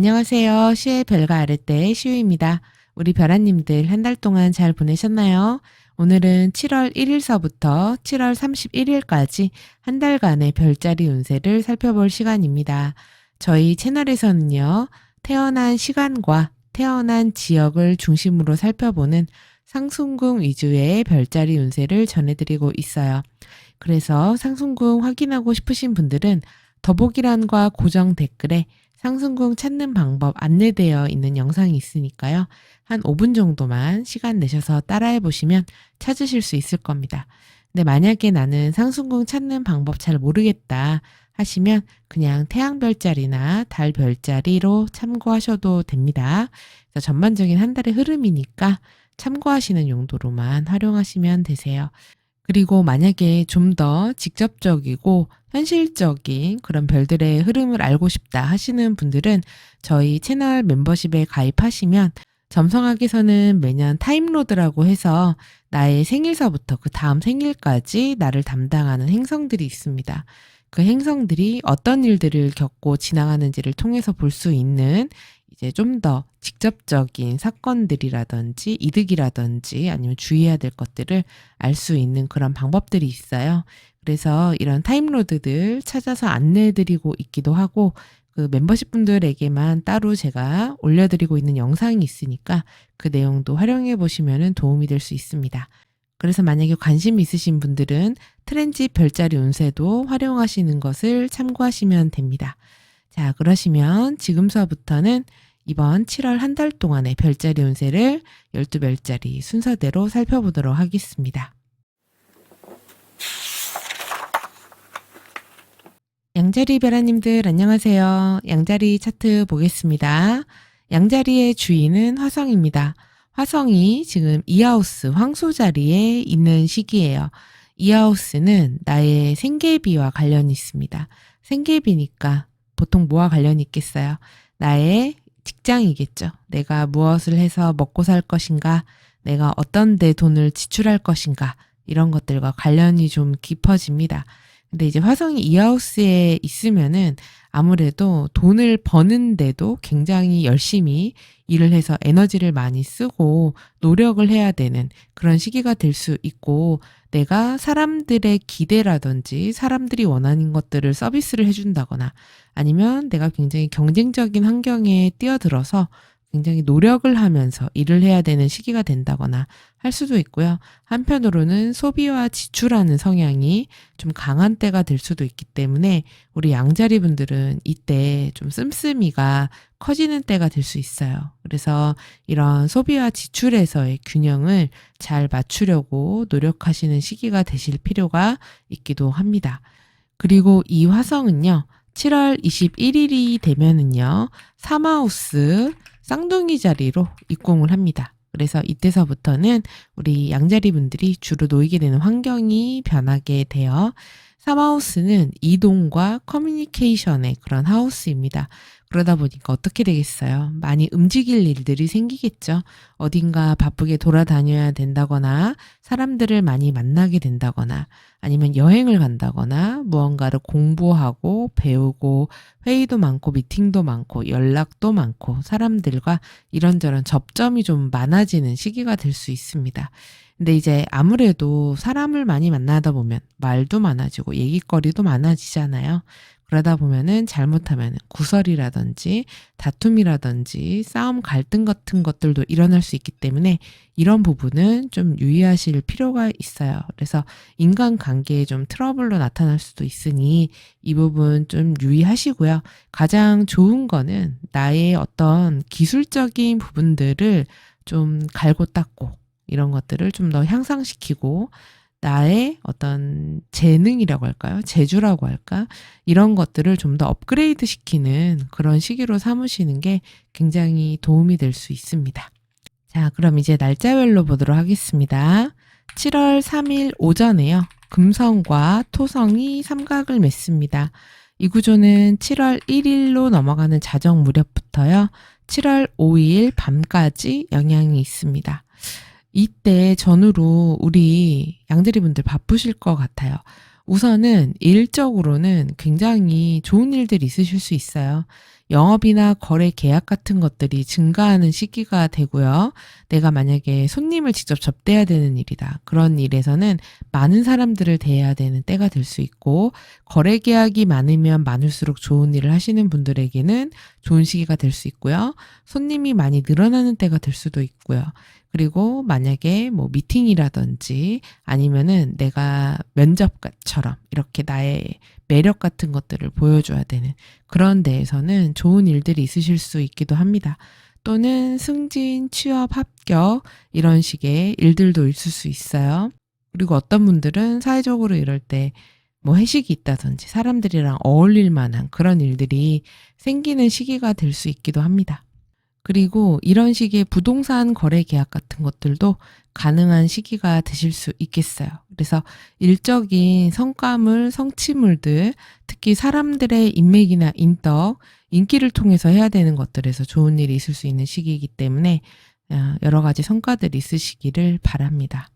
안녕하세요. 시의 별과 아랫대의 시우입니다. 우리 별아님들 한 달 동안 잘 보내셨나요? 오늘은 7월 1일서부터 7월 31일까지 한 달간의 별자리 운세를 살펴볼 시간입니다. 저희 채널에서는요, 태어난 시간과 태어난 지역을 중심으로 살펴보는 상순궁 위주의 별자리 운세를 전해드리고 있어요. 그래서 상순궁 확인하고 싶으신 분들은 더보기란과 고정 댓글에 상순궁 찾는 방법 안내되어 있는 영상이 있으니까요. 한 5분 정도만 시간 내셔서 따라해 보시면 찾으실 수 있을 겁니다. 근데 만약에 나는 상순궁 찾는 방법 잘 모르겠다 하시면 그냥 태양별자리나 달별자리로 참고하셔도 됩니다. 그래서 전반적인 한 달의 흐름이니까 참고하시는 용도로만 활용하시면 되세요. 그리고 만약에 좀 더 직접적이고 현실적인 그런 별들의 흐름을 알고 싶다 하시는 분들은 저희 채널 멤버십에 가입하시면 점성학에서는 매년 타임로드라고 해서 나의 생일서부터 그 다음 생일까지 나를 담당하는 행성들이 있습니다. 그 행성들이 어떤 일들을 겪고 지나가는지를 통해서 볼 수 있는 이제 좀 더 직접적인 사건들이라든지 이득이라든지 아니면 주의해야 될 것들을 알 수 있는 그런 방법들이 있어요. 그래서 이런 타임로드들 찾아서 안내해드리고 있기도 하고 그 멤버십 분들에게만 따로 제가 올려드리고 있는 영상이 있으니까 그 내용도 활용해 보시면 도움이 될 수 있습니다. 그래서 만약에 관심 있으신 분들은 트랜짓 별자리 운세도 활용하시는 것을 참고하시면 됩니다. 자, 그러시면 지금서부터는 이번 7월 한 달 동안의 별자리 운세를 12별자리 순서대로 살펴보도록 하겠습니다. 양자리 별아님들 안녕하세요. 양자리 차트 보겠습니다. 양자리의 주인은 화성입니다. 화성이 지금 이하우스 황소 자리에 있는 시기예요. 이하우스는 나의 생계비와 관련이 있습니다. 생계비니까 보통 뭐와 관련이 있겠어요? 나의 직장이겠죠. 내가 무엇을 해서 먹고 살 것인가, 내가 어떤 데 돈을 지출할 것인가, 이런 것들과 관련이 좀 깊어집니다. 근데 이제 화성이 이하우스에 있으면은 아무래도 돈을 버는데도 굉장히 열심히 일을 해서 에너지를 많이 쓰고 노력을 해야 되는 그런 시기가 될 수 있고, 내가 사람들의 기대라든지 사람들이 원하는 것들을 서비스를 해준다거나 아니면 내가 굉장히 경쟁적인 환경에 뛰어들어서 굉장히 노력을 하면서 일을 해야 되는 시기가 된다거나 할 수도 있고요. 한편으로는 소비와 지출하는 성향이 좀 강한 때가 될 수도 있기 때문에 우리 양자리 분들은 이때 좀 씀씀이가 커지는 때가 될 수 있어요. 그래서 이런 소비와 지출에서의 균형을 잘 맞추려고 노력하시는 시기가 되실 필요가 있기도 합니다. 그리고 이 화성은요, 7월 21일이 되면은요, 사마우스 쌍둥이 자리로 입궁을 합니다. 그래서 이때서부터는 우리 양자리 분들이 주로 놓이게 되는 환경이 변하게 돼요. 사마우스는 이동과 커뮤니케이션의 그런 하우스입니다. 그러다 보니까 어떻게 되겠어요? 많이 움직일 일들이 생기겠죠. 어딘가 바쁘게 돌아다녀야 된다거나 사람들을 많이 만나게 된다거나 아니면 여행을 간다거나 무언가를 공부하고 배우고 회의도 많고 미팅도 많고 연락도 많고 사람들과 이런저런 접점이 좀 많아지는 시기가 될 수 있습니다. 근데 이제 아무래도 사람을 많이 만나다 보면 말도 많아지고 얘기거리도 많아지잖아요. 그러다 보면은 잘못하면 구설이라든지 다툼이라든지 싸움 갈등 같은 것들도 일어날 수 있기 때문에 이런 부분은 좀 유의하실 필요가 있어요. 그래서 인간관계에 좀 트러블로 나타날 수도 있으니 이 부분 좀 유의하시고요. 가장 좋은 거는 나의 어떤 기술적인 부분들을 좀 갈고 닦고 이런 것들을 좀 더 향상시키고 나의 어떤 재능이라고 할까요? 재주라고 할까? 이런 것들을 좀 더 업그레이드 시키는 그런 시기로 삼으시는 게 굉장히 도움이 될 수 있습니다. 자, 그럼 이제 날짜별로 보도록 하겠습니다. 7월 3일 오전에요. 금성과 토성이 삼각을 맺습니다. 이 구조는 7월 1일로 넘어가는 자정 무렵부터요. 7월 5일 밤까지 영향이 있습니다. 이때 전후로 우리 양자리 분들 바쁘실 것 같아요. 우선은 일적으로는 굉장히 좋은 일들이 있으실 수 있어요. 영업이나 거래 계약 같은 것들이 증가하는 시기가 되고요. 내가 만약에 손님을 직접 접대해야 되는 일이다. 그런 일에서는 많은 사람들을 대해야 되는 때가 될 수 있고, 거래 계약이 많으면 많을수록 좋은 일을 하시는 분들에게는 좋은 시기가 될 수 있고요. 손님이 많이 늘어나는 때가 될 수도 있고요. 그리고 만약에 뭐 미팅이라든지 아니면은 내가 면접처럼 이렇게 나의 매력 같은 것들을 보여줘야 되는 그런 데에서는 좋은 일들이 있으실 수 있기도 합니다. 또는 승진, 취업, 합격 이런 식의 일들도 있을 수 있어요. 그리고 어떤 분들은 사회적으로 이럴 때 뭐 회식이 있다든지 사람들이랑 어울릴 만한 그런 일들이 생기는 시기가 될 수 있기도 합니다. 그리고 이런 식의 부동산 거래 계약 같은 것들도 가능한 시기가 되실 수 있겠어요. 그래서 일적인 성과물, 성취물들, 특히 사람들의 인맥이나 인덕, 인기를 통해서 해야 되는 것들에서 좋은 일이 있을 수 있는 시기이기 때문에 여러 가지 성과들이 있으시기를 바랍니다.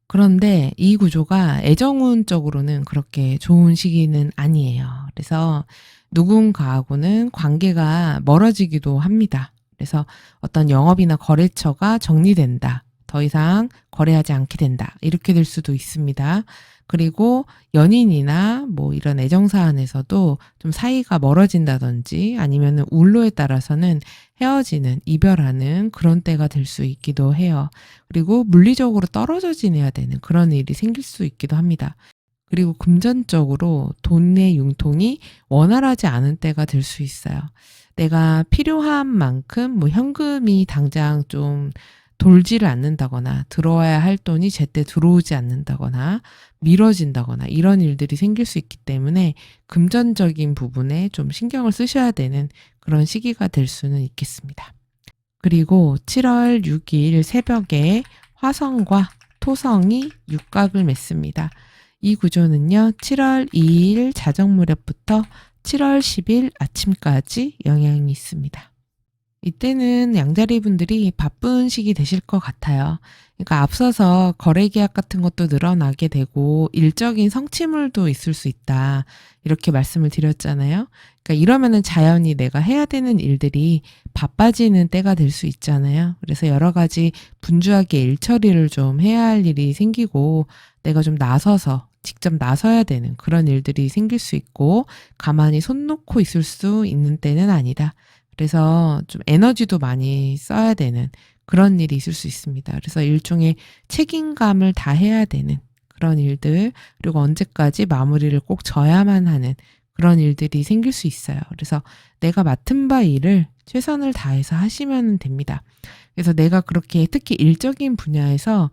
그런데 이 구조가 애정운적으로는 그렇게 좋은 시기는 아니에요. 그래서 누군가하고는 관계가 멀어지기도 합니다. 그래서 어떤 영업이나 거래처가 정리된다. 더 이상 거래하지 않게 된다. 이렇게 될 수도 있습니다. 그리고 연인이나 뭐 이런 애정사안에서도 좀 사이가 멀어진다든지 아니면 울로에 따라서는 헤어지는, 이별하는 그런 때가 될 수 있기도 해요. 그리고 물리적으로 떨어져 지내야 되는 그런 일이 생길 수 있기도 합니다. 그리고 금전적으로 돈의 융통이 원활하지 않은 때가 될 수 있어요. 내가 필요한 만큼 뭐 현금이 당장 좀 돌지를 않는다거나 들어와야 할 돈이 제때 들어오지 않는다거나 미뤄진다거나 이런 일들이 생길 수 있기 때문에 금전적인 부분에 좀 신경을 쓰셔야 되는 그런 시기가 될 수는 있겠습니다. 그리고 7월 6일 새벽에 화성과 토성이 육각을 맺습니다. 이 구조는요, 7월 2일 자정 무렵부터 7월 10일 아침까지 영향이 있습니다. 이때는 양자리 분들이 바쁜 시기 되실 것 같아요. 그러니까 앞서서 거래 계약 같은 것도 늘어나게 되고 일적인 성취물도 있을 수 있다. 이렇게 말씀을 드렸잖아요. 그러니까 이러면은 자연히 내가 해야 되는 일들이 바빠지는 때가 될 수 있잖아요. 그래서 여러 가지 분주하게 일 처리를 좀 해야 할 일이 생기고 내가 좀 나서서 직접 나서야 되는 그런 일들이 생길 수 있고 가만히 손 놓고 있을 수 있는 때는 아니다. 그래서 좀 에너지도 많이 써야 되는 그런 일이 있을 수 있습니다. 그래서 일종의 책임감을 다해야 되는 그런 일들, 그리고 언제까지 마무리를 꼭 져야만 하는 그런 일들이 생길 수 있어요. 그래서 내가 맡은 바 일을 최선을 다해서 하시면 됩니다. 그래서 내가 그렇게 특히 일적인 분야에서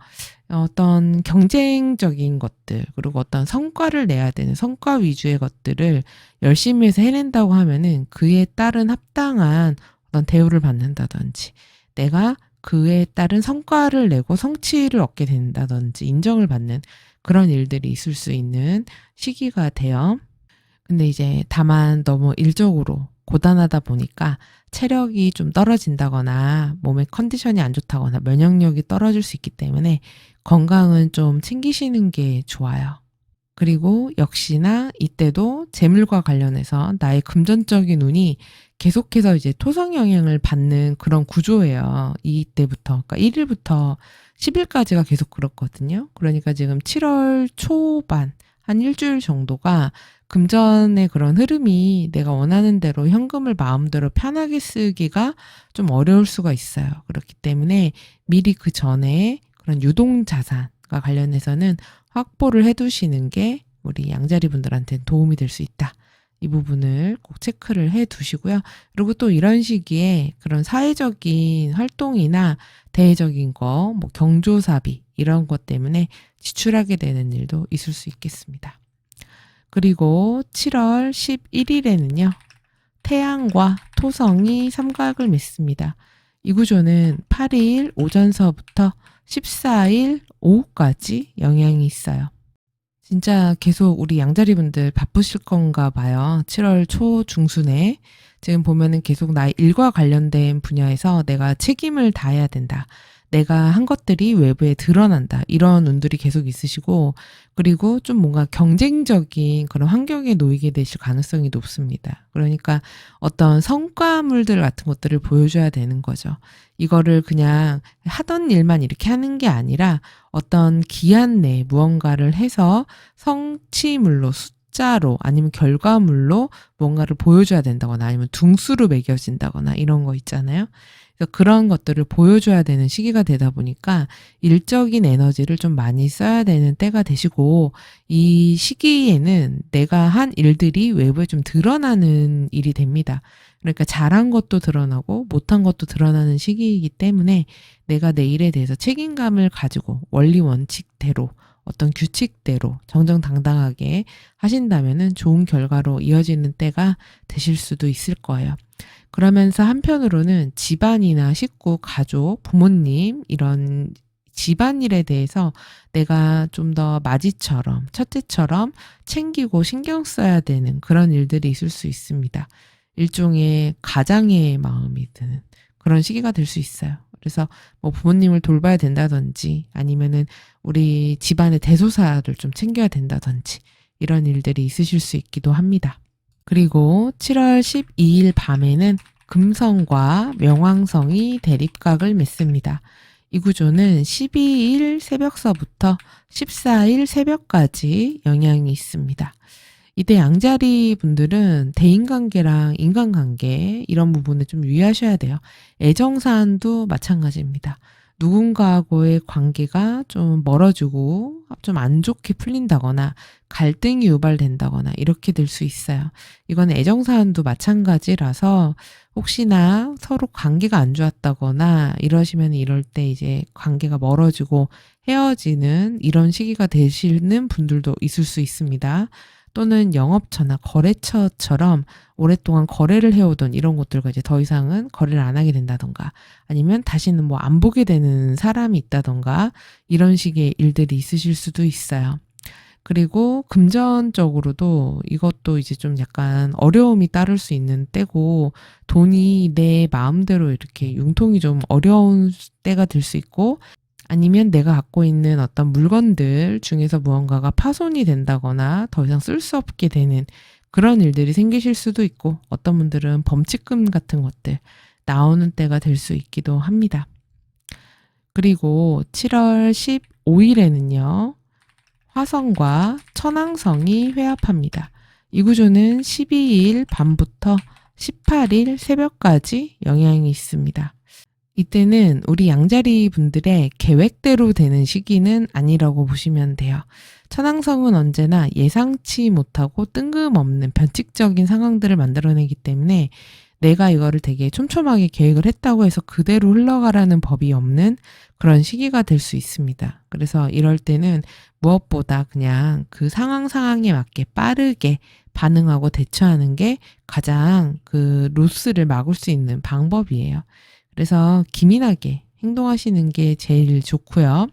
어떤 경쟁적인 것들, 그리고 어떤 성과를 내야 되는 성과 위주의 것들을 열심히 해서 해낸다고 하면은 그에 따른 합당한 어떤 대우를 받는다든지, 내가 그에 따른 성과를 내고 성취를 얻게 된다든지, 인정을 받는 그런 일들이 있을 수 있는 시기가 돼요. 근데 이제 다만 너무 일적으로 고단하다 보니까 체력이 좀 떨어진다거나 몸의 컨디션이 안 좋다거나 면역력이 떨어질 수 있기 때문에 건강은 좀 챙기시는 게 좋아요. 그리고 역시나 이때도 재물과 관련해서 나의 금전적인 운이 계속해서 이제 토성 영향을 받는 그런 구조예요. 이때부터, 그러니까 1일부터 10일까지가 계속 그렇거든요. 그러니까 지금 7월 초반, 한 일주일 정도가 금전의 그런 흐름이 내가 원하는 대로 현금을 마음대로 편하게 쓰기가 좀 어려울 수가 있어요. 그렇기 때문에 미리 그 전에 그런 유동자산과 관련해서는 확보를 해두시는 게 우리 양자리 분들한테는 도움이 될 수 있다. 이 부분을 꼭 체크를 해 두시고요. 그리고 또 이런 시기에 그런 사회적인 활동이나 대외적인 거, 뭐 경조사비 이런 것 때문에 지출하게 되는 일도 있을 수 있겠습니다. 그리고 7월 11일에는요. 태양과 토성이 삼각을 맺습니다. 이 구조는 8일 오전서부터 14일 오후까지 영향이 있어요. 진짜 계속 우리 양자리 분들 바쁘실 건가 봐요. 7월 초 중순에 지금 보면은 계속 나의 일과 관련된 분야에서 내가 책임을 다해야 된다. 내가 한 것들이 외부에 드러난다. 이런 운들이 계속 있으시고, 그리고 좀 뭔가 경쟁적인 그런 환경에 놓이게 되실 가능성이 높습니다. 그러니까 어떤 성과물들 같은 것들을 보여줘야 되는 거죠. 이거를 그냥 하던 일만 이렇게 하는 게 아니라 어떤 기한 내에 무언가를 해서 성취물로 숫자로 아니면 결과물로 뭔가를 보여줘야 된다거나 아니면 등수로 매겨진다거나 이런 거 있잖아요. 그래서 그런 것들을 보여줘야 되는 시기가 되다 보니까 일적인 에너지를 좀 많이 써야 되는 때가 되시고, 이 시기에는 내가 한 일들이 외부에 좀 드러나는 일이 됩니다. 그러니까 잘한 것도 드러나고 못한 것도 드러나는 시기이기 때문에 내가 내 일에 대해서 책임감을 가지고 원리 원칙대로 어떤 규칙대로 정정당당하게 하신다면은 좋은 결과로 이어지는 때가 되실 수도 있을 거예요. 그러면서 한편으로는 집안이나 식구, 가족, 부모님 이런 집안일에 대해서 내가 좀 더 마지처럼 첫째처럼 챙기고 신경 써야 되는 그런 일들이 있을 수 있습니다. 일종의 가장의 마음이 드는 그런 시기가 될 수 있어요. 그래서 뭐 부모님을 돌봐야 된다든지 아니면은 우리 집안의 대소사를 좀 챙겨야 된다든지 이런 일들이 있으실 수 있기도 합니다. 그리고 7월 12일 밤에는 금성과 명왕성이 대립각을 맺습니다. 이 구조는 12일 새벽서부터 14일 새벽까지 영향이 있습니다. 이때 양자리 분들은 대인관계랑 인간관계 이런 부분을 좀 유의하셔야 돼요. 애정사안도 마찬가지입니다. 누군가하고의 관계가 좀 멀어지고 좀 안 좋게 풀린다거나 갈등이 유발된다거나 이렇게 될 수 있어요. 이건 애정사안도 마찬가지라서 혹시나 서로 관계가 안 좋았다거나 이러시면 이럴 때 이제 관계가 멀어지고 헤어지는 이런 시기가 되시는 분들도 있을 수 있습니다. 또는 영업처나 거래처처럼 오랫동안 거래를 해오던 이런 곳들과 이제 더 이상은 거래를 안 하게 된다던가 아니면 다시는 뭐 안 보게 되는 사람이 있다던가 이런 식의 일들이 있으실 수도 있어요. 그리고 금전적으로도 이것도 이제 좀 약간 어려움이 따를 수 있는 때고 돈이 내 마음대로 이렇게 융통이 좀 어려운 때가 될 수 있고 아니면 내가 갖고 있는 어떤 물건들 중에서 무언가가 파손이 된다거나 더 이상 쓸 수 없게 되는 그런 일들이 생기실 수도 있고 어떤 분들은 범칙금 같은 것들 나오는 때가 될 수 있기도 합니다. 그리고 7월 15일에는요. 화성과 천왕성이 회합합니다. 이 구조는 12일 밤부터 18일 새벽까지 영향이 있습니다. 이때는 우리 양자리 분들의 계획대로 되는 시기는 아니라고 보시면 돼요. 천왕성은 언제나 예상치 못하고 뜬금없는 변칙적인 상황들을 만들어내기 때문에 내가 이거를 되게 촘촘하게 계획을 했다고 해서 그대로 흘러가라는 법이 없는 그런 시기가 될 수 있습니다. 그래서 이럴 때는 무엇보다 그냥 그 상황에 맞게 빠르게 반응하고 대처하는 게 가장 그 로스를 막을 수 있는 방법이에요. 그래서 기민하게 행동하시는 게 제일 좋고요.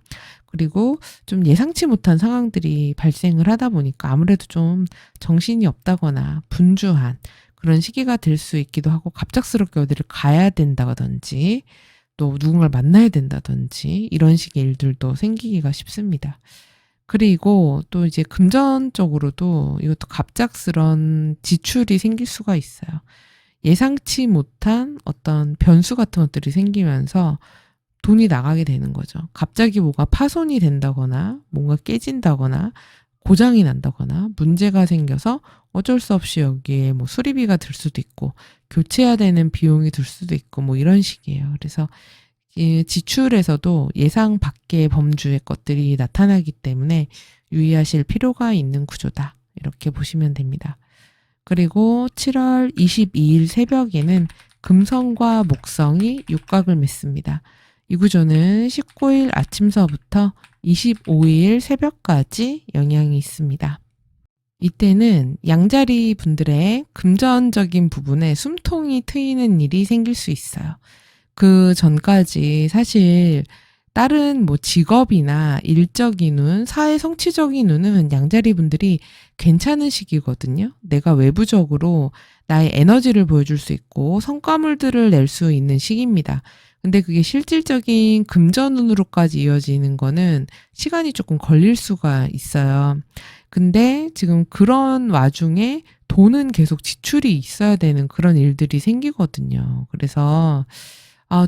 그리고 좀 예상치 못한 상황들이 발생을 하다 보니까 아무래도 좀 정신이 없다거나 분주한 그런 시기가 될 수 있기도 하고 갑작스럽게 어디를 가야 된다든지 또 누군가를 만나야 된다든지 이런 식의 일들도 생기기가 쉽습니다. 그리고 또 이제 금전적으로도 이것도 갑작스런 지출이 생길 수가 있어요. 예상치 못한 어떤 변수 같은 것들이 생기면서 돈이 나가게 되는 거죠. 갑자기 뭐가 파손이 된다거나 뭔가 깨진다거나 고장이 난다거나 문제가 생겨서 어쩔 수 없이 여기에 뭐 수리비가 들 수도 있고 교체해야 되는 비용이 들 수도 있고 뭐 이런 식이에요. 그래서 이 지출에서도 예상 밖의 범주의 것들이 나타나기 때문에 유의하실 필요가 있는 구조다. 이렇게 보시면 됩니다. 그리고 7월 22일 새벽에는 금성과 목성이 육각을 맺습니다. 이 구조는 19일 아침서부터 25일 새벽까지 영향이 있습니다. 이때는 양자리 분들의 금전적인 부분에 숨통이 트이는 일이 생길 수 있어요. 그 전까지 사실 다른 뭐 직업이나 일적인 운, 사회 성취적인 운은 양자리 분들이 괜찮은 시기거든요. 내가 외부적으로 나의 에너지를 보여줄 수 있고 성과물들을 낼 수 있는 시기입니다. 근데 그게 실질적인 금전운으로까지 이어지는 거는 시간이 조금 걸릴 수가 있어요. 근데 지금 그런 와중에 돈은 계속 지출이 있어야 되는 그런 일들이 생기거든요. 그래서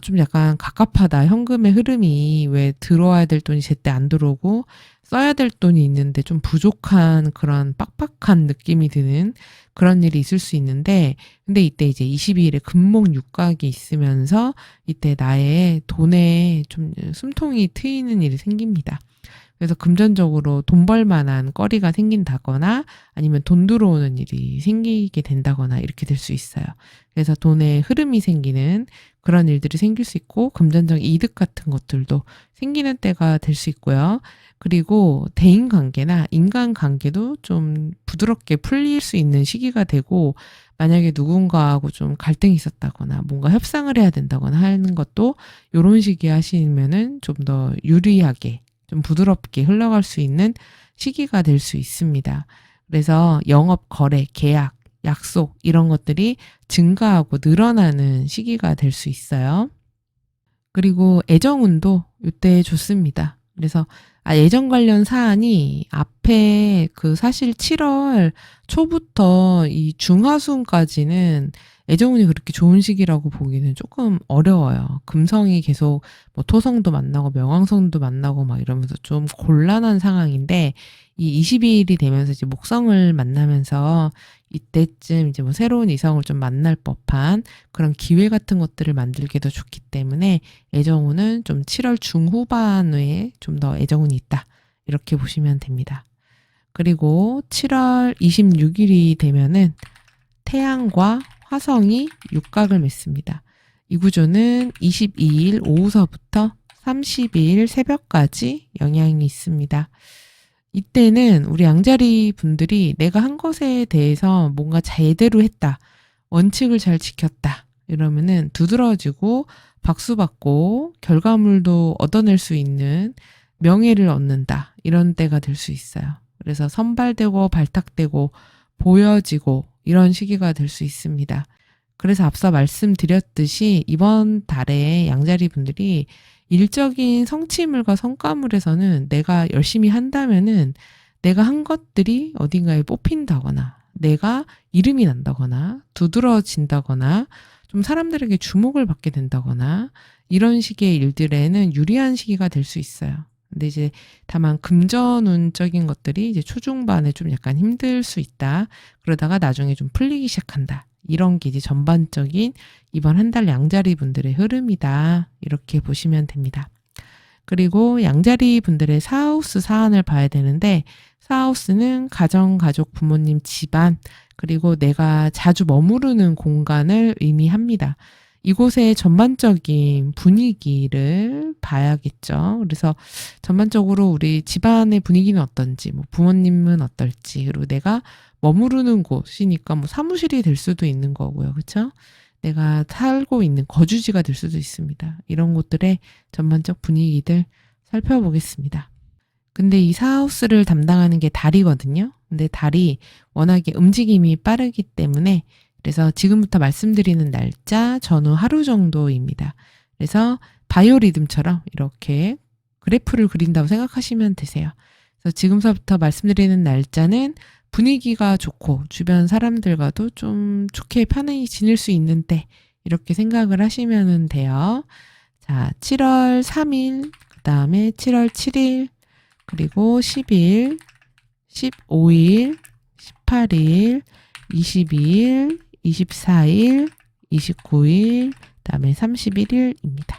좀 약간 갑갑하다. 현금의 흐름이 왜 들어와야 될 돈이 제때 안 들어오고 써야 될 돈이 있는데 좀 부족한 그런 빡빡한 느낌이 드는 그런 일이 있을 수 있는데, 근데 이때 이제 22일에 금목 육각이 있으면서 이때 나의 돈에 좀 숨통이 트이는 일이 생깁니다. 그래서 금전적으로 돈 벌 만한 거리가 생긴다거나 아니면 돈 들어오는 일이 생기게 된다거나 이렇게 될 수 있어요. 그래서 돈의 흐름이 생기는 그런 일들이 생길 수 있고 금전적 이득 같은 것들도 생기는 때가 될 수 있고요. 그리고 대인 관계나 인간 관계도 좀 부드럽게 풀릴 수 있는 시기가 되고, 만약에 누군가하고 좀 갈등이 있었다거나 뭔가 협상을 해야 된다거나 하는 것도 이런 시기에 하시면은 좀 더 유리하게 좀 부드럽게 흘러갈 수 있는 시기가 될 수 있습니다. 그래서 영업, 거래, 계약, 약속 이런 것들이 증가하고 늘어나는 시기가 될 수 있어요. 그리고 애정운도 이때 좋습니다. 그래서 애정 관련 사안이 앞에 사실 7월 초부터 이 중하순까지는 애정운이 그렇게 좋은 시기라고 보기는 조금 어려워요. 금성이 계속 뭐 토성도 만나고 명왕성도 만나고 막 이러면서 좀 곤란한 상황인데, 이 22일이 되면서 이제 목성을 만나면서 이때쯤 이제 뭐 새로운 이성을 좀 만날 법한 그런 기회 같은 것들을 만들기도 좋기 때문에 애정운은 좀 7월 중후반에 좀 더 애정운이 있다. 이렇게 보시면 됩니다. 그리고 7월 26일이 되면은 태양과 화성이 육각을 맺습니다. 이 구조는 22일 오후서부터 30일 새벽까지 영향이 있습니다. 이때는 우리 양자리 분들이 내가 한 것에 대해서 뭔가 제대로 했다, 원칙을 잘 지켰다 이러면은 두드러지고 박수받고 결과물도 얻어낼 수 있는 명예를 얻는다, 이런 때가 될 수 있어요. 그래서 선발되고 발탁되고 보여지고 이런 시기가 될 수 있습니다. 그래서 앞서 말씀드렸듯이 이번 달에 양자리 분들이 일적인 성취물과 성과물에서는 내가 열심히 한다면은 내가 한 것들이 어딘가에 뽑힌다거나 내가 이름이 난다거나 두드러진다거나 좀 사람들에게 주목을 받게 된다거나 이런 식의 일들에는 유리한 시기가 될 수 있어요. 근데 이제 다만 금전운적인 것들이 이제 초중반에 좀 약간 힘들 수 있다. 그러다가 나중에 좀 풀리기 시작한다. 이런 게 이제 전반적인 이번 한 달 양자리 분들의 흐름이다. 이렇게 보시면 됩니다. 그리고 양자리 분들의 사하우스 사안을 봐야 되는데, 사하우스는 가정, 가족, 부모님, 집안, 그리고 내가 자주 머무르는 공간을 의미합니다. 이곳의 전반적인 분위기를 봐야겠죠. 그래서 전반적으로 우리 집안의 분위기는 어떤지, 뭐 부모님은 어떨지, 그리고 내가 머무르는 곳이니까 뭐 사무실이 될 수도 있는 거고요. 그렇죠? 내가 살고 있는 거주지가 될 수도 있습니다. 이런 곳들의 전반적 분위기들 살펴보겠습니다. 근데 이 사하우스를 담당하는 게 달이거든요. 근데 달이 워낙에 움직임이 빠르기 때문에, 그래서 지금부터 말씀드리는 날짜 전후 하루 정도입니다. 그래서 바이오리듬처럼 이렇게 그래프를 그린다고 생각하시면 되세요. 그래서 지금서부터 말씀드리는 날짜는 분위기가 좋고 주변 사람들과도 좀 좋게 편히 지낼 수 있는 때, 이렇게 생각을 하시면 돼요. 자, 7월 3일, 그 다음에 7월 7일, 그리고 10일, 15일, 18일, 22일, 24일, 29일, 그다음에 31일입니다.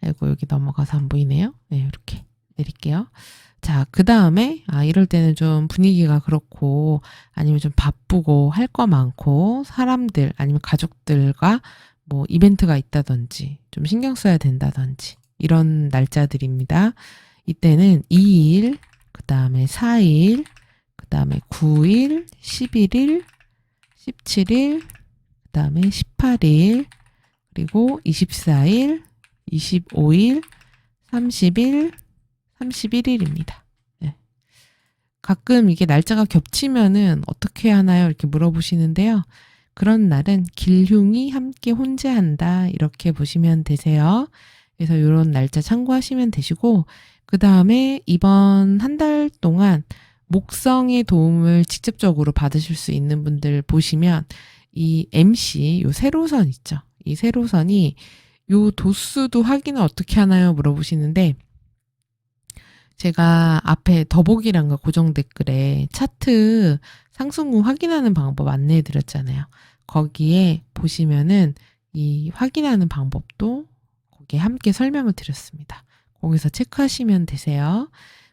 아이고, 여기 넘어가서 안 보이네요. 네, 이렇게 내릴게요. 자, 그 다음에 이럴 때는 좀 분위기가 그렇고 아니면 좀 바쁘고 할 거 많고 사람들 아니면 가족들과 뭐 이벤트가 있다든지 좀 신경 써야 된다든지 이런 날짜들입니다. 이때는 2일, 그 다음에 4일, 그 다음에 9일, 11일, 17일, 그 다음에 18일, 그리고 24일, 25일, 30일, 31일입니다. 네. 가끔 이게 날짜가 겹치면은 어떻게 하나요? 이렇게 물어보시는데요. 그런 날은 길흉이 함께 혼재한다. 이렇게 보시면 되세요. 그래서 이런 날짜 참고하시면 되시고, 그 다음에 이번 한 달 동안 목성의 도움을 직접적으로 받으실 수 있는 분들 보시면 이 MC, 요 세로선 있죠. 이 세로선이 요 도수도 확인을 어떻게 하나요? 물어보시는데, 제가 앞에 더보기란가 고정 댓글에 차트 상승후 확인하는 방법 안내해 드렸잖아요. 거기에 보시면은 이 확인하는 방법도 거기에 함께 설명을 드렸습니다. 거기서 체크하시면 되세요.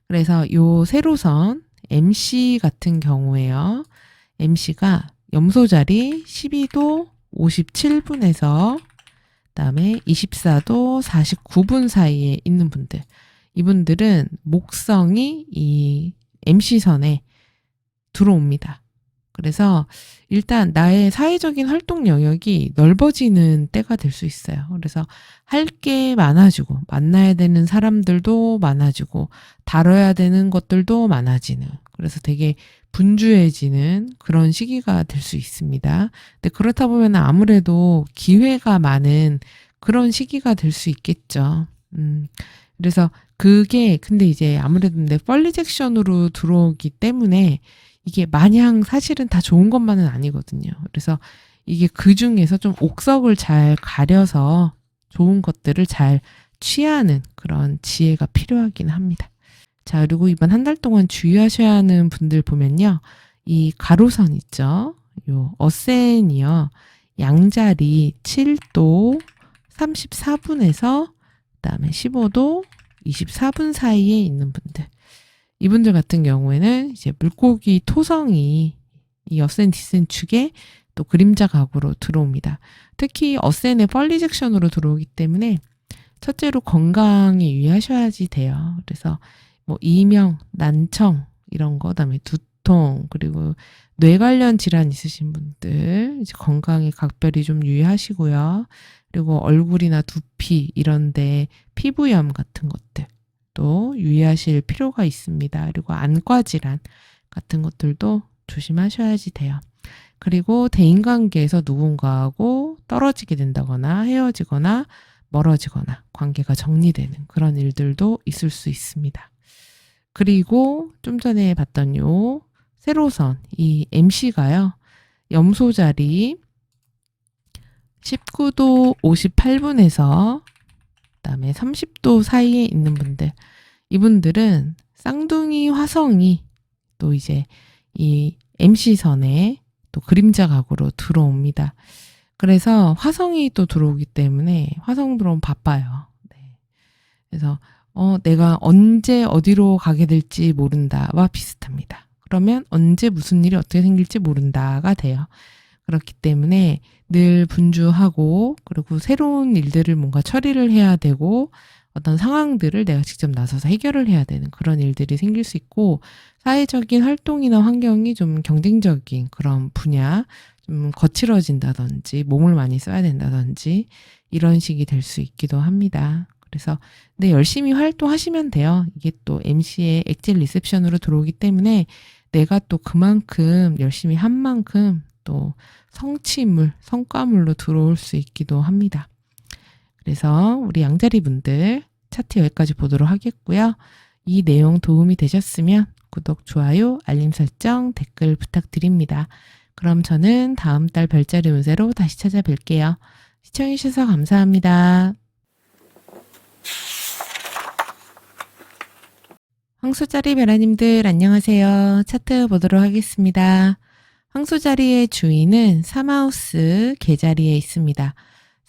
그래서 요 세로선 MC 같은 경우에요. MC가 염소자리 12도 57분에서 그다음에 24도 49분 사이에 있는 분들. 이분들은 목성이 이 MC선에 들어옵니다. 그래서 일단 나의 사회적인 활동 영역이 넓어지는 때가 될 수 있어요. 그래서 할 게 많아지고 만나야 되는 사람들도 많아지고 다뤄야 되는 것들도 많아지는, 그래서 되게 분주해지는 그런 시기가 될 수 있습니다. 근데 그렇다 보면 아무래도 기회가 많은 그런 시기가 될 수 있겠죠. 그래서 그게 근데 이제 아무래도 내 펄리 잭션으로 들어오기 때문에 이게 마냥 사실은 다 좋은 것만은 아니거든요. 그래서 이게 그 중에서 좀 옥석을 잘 가려서 좋은 것들을 잘 취하는 그런 지혜가 필요하긴 합니다. 자, 그리고 이번 한 달 동안 주의하셔야 하는 분들 보면요. 이 가로선 있죠. 요 어센이요. 양자리 7도 34분에서 그다음에 15도 24분 사이에 있는 분들. 이분들 같은 경우에는 이제 물고기 토성이 이 어센 디센 축에 또 그림자 각으로 들어옵니다. 특히 어센의 펄리 잭션으로 들어오기 때문에 첫째로 건강에 유의하셔야지 돼요. 그래서 뭐 이명, 난청 이런 거, 그다음에 두통, 그리고 뇌 관련 질환 있으신 분들 이제 건강에 각별히 좀 유의하시고요. 그리고 얼굴이나 두피 이런데 피부염 같은 것들 또 유의하실 필요가 있습니다. 그리고 안과 질환 같은 것들도 조심하셔야지 돼요. 그리고 대인관계에서 누군가하고 떨어지게 된다거나 헤어지거나 멀어지거나 관계가 정리되는 그런 일들도 있을 수 있습니다. 그리고 좀 전에 봤던 요 세로선, 이 MC가요. 염소자리 19도 58분에서 그다음에 30도 사이에 있는 분들. 이분들은 쌍둥이 화성이 또 이제 이 MC선에 또 그림자 각으로 들어옵니다. 그래서 화성이 또 들어오기 때문에 화성 들어오면 바빠요. 네. 그래서 내가 언제 어디로 가게 될지 모른다와 비슷합니다. 그러면 언제 무슨 일이 어떻게 생길지 모른다가 돼요. 그렇기 때문에 늘 분주하고 그리고 새로운 일들을 뭔가 처리를 해야 되고 어떤 상황들을 내가 직접 나서서 해결을 해야 되는 그런 일들이 생길 수 있고 사회적인 활동이나 환경이 좀 경쟁적인 그런 분야, 좀 거칠어진다든지 몸을 많이 써야 된다든지 이런 식이 될 수 있기도 합니다. 그래서 네, 열심히 활동하시면 돼요. 이게 또 MC의 엑질 리셉션으로 들어오기 때문에 내가 또 그만큼 열심히 한 만큼 또 성취물, 성과물로 들어올 수 있기도 합니다. 그래서 우리 양자리 분들 차트 여기까지 보도록 하겠고요. 이 내용 도움이 되셨으면 구독, 좋아요, 알림 설정, 댓글 부탁드립니다. 그럼 저는 다음 달 별자리 운세로 다시 찾아뵐게요. 시청해주셔서 감사합니다. 황소자리 베라님들 안녕하세요. 차트 보도록 하겠습니다. 황소자리의 주인은 3하우스 개자리에 있습니다.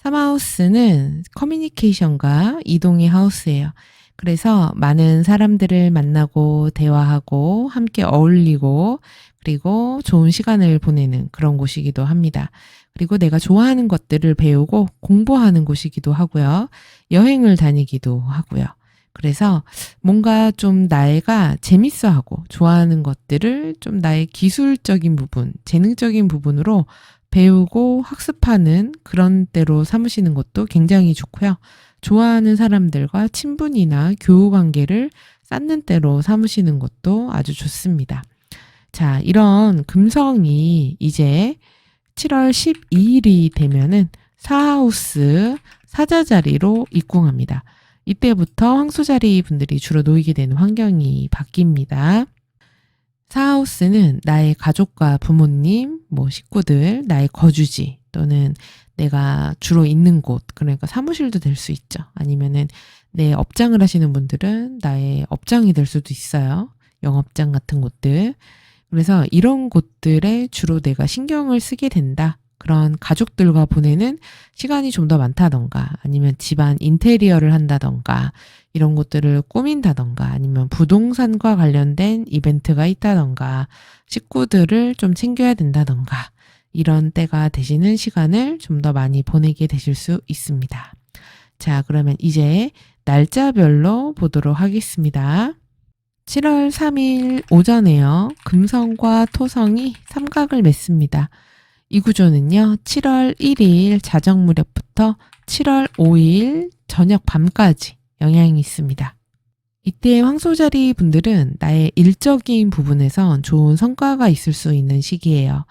3하우스는 커뮤니케이션과 이동의 하우스예요. 그래서 많은 사람들을 만나고 대화하고 함께 어울리고 그리고 좋은 시간을 보내는 그런 곳이기도 합니다. 그리고 내가 좋아하는 것들을 배우고 공부하는 곳이기도 하고요. 여행을 다니기도 하고요. 그래서 뭔가 좀 나이가 재밌어하고 좋아하는 것들을 좀 나의 기술적인 부분, 재능적인 부분으로 배우고 학습하는 그런 때로 삼으시는 것도 굉장히 좋고요. 좋아하는 사람들과 친분이나 교우 관계를 쌓는 때로 삼으시는 것도 아주 좋습니다. 자, 이런 금성이 이제 7월 12일이 되면은 사하우스 사자자리로 입궁합니다. 이때부터 황소자리 분들이 주로 놓이게 되는 환경이 바뀝니다. 사하우스는 나의 가족과 부모님, 식구들, 나의 거주지 또는 내가 주로 있는 곳, 그러니까 사무실도 될 수 있죠. 아니면은 내 업장을 하시는 분들은 나의 업장이 될 수도 있어요. 영업장 같은 곳들. 그래서 이런 곳들에 주로 내가 신경을 쓰게 된다. 그런 가족들과 보내는 시간이 좀 더 많다던가 아니면 집안 인테리어를 한다던가 이런 것들을 꾸민다던가 아니면 부동산과 관련된 이벤트가 있다던가 식구들을 좀 챙겨야 된다던가 이런 때가 되시는 시간을 좀 더 많이 보내게 되실 수 있습니다. 자, 그러면 이제 날짜별로 보도록 하겠습니다. 7월 3일 오전에요. 금성과 토성이 삼각을 맺습니다. 이 구조는요. 7월 1일 자정 무렵부터 7월 5일 저녁 밤까지 영향이 있습니다. 이때 황소자리 분들은 나의 일적인 부분에선 좋은 성과가 있을 수 있는 시기예요.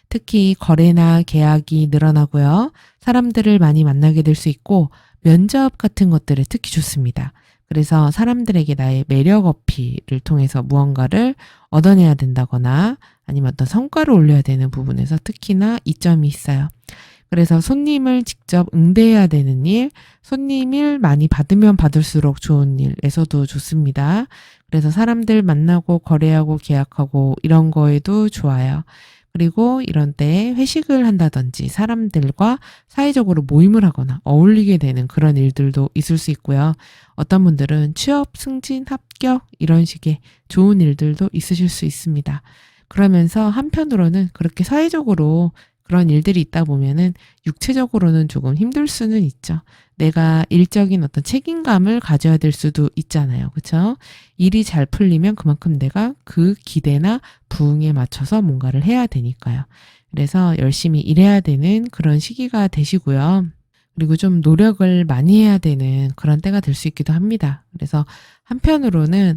특히 거래나 계약이 늘어나고요. 사람들을 많이 만나게 될 수 있고 면접 같은 것들에 특히 좋습니다. 그래서 사람들에게 나의 매력 어필을 통해서 무언가를 얻어내야 된다거나 아니면 어떤 성과를 올려야 되는 부분에서 특히나 이점이 있어요. 그래서 손님을 직접 응대해야 되는 일, 손님을 많이 받으면 받을수록 좋은 일에서도 좋습니다. 그래서 사람들 만나고 거래하고 계약하고 이런 거에도 좋아요. 그리고 이런 때 회식을 한다든지 사람들과 사회적으로 모임을 하거나 어울리게 되는 그런 일들도 있을 수 있고요. 어떤 분들은 취업, 승진, 합격 이런 식의 좋은 일들도 있으실 수 있습니다. 그러면서 한편으로는 그렇게 사회적으로 그런 일들이 있다 보면은 육체적으로는 조금 힘들 수는 있죠. 내가 일적인 어떤 책임감을 가져야 될 수도 있잖아요. 그렇죠? 일이 잘 풀리면 그만큼 내가 그 기대나 부응에 맞춰서 뭔가를 해야 되니까요. 그래서 열심히 일해야 되는 그런 시기가 되시고요. 그리고 좀 노력을 많이 해야 되는 그런 때가 될 수 있기도 합니다. 그래서 한편으로는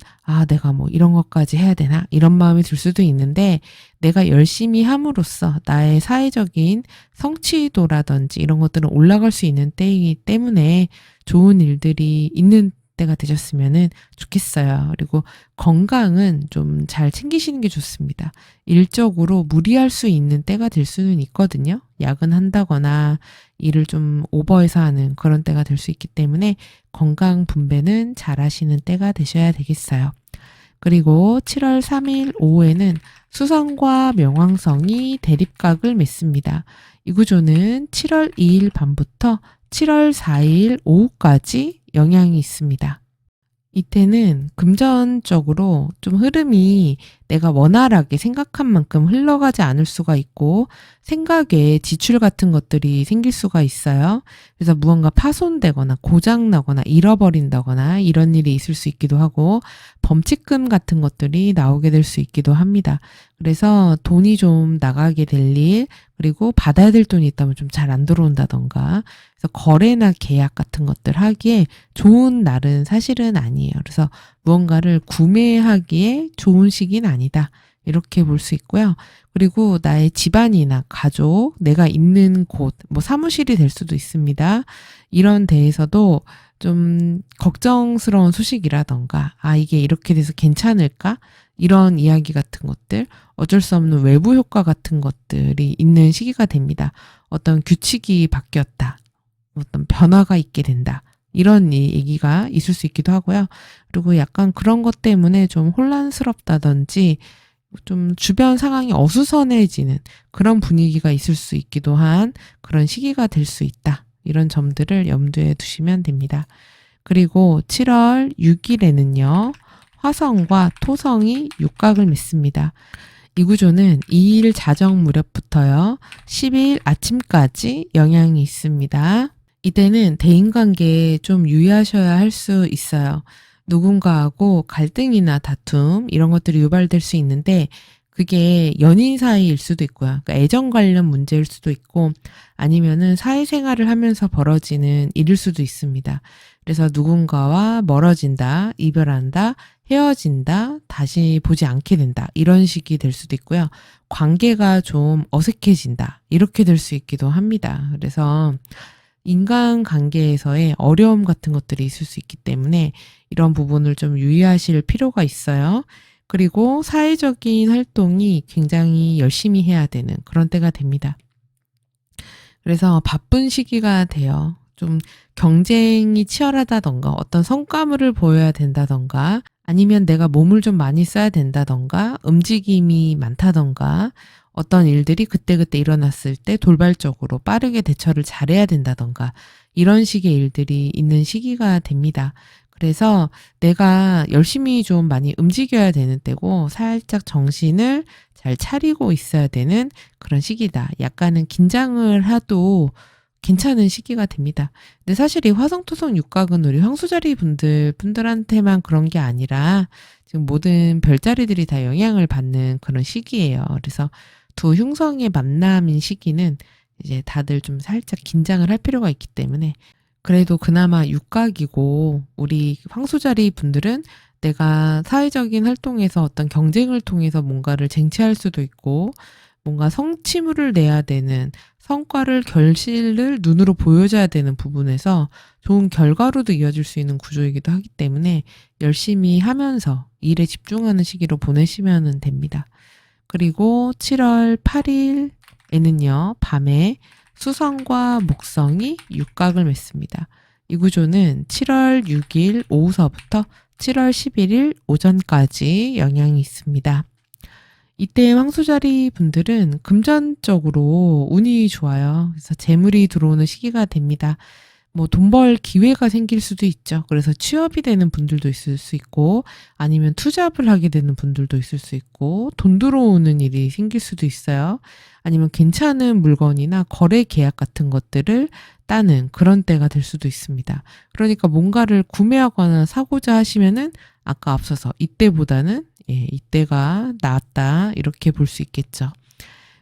내가 이런 것까지 해야 되나? 이런 마음이 들 수도 있는데 내가 열심히 함으로써 나의 사회적인 성취도라든지 이런 것들은 올라갈 수 있는 때이기 때문에 좋은 일들이 있는 때가 되셨으면 좋겠어요. 그리고 건강은 좀 잘 챙기시는 게 좋습니다. 일적으로 무리할 수 있는 때가 될 수는 있거든요. 야근한다거나 일을 좀 오버해서 하는 그런 때가 될 수 있기 때문에 건강 분배는 잘 하시는 때가 되셔야 되겠어요. 그리고 7월 3일 오후에는 수성과 명왕성이 대립각을 맺습니다. 이 구조는 7월 2일 밤부터 7월 4일 오후까지 영향이 있습니다. 이때는 금전적으로 좀 흐름이 내가 원활하게 생각한 만큼 흘러가지 않을 수가 있고 생각에 지출 같은 것들이 생길 수가 있어요. 그래서 무언가 파손되거나 고장나거나 잃어버린다거나 이런 일이 있을 수 있기도 하고 범칙금 같은 것들이 나오게 될 수 있기도 합니다. 그래서 돈이 좀 나가게 될 일, 그리고 받아야 될 돈이 있다면 좀 잘 안 들어온다던가 그래서 거래나 계약 같은 것들 하기에 좋은 날은 사실은 아니에요. 그래서 무언가를 구매하기에 좋은 시기는 아니다. 이렇게 볼 수 있고요. 그리고 나의 집안이나 가족, 내가 있는 곳, 사무실이 될 수도 있습니다. 이런 데에서도 좀 걱정스러운 소식이라던가 이게 이렇게 돼서 괜찮을까? 이런 이야기 같은 것들, 어쩔 수 없는 외부 효과 같은 것들이 있는 시기가 됩니다. 어떤 규칙이 바뀌었다. 어떤 변화가 있게 된다. 이런 얘기가 있을 수 있기도 하고요. 그리고 약간 그런 것 때문에 좀 혼란스럽다든지 좀 주변 상황이 어수선해지는 그런 분위기가 있을 수 있기도 한 그런 시기가 될 수 있다. 이런 점들을 염두에 두시면 됩니다. 그리고 7월 6일에는요. 화성과 토성이 육각을 맺습니다. 이 구조는 2일 자정 무렵부터요. 10일 아침까지 영향이 있습니다. 이때는 대인관계에 좀 유의하셔야 할 수 있어요. 누군가하고 갈등이나 다툼 이런 것들이 유발될 수 있는데 그게 연인 사이일 수도 있고요. 그러니까 애정 관련 문제일 수도 있고 아니면은 사회생활을 하면서 벌어지는 일일 수도 있습니다. 그래서 누군가와 멀어진다, 이별한다, 헤어진다, 다시 보지 않게 된다, 이런 식이 될 수도 있고요. 관계가 좀 어색해진다, 이렇게 될 수 있기도 합니다. 그래서 인간관계에서의 어려움 같은 것들이 있을 수 있기 때문에 이런 부분을 좀 유의하실 필요가 있어요. 그리고 사회적인 활동이 굉장히 열심히 해야 되는 그런 때가 됩니다. 그래서 바쁜 시기가 돼요. 좀 경쟁이 치열하다던가 어떤 성과물을 보여야 된다던가 아니면 내가 몸을 좀 많이 써야 된다던가 움직임이 많다던가 어떤 일들이 그때그때 일어났을 때 돌발적으로 빠르게 대처를 잘해야 된다던가 이런 식의 일들이 있는 시기가 됩니다. 그래서 내가 열심히 좀 많이 움직여야 되는 때고 살짝 정신을 잘 차리고 있어야 되는 그런 시기다. 약간은 긴장을 해도 괜찮은 시기가 됩니다. 근데 사실 이 화성토성 육각은 우리 황소자리 분들한테만 그런 게 아니라 지금 모든 별자리들이 다 영향을 받는 그런 시기예요. 그래서 두 흉성의 만남인 시기는 이제 다들 좀 살짝 긴장을 할 필요가 있기 때문에 그래도 그나마 육각이고 우리 황소자리 분들은 내가 사회적인 활동에서 어떤 경쟁을 통해서 뭔가를 쟁취할 수도 있고 뭔가 성취물을 내야 되는 성과를 결실을 눈으로 보여줘야 되는 부분에서 좋은 결과로도 이어질 수 있는 구조이기도 하기 때문에 열심히 하면서 일에 집중하는 시기로 보내시면 됩니다. 그리고 7월 8일에는요, 밤에 수성과 목성이 육각을 맺습니다. 이 구조는 7월 6일 오후서부터 7월 11일 오전까지 영향이 있습니다. 이때 황소자리 분들은 금전적으로 운이 좋아요. 그래서 재물이 들어오는 시기가 됩니다. 뭐 돈 벌 기회가 생길 수도 있죠. 그래서 취업이 되는 분들도 있을 수 있고 아니면 투잡을 하게 되는 분들도 있을 수 있고 돈 들어오는 일이 생길 수도 있어요. 아니면 괜찮은 물건이나 거래 계약 같은 것들을 따는 그런 때가 될 수도 있습니다. 그러니까 뭔가를 구매하거나 사고자 하시면은 아까 앞서서 이때보다는 이때가 낫다 이렇게 볼 수 있겠죠.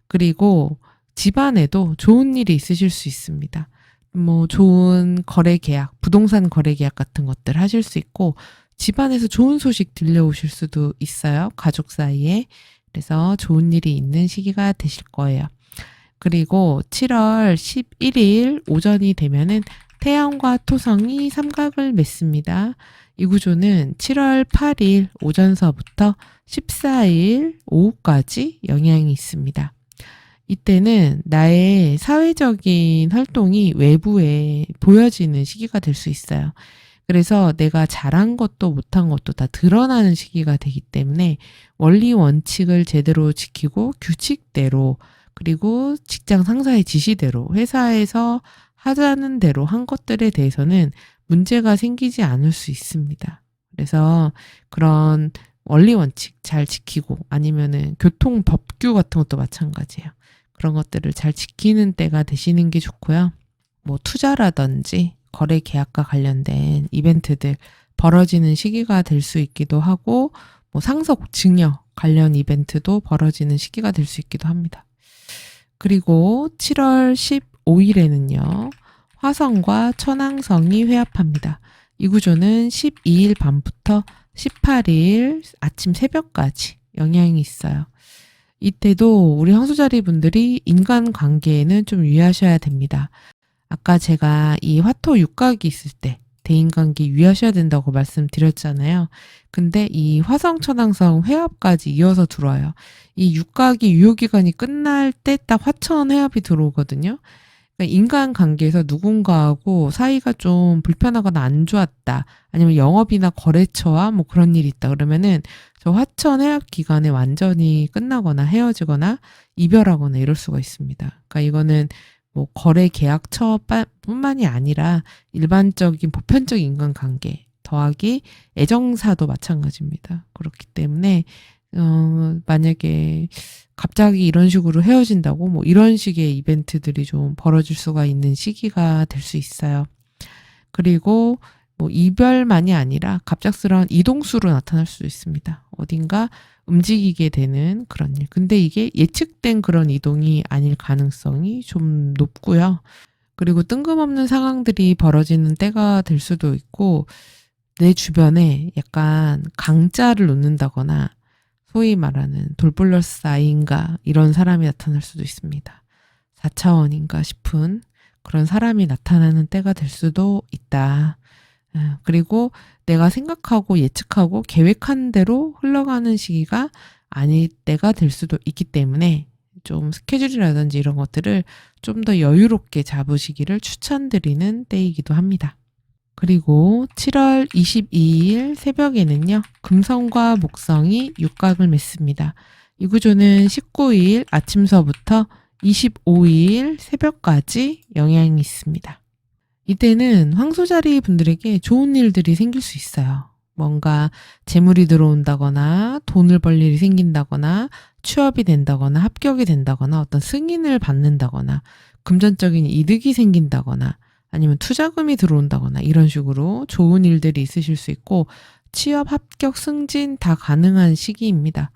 그리고 집안에도 좋은 일이 있으실 수 있습니다. 뭐 좋은 거래 계약, 부동산 거래 계약 같은 것들 하실 수 있고 집안에서 좋은 소식 들려오실 수도 있어요. 가족 사이에. 그래서 좋은 일이 있는 시기가 되실 거예요. 그리고 7월 11일 오전이 되면은 태양과 토성이 삼각을 맺습니다. 이 구조는 7월 8일 오전서부터 14일 오후까지 영향이 있습니다. 이때는 나의 사회적인 활동이 외부에 보여지는 시기가 될 수 있어요. 그래서 내가 잘한 것도 못한 것도 다 드러나는 시기가 되기 때문에 원리 원칙을 제대로 지키고 규칙대로 그리고 직장 상사의 지시대로 회사에서 하자는 대로 한 것들에 대해서는 문제가 생기지 않을 수 있습니다. 그래서 그런 원리 원칙 잘 지키고 아니면은 교통 법규 같은 것도 마찬가지예요. 그런 것들을 잘 지키는 때가 되시는 게 좋고요. 뭐 투자라든지 거래 계약과 관련된 이벤트들 벌어지는 시기가 될 수 있기도 하고 뭐 상속 증여 관련 이벤트도 벌어지는 시기가 될 수 있기도 합니다. 그리고 7월 15일에는요. 화성과 천왕성이 회합합니다. 이 구조는 12일 밤부터 18일 아침 새벽까지 영향이 있어요. 이때도 우리 황소자리 분들이 인간관계에는 좀 유의하셔야 됩니다. 아까 제가 이 화토 육각이 있을 때 대인관계 유의하셔야 된다고 말씀드렸잖아요. 근데 이 화성천왕성 회합까지 이어서 들어와요. 이 육각이 유효기간이 끝날 때 딱 화천 회합이 들어오거든요. 그러니까 인간관계에서 누군가하고 사이가 좀 불편하거나 안 좋았다. 아니면 영업이나 거래처와 뭐 그런 일이 있다. 그러면은 저 화천 해약 기간에 완전히 끝나거나 헤어지거나 이별하거나 이럴 수가 있습니다. 그러니까 이거는 뭐 거래 계약처뿐만이 아니라 일반적인 보편적인 인간관계 더하기 애정사도 마찬가지입니다. 그렇기 때문에 만약에 갑자기 이런 식으로 헤어진다고 뭐 이런 식의 이벤트들이 좀 벌어질 수가 있는 시기가 될 수 있어요. 그리고 뭐 이별만이 아니라 갑작스러운 이동수로 나타날 수도 있습니다. 어딘가 움직이게 되는 그런 일. 근데 이게 예측된 그런 이동이 아닐 가능성이 좀 높고요. 그리고 뜬금없는 상황들이 벌어지는 때가 될 수도 있고 내 주변에 약간 강자를 놓는다거나 소위 말하는 돌플러스 아이인가 이런 사람이 나타날 수도 있습니다. 4차원인가 싶은 그런 사람이 나타나는 때가 될 수도 있다. 그리고 내가 생각하고 예측하고 계획한 대로 흘러가는 시기가 아닐 때가 될 수도 있기 때문에 좀 스케줄이라든지 이런 것들을 좀 더 여유롭게 잡으시기를 추천드리는 때이기도 합니다. 그리고 7월 22일 새벽에는요, 금성과 목성이 육각을 맺습니다. 이 구조는 19일 아침서부터 25일 새벽까지 영향이 있습니다. 이때는 황소자리 분들에게 좋은 일들이 생길 수 있어요. 뭔가 재물이 들어온다거나 돈을 벌 일이 생긴다거나 취업이 된다거나 합격이 된다거나 어떤 승인을 받는다거나 금전적인 이득이 생긴다거나 아니면 투자금이 들어온다거나 이런 식으로 좋은 일들이 있으실 수 있고 취업, 합격, 승진 다 가능한 시기입니다.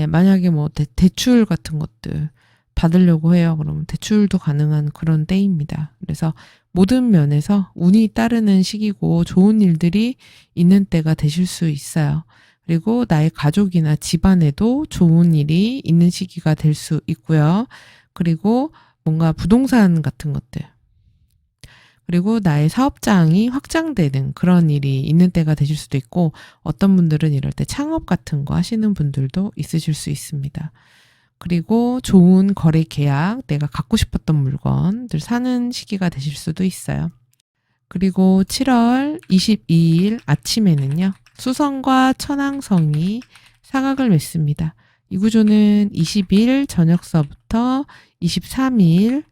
만약에 뭐 대출 같은 것들 받으려고 해요. 그러면 대출도 가능한 그런 때입니다. 그래서 모든 면에서 운이 따르는 시기고 좋은 일들이 있는 때가 되실 수 있어요. 그리고 나의 가족이나 집안에도 좋은 일이 있는 시기가 될 수 있고요. 그리고 뭔가 부동산 같은 것들. 그리고 나의 사업장이 확장되는 그런 일이 있는 때가 되실 수도 있고 어떤 분들은 이럴 때 창업 같은 거 하시는 분들도 있으실 수 있습니다. 그리고 좋은 거래 계약, 내가 갖고 싶었던 물건들 사는 시기가 되실 수도 있어요. 그리고 7월 22일 아침에는요, 수성과 천왕성이 사각을 맺습니다. 이 구조는 20일 저녁서부터 23일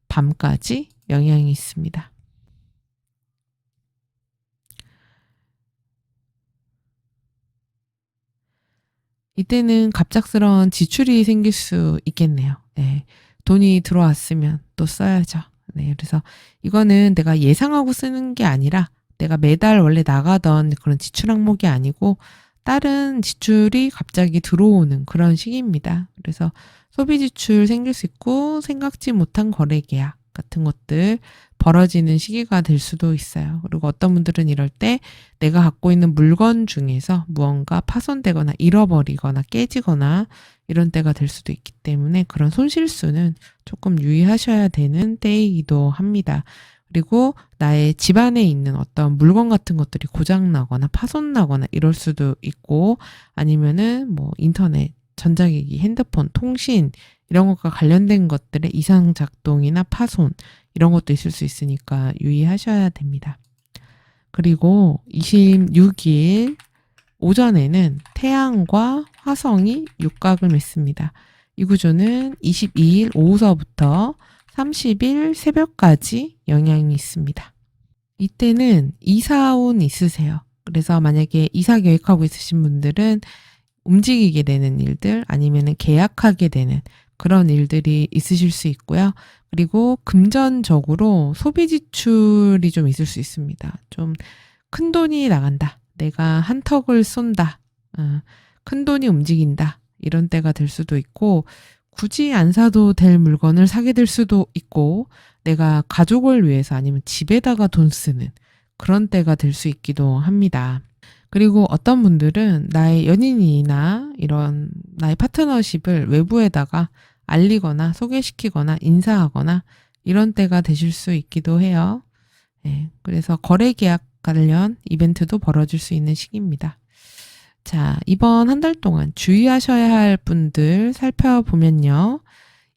밤까지 영향이 있습니다. 이때는 갑작스러운 지출이 생길 수 있겠네요. 네. 돈이 들어왔으면 또 써야죠. 네. 그래서 이거는 내가 예상하고 쓰는 게 아니라 내가 매달 원래 나가던 그런 지출 항목이 아니고 다른 지출이 갑자기 들어오는 그런 시기입니다. 그래서 소비 지출 생길 수 있고 생각지 못한 거래 계약 같은 것들 벌어지는 시기가 될 수도 있어요. 그리고 어떤 분들은 이럴 때 내가 갖고 있는 물건 중에서 무언가 파손되거나 잃어버리거나 깨지거나 이런 때가 될 수도 있기 때문에 그런 손실수는 조금 유의하셔야 되는 때이기도 합니다. 그리고 나의 집안에 있는 어떤 물건 같은 것들이 고장나거나 파손나거나 이럴 수도 있고 아니면은 뭐 인터넷, 전자기기, 핸드폰, 통신 이런 것과 관련된 것들의 이상 작동이나 파손 이런 것도 있을 수 있으니까 유의하셔야 됩니다. 그리고 26일 오전에는 태양과 화성이 육각을 맺습니다. 이 구조는 22일 오후서부터 30일 새벽까지 영향이 있습니다. 이때는 이사운 있으세요. 그래서 만약에 이사 계획하고 있으신 분들은 움직이게 되는 일들 아니면 계약하게 되는 그런 일들이 있으실 수 있고요. 그리고 금전적으로 소비 지출이 좀 있을 수 있습니다. 좀 큰 돈이 나간다. 내가 한턱을 쏜다. 큰 돈이 움직인다. 이런 때가 될 수도 있고 굳이 안 사도 될 물건을 사게 될 수도 있고 내가 가족을 위해서 아니면 집에다가 돈 쓰는 그런 때가 될 수 있기도 합니다. 그리고 어떤 분들은 나의 연인이나 이런 나의 파트너십을 외부에다가 알리거나 소개시키거나 인사하거나 이런 때가 되실 수 있기도 해요. 네, 그래서 거래 계약 관련 이벤트도 벌어질 수 있는 시기입니다. 자, 이번 한 달 동안 주의하셔야 할 분들 살펴보면요.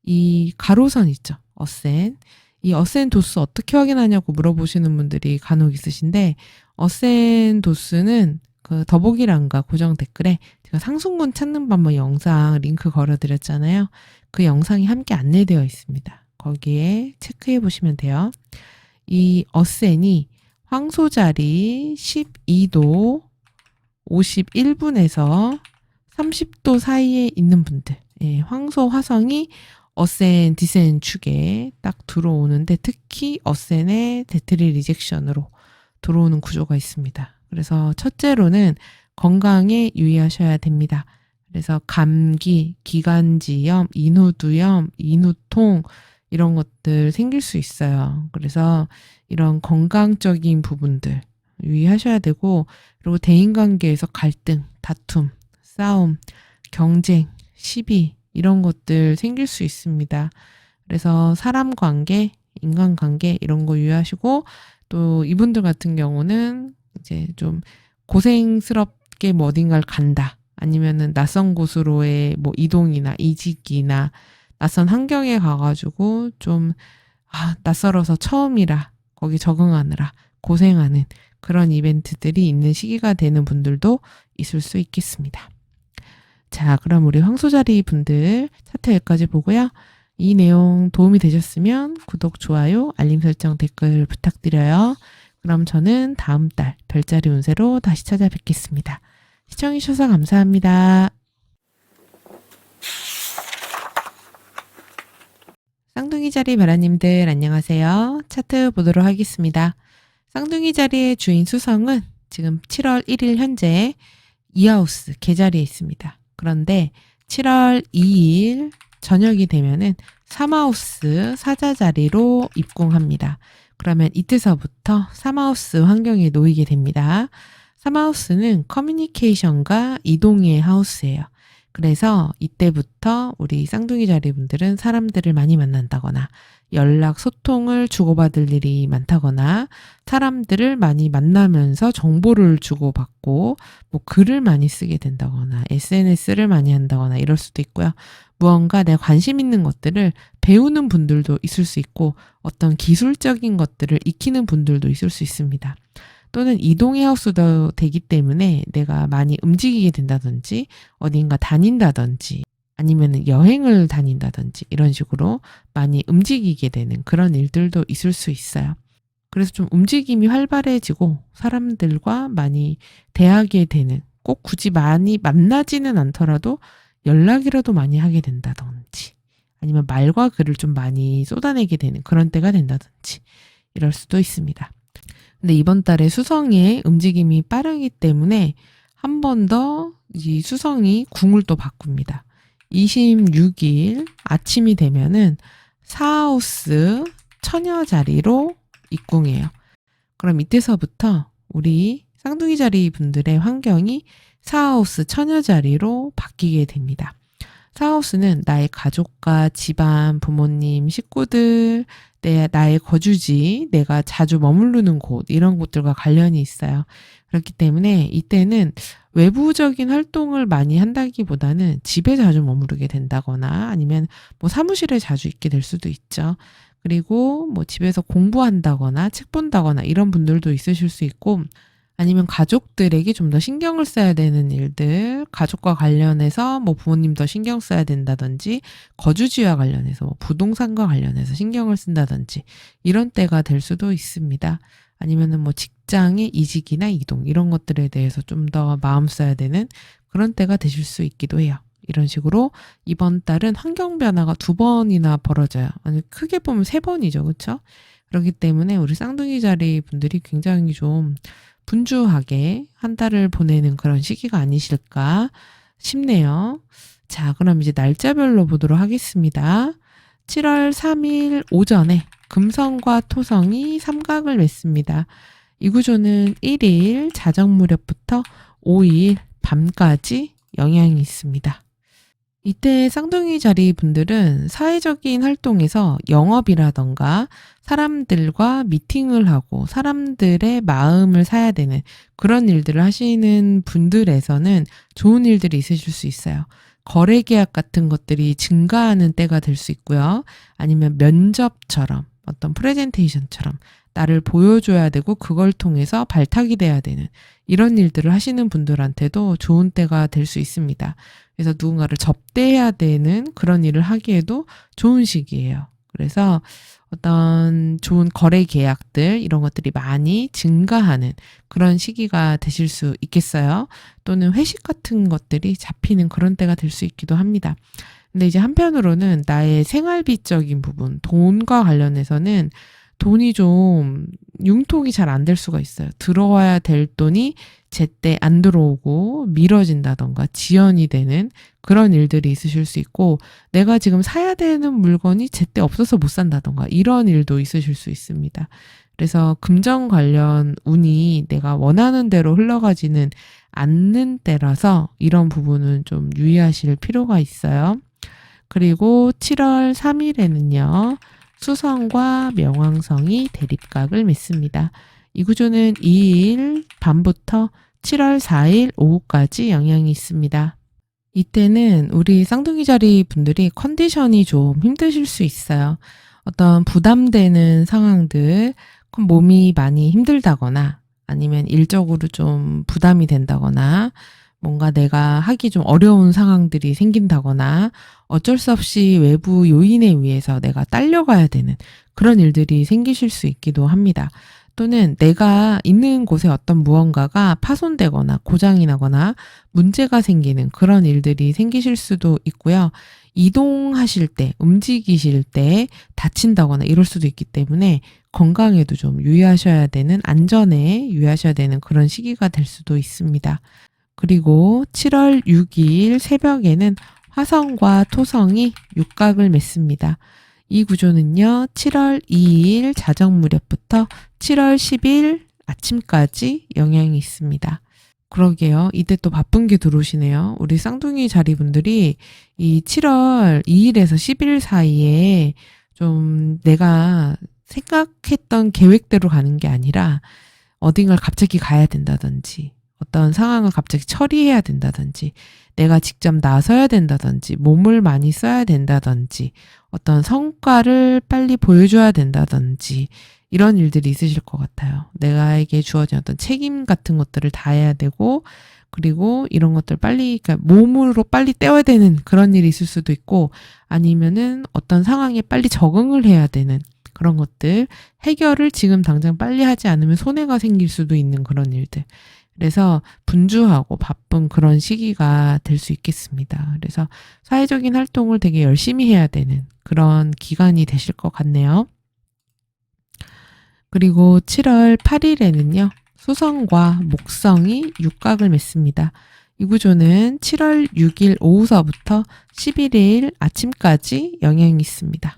이 가로선 있죠. 어센. 이 어센 도수 어떻게 확인하냐고 물어보시는 분들이 간혹 있으신데 어센 도수는 그 더보기란과 고정 댓글에 제가 상승분 찾는 방법 영상 링크 걸어드렸잖아요. 그 영상이 함께 안내되어 있습니다. 거기에 체크해 보시면 돼요. 이 어센이 황소자리 12도 51분에서 30도 사이에 있는 분들, 황소 화성이 어센 디센 축에 딱 들어오는데 특히 어센의 데트리 리젝션으로 들어오는 구조가 있습니다. 그래서 첫째로는 건강에 유의하셔야 됩니다. 그래서 감기, 기관지염, 인후두염, 인후통 이런 것들 생길 수 있어요. 그래서 이런 건강적인 부분들 유의하셔야 되고, 그리고 대인관계에서 갈등, 다툼, 싸움, 경쟁, 시비 이런 것들 생길 수 있습니다. 그래서 사람 관계, 인간관계 이런 거 유의하시고, 또 이분들 같은 경우는 이제 좀 고생스럽게 뭐 어딘가를 간다. 아니면은 낯선 곳으로의 뭐 이동이나 이직이나 낯선 환경에 가가지고 좀 낯설어서 처음이라 거기 적응하느라 고생하는 그런 이벤트들이 있는 시기가 되는 분들도 있을 수 있겠습니다. 자, 그럼 우리 황소자리 분들 차트 여기까지 보고요. 이 내용 도움이 되셨으면 구독, 좋아요, 알림 설정, 댓글 부탁드려요. 그럼 저는 다음 달 별자리 운세로 다시 찾아뵙겠습니다. 시청해주셔서 감사합니다. 쌍둥이 자리 베라님들 안녕하세요. 차트 보도록 하겠습니다. 쌍둥이 자리의 주인 수성은 지금 7월 1일 현재 2하우스 개자리에 있습니다. 그런데 7월 2일 저녁이 되면은 3하우스 사자 자리로 입궁합니다. 그러면 이때서부터 3하우스 환경에 놓이게 됩니다. 3하우스는 커뮤니케이션과 이동의 하우스예요. 그래서 이때부터 우리 쌍둥이 자리 분들은 사람들을 많이 만난다거나 연락, 소통을 주고받을 일이 많다거나 사람들을 많이 만나면서 정보를 주고받고 뭐 글을 많이 쓰게 된다거나 SNS를 많이 한다거나 이럴 수도 있고요. 무언가 내가 관심 있는 것들을 배우는 분들도 있을 수 있고 어떤 기술적인 것들을 익히는 분들도 있을 수 있습니다. 또는 이동의 하우스도 되기 때문에 내가 많이 움직이게 된다든지 어딘가 다닌다든지 아니면 여행을 다닌다든지 이런 식으로 많이 움직이게 되는 그런 일들도 있을 수 있어요. 그래서 좀 움직임이 활발해지고 사람들과 많이 대하게 되는 꼭 굳이 많이 만나지는 않더라도 연락이라도 많이 하게 된다든지 아니면 말과 글을 좀 많이 쏟아내게 되는 그런 때가 된다든지 이럴 수도 있습니다. 근데 이번 달에 수성의 움직임이 빠르기 때문에 한 번 더 이 수성이 궁을 또 바꿉니다. 26일 아침이 되면은 4하우스 처녀 자리로 입궁해요. 그럼 이때서부터 우리 쌍둥이 자리 분들의 환경이 4하우스 처녀 자리로 바뀌게 됩니다. 4하우스는 나의 가족과 집안, 부모님, 식구들, 나의 거주지, 내가 자주 머무르는 곳, 이런 곳들과 관련이 있어요. 그렇기 때문에 이때는 외부적인 활동을 많이 한다기보다는 집에 자주 머무르게 된다거나 아니면 뭐 사무실에 자주 있게 될 수도 있죠. 그리고 뭐 집에서 공부한다거나 책 본다거나 이런 분들도 있으실 수 있고 아니면 가족들에게 좀 더 신경을 써야 되는 일들, 가족과 관련해서 뭐 부모님 더 신경 써야 된다든지 거주지와 관련해서 뭐 부동산과 관련해서 신경을 쓴다든지 이런 때가 될 수도 있습니다. 아니면은 뭐 직장의 이직이나 이동 이런 것들에 대해서 좀 더 마음 써야 되는 그런 때가 되실 수 있기도 해요. 이런 식으로 이번 달은 환경 변화가 2번이나 벌어져요. 아니 크게 보면 3번이죠. 그렇죠? 그렇기 때문에 우리 쌍둥이 자리 분들이 굉장히 좀 분주하게 한 달을 보내는 그런 시기가 아니실까 싶네요. 자, 그럼 이제 날짜별로 보도록 하겠습니다. 7월 3일 오전에 금성과 토성이 삼각을 맺습니다. 이 구조는 1일 자정 무렵부터 5일 밤까지 영향이 있습니다. 이때 쌍둥이 자리 분들은 사회적인 활동에서 영업이라던가 사람들과 미팅을 하고 사람들의 마음을 사야 되는 그런 일들을 하시는 분들에서는 좋은 일들이 있으실 수 있어요. 거래 계약 같은 것들이 증가하는 때가 될 수 있고요. 아니면 면접처럼 어떤 프레젠테이션처럼 나를 보여줘야 되고 그걸 통해서 발탁이 돼야 되는 이런 일들을 하시는 분들한테도 좋은 때가 될 수 있습니다. 그래서 누군가를 접대해야 되는 그런 일을 하기에도 좋은 시기예요. 그래서 어떤 좋은 거래 계약들 이런 것들이 많이 증가하는 그런 시기가 되실 수 있겠어요. 또는 회식 같은 것들이 잡히는 그런 때가 될 수 있기도 합니다. 근데 이제 한편으로는 나의 생활비적인 부분, 돈과 관련해서는 돈이 좀 융통이 잘 안 될 수가 있어요. 들어와야 될 돈이 제때 안 들어오고 미뤄진다던가 지연이 되는 그런 일들이 있으실 수 있고 내가 지금 사야 되는 물건이 제때 없어서 못 산다던가 이런 일도 있으실 수 있습니다. 그래서 금전 관련 운이 내가 원하는 대로 흘러가지는 않는 때라서 이런 부분은 좀 유의하실 필요가 있어요. 그리고 7월 3일에는요. 수성과 명왕성이 대립각을 맺습니다. 이 구조는 2일 밤부터 7월 4일 오후까지 영향이 있습니다. 이때는 우리 쌍둥이 자리 분들이 컨디션이 좀 힘드실 수 있어요. 어떤 부담되는 상황들, 몸이 많이 힘들다거나 아니면 일적으로 좀 부담이 된다거나 뭔가 내가 하기 좀 어려운 상황들이 생긴다거나 어쩔 수 없이 외부 요인에 의해서 내가 딸려가야 되는 그런 일들이 생기실 수 있기도 합니다. 또는 내가 있는 곳에 어떤 무언가가 파손되거나 고장이 나거나 문제가 생기는 그런 일들이 생기실 수도 있고요. 이동하실 때, 움직이실 때 다친다거나 이럴 수도 있기 때문에 건강에도 좀 유의하셔야 되는, 안전에 유의하셔야 되는 그런 시기가 될 수도 있습니다. 그리고 7월 6일 새벽에는 화성과 토성이 육각을 맺습니다. 이 구조는요, 7월 2일 자정 무렵부터 7월 10일 아침까지 영향이 있습니다. 그러게요. 이때 또 바쁜 게 들어오시네요. 우리 쌍둥이 자리분들이 이 7월 2일에서 10일 사이에 좀 내가 생각했던 계획대로 가는 게 아니라 어딘가를 갑자기 가야 된다든지 어떤 상황을 갑자기 처리해야 된다든지 내가 직접 나서야 된다든지 몸을 많이 써야 된다든지 어떤 성과를 빨리 보여줘야 된다든지 이런 일들이 있으실 것 같아요. 내가에게 주어진 어떤 책임 같은 것들을 다해야 되고 그리고 이런 것들 빨리 그러니까 몸으로 빨리 떼어야 되는 그런 일이 있을 수도 있고 아니면은 어떤 상황에 빨리 적응을 해야 되는 그런 것들 해결을 지금 당장 빨리 하지 않으면 손해가 생길 수도 있는 그런 일들. 그래서 분주하고 바쁜 그런 시기가 될 수 있겠습니다. 그래서 사회적인 활동을 되게 열심히 해야 되는 그런 기간이 되실 것 같네요. 그리고 7월 8일에는요. 수성과 목성이 육각을 맺습니다. 이 구조는 7월 6일 오후서부터 11일 아침까지 영향이 있습니다.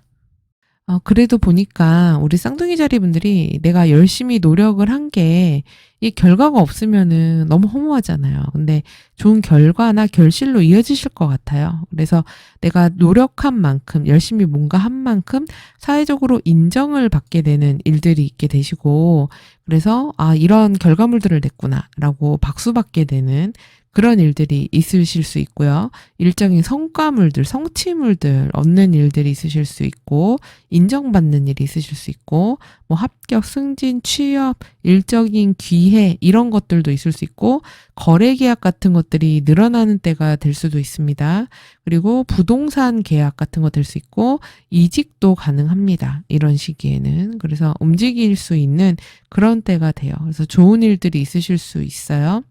그래도 보니까 우리 쌍둥이 자리 분들이 내가 열심히 노력을 한 게 이 결과가 없으면은 너무 허무하잖아요. 근데 좋은 결과나 결실로 이어지실 것 같아요. 그래서 내가 노력한 만큼, 열심히 뭔가 한 만큼 사회적으로 인정을 받게 되는 일들이 있게 되시고, 그래서, 이런 결과물들을 냈구나라고 박수받게 되는 그런 일들이 있으실 수 있고요. 일적인 성과물들, 성취물들 얻는 일들이 있으실 수 있고, 인정받는 일이 있으실 수 있고, 뭐 합격, 승진, 취업, 일적인 기회 이런 것들도 있을 수 있고, 거래 계약 같은 것들이 늘어나는 때가 될 수도 있습니다. 그리고 부동산 계약 같은 거 될 수 있고, 이직도 가능합니다. 이런 시기에는. 그래서 움직일 수 있는 그런 때가 돼요. 그래서 좋은 일들이 있으실 수 있어요.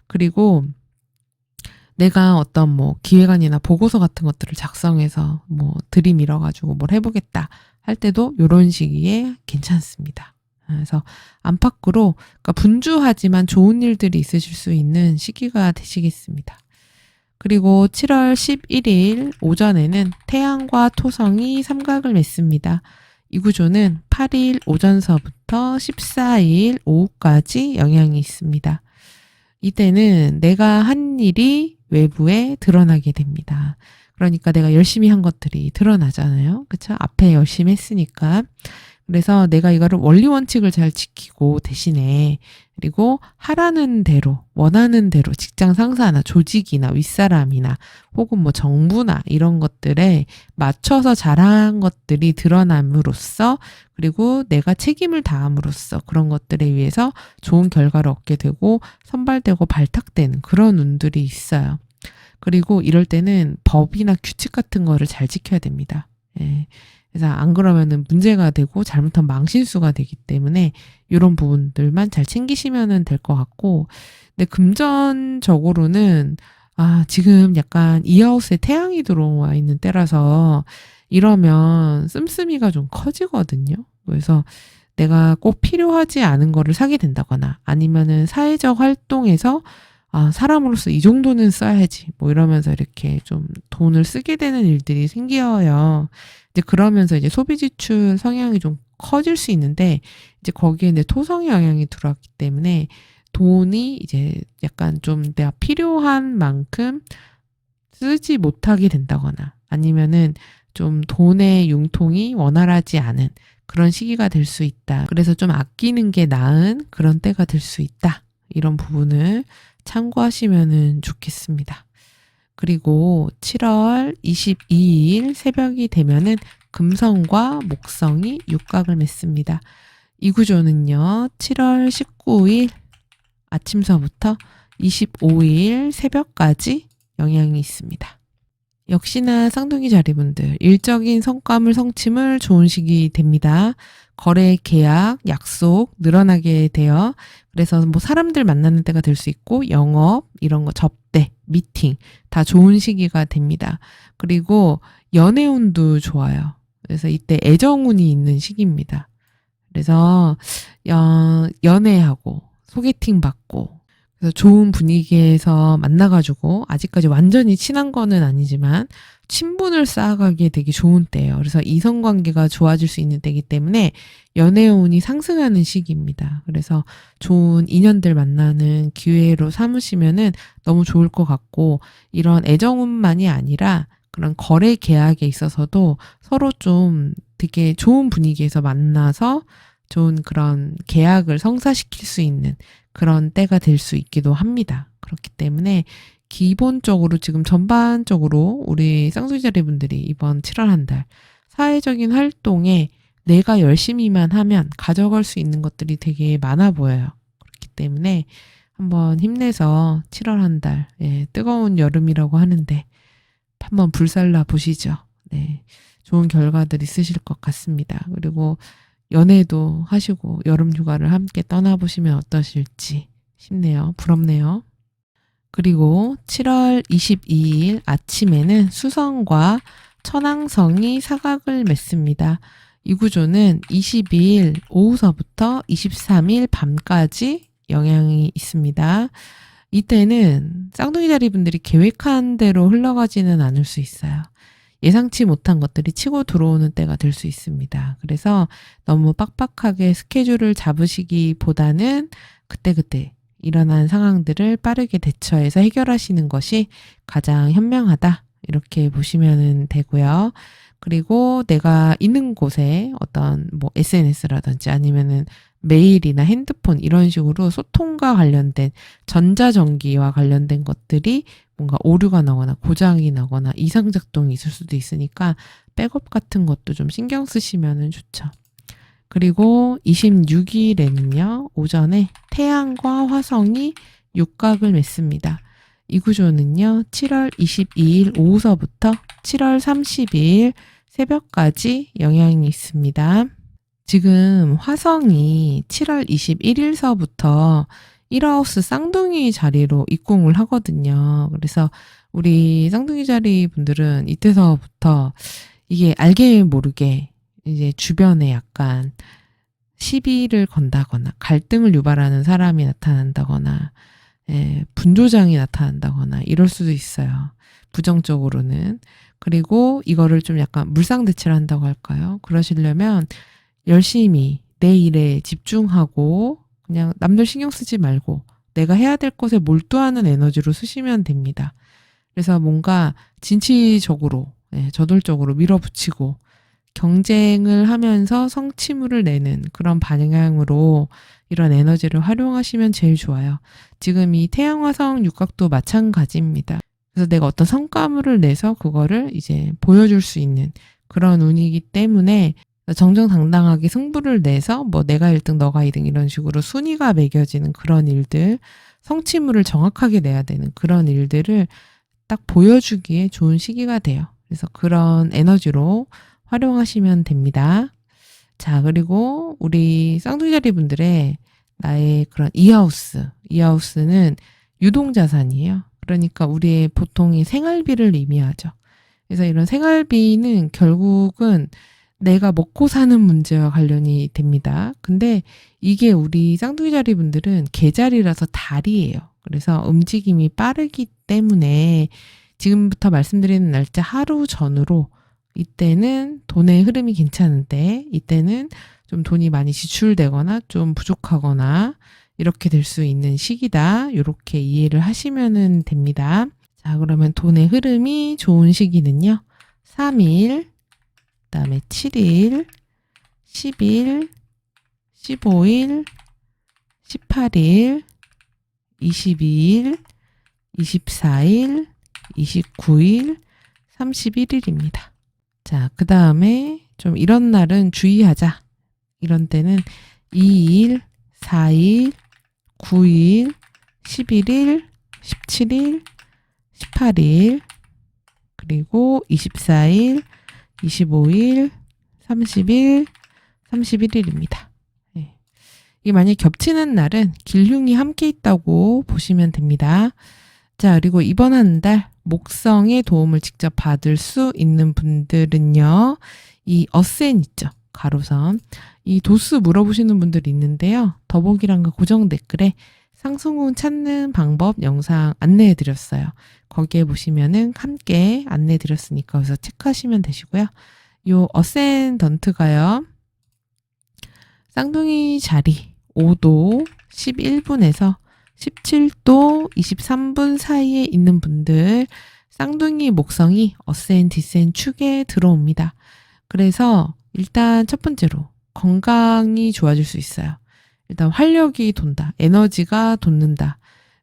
그리고 내가 어떤 뭐 기획안이나 보고서 같은 것들을 작성해서 뭐 들이밀어가지고 뭘 해보겠다 할 때도 이런 시기에 괜찮습니다. 그래서 안팎으로 그러니까 분주하지만 좋은 일들이 있으실 수 있는 시기가 되시겠습니다. 그리고 7월 11일 오전에는 태양과 토성이 삼각을 맺습니다. 이 구조는 8일 오전서부터 14일 오후까지 영향이 있습니다. 이때는 내가 한 일이 외부에 드러나게 됩니다. 그러니까 내가 열심히 한 것들이 드러나잖아요. 그쵸? 앞에 열심히 했으니까. 그래서 내가 이거를 원리 원칙을 잘 지키고 대신에 그리고 하라는 대로 원하는 대로 직장 상사나 조직이나 윗사람이나 혹은 뭐 정부나 이런 것들에 맞춰서 잘한 것들이 드러남으로써 그리고 내가 책임을 다함으로써 그런 것들에 의해서 좋은 결과를 얻게 되고 선발되고 발탁되는 그런 운들이 있어요. 그리고 이럴 때는 법이나 규칙 같은 거를 잘 지켜야 됩니다. 예. 그래서 안 그러면은 문제가 되고 잘못하면 망신수가 되기 때문에 이런 부분들만 잘 챙기시면 될 것 같고, 근데 금전적으로는 지금 약간 이하우스에 태양이 들어와 있는 때라서 이러면 씀씀이가 좀 커지거든요. 그래서 내가 꼭 필요하지 않은 거를 사게 된다거나 아니면은 사회적 활동에서 사람으로서 이 정도는 써야지 뭐 이러면서 이렇게 좀 돈을 쓰게 되는 일들이 생겨요. 이제 그러면서 이제 소비 지출 성향이 좀 커질 수 있는데 이제 거기에 내 토성의 영향이 들어왔기 때문에 돈이 이제 약간 좀 내가 필요한 만큼 쓰지 못하게 된다거나 아니면은 좀 돈의 융통이 원활하지 않은 그런 시기가 될 수 있다. 그래서 좀 아끼는 게 나은 그런 때가 될 수 있다. 이런 부분을 참고하시면 좋겠습니다. 그리고 7월 22일 새벽이 되면은 금성과 목성이 육각을 맺습니다. 이 구조는요, 7월 19일 아침서부터 25일 새벽까지 영향이 있습니다. 역시나 쌍둥이 자리분들, 일적인 성과물 성취물 좋은 시기 됩니다. 거래, 계약, 약속 늘어나게 돼요. 그래서 뭐 사람들 만나는 때가 될 수 있고 영업, 이런 거 접대, 미팅 다 좋은 시기가 됩니다. 그리고 연애운도 좋아요. 그래서 이때 애정운이 있는 시기입니다. 그래서 연애하고 소개팅 받고 그래서 좋은 분위기에서 만나가지고 아직까지 완전히 친한 거는 아니지만 친분을 쌓아가기에 되게 좋은 때예요. 그래서 이성관계가 좋아질 수 있는 때이기 때문에 연애운이 상승하는 시기입니다. 그래서 좋은 인연들 만나는 기회로 삼으시면은 너무 좋을 것 같고 이런 애정운만이 아니라 그런 거래 계약에 있어서도 서로 좀 되게 좋은 분위기에서 만나서 좋은 그런 계약을 성사시킬 수 있는 그런 때가 될 수 있기도 합니다. 그렇기 때문에 기본적으로 지금 전반적으로 우리 쌍둥이자리 분들이 이번 7월 한 달 사회적인 활동에 내가 열심히만 하면 가져갈 수 있는 것들이 되게 많아 보여요. 그렇기 때문에 한번 힘내서 7월 한 달, 뜨거운 여름이라고 하는데 한번 불살라 보시죠. 네, 좋은 결과들 있으실 것 같습니다. 그리고 연애도 하시고 여름 휴가를 함께 떠나보시면 어떠실지 싶네요. 부럽네요. 그리고 7월 22일 아침에는 수성과 천왕성이 사각을 맺습니다. 이 구조는 22일 오후서부터 23일 밤까지 영향이 있습니다. 이때는 쌍둥이 자리 분들이 계획한 대로 흘러가지는 않을 수 있어요. 예상치 못한 것들이 치고 들어오는 때가 될 수 있습니다. 그래서 너무 빡빡하게 스케줄을 잡으시기보다는 그때그때 일어난 상황들을 빠르게 대처해서 해결하시는 것이 가장 현명하다. 이렇게 보시면 되고요. 그리고 내가 있는 곳에 어떤 뭐 SNS라든지 아니면은 메일이나 핸드폰 이런 식으로 소통과 관련된 전자전기와 관련된 것들이 뭔가 오류가 나거나 고장이 나거나 이상작동이 있을 수도 있으니까 백업 같은 것도 좀 신경 쓰시면 좋죠. 그리고 26일에는요, 오전에 태양과 화성이 육각을 맺습니다. 이 구조는요, 7월 22일 오후서부터 7월 30일 새벽까지 영향이 있습니다. 지금 화성이 7월 21일서부터 1하우스 쌍둥이 자리로 입궁을 하거든요. 그래서 우리 쌍둥이 자리 분들은 이때서부터 이게 알게 모르게 이제 주변에 약간 시비를 건다거나 갈등을 유발하는 사람이 나타난다거나 분조장이 나타난다거나 이럴 수도 있어요. 부정적으로는. 그리고 이거를 좀 약간 물상대치를 한다고 할까요? 그러시려면 열심히 내 일에 집중하고 그냥 남들 신경 쓰지 말고 내가 해야 될 것에 몰두하는 에너지로 쓰시면 됩니다. 그래서 뭔가 진취적으로, 저돌적으로 밀어붙이고 경쟁을 하면서 성취물을 내는 그런 방향으로 이런 에너지를 활용하시면 제일 좋아요. 지금 이 태양화성 육각도 마찬가지입니다. 그래서 내가 어떤 성과물을 내서 그거를 이제 보여줄 수 있는 그런 운이기 때문에 정정당당하게 승부를 내서 뭐 내가 1등 너가 2등 이런 식으로 순위가 매겨지는 그런 일들, 성취물을 정확하게 내야 되는 그런 일들을 딱 보여주기에 좋은 시기가 돼요. 그래서 그런 에너지로 활용하시면 됩니다. 자, 그리고 우리 쌍둥이자리 분들의 나의 그런 이하우스는 유동자산이에요. 그러니까 우리의 보통의 생활비를 의미하죠. 그래서 이런 생활비는 결국은 내가 먹고 사는 문제와 관련이 됩니다. 근데 이게 우리 쌍둥이자리 분들은 계자리라서 달이에요. 그래서 움직임이 빠르기 때문에 지금부터 말씀드리는 날짜 하루 전으로 이때는 돈의 흐름이 괜찮은데 이때는 좀 돈이 많이 지출되거나 좀 부족하거나 이렇게 될 수 있는 시기다. 이렇게 이해를 하시면 됩니다. 자, 그러면 돈의 흐름이 좋은 시기는요. 3일, 그다음에 7일, 10일, 15일, 18일, 22일, 24일, 29일, 31일입니다. 자, 그 다음에 좀 이런 날은 주의하자. 이런 때는 2일, 4일, 9일, 11일, 17일, 18일, 그리고 24일, 25일, 30일, 31일입니다. 네. 이게 만약에 겹치는 날은 길흉이 함께 있다고 보시면 됩니다. 자, 그리고 이번 한 달 목성의 도움을 직접 받을 수 있는 분들은요. 이 어센 있죠. 가로선. 이 도수 물어보시는 분들이 있는데요. 더보기란과 고정 댓글에 상승운 찾는 방법 영상 안내해 드렸어요. 거기에 보시면은 함께 안내해 드렸으니까 거기서 체크하시면 되시고요. 요 어센던트가요. 쌍둥이 자리 5도 11분에서 17도 23분 사이에 있는 분들 쌍둥이 목성이 어센 디센 축에 들어옵니다. 그래서 일단 첫 번째로 건강이 좋아질 수 있어요. 일단 활력이 돈다. 에너지가 돋는다.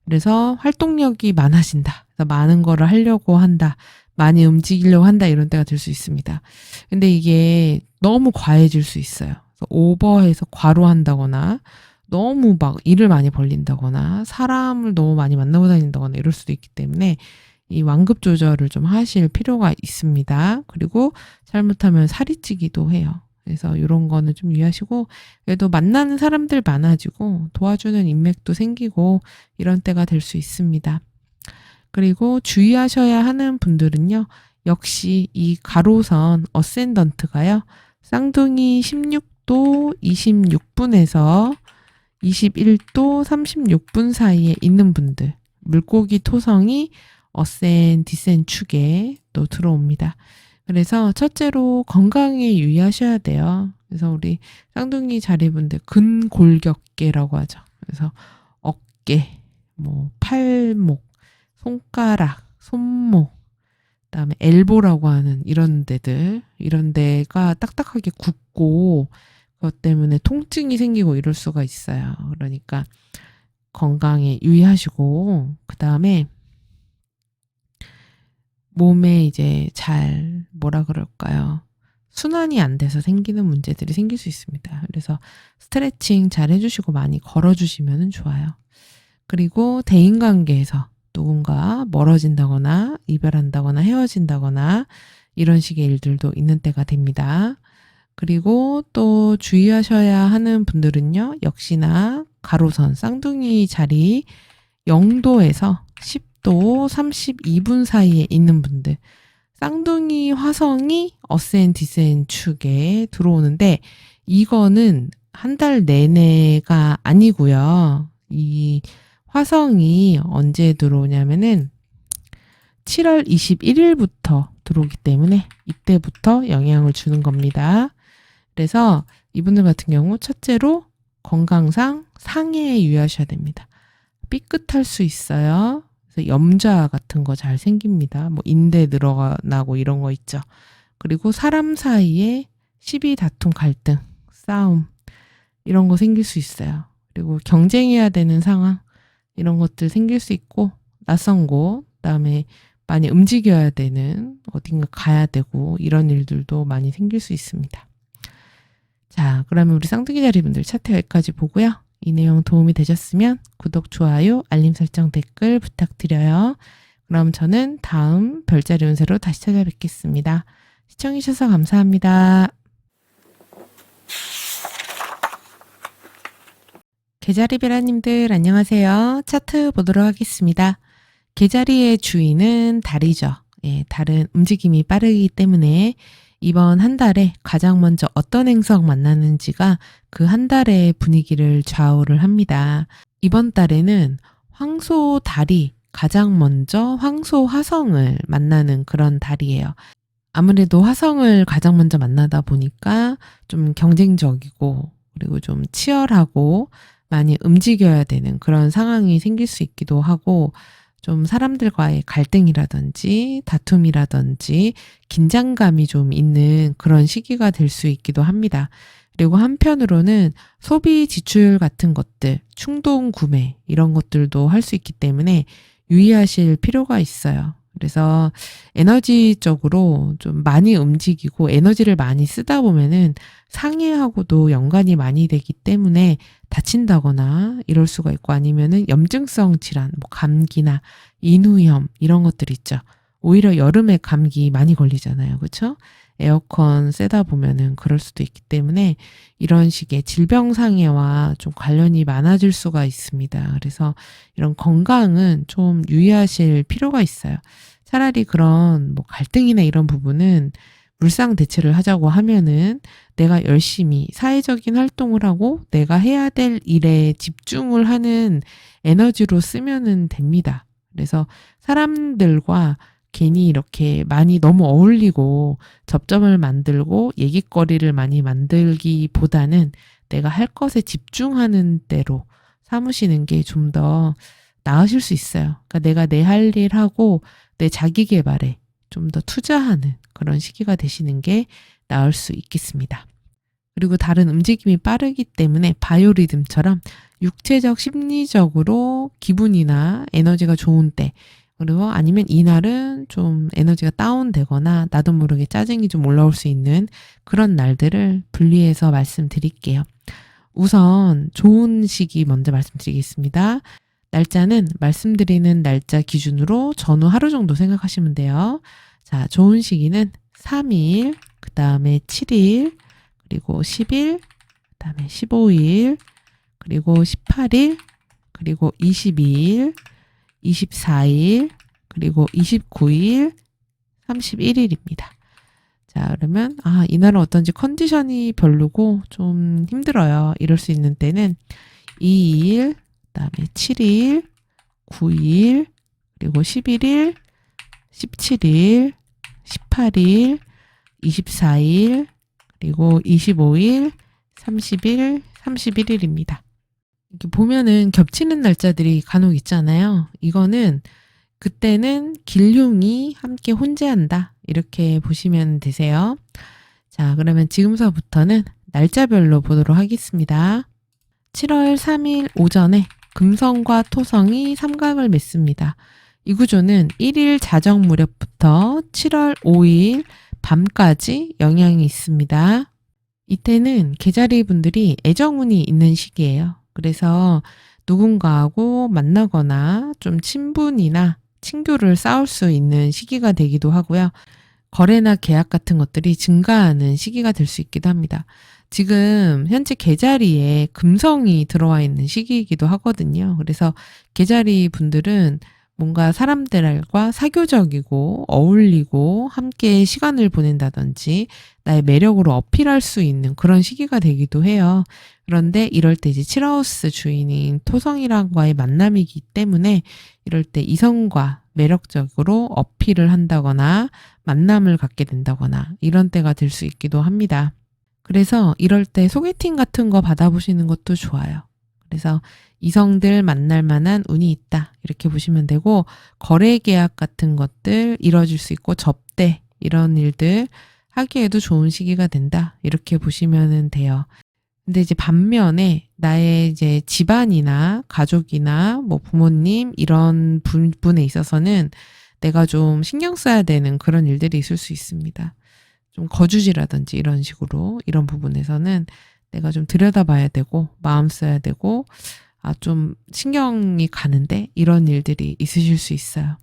그래서 활동력이 많아진다. 그래서 많은 거를 하려고 한다. 많이 움직이려고 한다. 이런 때가 될 수 있습니다. 근데 이게 너무 과해질 수 있어요. 그래서 오버해서 과로한다거나 너무 막 일을 많이 벌린다거나 사람을 너무 많이 만나고 다닌다거나 이럴 수도 있기 때문에 이 완급 조절을 좀 하실 필요가 있습니다. 그리고 잘못하면 살이 찌기도 해요. 그래서 이런 거는 좀 유의하시고 그래도 만나는 사람들 많아지고 도와주는 인맥도 생기고 이런 때가 될 수 있습니다. 그리고 주의하셔야 하는 분들은요. 역시 이 가로선 어센던트가요. 쌍둥이 16도 26분에서 21도 36분 사이에 있는 분들 물고기 토성이 어센 디센 축에 또 들어옵니다. 그래서 첫째로 건강에 유의하셔야 돼요. 그래서 우리 쌍둥이 자리분들 근골격계라고 하죠. 그래서 어깨, 뭐 팔목, 손가락, 손목, 그다음에 엘보라고 하는 이런 데들, 이런 데가 딱딱하게 굳고 그것 때문에 통증이 생기고 이럴 수가 있어요. 그러니까 건강에 유의하시고 그다음에 몸에 이제 잘 뭐라 그럴까요? 순환이 안 돼서 생기는 문제들이 생길 수 있습니다. 그래서 스트레칭 잘 해주시고 많이 걸어주시면 좋아요. 그리고 대인관계에서 누군가 멀어진다거나 이별한다거나 헤어진다거나 이런 식의 일들도 있는 때가 됩니다. 그리고 또 주의하셔야 하는 분들은요. 역시나 가로선 쌍둥이 자리 0도에서 10도 32분 사이에 있는 분들 쌍둥이 화성이 어센 디센 축에 들어오는데 이거는 한 달 내내가 아니고요. 이 화성이 언제 들어오냐면은 7월 21일부터 들어오기 때문에 이때부터 영향을 주는 겁니다. 그래서 이분들 같은 경우 첫째로 건강상 상해에 유의하셔야 됩니다. 삐끗할 수 있어요. 그래서 염좌 같은 거 잘 생깁니다. 뭐 인대 늘어나고 이런 거 있죠. 그리고 사람 사이에 시비, 다툼, 갈등, 싸움 이런 거 생길 수 있어요. 그리고 경쟁해야 되는 상황 이런 것들 생길 수 있고 낯선 곳, 그다음에 많이 움직여야 되는 어딘가 가야 되고 이런 일들도 많이 생길 수 있습니다. 자, 그러면 우리 쌍둥이 자리분들 차트 여기까지 보고요. 이 내용 도움이 되셨으면 구독, 좋아요, 알림 설정, 댓글 부탁드려요. 그럼 저는 다음 별자리 운세로 다시 찾아뵙겠습니다. 시청해주셔서 감사합니다. 개자리 베라님들 안녕하세요. 차트 보도록 하겠습니다. 개자리의 주인은 달이죠. 예, 달은 움직임이 빠르기 때문에 이번 한 달에 가장 먼저 어떤 행성 만나는지가 그 한 달의 분위기를 좌우를 합니다. 이번 달에는 황소 달이 가장 먼저 황소 화성을 만나는 그런 달이에요. 아무래도 화성을 가장 먼저 만나다 보니까 좀 경쟁적이고 그리고 좀 치열하고 많이 움직여야 되는 그런 상황이 생길 수 있기도 하고 좀 사람들과의 갈등이라든지 다툼이라든지 긴장감이 좀 있는 그런 시기가 될 수 있기도 합니다. 그리고 한편으로는 소비 지출 같은 것들, 충동 구매 이런 것들도 할 수 있기 때문에 유의하실 필요가 있어요. 그래서 에너지적으로 좀 많이 움직이고 에너지를 많이 쓰다 보면은 상해하고도 연관이 많이 되기 때문에 다친다거나 이럴 수가 있고 아니면은 염증성 질환, 뭐 감기나 인후염 이런 것들 있죠. 오히려 여름에 감기 많이 걸리잖아요. 그렇죠? 에어컨 쐬다 보면은 그럴 수도 있기 때문에 이런 식의 질병 상해와 좀 관련이 많아질 수가 있습니다. 그래서 이런 건강은 좀 유의하실 필요가 있어요. 차라리 그런 뭐 갈등이나 이런 부분은 물상 대처를 하자고 하면은 내가 열심히 사회적인 활동을 하고 내가 해야 될 일에 집중을 하는 에너지로 쓰면은 됩니다. 그래서 사람들과 괜히 이렇게 많이 너무 어울리고 접점을 만들고 얘기거리를 많이 만들기보다는 내가 할 것에 집중하는 대로 삼으시는 게 좀 더 나으실 수 있어요. 그러니까 내가 내 할 일 하고 내 자기 개발에 좀 더 투자하는 그런 시기가 되시는 게 나을 수 있겠습니다. 그리고 다른 움직임이 빠르기 때문에 바이오리듬처럼 육체적, 심리적으로 기분이나 에너지가 좋은 때, 그리고 아니면 이날은 좀 에너지가 다운되거나 나도 모르게 짜증이 좀 올라올 수 있는 그런 날들을 분리해서 말씀드릴게요. 우선 좋은 시기 먼저 말씀드리겠습니다. 날짜는 말씀드리는 날짜 기준으로 전후 하루 정도 생각하시면 돼요. 자, 좋은 시기는 3일, 그 다음에 7일, 그리고 10일, 그 다음에 15일, 그리고 18일, 그리고 22일, 24일, 그리고 29일, 31일입니다. 자, 그러면 이날은 어떤지 컨디션이 별로고 좀 힘들어요. 이럴 수 있는 때는 2일, 그 다음에 7일, 9일, 그리고 11일, 17일, 18일, 24일, 그리고 25일, 30일, 31일입니다. 이렇게 보면은 겹치는 날짜들이 간혹 있잖아요. 이거는 그때는 길흉이 함께 혼재한다. 이렇게 보시면 되세요. 자, 그러면 지금서부터는 날짜별로 보도록 하겠습니다. 7월 3일 오전에 금성과 토성이 삼각을 맺습니다. 이 구조는 1일 자정 무렵부터 7월 5일 밤까지 영향이 있습니다. 이때는 개자리 분들이 애정운이 있는 시기예요. 그래서 누군가하고 만나거나 좀 친분이나 친교를 쌓을 수 있는 시기가 되기도 하고요. 거래나 계약 같은 것들이 증가하는 시기가 될 수 있기도 합니다. 지금 현재 개자리에 금성이 들어와 있는 시기이기도 하거든요. 그래서 개자리 분들은 뭔가 사람들과 사교적이고 어울리고 함께 시간을 보낸다든지 나의 매력으로 어필할 수 있는 그런 시기가 되기도 해요. 그런데 이럴 때 이제 7하우스 주인인 토성이랑과의 만남이기 때문에 이럴 때 이성과 매력적으로 어필을 한다거나 만남을 갖게 된다거나 이런 때가 될 수 있기도 합니다. 그래서 이럴 때 소개팅 같은 거 받아보시는 것도 좋아요. 그래서 이성들 만날 만한 운이 있다. 이렇게 보시면 되고 거래 계약 같은 것들 이뤄질 수 있고 접대 이런 일들 하기에도 좋은 시기가 된다. 이렇게 보시면 돼요. 근데 이제 반면에 나의 이제 집안이나 가족이나 뭐 부모님 이런 분에 있어서는 내가 좀 신경 써야 되는 그런 일들이 있을 수 있습니다. 좀 거주지라든지 이런 식으로 이런 부분에서는 내가 좀 들여다봐야 되고 마음 써야 되고 좀 신경이 가는데 이런 일들이 있으실 수 있어요.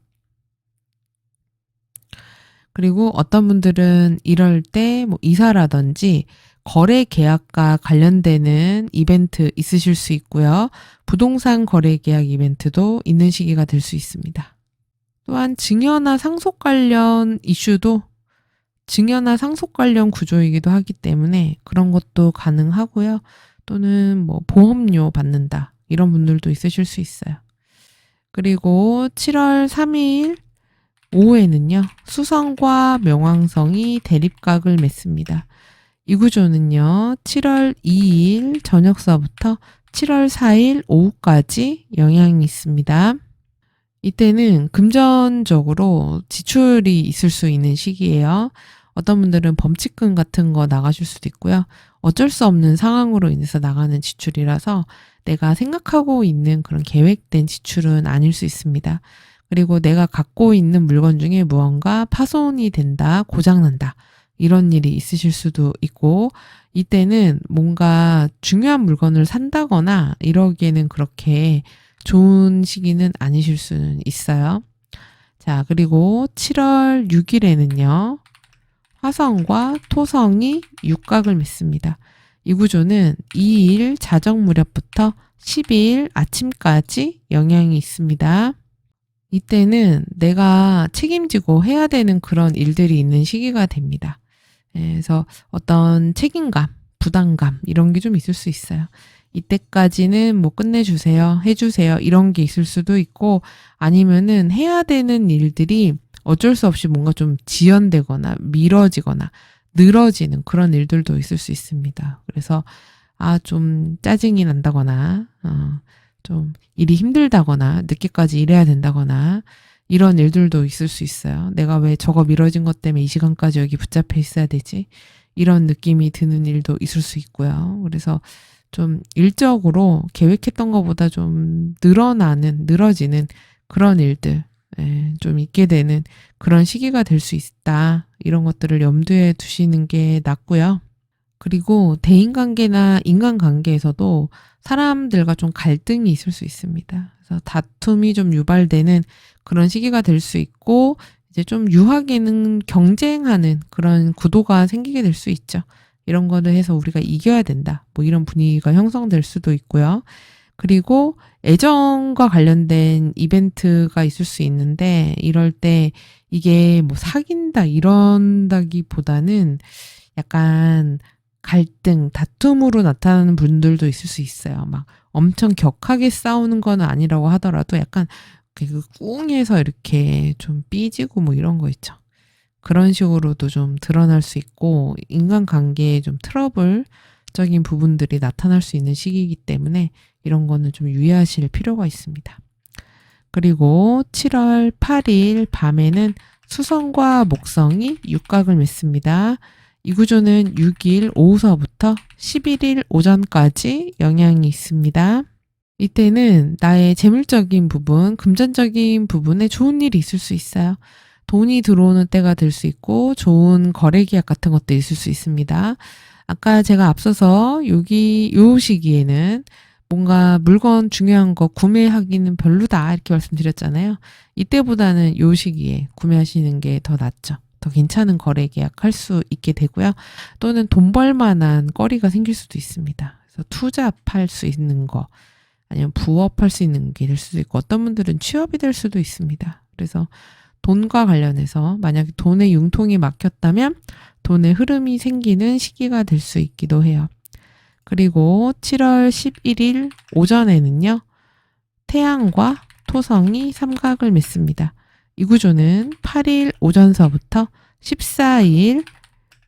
그리고 어떤 분들은 이럴 때 뭐 이사라든지 거래 계약과 관련되는 이벤트 있으실 수 있고요. 부동산 거래 계약 이벤트도 있는 시기가 될 수 있습니다. 또한 증여나 상속 관련 이슈도 증여나 상속 관련 구조이기도 하기 때문에 그런 것도 가능하고요. 또는 뭐 보험료 받는다. 이런 분들도 있으실 수 있어요. 그리고 7월 3일 오후에는요, 수성과 명왕성이 대립각을 맺습니다. 이 구조는요, 7월 2일 저녁서부터 7월 4일 오후까지 영향이 있습니다. 이때는 금전적으로 지출이 있을 수 있는 시기예요. 어떤 분들은 범칙금 같은 거 나가실 수도 있고요. 어쩔 수 없는 상황으로 인해서 나가는 지출이라서 내가 생각하고 있는 그런 계획된 지출은 아닐 수 있습니다. 그리고 내가 갖고 있는 물건 중에 무언가 파손이 된다, 고장난다. 이런 일이 있으실 수도 있고, 이때는 뭔가 중요한 물건을 산다거나 이러기에는 그렇게 좋은 시기는 아니실 수는 있어요. 자, 그리고 7월 6일에는요, 화성과 토성이 육각을 맺습니다. 이 구조는 2일 자정 무렵부터 12일 아침까지 영향이 있습니다. 이때는 내가 책임지고 해야 되는 그런 일들이 있는 시기가 됩니다. 그래서 어떤 책임감, 부담감 이런 게 좀 있을 수 있어요. 이때까지는 뭐 끝내주세요, 해주세요 이런 게 있을 수도 있고 아니면은 해야 되는 일들이 어쩔 수 없이 뭔가 좀 지연되거나 미뤄지거나 늘어지는 그런 일들도 있을 수 있습니다. 그래서 좀 짜증이 난다거나 좀 일이 힘들다거나 늦게까지 일해야 된다거나 이런 일들도 있을 수 있어요. 내가 왜 저거 미뤄진 것 때문에 이 시간까지 여기 붙잡혀 있어야 되지? 이런 느낌이 드는 일도 있을 수 있고요. 그래서 좀 일적으로 계획했던 것보다 좀 늘어지는 그런 일들, 좀 있게 되는 그런 시기가 될 수 있다. 이런 것들을 염두에 두시는 게 낫고요. 그리고 대인관계나 인간관계에서도 사람들과 좀 갈등이 있을 수 있습니다. 그래서 다툼이 좀 유발되는 그런 시기가 될 수 있고, 이제 좀 유하게는 경쟁하는 그런 구도가 생기게 될 수 있죠. 이런 거를 해서 우리가 이겨야 된다. 뭐 이런 분위기가 형성될 수도 있고요. 그리고 애정과 관련된 이벤트가 있을 수 있는데, 이럴 때 이게 뭐 사귄다, 이런다기보다는 약간 갈등, 다툼으로 나타나는 분들도 있을 수 있어요. 막 엄청 격하게 싸우는 건 아니라고 하더라도 약간 그 꿍해서 이렇게 좀 삐지고 뭐 이런 거 있죠. 그런 식으로도 좀 드러날 수 있고 인간관계에 좀 트러블적인 부분들이 나타날 수 있는 시기이기 때문에 이런 거는 좀 유의하실 필요가 있습니다. 그리고 7월 8일 밤에는 수성과 목성이 육각을 맺습니다. 이 구조는 6일 오후서부터 11일 오전까지 영향이 있습니다. 이때는 나의 재물적인 부분, 금전적인 부분에 좋은 일이 있을 수 있어요. 돈이 들어오는 때가 될 수 있고 좋은 거래 계약 같은 것도 있을 수 있습니다. 아까 제가 앞서서 요 시기에는 뭔가 물건 중요한 거 구매하기는 별로다 이렇게 말씀드렸잖아요. 이때보다는 요 시기에 구매하시는 게 더 낫죠. 더 괜찮은 거래 계약할 수 있게 되고요. 또는 돈 벌 만한 거리가 생길 수도 있습니다. 그래서 투잡할 수 있는 거 아니면 부업할 수 있는 게 될 수도 있고 어떤 분들은 취업이 될 수도 있습니다. 그래서 돈과 관련해서 만약에 돈의 융통이 막혔다면 돈의 흐름이 생기는 시기가 될 수 있기도 해요. 그리고 7월 11일 오전에는요. 태양과 토성이 삼각을 맺습니다. 이 구조는 8일 오전서부터 14일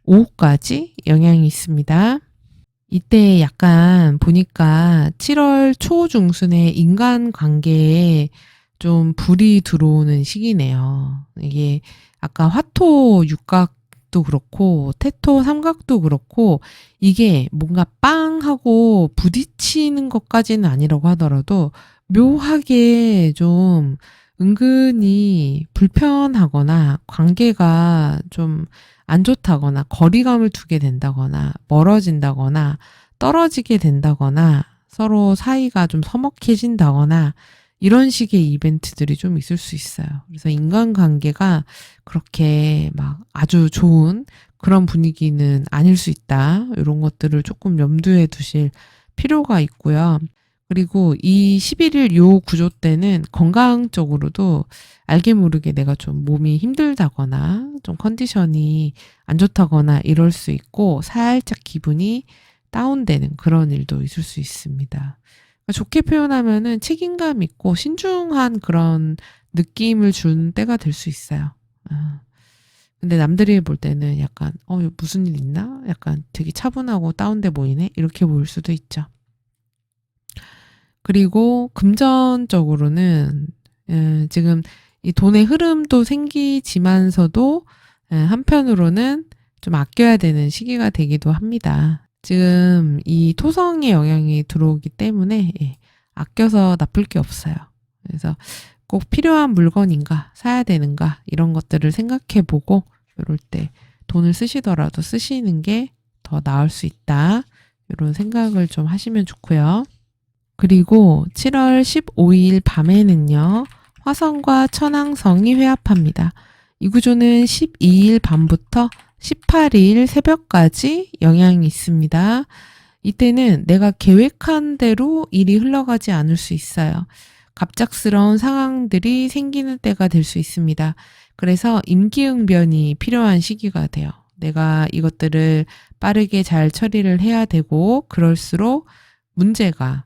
오후까지 영향이 있습니다. 이때 약간 보니까 7월 초중순에 인간관계에 좀 불이 들어오는 시기네요. 이게 아까 화토 육각도 그렇고 태토 삼각도 그렇고 이게 뭔가 빵 하고 부딪히는 것까지는 아니라고 하더라도 묘하게 좀 은근히 불편하거나 관계가 좀 안 좋다거나 거리감을 두게 된다거나 멀어진다거나 떨어지게 된다거나 서로 사이가 좀 서먹해진다거나 이런 식의 이벤트들이 좀 있을 수 있어요. 그래서 인간관계가 그렇게 막 아주 좋은 그런 분위기는 아닐 수 있다. 이런 것들을 조금 염두에 두실 필요가 있고요. 그리고 이 11일 요 구조 때는 건강적으로도 알게 모르게 내가 좀 몸이 힘들다거나 좀 컨디션이 안 좋다거나 이럴 수 있고 살짝 기분이 다운되는 그런 일도 있을 수 있습니다. 그러니까 좋게 표현하면은 책임감 있고 신중한 그런 느낌을 주는 때가 될 수 있어요. 아, 근데 남들이 볼 때는 약간 무슨 일 있나? 약간 되게 차분하고 다운돼 보이네? 이렇게 보일 수도 있죠. 그리고 금전적으로는 지금 이 돈의 흐름도 생기지만서도 한편으로는 좀 아껴야 되는 시기가 되기도 합니다. 지금 이 토성의 영향이 들어오기 때문에 아껴서 나쁠 게 없어요. 그래서 꼭 필요한 물건인가, 사야 되는가 이런 것들을 생각해 보고 이럴 때 돈을 쓰시더라도 쓰시는 게 더 나을 수 있다. 이런 생각을 좀 하시면 좋고요. 그리고 7월 15일 밤에는요, 화성과 천왕성이 회합합니다. 이 구조는 12일 밤부터 18일 새벽까지 영향이 있습니다. 이때는 내가 계획한 대로 일이 흘러가지 않을 수 있어요. 갑작스러운 상황들이 생기는 때가 될 수 있습니다. 그래서 임기응변이 필요한 시기가 돼요. 내가 이것들을 빠르게 잘 처리를 해야 되고, 그럴수록 문제가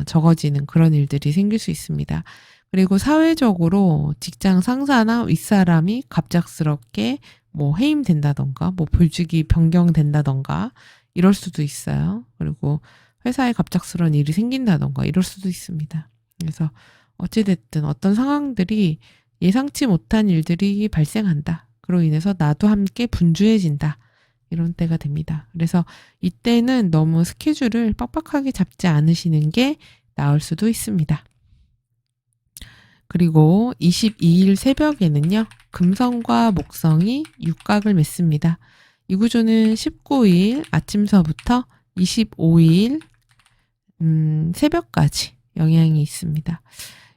적어지는 그런 일들이 생길 수 있습니다. 그리고 사회적으로 직장 상사나 윗사람이 갑작스럽게 뭐 해임된다던가, 뭐 보직이 변경된다던가, 이럴 수도 있어요. 그리고 회사에 갑작스러운 일이 생긴다던가, 이럴 수도 있습니다. 그래서 어찌됐든 어떤 상황들이 예상치 못한 일들이 발생한다. 그로 인해서 나도 함께 분주해진다. 이런 때가 됩니다. 그래서 이때는 너무 스케줄을 빡빡하게 잡지 않으시는 게 나을 수도 있습니다. 그리고 22일 새벽에는요, 금성과 목성이 육각을 맺습니다. 이 구조는 19일 아침서부터 25일 새벽까지 영향이 있습니다.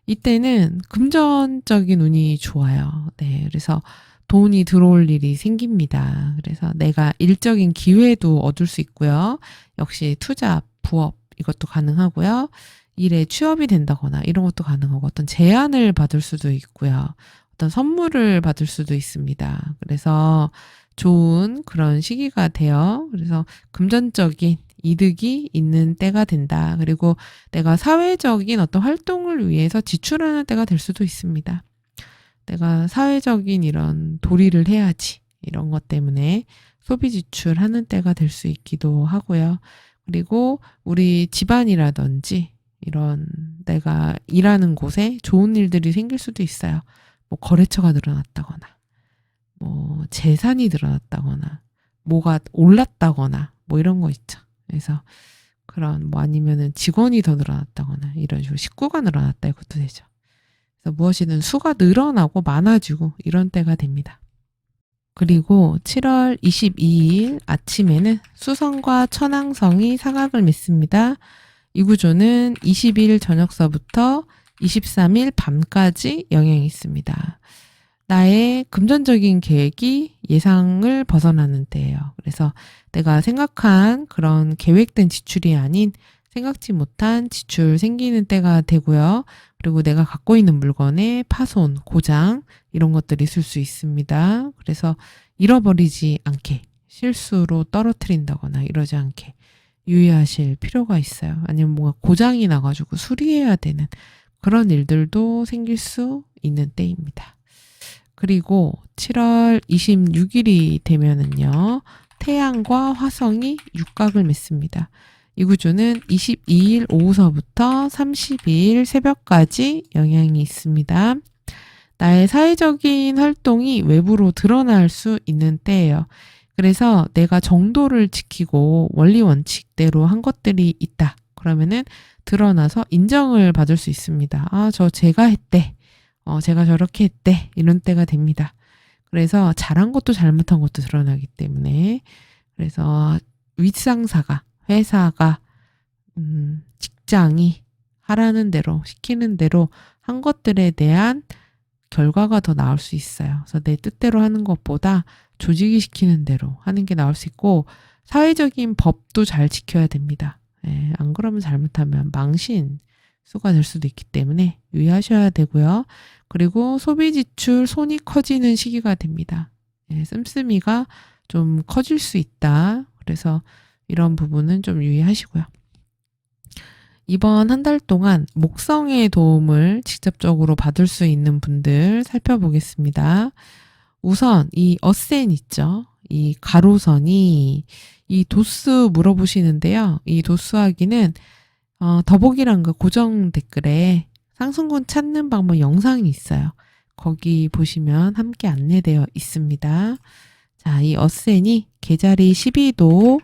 이때는 금전적인 운이 좋아요. 네, 그래서 돈이 들어올 일이 생깁니다. 그래서 내가 일적인 기회도 얻을 수 있고요. 역시 투자, 부업 이것도 가능하고요. 일에 취업이 된다거나 이런 것도 가능하고 어떤 제안을 받을 수도 있고요. 어떤 선물을 받을 수도 있습니다. 그래서 좋은 그런 시기가 돼요. 그래서 금전적인 이득이 있는 때가 된다. 그리고 내가 사회적인 어떤 활동을 위해서 지출하는 때가 될 수도 있습니다. 내가 사회적인 이런 도리를 해야지. 이런 것 때문에 소비 지출하는 때가 될 수 있기도 하고요. 그리고 우리 집안이라든지 이런 내가 일하는 곳에 좋은 일들이 생길 수도 있어요. 뭐 거래처가 늘어났다거나, 뭐 재산이 늘어났다거나, 뭐가 올랐다거나, 뭐 이런 거 있죠. 그래서 그런 뭐 아니면은 직원이 더 늘어났다거나 이런 식으로 식구가 늘어났다 이것도 되죠. 그래서 무엇이든 수가 늘어나고 많아지고 이런 때가 됩니다. 그리고 7월 22일 아침에는 수성과 천왕성이 상합을 맺습니다. 이 구조는 20일 저녁서부터 23일 밤까지 영향이 있습니다. 나의 금전적인 계획이 예상을 벗어나는 때예요. 그래서 내가 생각한 그런 계획된 지출이 아닌 생각지 못한 지출 생기는 때가 되고요. 그리고 내가 갖고 있는 물건의 파손, 고장 이런 것들이 있을 수 있습니다. 그래서 잃어버리지 않게 실수로 떨어뜨린다거나 이러지 않게 유의하실 필요가 있어요. 아니면 뭔가 고장이 나가지고 수리해야 되는 그런 일들도 생길 수 있는 때입니다. 그리고 7월 26일이 되면은요, 태양과 화성이 육각을 맺습니다. 이 구조는 22일 오후서부터 30일 새벽까지 영향이 있습니다. 나의 사회적인 활동이 외부로 드러날 수 있는 때예요. 그래서 내가 정도를 지키고 원리 원칙대로 한 것들이 있다. 그러면은 드러나서 인정을 받을 수 있습니다. 아, 제가 했대. 제가 저렇게 했대. 이런 때가 됩니다. 그래서 잘한 것도 잘못한 것도 드러나기 때문에 그래서 윗상사가 회사가 직장이 하라는 대로 시키는 대로 한 것들에 대한 결과가 더 나올 수 있어요. 그래서 내 뜻대로 하는 것보다 조직이 시키는 대로 하는 게 나올 수 있고 사회적인 법도 잘 지켜야 됩니다. 안 그러면 잘못하면 망신수가 될 수도 있기 때문에 유의하셔야 되고요. 그리고 소비 지출 손이 커지는 시기가 됩니다. 씀씀이가 좀 커질 수 있다. 그래서 이런 부분은 좀 유의하시고요. 이번 한 달 동안 목성의 도움을 직접적으로 받을 수 있는 분들 살펴보겠습니다. 우선 이 어센 있죠. 이 가로선이 이 도수 물어보시는데요. 이 도수하기는 더보기란가 고정 댓글에 상승군 찾는 방법 영상이 있어요. 거기 보시면 함께 안내되어 있습니다. 자, 이 어센이 계자리 12도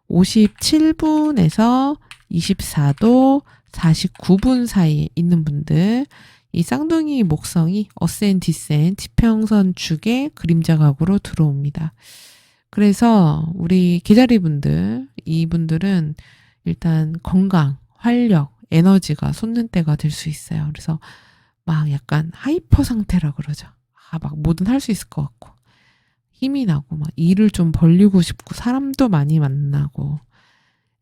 57분에서 24도 49분 사이에 있는 분들, 이 쌍둥이 목성이 어센, 디센, 지평선 축에 그림자 각으로 들어옵니다. 그래서 우리 계자리 분들, 이분들은 일단 건강, 활력, 에너지가 솟는 때가 될 수 있어요. 그래서 막 약간 하이퍼 상태라 그러죠. 막 뭐든 할 수 있을 것 같고, 힘이 나고, 막 일을 좀 벌리고 싶고, 사람도 많이 만나고,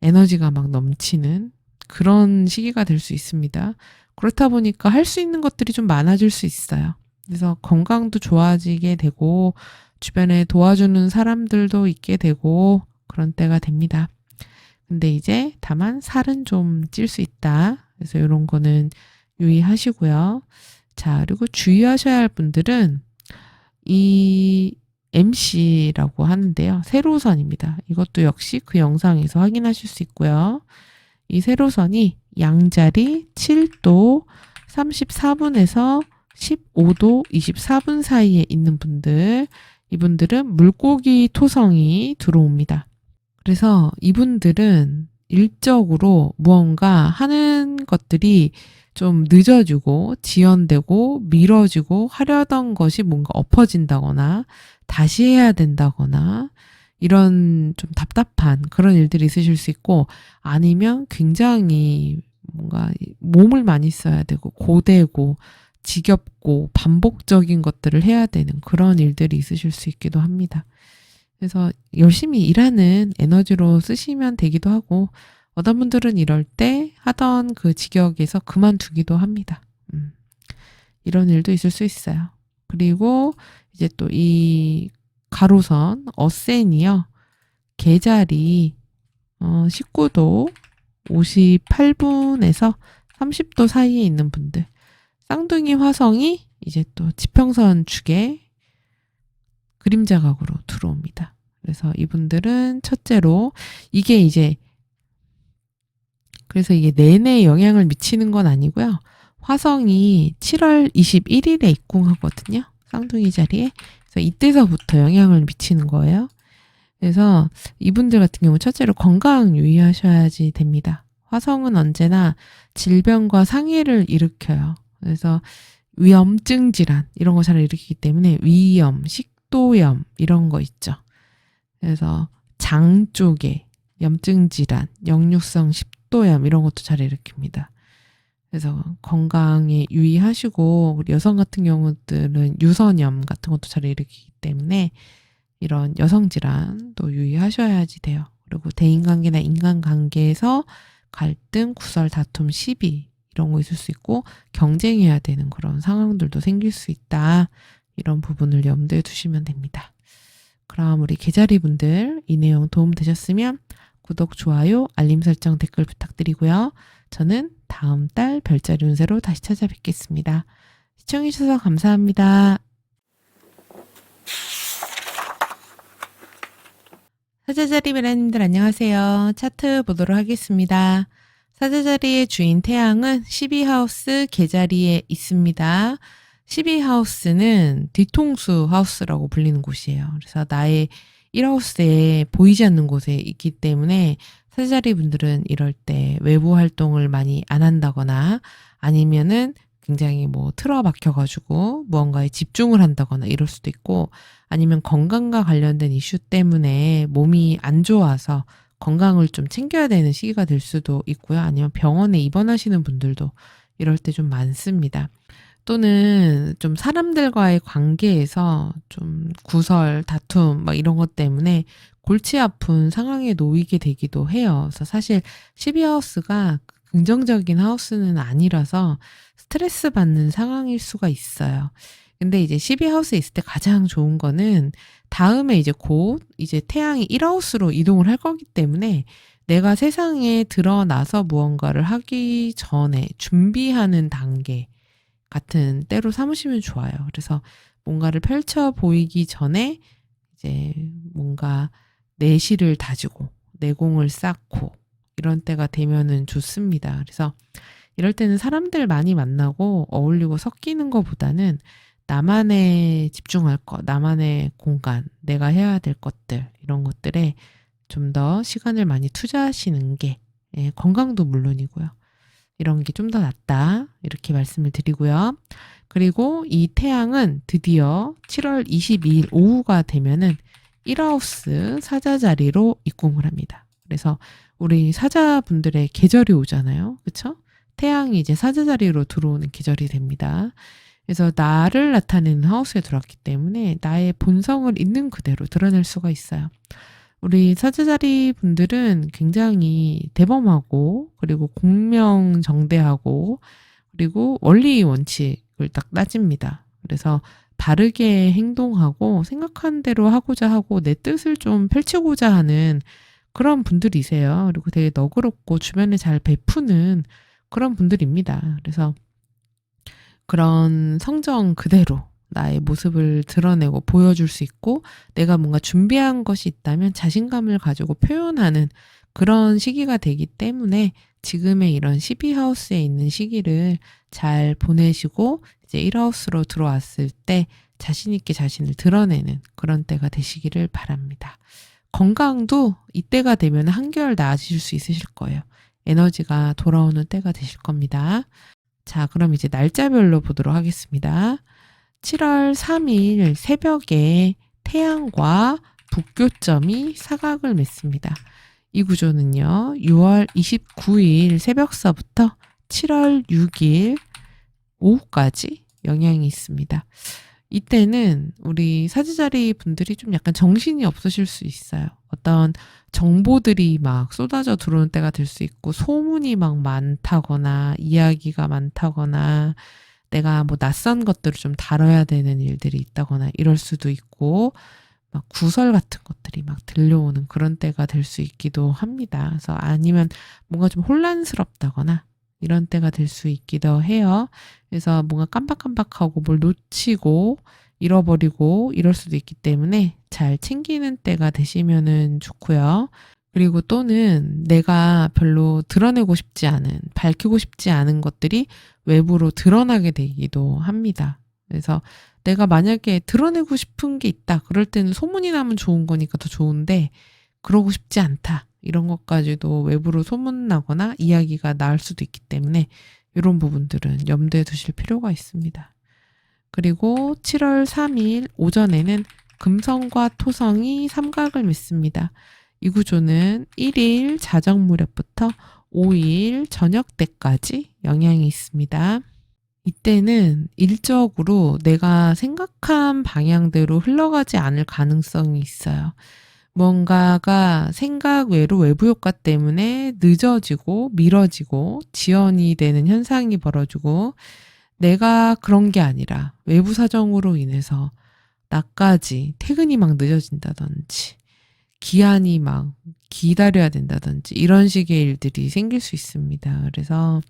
에너지가 막 넘치는 그런 시기가 될 수 있습니다. 그렇다 보니까 할 수 있는 것들이 좀 많아질 수 있어요. 그래서 건강도 좋아지게 되고, 주변에 도와주는 사람들도 있게 되고, 그런 때가 됩니다. 근데 이제 다만 살은 좀 찔 수 있다. 그래서 이런 거는 유의하시고요. 자, 그리고 주의하셔야 할 분들은 이 MC라고 하는데요. 세로선입니다. 이것도 역시 그 영상에서 확인하실 수 있고요. 이 세로선이 양자리 7도 34분에서 15도 24분 사이에 있는 분들, 이분들은 물고기 토성이 들어옵니다. 그래서 이분들은 일적으로 무언가 하는 것들이 좀 늦어지고 지연되고 미뤄지고 하려던 것이 뭔가 엎어진다거나 다시 해야 된다거나 이런 좀 답답한 그런 일들이 있으실 수 있고, 아니면 굉장히 뭔가 몸을 많이 써야 되고 고되고 지겹고 반복적인 것들을 해야 되는 그런 일들이 있으실 수 있기도 합니다. 그래서 열심히 일하는 에너지로 쓰시면 되기도 하고, 어떤 분들은 이럴 때 하던 그 직역에서 그만두기도 합니다. 이런 일도 있을 수 있어요. 그리고 이제 또 이 가로선 어센이요. 계자리 19도 58분에서 30도 사이에 있는 분들, 쌍둥이 화성이 이제 또 지평선 축에 그림자 각으로 들어옵니다. 그래서 이분들은 첫째로 이게 이제 그래서 이게 내내 영향을 미치는 건 아니고요. 화성이 7월 21일에 입궁하거든요. 쌍둥이 자리에. 그래서 이때서부터 영향을 미치는 거예요. 그래서 이분들 같은 경우 첫째로 건강 유의하셔야지 됩니다. 화성은 언제나 질병과 상해를 일으켜요. 그래서 위염증 질환 이런 거 잘 일으키기 때문에 위염, 식도염 이런 거 있죠. 그래서 장 쪽에 염증 질환, 역류성 식도염 이런 것도 잘 일으킵니다. 그래서 건강에 유의하시고, 우리 여성 같은 경우들은 유선염 같은 것도 잘 일으키기 때문에 이런 여성 질환도 유의하셔야지 돼요. 그리고 대인관계나 인간관계에서 갈등, 구설, 다툼, 시비 이런 거 있을 수 있고, 경쟁해야 되는 그런 상황들도 생길 수 있다. 이런 부분을 염두에 두시면 됩니다. 그럼 우리 계자리 분들 이 내용 도움 되셨으면 구독, 좋아요, 알림 설정, 댓글 부탁드리고요. 저는 다음 달 별자리 운세로 다시 찾아뵙겠습니다. 시청해주셔서 감사합니다. 사자자리 베라님들 안녕하세요. 차트 보도록 하겠습니다. 사자자리의 주인 태양은 12하우스 계자리에 있습니다. 12하우스는 뒤통수 하우스라고 불리는 곳이에요. 그래서 나의 1하우스에 보이지 않는 곳에 있기 때문에 사자자리 분들은 이럴 때 외부 활동을 많이 안 한다거나, 아니면은 굉장히 뭐 틀어박혀가지고 무언가에 집중을 한다거나 이럴 수도 있고, 아니면 건강과 관련된 이슈 때문에 몸이 안 좋아서 건강을 좀 챙겨야 되는 시기가 될 수도 있고요. 아니면 병원에 입원하시는 분들도 이럴 때 좀 많습니다. 또는 좀 사람들과의 관계에서 좀 구설, 다툼 막 이런 것 때문에 골치 아픈 상황에 놓이게 되기도 해요. 그래서 사실 12하우스가 긍정적인 하우스는 아니라서 스트레스 받는 상황일 수가 있어요. 근데 이제 12하우스에 있을 때 가장 좋은 거는 다음에 이제 곧 이제 태양이 1하우스로 이동을 할 거기 때문에 내가 세상에 드러나서 무언가를 하기 전에 준비하는 단계 같은 때로 삼으시면 좋아요. 그래서 뭔가를 펼쳐 보이기 전에 이제 뭔가 내실을 다지고 내공을 쌓고 이런 때가 되면은 좋습니다. 그래서 이럴 때는 사람들 많이 만나고 어울리고 섞이는 것보다는 나만의 집중할 것, 나만의 공간, 내가 해야 될 것들, 이런 것들에 좀 더 시간을 많이 투자하시는 게 건강도 물론이고요. 이런 게 좀 더 낫다. 이렇게 말씀을 드리고요. 그리고 이 태양은 드디어 7월 22일 오후가 되면은 1하우스 사자 자리로 입궁을 합니다. 그래서 우리 사자분들의 계절이 오잖아요. 그쵸? 태양이 이제 사자 자리로 들어오는 계절이 됩니다. 그래서 나를 나타내는 하우스에 들어왔기 때문에 나의 본성을 있는 그대로 드러낼 수가 있어요. 우리 사제자리 분들은 굉장히 대범하고 그리고 공명정대하고 그리고 원리 원칙을 딱 따집니다. 그래서 바르게 행동하고 생각한 대로 하고자 하고 내 뜻을 좀 펼치고자 하는 그런 분들이세요. 그리고 되게 너그럽고 주변에 잘 베푸는 그런 분들입니다. 그래서 그런 성정 그대로 나의 모습을 드러내고 보여줄 수 있고 내가 뭔가 준비한 것이 있다면 자신감을 가지고 표현하는 그런 시기가 되기 때문에 지금의 이런 12하우스에 있는 시기를 잘 보내시고 이제 1하우스로 들어왔을 때 자신 있게 자신을 드러내는 그런 때가 되시기를 바랍니다. 건강도 이때가 되면 한결 나아지실 수 있으실 거예요. 에너지가 돌아오는 때가 되실 겁니다. 자, 그럼 이제 날짜별로 보도록 하겠습니다. 7월 3일 새벽에 태양과 북교점이 사각을 맺습니다. 이 구조는요, 6월 29일 새벽서부터 7월 6일 오후까지 영향이 있습니다. 이때는 우리 사지자리 분들이 좀 약간 정신이 없으실 수 있어요. 어떤 정보들이 막 쏟아져 들어오는 때가 될 수 있고 소문이 막 많다거나 이야기가 많다거나 내가 뭐 낯선 것들을 좀 다뤄야 되는 일들이 있다거나 이럴 수도 있고 막 구설 같은 것들이 막 들려오는 그런 때가 될 수 있기도 합니다. 그래서 아니면 뭔가 좀 혼란스럽다거나 이런 때가 될 수 있기도 해요. 그래서 뭔가 깜빡깜빡하고 뭘 놓치고 잃어버리고 이럴 수도 있기 때문에 잘 챙기는 때가 되시면은 좋고요. 그리고 또는 내가 별로 드러내고 싶지 않은, 밝히고 싶지 않은 것들이 외부로 드러나게 되기도 합니다. 그래서 내가 만약에 드러내고 싶은 게 있다. 그럴 때는 소문이 나면 좋은 거니까 더 좋은데 그러고 싶지 않다. 이런 것까지도 외부로 소문나거나 이야기가 나올 수도 있기 때문에 이런 부분들은 염두에 두실 필요가 있습니다. 그리고 7월 3일 오전에는 금성과 토성이 삼각을 맺습니다. 이 구조는 1일 자정 무렵부터 5일 저녁 때까지 영향이 있습니다. 이때는 일적으로 내가 생각한 방향대로 흘러가지 않을 가능성이 있어요. 뭔가가 생각 외로 외부 효과 때문에 늦어지고 미뤄지고 지연이 되는 현상이 벌어지고 내가 그런 게 아니라 외부 사정으로 인해서 나까지 퇴근이 막 늦어진다든지 기한이 막 기다려야 된다든지 이런 식의 일들이 생길 수 있습니다. 그래서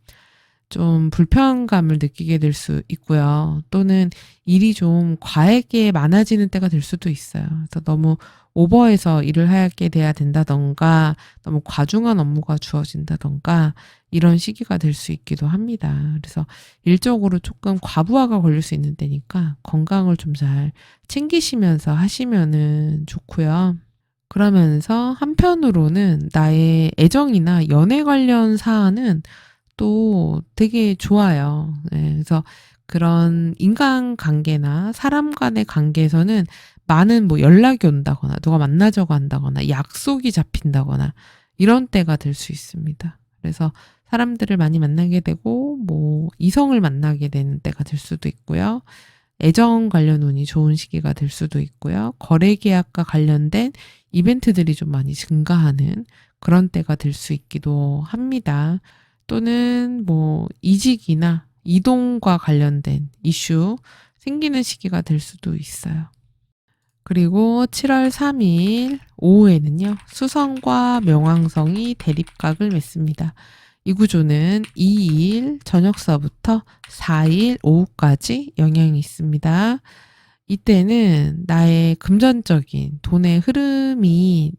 좀 불편감을 느끼게 될 수 있고요. 또는 일이 좀 과하게 많아지는 때가 될 수도 있어요. 그래서 너무 오버해서 일을 하게 돼야 된다던가 너무 과중한 업무가 주어진다던가 이런 시기가 될 수 있기도 합니다. 그래서 일적으로 조금 과부하가 걸릴 수 있는 때니까 건강을 좀 잘 챙기시면서 하시면은 좋고요. 그러면서 한편으로는 나의 애정이나 연애 관련 사안은 또 되게 좋아요. 네, 그래서 그런 인간관계나 사람 간의 관계에서는 많은 뭐 연락이 온다거나 누가 만나자고 한다거나 약속이 잡힌다거나 이런 때가 될 수 있습니다. 그래서 사람들을 많이 만나게 되고 뭐 이성을 만나게 되는 때가 될 수도 있고요. 애정 관련 운이 좋은 시기가 될 수도 있고요. 거래 계약과 관련된 이벤트들이 좀 많이 증가하는 그런 때가 될 수 있기도 합니다. 또는 뭐 이직이나 이동과 관련된 이슈 생기는 시기가 될 수도 있어요. 그리고 7월 3일 오후에는요. 수성과 명왕성이 대립각을 맺습니다. 이 구조는 2일 저녁서부터 4일 오후까지 영향이 있습니다. 이때는 나의 금전적인 돈의 흐름이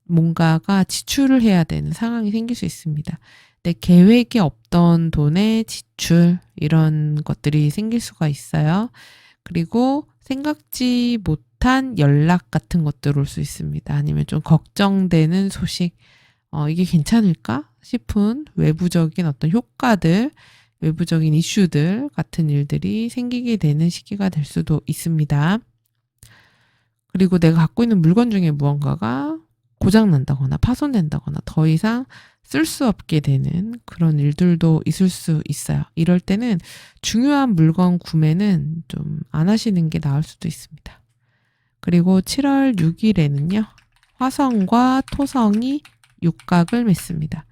뭔가가 지출을 해야 되는 상황이 생길 수 있습니다. 내 계획에 없던 돈의 지출, 이런 것들이 생길 수가 있어요. 그리고 생각지 못한 연락 같은 것들 올 수 있습니다. 아니면 좀 걱정되는 소식, 이게 괜찮을까 싶은 외부적인 어떤 효과들, 외부적인 이슈들 같은 일들이 생기게 되는 시기가 될 수도 있습니다. 그리고 내가 갖고 있는 물건 중에 무언가가 고장난다거나 파손된다거나 더 이상 쓸 수 없게 되는 그런 일들도 있을 수 있어요. 이럴 때는 중요한 물건 구매는 좀 안 하시는 게 나을 수도 있습니다. 그리고 7월 6일에는요. 화성과 토성이 육각을 맺습니다.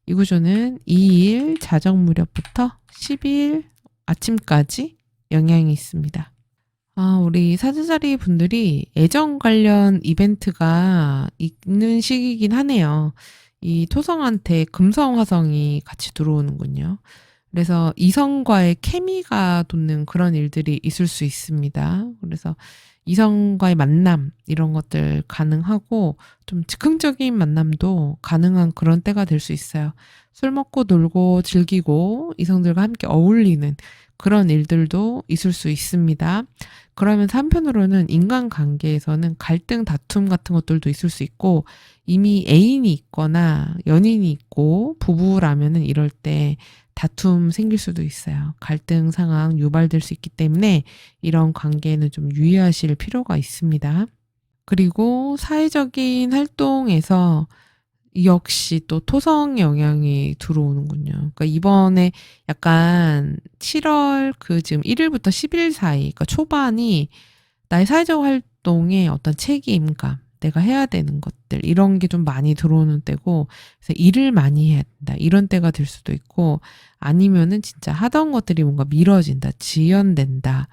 이 구조는 2일 자정 무렵부터 10일 아침까지 영향이 있습니다. 우리 사주자리 분들이 애정 관련 이벤트가 있는 시기이긴 하네요. 이 토성한테 금성 화성이 같이 들어오는군요. 그래서 이성과의 케미가 돋는 그런 일들이 있을 수 있습니다. 그래서 이성과의 만남, 이런 것들 가능하고 좀 즉흥적인 만남도 가능한 그런 때가 될 수 있어요. 술 먹고 놀고 즐기고 이성들과 함께 어울리는 그런 일들도 있을 수 있습니다. 그러면서 한편으로는 인간관계에서는 갈등, 다툼 같은 것들도 있을 수 있고, 이미 애인이 있거나 연인이 있고 부부라면은 이럴 때 다툼 생길 수도 있어요. 갈등 상황 유발될 수 있기 때문에 이런 관계에는 좀 유의하실 필요가 있습니다. 그리고 사회적인 활동에서 역시 또 토성 영향이 들어오는군요. 그러니까 이번에 약간 7월 지금 1일부터 10일 사이, 그러니까 초반이 나의 사회적 활동에 어떤 책임감, 내가 해야 되는 것들, 이런 게 좀 많이 들어오는 때고, 그래서 일을 많이 해야 된다, 이런 때가 될 수도 있고, 아니면은 진짜 하던 것들이 뭔가 미뤄진다, 지연된다,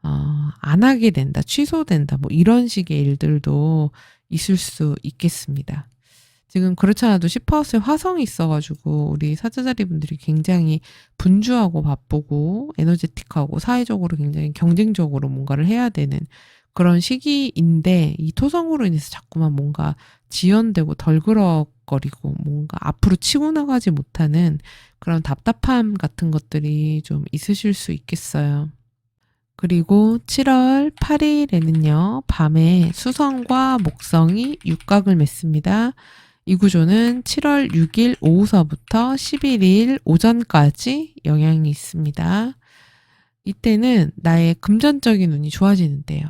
안 하게 된다, 취소된다, 뭐 이런 식의 일들도 있을 수 있겠습니다. 지금 그렇지 않아도 10하우스에 화성이 있어가지고 우리 사주자리 분들이 굉장히 분주하고 바쁘고 에너제틱하고 사회적으로 굉장히 경쟁적으로 뭔가를 해야 되는 그런 시기인데, 이 토성으로 인해서 자꾸만 뭔가 지연되고 덜그럭거리고 뭔가 앞으로 치고 나가지 못하는 그런 답답함 같은 것들이 좀 있으실 수 있겠어요. 그리고 7월 8일에는요, 밤에 수성과 목성이 육각을 맺습니다. 이 구조는 7월 6일 오후서부터 11일 오전까지 영향이 있습니다. 이때는 나의 금전적인 운이 좋아지는데요.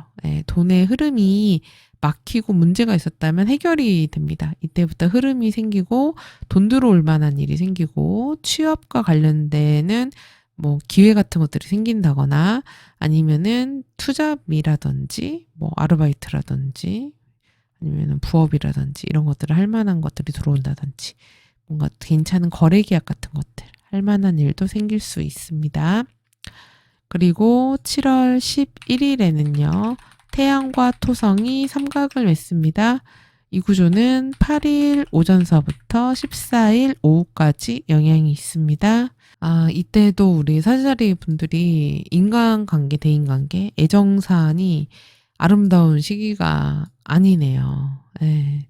돈의 흐름이 막히고 문제가 있었다면 해결이 됩니다. 이때부터 흐름이 생기고 돈 들어올 만한 일이 생기고 취업과 관련되는 뭐 기회 같은 것들이 생긴다거나, 아니면은 투잡이라든지 뭐 아르바이트라든지 아니면 부업이라든지 이런 것들을 할 만한 것들이 들어온다든지, 뭔가 괜찮은 거래 계약 같은 것들 할 만한 일도 생길 수 있습니다. 그리고 7월 11일에는요, 태양과 토성이 삼각을 맺습니다. 이 구조는 8일 오전서부터 14일 오후까지 영향이 있습니다. 이때도 우리 사주자리 분들이 인간관계, 대인관계, 애정사안이 아름다운 시기가 아니네요. 예.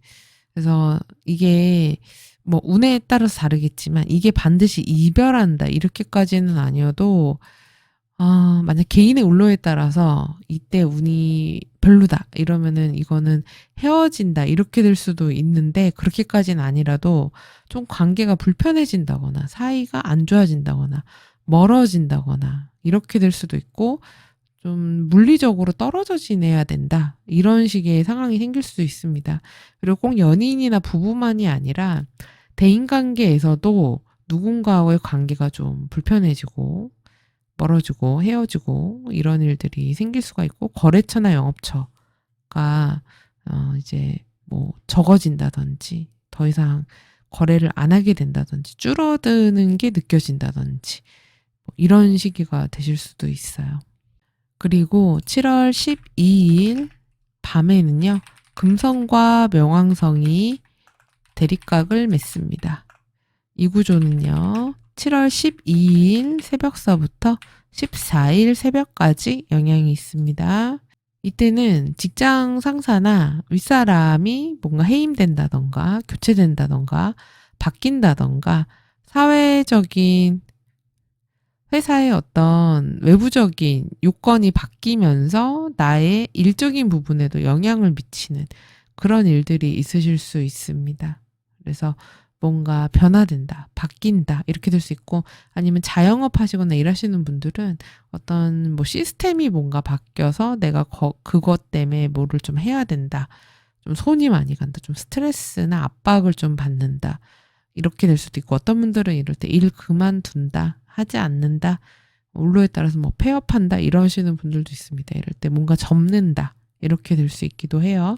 그래서 이게 뭐 운에 따라서 다르겠지만 이게 반드시 이별한다, 이렇게까지는 아니어도 만약 개인의 울로에 따라서 이때 운이 별로다 이러면은 이거는 헤어진다 이렇게 될 수도 있는데, 그렇게까지는 아니라도 좀 관계가 불편해진다거나 사이가 안 좋아진다거나 멀어진다거나 이렇게 될 수도 있고, 좀 물리적으로 떨어져 지내야 된다, 이런 식의 상황이 생길 수도 있습니다. 그리고 꼭 연인이나 부부만이 아니라 대인관계에서도 누군가와의 관계가 좀 불편해지고 멀어지고 헤어지고 이런 일들이 생길 수가 있고, 거래처나 영업처가 이제 뭐 적어진다든지 더 이상 거래를 안 하게 된다든지 줄어드는 게 느껴진다든지 뭐 이런 시기가 되실 수도 있어요. 그리고 7월 12일 밤에는요, 금성과 명왕성이 대립각을 맺습니다. 이 구조는요, 7월 12일 새벽서부터 14일 새벽까지 영향이 있습니다. 이때는 직장 상사나 윗사람이 뭔가 해임된다던가 교체된다던가 바뀐다던가 사회적인 회사의 어떤 외부적인 요건이 바뀌면서 나의 일적인 부분에도 영향을 미치는 그런 일들이 있으실 수 있습니다. 그래서 뭔가 변화된다, 바뀐다, 이렇게 될 수 있고, 아니면 자영업 하시거나 일하시는 분들은 어떤 뭐 시스템이 뭔가 바뀌어서 내가 그것 때문에 뭐를 좀 해야 된다. 좀 손이 많이 간다. 좀 스트레스나 압박을 좀 받는다. 이렇게 될 수도 있고, 어떤 분들은 이럴 때 일 그만둔다, 하지 않는다, 원로에 따라서 뭐 폐업한다, 이러시는 분들도 있습니다. 이럴 때 뭔가 접는다, 이렇게 될 수 있기도 해요.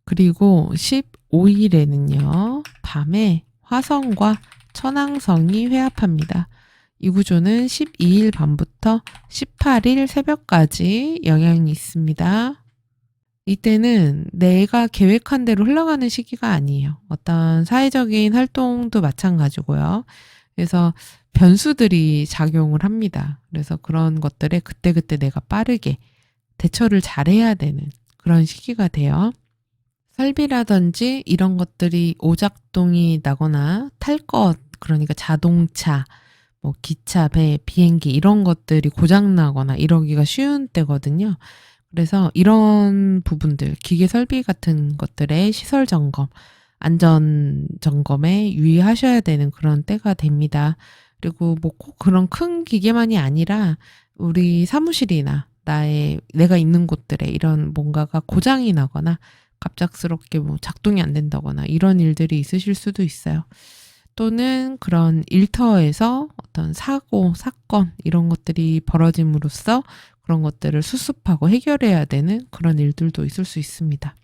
그리고 15일에는요, 밤에 화성과 천왕성이 회합합니다. 이 구조는 12일 밤부터 18일 새벽까지 영향이 있습니다. 이때는 내가 계획한 대로 흘러가는 시기가 아니에요. 어떤 사회적인 활동도 마찬가지고요. 그래서 변수들이 작용을 합니다. 그래서 그런 것들에 그때그때 내가 빠르게 대처를 잘해야 되는 그런 시기가 돼요. 설비라든지 이런 것들이 오작동이 나거나 탈 것, 그러니까 자동차, 뭐 기차, 배, 비행기 이런 것들이 고장 나거나 이러기가 쉬운 때거든요. 그래서 이런 부분들, 기계 설비 같은 것들의 시설 점검, 안전 점검에 유의하셔야 되는 그런 때가 됩니다. 그리고 뭐 꼭 그런 큰 기계만이 아니라 우리 사무실이나 내가 있는 곳들에 이런 뭔가가 고장이 나거나 갑작스럽게 뭐 작동이 안 된다거나 이런 일들이 있으실 수도 있어요. 또는 그런 일터에서 어떤 사고, 사건 이런 것들이 벌어짐으로써 그런 것들을 수습하고 해결해야 되는 그런 일들도 있을 수 있습니다.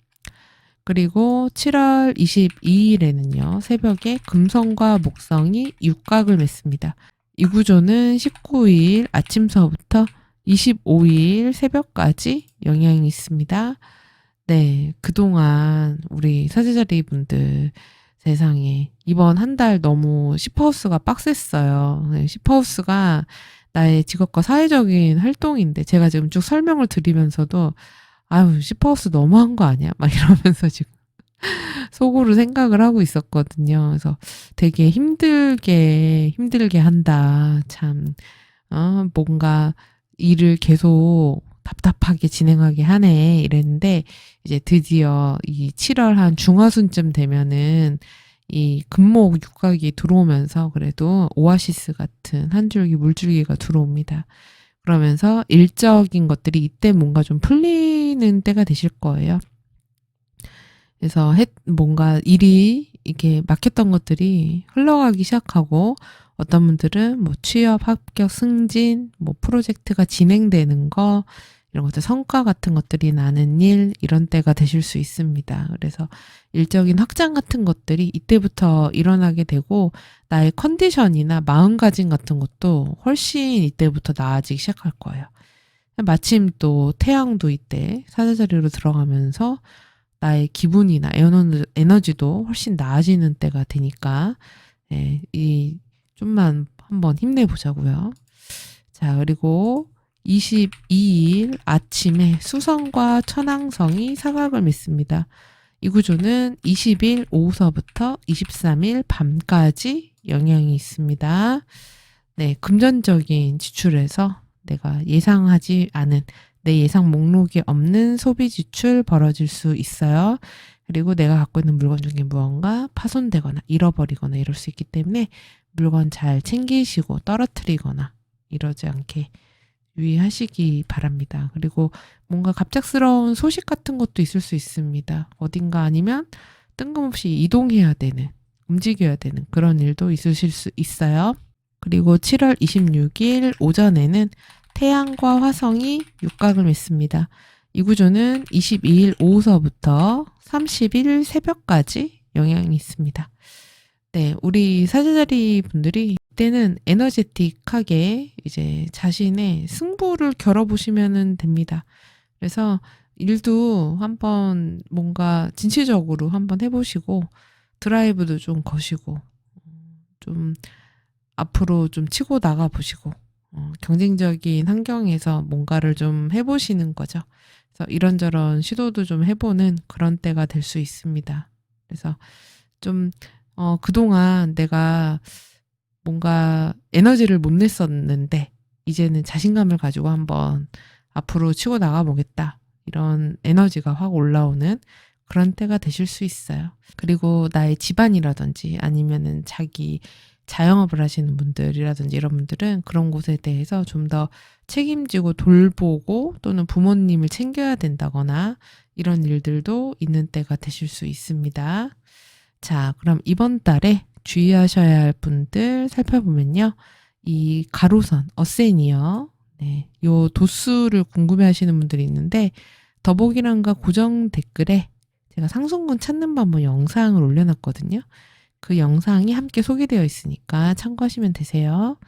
그리고 7월 22일에는요, 새벽에 금성과 목성이 육각을 맺습니다. 이 구조는 19일 아침서부터 25일 새벽까지 영향이 있습니다. 네, 그동안 우리 사제자리 분들 세상에 이번 한 달 너무 시퍼하우스가 빡셌어요. 네, 시퍼하우스가 나의 직업과 사회적인 활동인데 제가 지금 쭉 설명을 드리면서도 아유, 시퍼하우스 너무한 거 아니야? 막 이러면서 지금 속으로 생각을 하고 있었거든요. 그래서 되게 힘들게 한다. 참, 뭔가 일을 계속 답답하게 진행하게 하네. 이랬는데, 이제 드디어 이 7월 한 중하순쯤 되면은 이 금목 육각이 들어오면서 그래도 오아시스 같은 한 줄기 물줄기가 들어옵니다. 그러면서 일적인 것들이 이때 뭔가 좀 풀리는 때가 되실 거예요. 그래서 뭔가 일이 이렇게 막혔던 것들이 흘러가기 시작하고 어떤 분들은 뭐 취업, 합격, 승진, 뭐 프로젝트가 진행되는 거 이런 것들 성과 같은 것들이 나는 일 이런 때가 되실 수 있습니다. 그래서 일적인 확장 같은 것들이 이때부터 일어나게 되고 나의 컨디션이나 마음가짐 같은 것도 훨씬 이때부터 나아지기 시작할 거예요. 마침 또 태양도 이때 사제자리로 들어가면서 나의 기분이나 에너지도 훨씬 나아지는 때가 되니까 좀만 한번 힘내보자고요. 자, 그리고 22일 아침에 수성과 천왕성이 사각을 맺습니다. 이 구조는 20일 오후서부터 23일 밤까지 영향이 있습니다. 네, 금전적인 지출에서 내가 예상하지 않은 내 예상 목록에 없는 소비 지출 벌어질 수 있어요. 그리고 내가 갖고 있는 물건 중에 무언가 파손되거나 잃어버리거나 이럴 수 있기 때문에 물건 잘 챙기시고 떨어뜨리거나 이러지 않게 유의하시기 바랍니다. 그리고 뭔가 갑작스러운 소식 같은 것도 있을 수 있습니다. 어딘가 아니면 뜬금없이 이동해야 되는, 움직여야 되는 그런 일도 있으실 수 있어요. 그리고 7월 26일 오전에는 태양과 화성이 육각을 맺습니다. 이 구조는 22일 오후서부터 30일 새벽까지 영향이 있습니다. 네, 우리 사제자리 분들이 이때는 에너제틱하게 이제 자신의 승부를 겨뤄보시면 됩니다. 그래서 일도 한번 뭔가 진취적으로 한번 해보시고 드라이브도 좀 거시고 좀 앞으로 좀 치고 나가 보시고 경쟁적인 환경에서 뭔가를 좀 해보시는 거죠. 그래서 이런저런 시도도 좀 해보는 그런 때가 될 수 있습니다. 그래서 좀 그동안 내가 뭔가 에너지를 못 냈었는데 이제는 자신감을 가지고 한번 앞으로 치고 나가보겠다. 이런 에너지가 확 올라오는 그런 때가 되실 수 있어요. 그리고 나의 집안이라든지 아니면은 자기 자영업을 하시는 분들이라든지 이런 분들은 그런 곳에 대해서 좀 더 책임지고 돌보고 또는 부모님을 챙겨야 된다거나 이런 일들도 있는 때가 되실 수 있습니다. 자, 그럼 이번 달에 주의하셔야 할 분들 살펴보면요. 이 가로선, 어센이요. 네, 요 도수를 궁금해 하시는 분들이 있는데 더보기란과 고정 댓글에 제가 상승분 찾는 방법 영상을 올려놨거든요. 그 영상이 함께 소개되어 있으니까 참고하시면 되세요.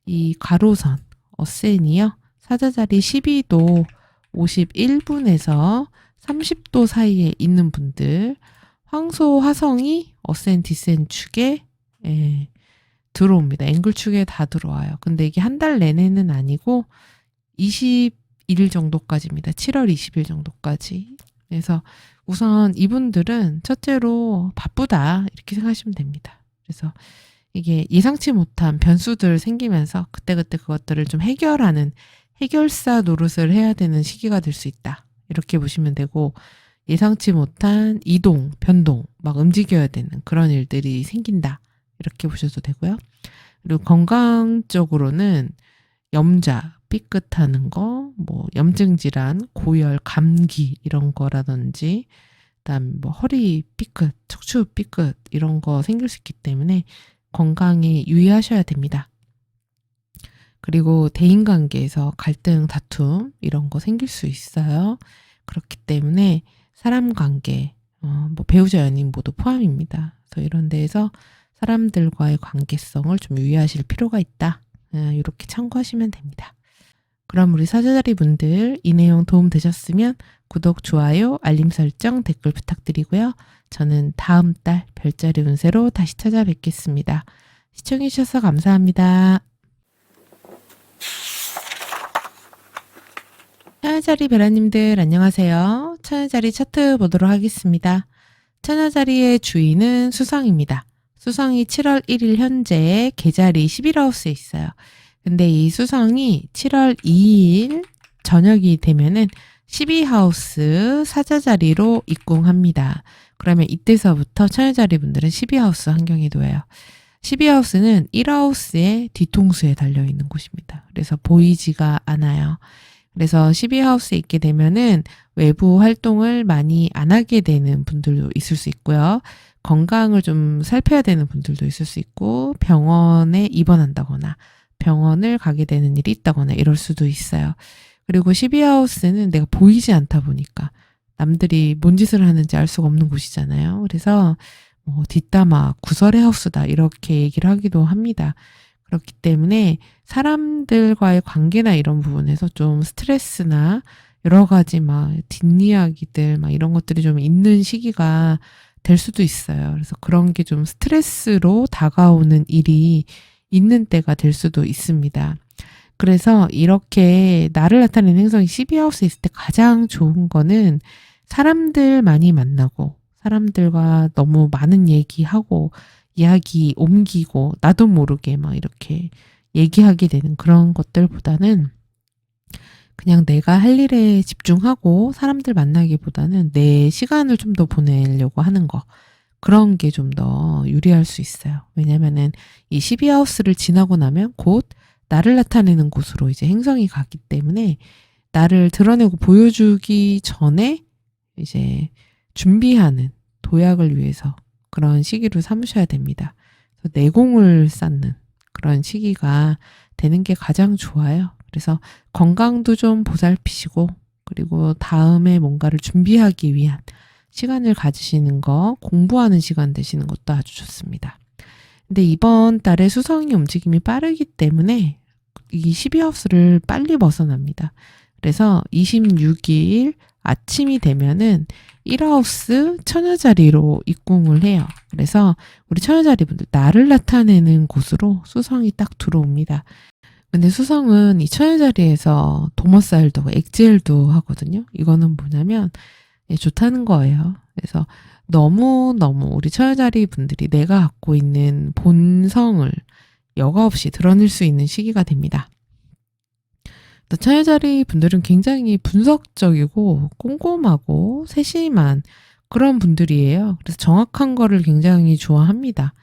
이 가로선, 어센이요. 사자자리 12도 51분에서 30도 사이에 있는 분들, 황소, 화성이 어센, 디센 축에 들어옵니다. 앵글 축에 다 들어와요. 근데 이게 한 달 내내는 아니고 20일 정도까지입니다. 7월 20일 정도까지. 그래서 우선 이분들은 첫째로 바쁘다 이렇게 생각하시면 됩니다. 그래서 이게 예상치 못한 변수들 생기면서 그때그때 그것들을 좀 해결하는 해결사 노릇을 해야 되는 시기가 될 수 있다. 이렇게 보시면 되고 예상치 못한 이동, 변동, 막 움직여야 되는 그런 일들이 생긴다. 이렇게 보셔도 되고요. 그리고 건강적으로는 염자, 삐끗하는 거, 뭐 염증 질환, 고열, 감기 이런 거라든지 그다음 뭐 허리 삐끗, 척추 삐끗 이런 거 생길 수 있기 때문에 건강에 유의하셔야 됩니다. 그리고 대인관계에서 갈등, 다툼 이런 거 생길 수 있어요. 그렇기 때문에 사람 관계, 뭐 배우자, 연인 모두 포함입니다. 그래서 이런 데에서 사람들과의 관계성을 좀 유의하실 필요가 있다. 이렇게 참고하시면 됩니다. 그럼 우리 사자자리 분들 이 내용 도움 되셨으면 구독, 좋아요, 알림 설정, 댓글 부탁드리고요. 저는 다음 달 별자리 운세로 다시 찾아뵙겠습니다. 시청해주셔서 감사합니다. 천여자리 베라님들 안녕하세요. 천여자리 차트 보도록 하겠습니다. 천여자리의 주인은 수성입니다. 수성이 7월 1일 현재 계자리 11하우스에 있어요. 근데 이 수성이 7월 2일 저녁이 되면은 12하우스 사자자리로 입궁합니다. 그러면 이때서부터 천여자리 분들은 12하우스 환경에 놓여요. 12하우스는 1하우스의 뒤통수에 달려있는 곳입니다. 그래서 보이지가 않아요. 그래서 12하우스에 있게 되면은 외부 활동을 많이 안 하게 되는 분들도 있을 수 있고요. 건강을 좀 살펴야 되는 분들도 있을 수 있고 병원에 입원한다거나 병원을 가게 되는 일이 있다거나 이럴 수도 있어요. 그리고 12하우스는 내가 보이지 않다 보니까 남들이 뭔 짓을 하는지 알 수가 없는 곳이잖아요. 그래서 뭐 뒷담화, 구설의 하우스다 이렇게 얘기를 하기도 합니다. 그렇기 때문에 사람들과의 관계나 이런 부분에서 좀 스트레스나 여러 가지 막 뒷이야기들 막 이런 것들이 좀 있는 시기가 될 수도 있어요. 그래서 그런 게 좀 스트레스로 다가오는 일이 있는 때가 될 수도 있습니다. 그래서 이렇게 나를 나타내는 행성이 12하우스에 있을 때 가장 좋은 거는 사람들 많이 만나고 사람들과 너무 많은 얘기하고 이야기 옮기고 나도 모르게 막 이렇게 얘기하게 되는 그런 것들보다는 그냥 내가 할 일에 집중하고 사람들 만나기보다는 내 시간을 좀 더 보내려고 하는 거. 그런 게 좀 더 유리할 수 있어요. 왜냐면은 이 12하우스를 지나고 나면 곧 나를 나타내는 곳으로 이제 행성이 가기 때문에 나를 드러내고 보여주기 전에 이제 준비하는 도약을 위해서 그런 시기로 삼으셔야 됩니다. 그래서 내공을 쌓는 그런 시기가 되는 게 가장 좋아요. 그래서 건강도 좀 보살피시고 그리고 다음에 뭔가를 준비하기 위한 시간을 가지시는 거, 공부하는 시간 되시는 것도 아주 좋습니다. 근데 이번 달에 수성이 움직임이 빠르기 때문에 이 12하우스를 빨리 벗어납니다. 그래서 26일 아침이 되면은 1하우스 처녀자리로 입궁을 해요. 그래서 우리 처녀자리 분들 나를 나타내는 곳으로 수성이 딱 들어옵니다. 근데 수성은 이 처녀자리에서 도머사일도 엑지엘도 하거든요. 이거는 뭐냐면 좋다는 거예요. 그래서 너무너무 우리 처녀자리 분들이 내가 갖고 있는 본성을 여과 없이 드러낼 수 있는 시기가 됩니다. 처녀자리 분들은 굉장히 분석적이고 꼼꼼하고 세심한 그런 분들이에요. 그래서 정확한 거를 굉장히 좋아합니다.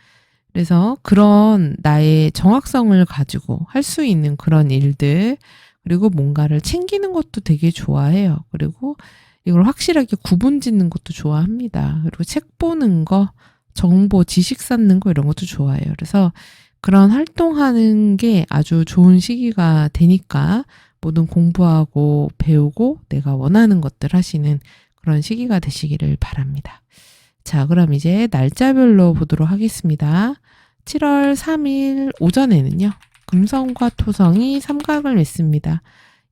그래서 그런 나의 정확성을 가지고 할 수 있는 그런 일들, 그리고 뭔가를 챙기는 것도 되게 좋아해요. 그리고 이걸 확실하게 구분 짓는 것도 좋아합니다. 그리고 책 보는 거, 정보, 지식 쌓는 거 이런 것도 좋아해요. 그래서 그런 활동하는 게 아주 좋은 시기가 되니까 모든 공부하고 배우고 내가 원하는 것들 하시는 그런 시기가 되시기를 바랍니다. 자, 그럼 이제 날짜별로 보도록 하겠습니다. 7월 3일 오전에는요. 금성과 토성이 삼각을 맺습니다.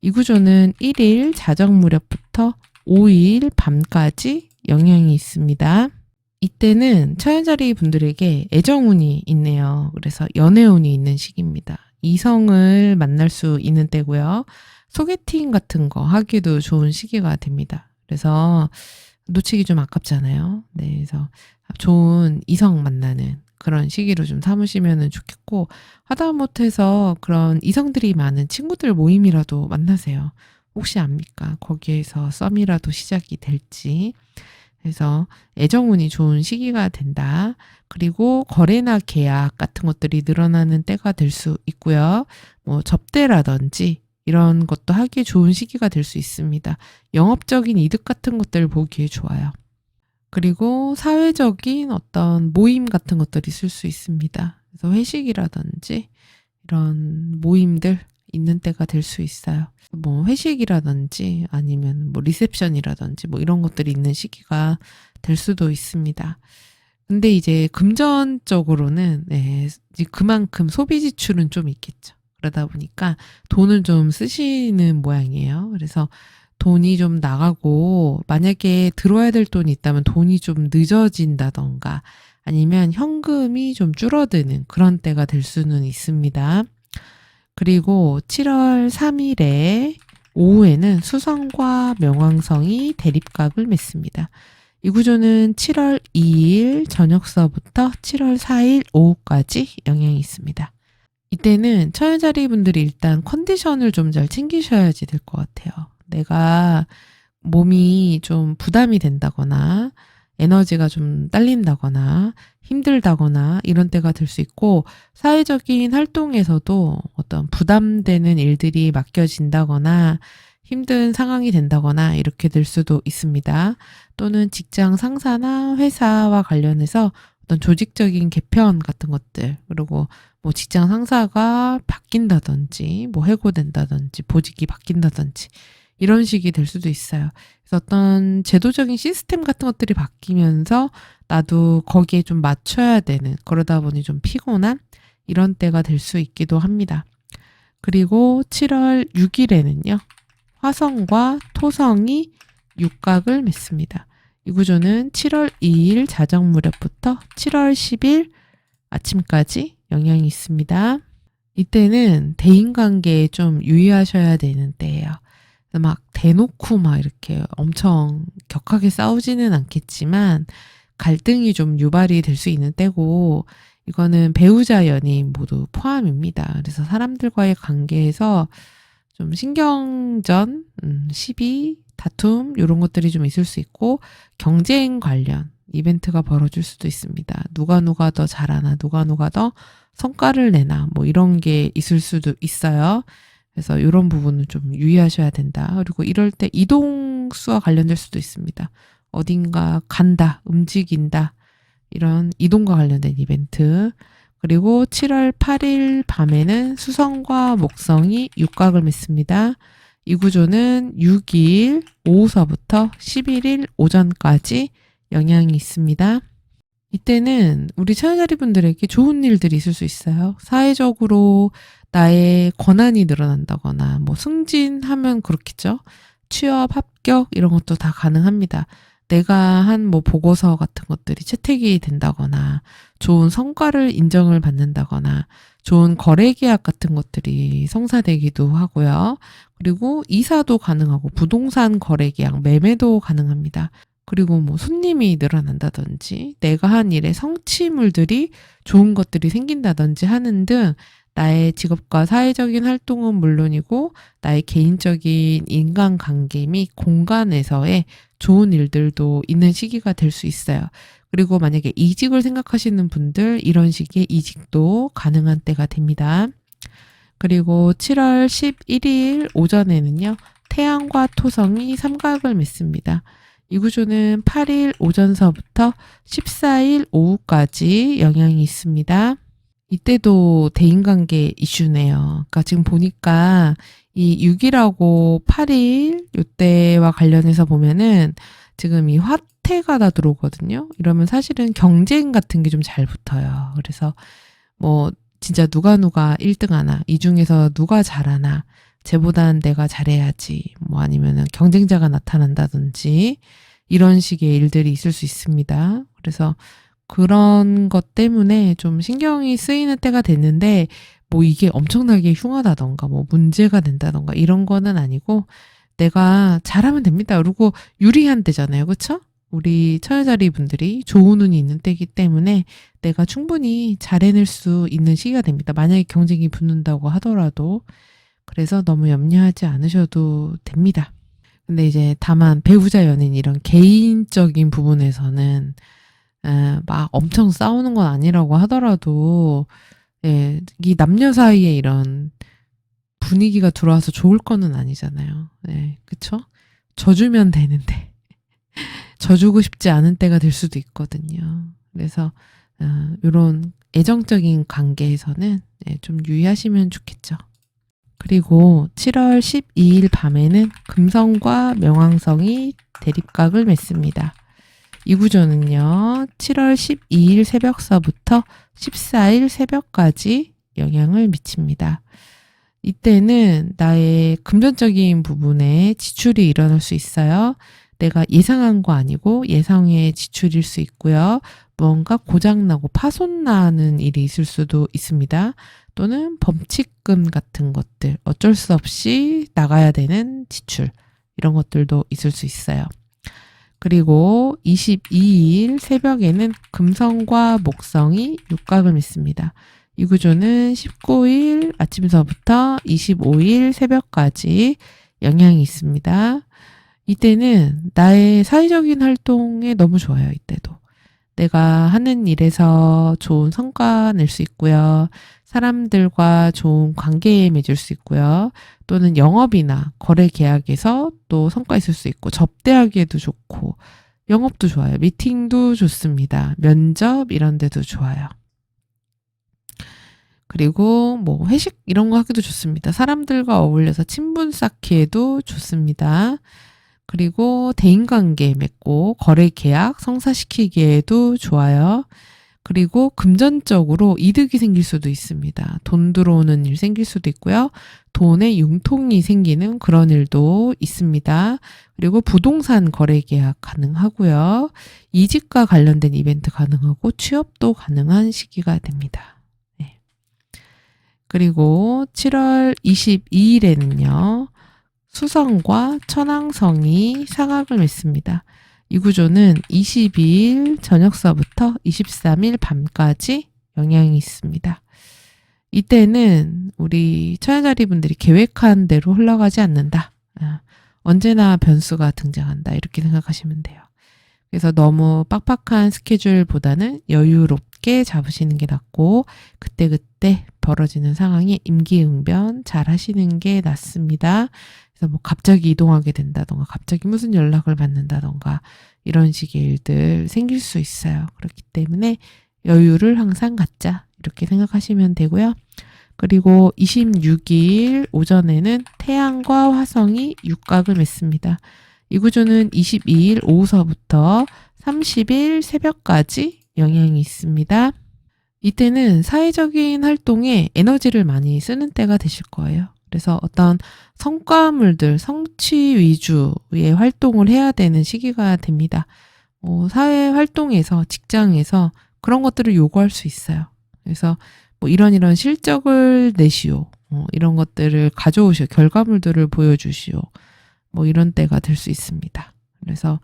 이 구조는 1일 자정 무렵부터 5일 밤까지 영향이 있습니다. 이때는 처녀자리 분들에게 애정운이 있네요. 그래서 연애운이 있는 시기입니다. 이성을 만날 수 있는 때고요. 소개팅 같은 거 하기도 좋은 시기가 됩니다. 그래서 놓치기 좀 아깝잖아요. 네, 그래서 좋은 이성 만나는 그런 시기로 좀 삼으시면 좋겠고, 하다못해서 그런 이성들이 많은 친구들 모임이라도 만나세요. 혹시 압니까? 거기에서 썸이라도 시작이 될지. 그래서 애정운이 좋은 시기가 된다. 그리고 거래나 계약 같은 것들이 늘어나는 때가 될 수 있고요. 뭐 접대라든지 이런 것도 하기 좋은 시기가 될 수 있습니다. 영업적인 이득 같은 것들을 보기에 좋아요. 그리고 사회적인 어떤 모임 같은 것들이 있을 수 있습니다. 그래서 회식이라든지 이런 모임들 있는 때가 될 수 있어요. 뭐 회식이라든지 아니면 뭐 리셉션이라든지 뭐 이런 것들이 있는 시기가 될 수도 있습니다. 근데 이제 금전적으로는 이제 그만큼 소비 지출은 좀 있겠죠. 그러다 보니까 돈을 좀 쓰시는 모양이에요. 그래서 돈이 좀 나가고 만약에 들어야 될 돈이 있다면 돈이 좀 늦어진다던가 아니면 현금이 좀 줄어드는 그런 때가 될 수는 있습니다. 그리고 7월 3일에 오후에는 수성과 명왕성이 대립각을 맺습니다. 이 구조는 7월 2일 저녁서부터 7월 4일 오후까지 영향이 있습니다. 이때는 처녀자리 분들이 일단 컨디션을 좀 잘 챙기셔야지 될 것 같아요. 내가 몸이 좀 부담이 된다거나 에너지가 좀 딸린다거나 힘들다거나 이런 때가 될 수 있고, 사회적인 활동에서도 어떤 부담되는 일들이 맡겨진다거나 힘든 상황이 된다거나 이렇게 될 수도 있습니다. 또는 직장 상사나 회사와 관련해서 어떤 조직적인 개편 같은 것들, 그리고 뭐 직장 상사가 바뀐다든지 뭐 해고된다든지 보직이 바뀐다든지 이런 식이 될 수도 있어요. 그래서 어떤 제도적인 시스템 같은 것들이 바뀌면서 나도 거기에 좀 맞춰야 되는, 그러다 보니 좀 피곤한 이런 때가 될 수 있기도 합니다. 그리고 7월 6일에는요. 화성과 토성이 육각을 맺습니다. 이 구조는 7월 2일 자정 무렵부터 7월 10일 아침까지 영향이 있습니다. 이때는 대인관계에 좀 유의하셔야 되는 때예요. 막 대놓고 막 이렇게 엄청 격하게 싸우지는 않겠지만 갈등이 좀 유발이 될 수 있는 때고, 이거는 배우자 연인 모두 포함입니다. 그래서 사람들과의 관계에서 좀 신경전, 시비, 다툼 이런 것들이 좀 있을 수 있고, 경쟁 관련 이벤트가 벌어질 수도 있습니다. 누가 더 잘하나, 누가 더 성과를 내나 뭐 이런 게 있을 수도 있어요. 그래서 이런 부분은 좀 유의하셔야 된다. 그리고 이럴 때 이동수와 관련될 수도 있습니다. 어딘가 간다, 움직인다, 이런 이동과 관련된 이벤트. 그리고 7월 8일 밤에는 수성과 목성이 육각을 맺습니다. 이 구조는 6일 오후서부터 11일 오전까지 영향이 있습니다. 이때는 우리 처녀자리 분들에게 좋은 일들이 있을 수 있어요. 사회적으로 나의 권한이 늘어난다거나 뭐 승진하면 그렇겠죠. 취업, 합격 이런 것도 다 가능합니다. 내가 한 뭐 보고서 같은 것들이 채택이 된다거나 좋은 성과를 인정을 받는다거나 좋은 거래 계약 같은 것들이 성사되기도 하고요. 그리고 이사도 가능하고 부동산 거래 계약, 매매도 가능합니다. 그리고 뭐 손님이 늘어난다든지 내가 한 일에 성취물들이 좋은 것들이 생긴다든지 하는 등 나의 직업과 사회적인 활동은 물론이고 나의 개인적인 인간관계 및 공간에서의 좋은 일들도 있는 시기가 될 수 있어요. 그리고 만약에 이직을 생각하시는 분들 이런 식의 이직도 가능한 때가 됩니다. 그리고 7월 11일 오전에는요. 태양과 토성이 삼각을 맺습니다. 이 구조는 8일 오전서부터 14일 오후까지 영향이 있습니다. 이때도 대인관계 이슈네요. 그러니까 지금 보니까 이 6일하고 8일 요때와 관련해서 보면은 지금 이 화태가 다 들어오거든요. 이러면 사실은 경쟁 같은 게 좀 잘 붙어요. 그래서 뭐 진짜 누가 1등 하나, 이 중에서 누가 잘하나, 쟤보단 내가 잘해야지, 뭐 아니면은 경쟁자가 나타난다든지 이런 식의 일들이 있을 수 있습니다. 그래서 그런 것 때문에 좀 신경이 쓰이는 때가 됐는데 뭐 이게 엄청나게 흉하다던가 뭐 문제가 된다던가 이런 거는 아니고 내가 잘하면 됩니다. 그리고 유리한 때잖아요. 그쵸? 우리 처녀자리 분들이 좋은 운이 있는 때이기 때문에 내가 충분히 잘 해낼 수 있는 시기가 됩니다. 만약에 경쟁이 붙는다고 하더라도. 그래서 너무 염려하지 않으셔도 됩니다. 근데 이제 다만 배우자 연인 이런 개인적인 부분에서는 막 엄청 싸우는 건 아니라고 하더라도 예, 이 남녀 사이에 이런 분위기가 들어와서 좋을 거는 아니잖아요. 네, 그쵸? 져주면 되는데 져주고 싶지 않은 때가 될 수도 있거든요. 그래서 이런 애정적인 관계에서는 좀 유의하시면 좋겠죠. 그리고 7월 12일 밤에는 금성과 명왕성이 대립각을 맺습니다. 이 구조는요, 7월 12일 새벽서부터 14일 새벽까지 영향을 미칩니다. 이때는 나의 금전적인 부분에 지출이 일어날 수 있어요. 내가 예상한 거 아니고 예상외의 지출일 수 있고요. 뭔가 고장나고 파손나는 일이 있을 수도 있습니다. 또는 범칙금 같은 것들, 어쩔 수 없이 나가야 되는 지출, 이런 것들도 있을 수 있어요. 그리고 22일 새벽에는 금성과 목성이 육각을 맺습니다. 이 구조는 19일 아침서부터 25일 새벽까지 영향이 있습니다. 이때는 나의 사회적인 활동에 너무 좋아요. 이때도. 내가 하는 일에서 좋은 성과 낼 수 있고요. 사람들과 좋은 관계에 맺을 수 있고요. 또는 영업이나 거래 계약에서 또 성과 있을 수 있고 접대하기에도 좋고 영업도 좋아요. 미팅도 좋습니다. 면접 이런 데도 좋아요. 그리고 뭐 회식 이런 거 하기도 좋습니다. 사람들과 어울려서 친분 쌓기에도 좋습니다. 그리고 대인관계 맺고 거래 계약 성사시키기에도 좋아요. 그리고 금전적으로 이득이 생길 수도 있습니다. 돈 들어오는 일 생길 수도 있고요. 돈의 융통이 생기는 그런 일도 있습니다. 그리고 부동산 거래 계약 가능하고요. 이직과 관련된 이벤트 가능하고 취업도 가능한 시기가 됩니다. 네. 그리고 7월 22일에는요. 수성과 천왕성이 상악을 맺습니다. 이 구조는 22일 저녁서부터 23일 밤까지 영향이 있습니다. 이때는 우리 처녀자리 분들이 계획한 대로 흘러가지 않는다. 언제나 변수가 등장한다. 이렇게 생각하시면 돼요. 그래서 너무 빡빡한 스케줄보다는 여유롭게 잡으시는 게 낫고 그때그때 벌어지는 상황에 임기응변 잘 하시는 게 낫습니다. 그래서 뭐 갑자기 이동하게 된다던가 갑자기 무슨 연락을 받는다던가 이런 식의 일들 생길 수 있어요. 그렇기 때문에 여유를 항상 갖자 이렇게 생각하시면 되고요. 그리고 26일 오전에는 태양과 화성이 육각을 맺습니다. 이 구조는 22일 오후서부터 30일 새벽까지 영향이 있습니다. 이때는 사회적인 활동에 에너지를 많이 쓰는 때가 되실 거예요. 그래서 어떤 성과물들, 성취 위주의 활동을 해야 되는 시기가 됩니다. 사회 활동에서, 직장에서 그런 것들을 요구할 수 있어요. 그래서 뭐 이런 실적을 내시오. 이런 것들을 가져오시오. 결과물들을 보여주시오. 뭐 이런 때가 될 수 있습니다. 그래서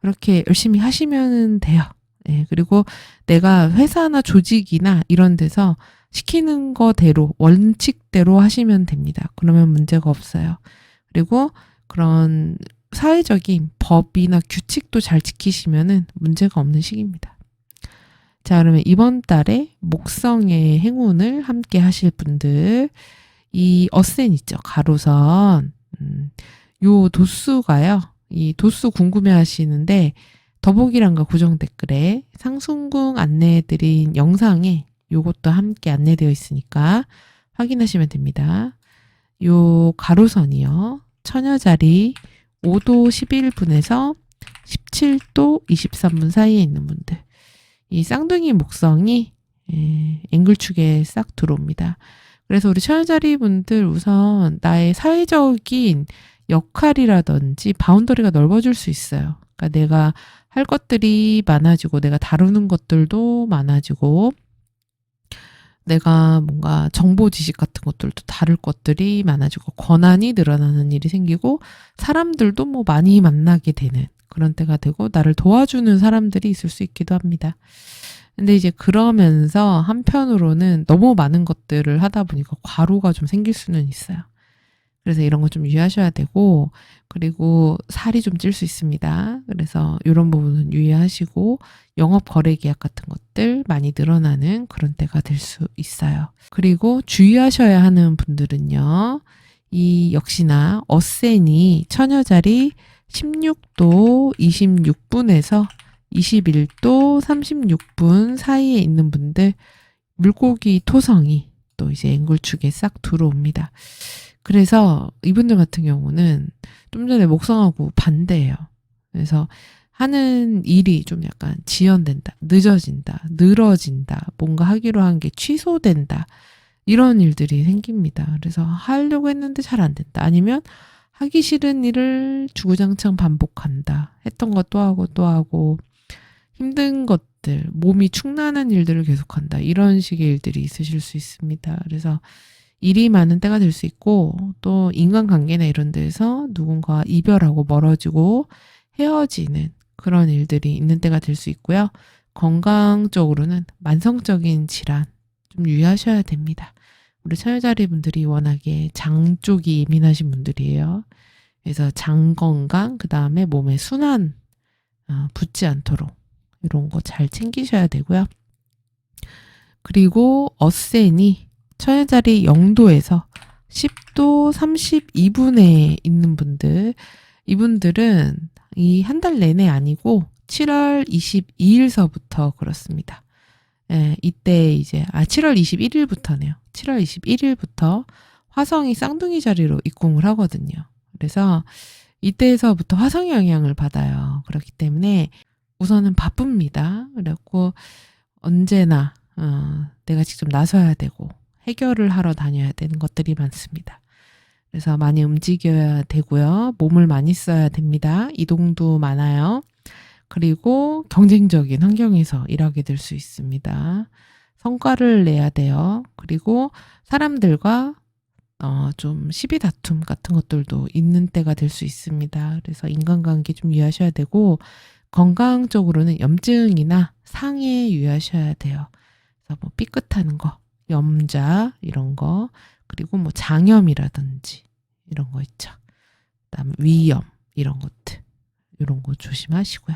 그렇게 열심히 하시면 돼요. 예, 그리고 내가 회사나 조직이나 이런 데서 시키는 거대로, 원칙대로 하시면 됩니다. 그러면 문제가 없어요. 그리고 그런 사회적인 법이나 규칙도 잘 지키시면은 문제가 없는 시기입니다. 자, 그러면 이번 달에 목성의 행운을 함께 하실 분들, 이 어센 있죠. 가로선. 요 도수가요. 이 도수 궁금해 하시는데, 더보기란과 고정 댓글에 상순궁 안내해드린 영상에 요것도 함께 안내되어 있으니까 확인하시면 됩니다. 요 가로선이요. 처녀자리 5도 11분에서 17도 23분 사이에 있는 분들. 이 쌍둥이 목성이 앵글축에 싹 들어옵니다. 그래서 우리 처녀자리 분들 우선 나의 사회적인 역할이라든지 바운더리가 넓어질 수 있어요. 그러니까 내가 할 것들이 많아지고 내가 다루는 것들도 많아지고 내가 뭔가 정보 지식 같은 것들도 다룰 것들이 많아지고 권한이 늘어나는 일이 생기고 사람들도 뭐 많이 만나게 되는 그런 때가 되고 나를 도와주는 사람들이 있을 수 있기도 합니다. 근데 이제 그러면서 한편으로는 너무 많은 것들을 하다 보니까 과로가 좀 생길 수는 있어요. 그래서 이런 거 좀 유의하셔야 되고 그리고 살이 좀 찔 수 있습니다. 그래서 이런 부분은 유의하시고 영업 거래 계약 같은 것들 많이 늘어나는 그런 때가 될 수 있어요. 그리고 주의하셔야 하는 분들은요. 이 역시나 어센이 처녀자리 16도 26분에서 21도 36분 사이에 있는 분들 물고기 토성이 또 이제 앵글축에 싹 들어옵니다. 그래서 이분들 같은 경우는 좀 전에 목성하고 반대예요. 그래서 하는 일이 좀 약간 지연된다, 늦어진다, 늘어진다, 뭔가 하기로 한 게 취소된다. 이런 일들이 생깁니다. 그래서 하려고 했는데 잘 안 된다. 아니면 하기 싫은 일을 주구장창 반복한다. 했던 것 또 하고 또 하고 힘든 것들, 몸이 축나는 일들을 계속한다. 이런 식의 일들이 있으실 수 있습니다. 그래서 일이 많은 때가 될 수 있고 또 인간관계나 이런 데서 누군가 이별하고 멀어지고 헤어지는 그런 일들이 있는 때가 될 수 있고요. 건강적으로는 만성적인 질환 좀 유의하셔야 됩니다. 우리 처녀자리 분들이 워낙에 장 쪽이 예민하신 분들이에요. 그래서 장 건강, 그 다음에 몸의 순환 붙지 않도록 이런 거 잘 챙기셔야 되고요. 그리고 어센이 처녀자리 0도에서 10도 32분에 있는 분들, 이분들은 이 한 달 내내 아니고 7월 22일서부터 그렇습니다. 예, 이때 이제 7월 21일부터네요. 7월 21일부터 화성이 쌍둥이 자리로 입궁을 하거든요. 그래서 이때에서부터 화성의 영향을 받아요. 그렇기 때문에 우선은 바쁩니다. 그래갖고 언제나 내가 직접 나서야 되고 해결을 하러 다녀야 되는 것들이 많습니다. 그래서 많이 움직여야 되고요. 몸을 많이 써야 됩니다. 이동도 많아요. 그리고 경쟁적인 환경에서 일하게 될 수 있습니다. 성과를 내야 돼요. 그리고 사람들과 좀 시비 다툼 같은 것들도 있는 때가 될 수 있습니다. 그래서 인간관계 좀 유의하셔야 되고 건강적으로는 염증이나 상해 유의하셔야 돼요. 그래서 뭐 삐끗하는 거, 염자 이런 거, 그리고 뭐 장염이라든지 이런 거 있죠. 그다음에 위염 이런 것들, 이런 거 조심하시고요.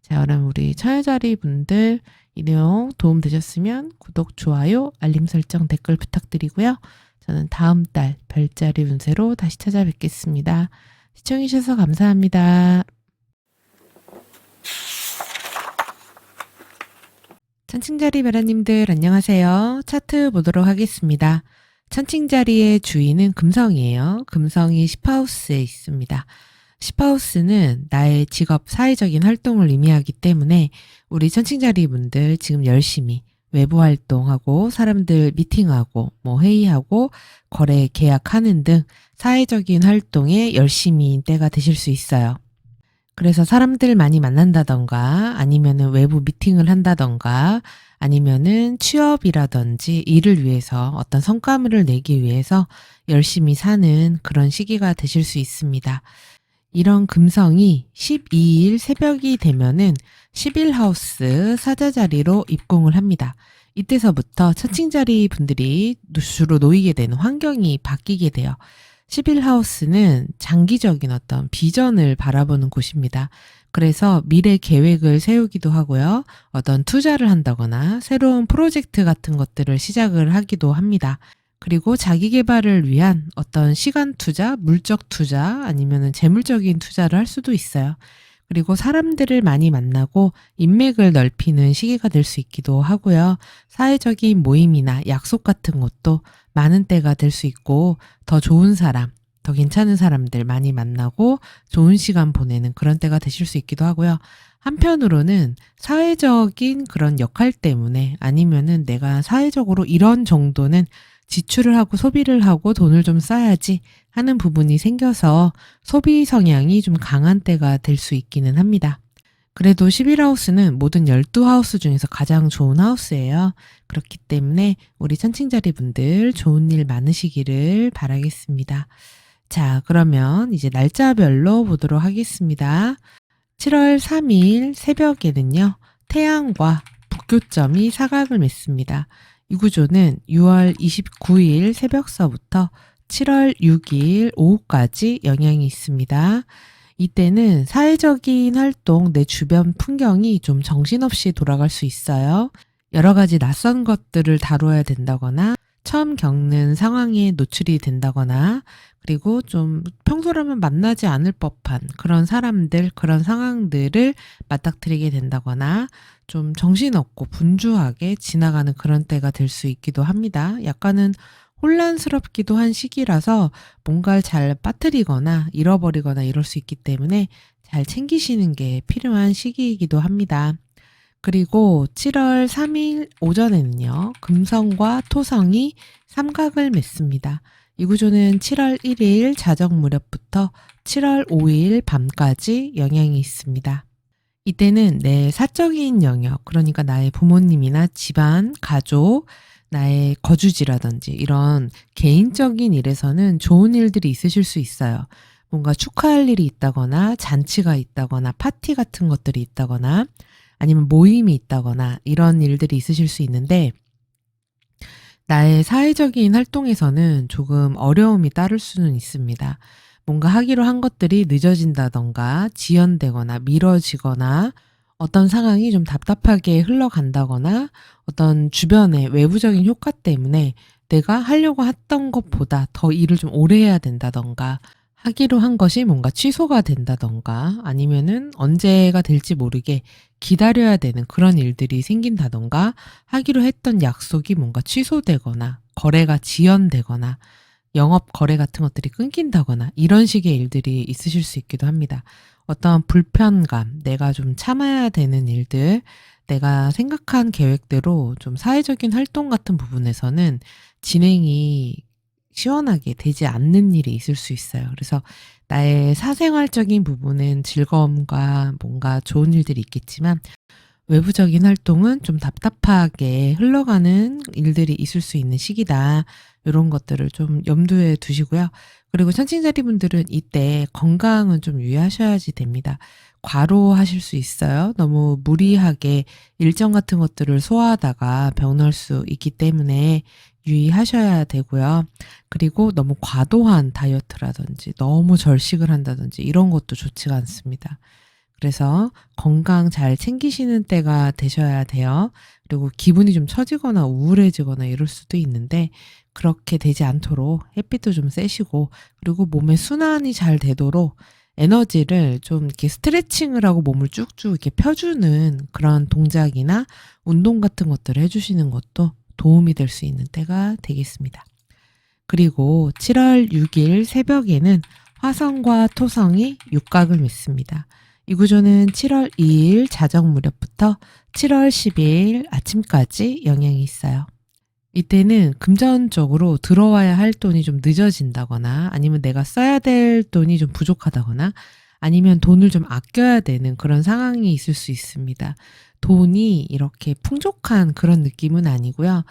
자, 그럼 우리 처녀자리 분들 이 내용 도움 되셨으면 구독, 좋아요, 알림 설정, 댓글 부탁드리고요. 저는 다음 달 별자리 운세로 다시 찾아뵙겠습니다. 시청해주셔서 감사합니다. 천칭자리 베라님들 안녕하세요. 차트 보도록 하겠습니다. 천칭자리의 주인은 금성이에요. 금성이 10하우스에 있습니다. 10하우스는 나의 직업, 사회적인 활동을 의미하기 때문에 우리 천칭자리 분들 지금 열심히 외부 활동하고 사람들 미팅하고 뭐 회의하고 거래 계약하는 등 사회적인 활동에 열심인 때가 되실 수 있어요. 그래서 사람들 많이 만난다던가 아니면은 외부 미팅을 한다던가 아니면은 취업이라든지 일을 위해서 어떤 성과물을 내기 위해서 열심히 사는 그런 시기가 되실 수 있습니다. 이런 금성이 12일 새벽이 되면은 11하우스 사자자리로 입궁을 합니다. 이때서부터 천칭자리 분들이 주로 놓이게 되는 환경이 바뀌게 돼요. 11하우스는 장기적인 어떤 비전을 바라보는 곳입니다. 그래서 미래 계획을 세우기도 하고요. 어떤 투자를 한다거나 새로운 프로젝트 같은 것들을 시작을 하기도 합니다. 그리고 자기 개발을 위한 어떤 시간 투자, 물적 투자, 아니면은 재물적인 투자를 할 수도 있어요. 그리고 사람들을 많이 만나고 인맥을 넓히는 시기가 될 수 있기도 하고요. 사회적인 모임이나 약속 같은 것도 많은 때가 될 수 있고 더 좋은 사람, 더 괜찮은 사람들 많이 만나고 좋은 시간 보내는 그런 때가 되실 수 있기도 하고요. 한편으로는 사회적인 그런 역할 때문에 아니면은 내가 사회적으로 이런 정도는 지출을 하고 소비를 하고 돈을 좀 써야지 하는 부분이 생겨서 소비 성향이 좀 강한 때가 될 수 있기는 합니다. 그래도 11하우스는 모든 12하우스 중에서 가장 좋은 하우스예요. 그렇기 때문에 우리 천칭자리 분들 좋은 일 많으시기를 바라겠습니다. 자, 그러면 이제 날짜별로 보도록 하겠습니다. 7월 3일 새벽에는요, 태양과 북교점이 사각을 맺습니다. 이 구조는 6월 29일 새벽서부터 7월 6일 오후까지 영향이 있습니다. 이때는 사회적인 활동, 내 주변 풍경이 좀 정신없이 돌아갈 수 있어요. 여러 가지 낯선 것들을 다루어야 된다거나 처음 겪는 상황에 노출이 된다거나 그리고 좀 평소라면 만나지 않을 법한 그런 사람들, 그런 상황들을 맞닥뜨리게 된다거나 좀 정신없고 분주하게 지나가는 그런 때가 될 수 있기도 합니다. 약간은 혼란스럽기도 한 시기라서 뭔가를 잘 빠뜨리거나 잃어버리거나 이럴 수 있기 때문에 잘 챙기시는 게 필요한 시기이기도 합니다. 그리고 7월 3일 오전에는요, 금성과 토성이 삼각을 맺습니다. 이 구조는 7월 1일 자정 무렵부터 7월 5일 밤까지 영향이 있습니다. 이때는 내 사적인 영역, 그러니까 나의 부모님이나 집안, 가족, 나의 거주지라든지 이런 개인적인 일에서는 좋은 일들이 있으실 수 있어요. 뭔가 축하할 일이 있다거나 잔치가 있다거나 파티 같은 것들이 있다거나 아니면 모임이 있다거나 이런 일들이 있으실 수 있는데 나의 사회적인 활동에서는 조금 어려움이 따를 수는 있습니다. 뭔가 하기로 한 것들이 늦어진다던가 지연되거나 미뤄지거나 어떤 상황이 좀 답답하게 흘러간다거나 어떤 주변의 외부적인 효과 때문에 내가 하려고 했던 것보다 더 일을 좀 오래 해야 된다던가 하기로 한 것이 뭔가 취소가 된다던가 아니면은 언제가 될지 모르게 기다려야 되는 그런 일들이 생긴다던가 하기로 했던 약속이 뭔가 취소되거나 거래가 지연되거나 영업 거래 같은 것들이 끊긴다거나 이런 식의 일들이 있으실 수 있기도 합니다. 어떤 불편감, 내가 좀 참아야 되는 일들, 내가 생각한 계획대로 좀 사회적인 활동 같은 부분에서는 진행이 시원하게 되지 않는 일이 있을 수 있어요. 그래서 나의 사생활적인 부분은 즐거움과 뭔가 좋은 일들이 있겠지만 외부적인 활동은 좀 답답하게 흘러가는 일들이 있을 수 있는 시기다. 이런 것들을 좀 염두에 두시고요. 그리고 천칭자리 분들은 이때 건강은 좀 유의하셔야지 됩니다. 과로하실 수 있어요. 너무 무리하게 일정 같은 것들을 소화하다가 병날 수 있기 때문에 유의하셔야 되고요. 그리고 너무 과도한 다이어트라든지 너무 절식을 한다든지 이런 것도 좋지가 않습니다. 그래서 건강 잘 챙기시는 때가 되셔야 돼요. 그리고 기분이 좀 처지거나 우울해지거나 이럴 수도 있는데 그렇게 되지 않도록 햇빛도 좀 쐬시고 그리고 몸의 순환이 잘 되도록 에너지를 좀 이렇게 스트레칭을 하고 몸을 쭉쭉 이렇게 펴주는 그런 동작이나 운동 같은 것들을 해주시는 것도 도움이 될 수 있는 때가 되겠습니다. 그리고 7월 6일 새벽에는 화성과 토성이 육각을 맺습니다. 이 구조는 7월 2일 자정 무렵부터 7월 10일 아침까지 영향이 있어요. 이때는 금전적으로 들어와야 할 돈이 좀 늦어진다거나 아니면 내가 써야 될 돈이 좀 부족하다거나 아니면 돈을 좀 아껴야 되는 그런 상황이 있을 수 있습니다. 돈이 이렇게 풍족한 그런 느낌은 아니고요.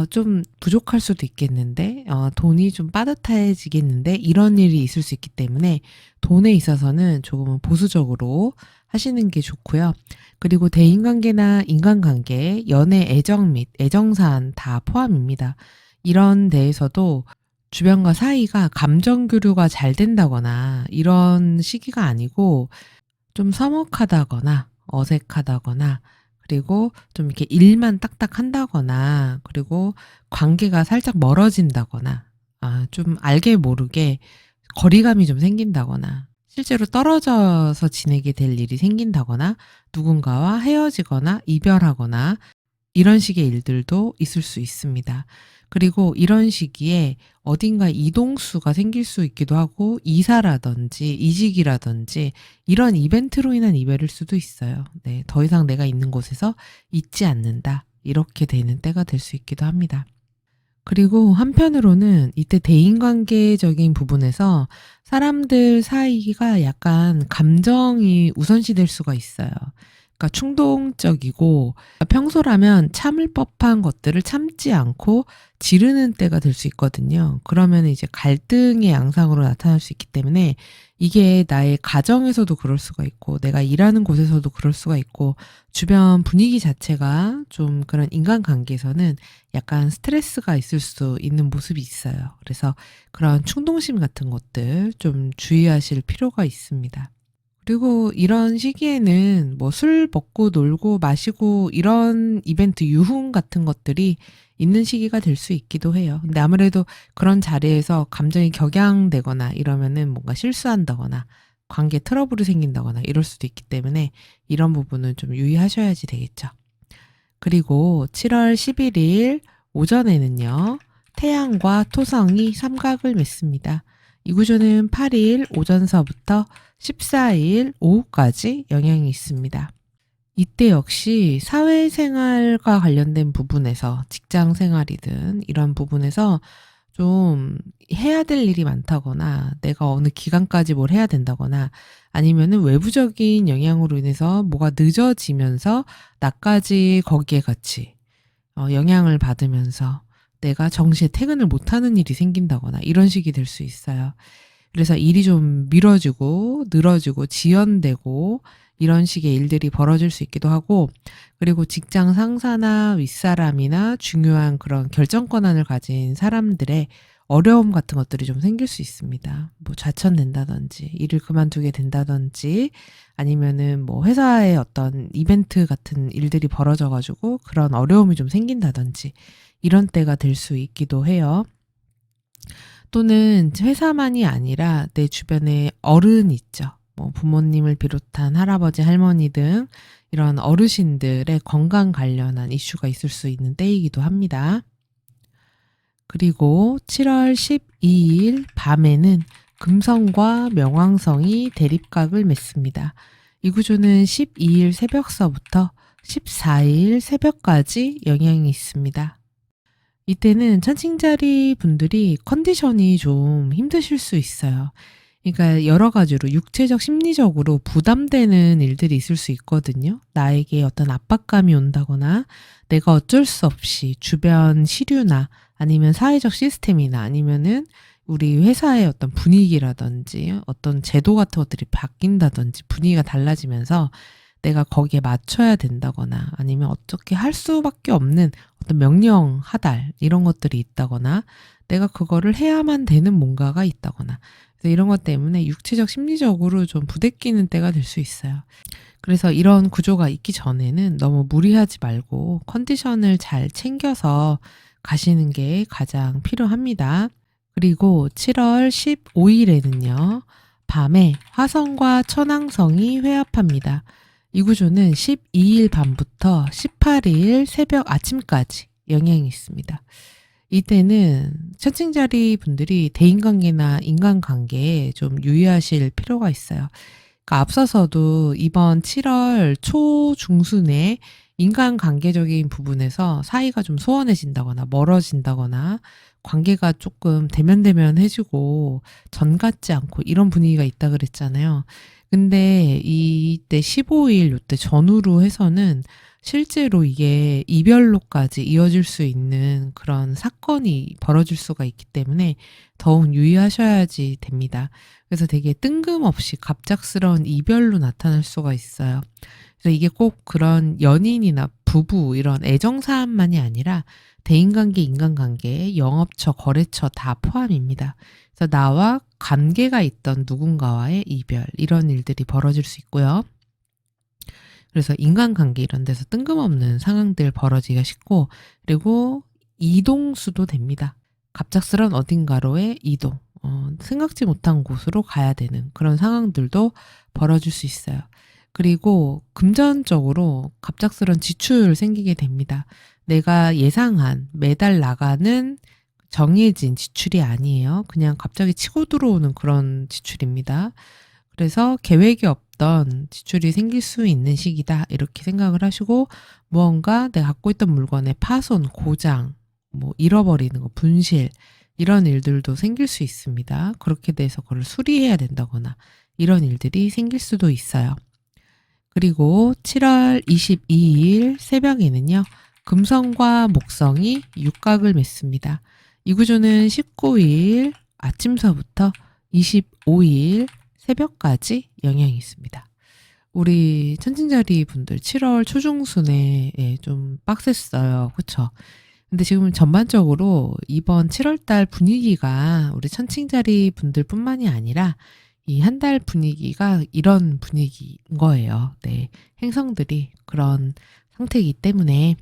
좀 부족할 수도 있겠는데, 돈이 좀 빠듯해지겠는데, 이런 일이 있을 수 있기 때문에 돈에 있어서는 조금은 보수적으로 하시는 게 좋고요. 그리고 대인관계나 인간관계, 연애, 애정 및 애정사안 다 포함입니다. 이런 데에서도 주변과 사이가 감정 교류가 잘 된다거나 이런 시기가 아니고 좀 서먹하다거나 어색하다거나 그리고 좀 이렇게 일만 딱딱 한다거나 그리고 관계가 살짝 멀어진다거나 좀 알게 모르게 거리감이 좀 생긴다거나 실제로 떨어져서 지내게 될 일이 생긴다거나 누군가와 헤어지거나 이별하거나 이런 식의 일들도 있을 수 있습니다. 그리고 이런 시기에 어딘가 이동수가 생길 수 있기도 하고 이사라든지 이직이라든지 이런 이벤트로 인한 이별일 수도 있어요. 네, 더 이상 내가 있는 곳에서 있지 않는다. 이렇게 되는 때가 될 수 있기도 합니다. 그리고 한편으로는 이때 대인관계적인 부분에서 사람들 사이가 약간 감정이 우선시 될 수가 있어요. 그러니까 충동적이고 평소라면 참을 법한 것들을 참지 않고 지르는 때가 될 수 있거든요. 그러면 이제 갈등의 양상으로 나타날 수 있기 때문에 이게 나의 가정에서도 그럴 수가 있고 내가 일하는 곳에서도 그럴 수가 있고 주변 분위기 자체가 좀 그런 인간관계에서는 약간 스트레스가 있을 수 있는 모습이 있어요. 그래서 그런 충동심 같은 것들 좀 주의하실 필요가 있습니다. 그리고 이런 시기에는 뭐 술 먹고 놀고 마시고 이런 이벤트 유흥 같은 것들이 있는 시기가 될 수 있기도 해요. 근데 아무래도 그런 자리에서 감정이 격양되거나 이러면은 뭔가 실수한다거나 관계 트러블이 생긴다거나 이럴 수도 있기 때문에 이런 부분은 좀 유의하셔야지 되겠죠. 그리고 7월 11일 오전에는요, 태양과 토성이 삼각을 맺습니다. 이 구조는 8일 오전서부터 14일 오후까지 영향이 있습니다. 이때 역시 사회생활과 관련된 부분에서 직장 생활이든 이런 부분에서 좀 해야 될 일이 많다거나 내가 어느 기간까지 뭘 해야 된다거나 아니면은 외부적인 영향으로 인해서 뭐가 늦어지면서 나까지 거기에 같이 영향을 받으면서 내가 정시에 퇴근을 못하는 일이 생긴다거나 이런 식이 될 수 있어요. 그래서 일이 좀 미뤄지고 늘어지고 지연되고 이런 식의 일들이 벌어질 수 있기도 하고 그리고 직장 상사나 윗사람이나 중요한 그런 결정 권한을 가진 사람들의 어려움 같은 것들이 좀 생길 수 있습니다. 뭐 좌천된다든지 일을 그만두게 된다든지 아니면은 뭐 회사의 어떤 이벤트 같은 일들이 벌어져 가지고 그런 어려움이 좀 생긴다든지 이런 때가 될 수 있기도 해요. 또는 회사만이 아니라 내 주변에 어른 있죠. 뭐 부모님을 비롯한 할아버지, 할머니 등 이런 어르신들의 건강 관련한 이슈가 있을 수 있는 때이기도 합니다. 그리고 7월 12일 밤에는 금성과 명왕성이 대립각을 맺습니다. 이 구조는 12일 새벽서부터 14일 새벽까지 영향이 있습니다. 이때는 천칭자리 분들이 컨디션이 좀 힘드실 수 있어요. 그러니까 여러 가지로 육체적, 심리적으로 부담되는 일들이 있을 수 있거든요. 나에게 어떤 압박감이 온다거나 내가 어쩔 수 없이 주변 시류나 아니면 사회적 시스템이나 아니면은 우리 회사의 어떤 분위기라든지 어떤 제도 같은 것들이 바뀐다든지 분위기가 달라지면서 내가 거기에 맞춰야 된다거나 아니면 어떻게 할 수밖에 없는 어떤 명령 하달 이런 것들이 있다거나 내가 그거를 해야만 되는 뭔가가 있다거나 그래서 이런 것 때문에 육체적 심리적으로 좀 부대끼는 때가 될 수 있어요. 그래서 이런 구조가 있기 전에는 너무 무리하지 말고 컨디션을 잘 챙겨서 가시는 게 가장 필요합니다. 그리고 7월 15일에는요. 밤에 화성과 천왕성이 회합합니다. 이 구조는 12일 밤부터 18일 새벽 아침까지 영향이 있습니다. 이때는 천칭자리 분들이 대인관계나 인간관계에 좀 유의하실 필요가 있어요. 그러니까 앞서서도 이번 7월 초 중순에 인간관계적인 부분에서 사이가 좀 소원해진다거나 멀어진다거나 관계가 조금 대면대면해지고 전 같지 않고 이런 분위기가 있다 그랬잖아요. 근데 이때 15일 요때 전후로 해서는 실제로 이게 이별로까지 이어질 수 있는 그런 사건이 벌어질 수가 있기 때문에 더욱 유의하셔야지 됩니다. 그래서 되게 뜬금없이 갑작스러운 이별로 나타날 수가 있어요. 그래서 이게 꼭 그런 연인이나 부부 이런 애정사안만이 아니라 대인관계, 인간관계, 영업처, 거래처 다 포함입니다. 그래서 나와 관계가 있던 누군가와의 이별 이런 일들이 벌어질 수 있고요. 그래서 인간관계 이런 데서 뜬금없는 상황들 벌어지기가 쉽고 그리고 이동수도 됩니다. 갑작스런 어딘가로의 이동, 생각지 못한 곳으로 가야 되는 그런 상황들도 벌어질 수 있어요. 그리고 금전적으로 갑작스런 지출 생기게 됩니다. 내가 예상한 매달 나가는 정해진 지출이 아니에요. 그냥 갑자기 치고 들어오는 그런 지출입니다. 그래서 계획이 없던 지출이 생길 수 있는 시기다. 이렇게 생각을 하시고 무언가 내가 갖고 있던 물건의 파손, 고장, 뭐 잃어버리는 거, 분실 이런 일들도 생길 수 있습니다. 그렇게 돼서 그걸 수리해야 된다거나 이런 일들이 생길 수도 있어요. 그리고 7월 22일 새벽에는요. 금성과 목성이 육각을 맺습니다. 이 구조는 19일 아침서부터 25일 새벽까지 영향이 있습니다. 우리 천칭자리 분들 7월 초중순에 좀 빡셌어요. 그쵸? 근데 지금 전반적으로 이번 7월 달 분위기가 우리 천칭자리 분들 뿐만이 아니라 이 한 달 분위기가 이런 분위기인 거예요. 네. 행성들이 그런 상태이기 때문에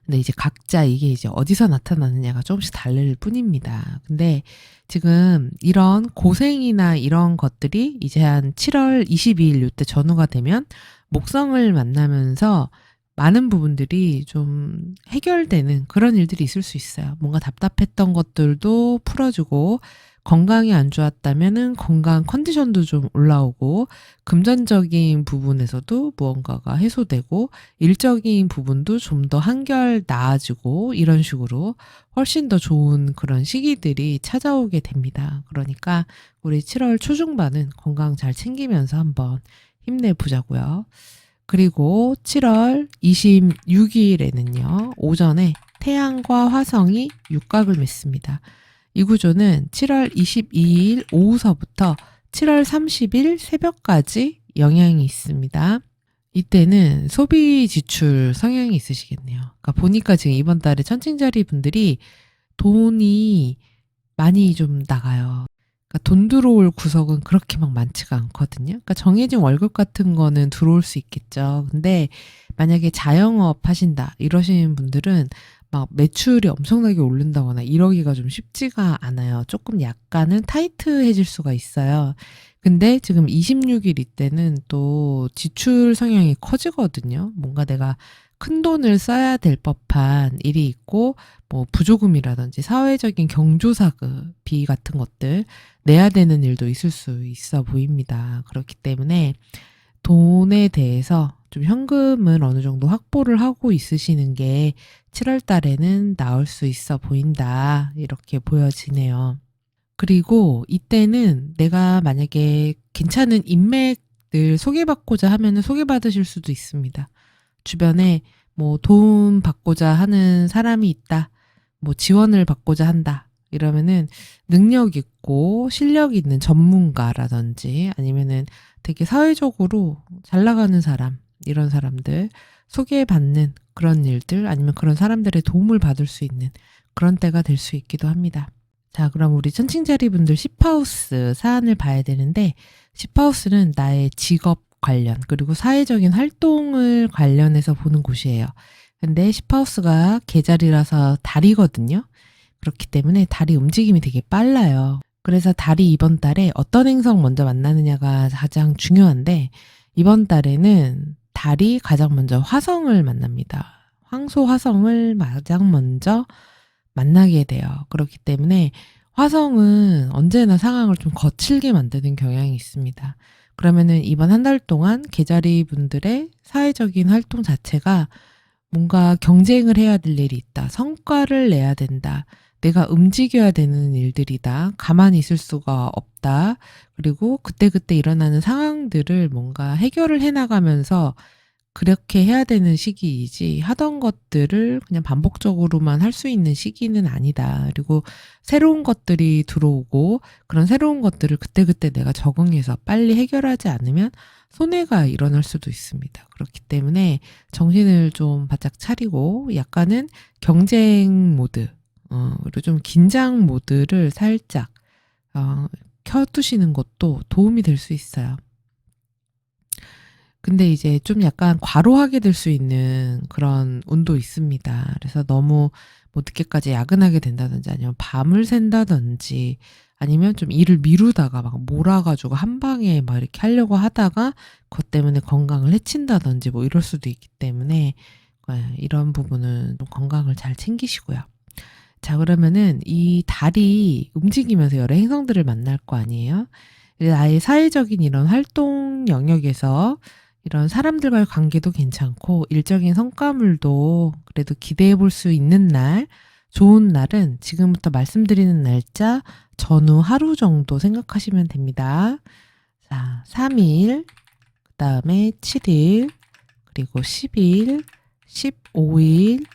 근데 이제 각자 이게 이제 어디서 나타나느냐가 조금씩 다를 뿐입니다. 근데 지금 이런 고생이나 이런 것들이 이제 한 7월 22일 요때 전후가 되면 목성을 만나면서 많은 부분들이 좀 해결되는 그런 일들이 있을 수 있어요. 뭔가 답답했던 것들도 풀어주고 건강이 안 좋았다면은 건강 컨디션도 좀 올라오고 금전적인 부분에서도 무언가가 해소되고 일적인 부분도 좀 더 한결 나아지고 이런 식으로 훨씬 더 좋은 그런 시기들이 찾아오게 됩니다. 그러니까 우리 7월 초중반은 건강 잘 챙기면서 한번 힘내보자고요. 그리고 7월 26일에는요, 오전에 태양과 화성이 육각을 맺습니다. 이 구조는 7월 22일 오후서부터 7월 30일 새벽까지 영향이 있습니다. 이때는 소비 지출 성향이 있으시겠네요. 그러니까 보니까 지금 이번 달에 천칭자리 분들이 돈이 많이 좀 나가요. 그러니까 돈 들어올 구석은 그렇게 막 많지가 않거든요. 그러니까 정해진 월급 같은 거는 들어올 수 있겠죠. 근데 만약에 자영업 하신다 이러시는 분들은 막 매출이 엄청나게 오른다거나 이러기가 좀 쉽지가 않아요. 조금 약간은 타이트해질 수가 있어요. 근데 지금 26일 이때는 또 지출 성향이 커지거든요. 뭔가 내가 큰 돈을 써야 될 법한 일이 있고 뭐 부조금이라든지 사회적인 경조사비 같은 것들 내야 되는 일도 있을 수 있어 보입니다. 그렇기 때문에 돈에 대해서 좀 현금을 어느 정도 확보를 하고 있으시는 게 7월 달에는 나올 수 있어 보인다. 이렇게 보여지네요. 그리고 이때는 내가 만약에 괜찮은 인맥들 소개받고자 하면은 소개받으실 수도 있습니다. 주변에 뭐 도움 받고자 하는 사람이 있다. 뭐 지원을 받고자 한다. 이러면은 능력 있고 실력 있는 전문가라든지 아니면은 되게 사회적으로 잘 나가는 사람, 이런 사람들 소개받는 그런 일들 아니면 그런 사람들의 도움을 받을 수 있는 그런 때가 될 수 있기도 합니다. 자, 그럼 우리 천칭자리 분들 10하우스 사안을 봐야 되는데 10하우스는 나의 직업 관련 그리고 사회적인 활동을 관련해서 보는 곳이에요. 근데 10하우스가 계자리라서 달이거든요. 그렇기 때문에 달이 움직임이 되게 빨라요. 그래서 달이 이번 달에 어떤 행성 먼저 만나느냐가 가장 중요한데 이번 달에는 달이 가장 먼저 화성을 만납니다. 황소 화성을 가장 먼저 만나게 돼요. 그렇기 때문에 화성은 언제나 상황을 좀 거칠게 만드는 경향이 있습니다. 그러면은 이번 한 달 동안 개자리 분들의 사회적인 활동 자체가 뭔가 경쟁을 해야 될 일이 있다. 성과를 내야 된다. 내가 움직여야 되는 일들이다. 가만히 있을 수가 없다. 그리고 그때그때 일어나는 상황들을 뭔가 해결을 해나가면서 그렇게 해야 되는 시기이지 하던 것들을 그냥 반복적으로만 할 수 있는 시기는 아니다. 그리고 새로운 것들이 들어오고 그런 새로운 것들을 그때그때 내가 적응해서 빨리 해결하지 않으면 손해가 일어날 수도 있습니다. 그렇기 때문에 정신을 좀 바짝 차리고 약간은 경쟁 모드, 그리고 좀 긴장 모드를 살짝 켜두시는 것도 도움이 될 수 있어요. 근데 이제 좀 약간 과로하게 될 수 있는 그런 운도 있습니다. 그래서 너무 뭐 늦게까지 야근하게 된다든지 아니면 밤을 샌다든지 아니면 좀 일을 미루다가 막 몰아가지고 한 방에 막 이렇게 하려고 하다가 그것 때문에 건강을 해친다든지 뭐 이럴 수도 있기 때문에 이런 부분은 좀 건강을 잘 챙기시고요. 자, 그러면은 이 달이 움직이면서 여러 행성들을 만날 거 아니에요? 나의 사회적인 이런 활동 영역에서 이런 사람들과의 관계도 괜찮고 일적인 성과물도 그래도 기대해 볼 수 있는 날, 좋은 날은 지금부터 말씀드리는 날짜 전후 하루 정도 생각하시면 됩니다. 자, 3일, 그 다음에 7일, 그리고 10일, 15일,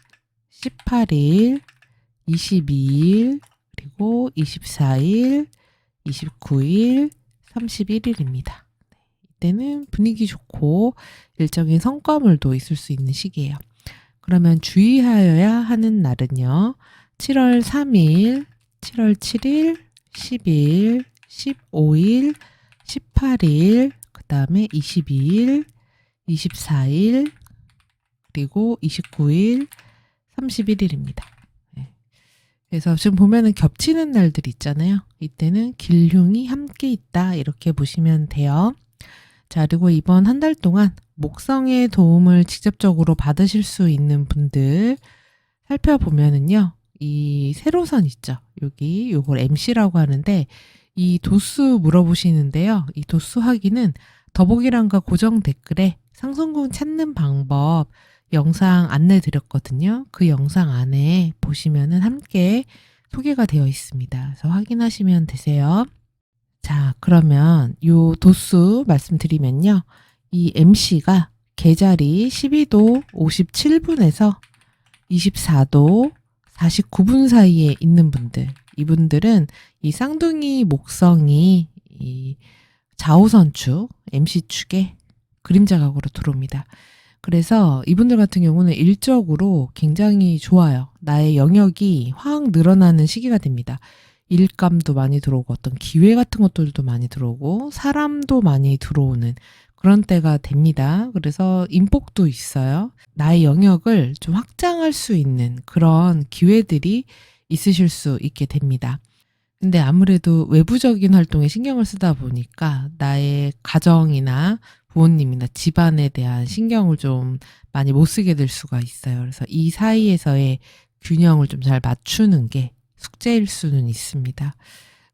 18일, 22일, 그리고 24일, 29일, 31일입니다. 이때는 분위기 좋고 일적인 성과물도 있을 수 있는 시기예요. 그러면 주의하여야 하는 날은요. 7월 3일, 7월 7일, 10일, 15일, 18일, 그 다음에 22일, 24일, 그리고 29일, 31일입니다. 그래서 지금 보면은 겹치는 날들 있잖아요. 이때는 길흉이 함께 있다 이렇게 보시면 돼요. 자, 그리고 이번 한 달 동안 목성의 도움을 직접적으로 받으실 수 있는 분들 살펴보면은요. 이 세로선 있죠. 여기 요걸 MC라고 하는데 이 도수 물어보시는데요. 이 도수 확인은 더보기란과 고정 댓글에 상승궁 찾는 방법 영상 안내 드렸거든요. 그 영상 안에 보시면은 함께 소개가 되어 있습니다. 그래서 확인하시면 되세요. 자, 그러면 요 도수 말씀드리면요. 이 MC가 개자리 12도 57분에서 24도 49분 사이에 있는 분들, 이분들은 이 쌍둥이 목성이 이 좌우선축, MC축에 그림자 각으로 들어옵니다. 그래서 이분들 같은 경우는 일적으로 굉장히 좋아요. 나의 영역이 확 늘어나는 시기가 됩니다. 일감도 많이 들어오고 어떤 기회 같은 것들도 많이 들어오고 사람도 많이 들어오는 그런 때가 됩니다. 그래서 인복도 있어요. 나의 영역을 좀 확장할 수 있는 그런 기회들이 있으실 수 있게 됩니다. 근데 아무래도 외부적인 활동에 신경을 쓰다 보니까 나의 가정이나 부모님이나 집안에 대한 신경을 좀 많이 못 쓰게 될 수가 있어요. 그래서 이 사이에서의 균형을 좀 잘 맞추는 게 숙제일 수는 있습니다.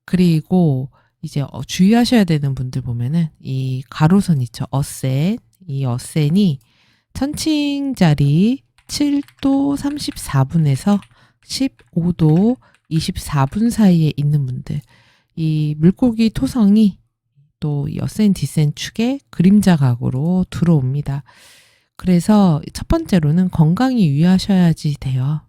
그리고 이제 주의하셔야 되는 분들 보면은 이 가로선 있죠. 어센. 이 어센이 천칭자리 7도 34분에서 15도 24분 사이에 있는 분들. 이 물고기 토성이 또 이 어센 디센 축에 그림자 각으로 들어옵니다. 그래서 첫 번째로는 건강히 유의하셔야지 돼요.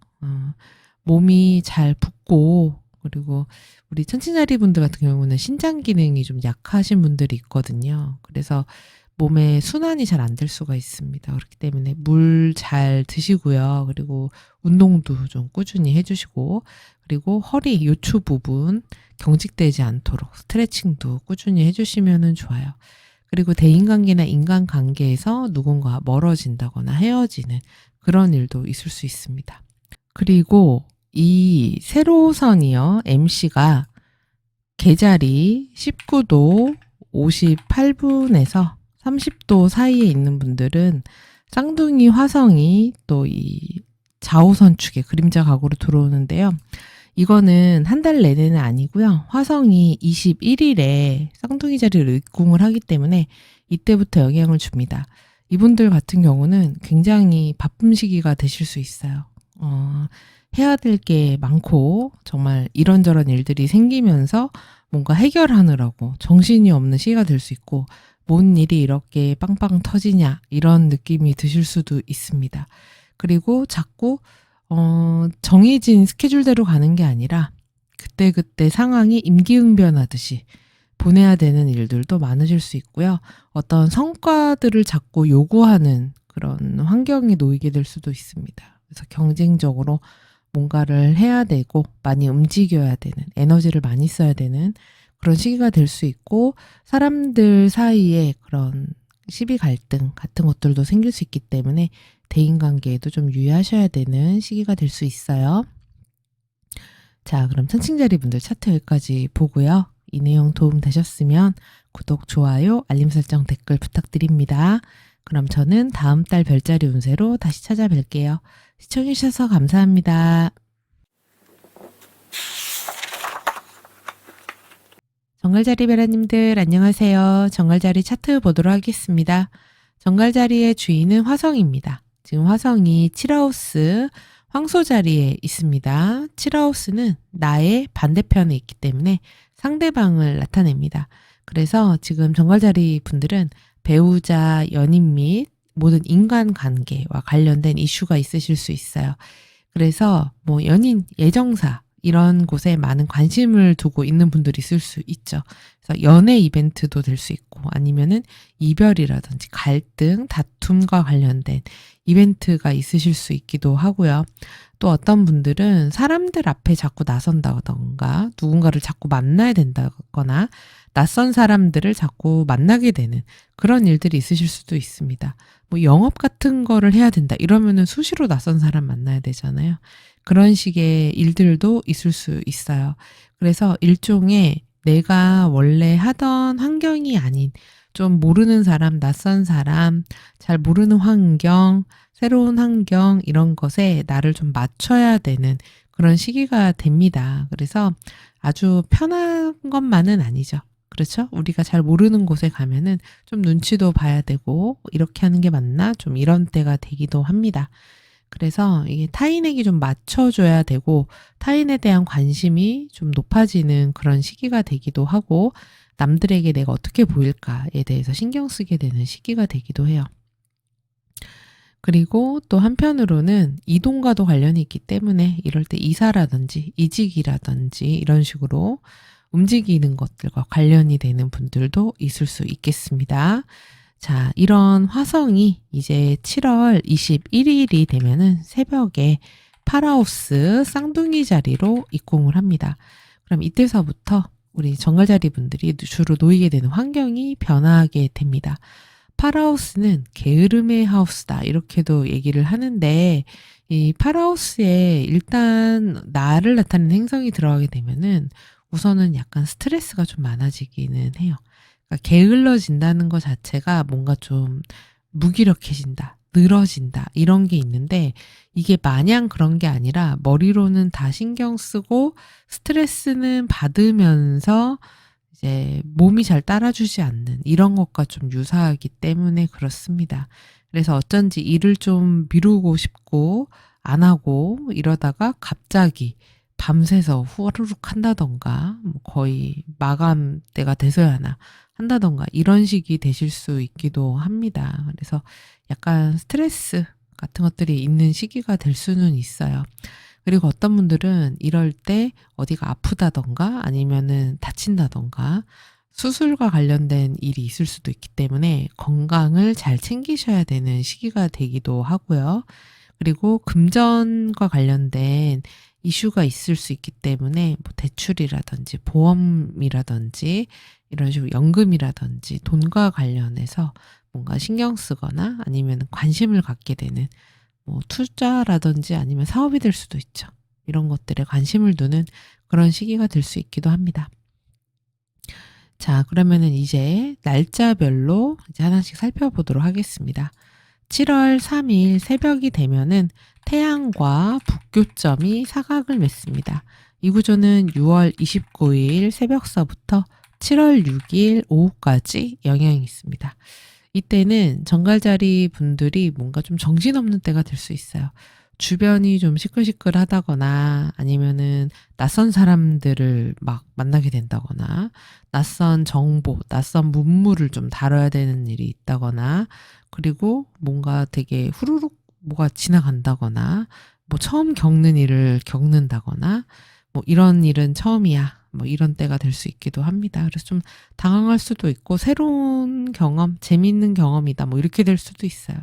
몸이 잘 붓고 그리고 우리 천칭자리 분들 같은 경우는 신장 기능이 좀 약하신 분들이 있거든요. 그래서 몸에 순환이 잘 안 될 수가 있습니다. 그렇기 때문에 물 잘 드시고요. 그리고 운동도 좀 꾸준히 해주시고 그리고 허리 요추 부분 경직되지 않도록 스트레칭도 꾸준히 해주시면 좋아요. 그리고 대인관계나 인간관계에서 누군가 멀어진다거나 헤어지는 그런 일도 있을 수 있습니다. 그리고 이 세로선이요. MC가 개자리 19도 58분에서 30도 사이에 있는 분들은 쌍둥이 화성이 또 이 좌우선 축에 그림자 각으로 들어오는데요. 이거는 한 달 내내는 아니고요. 화성이 21일에 쌍둥이 자리를 입궁을 하기 때문에 이때부터 영향을 줍니다. 이분들 같은 경우는 굉장히 바쁜 시기가 되실 수 있어요. 해야 될 게 많고 정말 이런저런 일들이 생기면서 뭔가 해결하느라고 정신이 없는 시기가 될 수 있고, 뭔 일이 이렇게 빵빵 터지냐 이런 느낌이 드실 수도 있습니다. 그리고 자꾸 정해진 스케줄대로 가는 게 아니라 그때그때 상황이 임기응변하듯이 보내야 되는 일들도 많으실 수 있고요. 어떤 성과들을 자꾸 요구하는 그런 환경에 놓이게 될 수도 있습니다. 그래서 경쟁적으로 뭔가를 해야 되고 많이 움직여야 되는, 에너지를 많이 써야 되는 그런 시기가 될 수 있고, 사람들 사이에 그런 시비 갈등 같은 것들도 생길 수 있기 때문에 대인관계에도 좀 유의하셔야 되는 시기가 될 수 있어요. 자, 그럼 천칭자리 분들 차트 여기까지 보고요. 이 내용 도움 되셨으면 구독, 좋아요, 알림 설정, 댓글 부탁드립니다. 그럼 저는 다음 달 별자리 운세로 다시 찾아뵐게요. 시청해주셔서 감사합니다. 정갈자리 베라님들 안녕하세요. 정갈자리 차트 보도록 하겠습니다. 정갈자리의 주인은 화성입니다. 지금 화성이 7하우스 황소 자리에 있습니다. 7하우스는 나의 반대편에 있기 때문에 상대방을 나타냅니다. 그래서 지금 정갈자리 분들은 배우자, 연인 및 모든 인간관계와 관련된 이슈가 있으실 수 있어요. 그래서 뭐 연인, 예정사 이런 곳에 많은 관심을 두고 있는 분들이 있을 수 있죠. 그래서 연애 이벤트도 될 수 있고, 아니면은 이별이라든지 갈등, 다툼과 관련된 이벤트가 있으실 수 있기도 하고요. 또 어떤 분들은 사람들 앞에 자꾸 나선다던가 누군가를 자꾸 만나야 된다거나 낯선 사람들을 자꾸 만나게 되는 그런 일들이 있으실 수도 있습니다. 뭐 영업 같은 거를 해야 된다 이러면은 수시로 낯선 사람 만나야 되잖아요. 그런 식의 일들도 있을 수 있어요. 그래서 일종의 내가 원래 하던 환경이 아닌 좀 모르는 사람, 낯선 사람, 잘 모르는 환경, 새로운 환경 이런 것에 나를 좀 맞춰야 되는 그런 시기가 됩니다. 그래서 아주 편한 것만은 아니죠. 그렇죠? 우리가 잘 모르는 곳에 가면은 좀 눈치도 봐야 되고 이렇게 하는 게 맞나? 좀 이런 때가 되기도 합니다. 그래서 이게 타인에게 좀 맞춰줘야 되고 타인에 대한 관심이 좀 높아지는 그런 시기가 되기도 하고, 남들에게 내가 어떻게 보일까에 대해서 신경 쓰게 되는 시기가 되기도 해요. 그리고 또 한편으로는 이동과도 관련이 있기 때문에 이럴 때 이사라든지 이직이라든지 이런 식으로 움직이는 것들과 관련이 되는 분들도 있을 수 있겠습니다. 자, 이런 화성이 이제 7월 21일이 되면은 새벽에 8하우스 쌍둥이 자리로 입궁을 합니다. 그럼 이때서부터 우리 정갈자리 분들이 주로 놓이게 되는 환경이 변하게 됩니다. 8하우스는 게으름의 하우스다 이렇게도 얘기를 하는데, 이 8하우스에 일단 나를 나타내는 행성이 들어가게 되면은 우선은 약간 스트레스가 좀 많아지기는 해요. 그러니까 게을러진다는 것 자체가 뭔가 좀 무기력해진다, 늘어진다 이런 게 있는데, 이게 마냥 그런 게 아니라 머리로는 다 신경 쓰고 스트레스는 받으면서 이제 몸이 잘 따라주지 않는 이런 것과 좀 유사하기 때문에 그렇습니다. 그래서 어쩐지 일을 좀 미루고 싶고 안 하고 이러다가 갑자기 밤새서 후루룩 한다던가 뭐 거의 마감 때가 돼서야 하나 한다던가 이런 식이 되실 수 있기도 합니다. 그래서 약간 스트레스 같은 것들이 있는 시기가 될 수는 있어요. 그리고 어떤 분들은 이럴 때 어디가 아프다던가 아니면은 다친다던가 수술과 관련된 일이 있을 수도 있기 때문에 건강을 잘 챙기셔야 되는 시기가 되기도 하고요. 그리고 금전과 관련된 이슈가 있을 수 있기 때문에 뭐 대출이라든지 보험이라든지 이런 식으로 연금이라든지 돈과 관련해서 뭔가 신경 쓰거나 아니면 관심을 갖게 되는 뭐 투자라든지 아니면 사업이 될 수도 있죠. 이런 것들에 관심을 두는 그런 시기가 될 수 있기도 합니다. 자, 그러면은 이제 날짜별로 이제 하나씩 살펴보도록 하겠습니다. 7월 3일 새벽이 되면은 태양과 북교점이 사각을 맺습니다. 이 구조는 6월 29일 새벽서부터 7월 6일 오후까지 영향이 있습니다. 이때는 정갈자리 분들이 뭔가 좀 정신없는 때가 될 수 있어요. 주변이 좀 시끌시끌하다거나 아니면은 낯선 사람들을 막 만나게 된다거나 낯선 정보, 낯선 문물을 좀 다뤄야 되는 일이 있다거나 그리고 뭔가 되게 후루룩 뭐가 지나간다거나 뭐 처음 겪는 일을 겪는다거나 뭐 이런 일은 처음이야. 뭐 이런 때가 될 수 있기도 합니다. 그래서 좀 당황할 수도 있고 새로운 경험, 재미있는 경험이다. 뭐 이렇게 될 수도 있어요.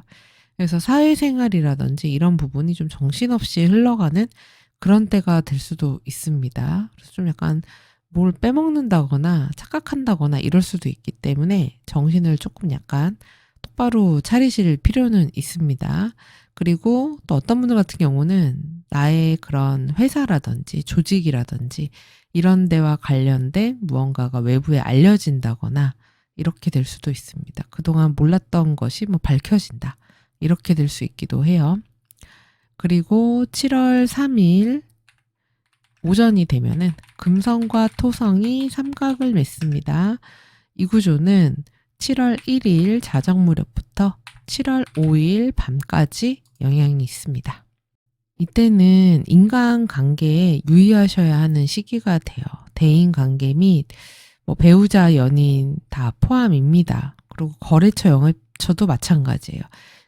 그래서 사회생활이라든지 이런 부분이 좀 정신없이 흘러가는 그런 때가 될 수도 있습니다. 그래서 좀 약간 뭘 빼먹는다거나 착각한다거나 이럴 수도 있기 때문에 정신을 조금 약간 똑바로 차리실 필요는 있습니다. 그리고 또 어떤 분들 같은 경우는 나의 그런 회사라든지 조직이라든지 이런 데와 관련된 무언가가 외부에 알려진다거나 이렇게 될 수도 있습니다. 그동안 몰랐던 것이 뭐 밝혀진다. 이렇게 될 수 있기도 해요. 그리고 7월 3일 오전이 되면은 금성과 토성이 삼각을 맺습니다. 이 구조는 7월 1일 자정 무렵부터 7월 5일 밤까지 영향이 있습니다. 이때는 인간관계에 유의하셔야 하는 시기가 돼요. 대인관계 및 뭐 배우자, 연인 다 포함입니다. 그리고 거래처, 영업처도 마찬가지예요.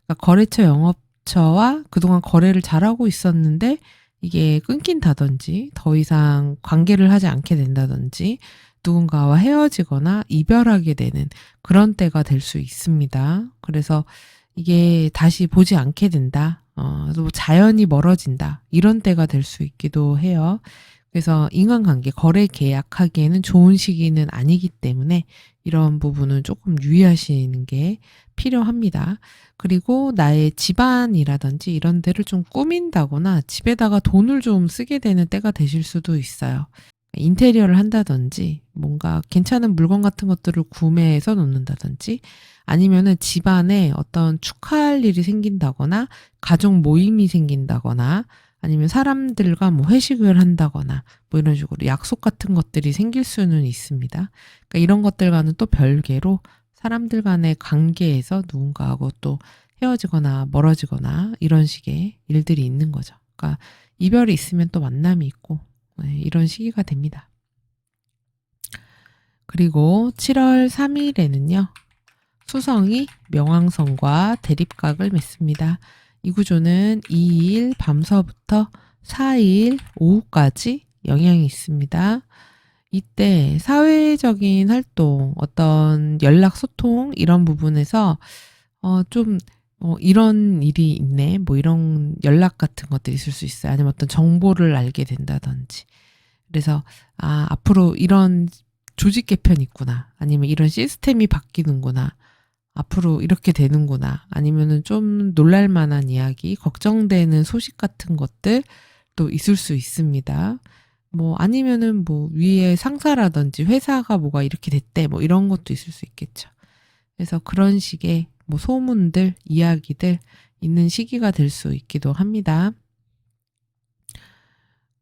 그러니까 거래처, 영업처와 그동안 거래를 잘하고 있었는데 이게 끊긴다든지 더 이상 관계를 하지 않게 된다든지 누군가와 헤어지거나 이별하게 되는 그런 때가 될 수 있습니다. 그래서 이게 다시 보지 않게 된다. 또 자연이 멀어진다. 이런 때가 될 수 있기도 해요. 그래서 인간관계, 거래 계약하기에는 좋은 시기는 아니기 때문에 이런 부분은 조금 유의하시는 게 필요합니다. 그리고 나의 집안이라든지 이런 데를 좀 꾸민다거나 집에다가 돈을 좀 쓰게 되는 때가 되실 수도 있어요. 인테리어를 한다든지 뭔가 괜찮은 물건 같은 것들을 구매해서 놓는다든지 아니면은 집안에 어떤 축하할 일이 생긴다거나 가족 모임이 생긴다거나 아니면 사람들과 뭐 회식을 한다거나 뭐 이런 식으로 약속 같은 것들이 생길 수는 있습니다. 그러니까 이런 것들과는 또 별개로 사람들 간의 관계에서 누군가하고 또 헤어지거나 멀어지거나 이런 식의 일들이 있는 거죠. 그러니까 이별이 있으면 또 만남이 있고 이런 시기가 됩니다. 그리고 7월 3일에는요. 수성이 명왕성과 대립각을 맺습니다. 이 구조는 2일 밤서부터 4일 오후까지 영향이 있습니다. 이때 사회적인 활동, 어떤 연락, 소통 이런 부분에서 좀 이런 일이 있네. 뭐 이런 연락 같은 것들이 있을 수 있어요. 아니면 어떤 정보를 알게 된다든지. 그래서 앞으로 이런 조직 개편이 있구나. 아니면 이런 시스템이 바뀌는구나. 앞으로 이렇게 되는구나. 아니면은 좀 놀랄 만한 이야기, 걱정되는 소식 같은 것들도 있을 수 있습니다. 뭐 아니면은 뭐 위에 상사라든지 회사가 뭐가 이렇게 됐대. 뭐 이런 것도 있을 수 있겠죠. 그래서 그런 식의 뭐 소문들, 이야기들 있는 시기가 될 수 있기도 합니다.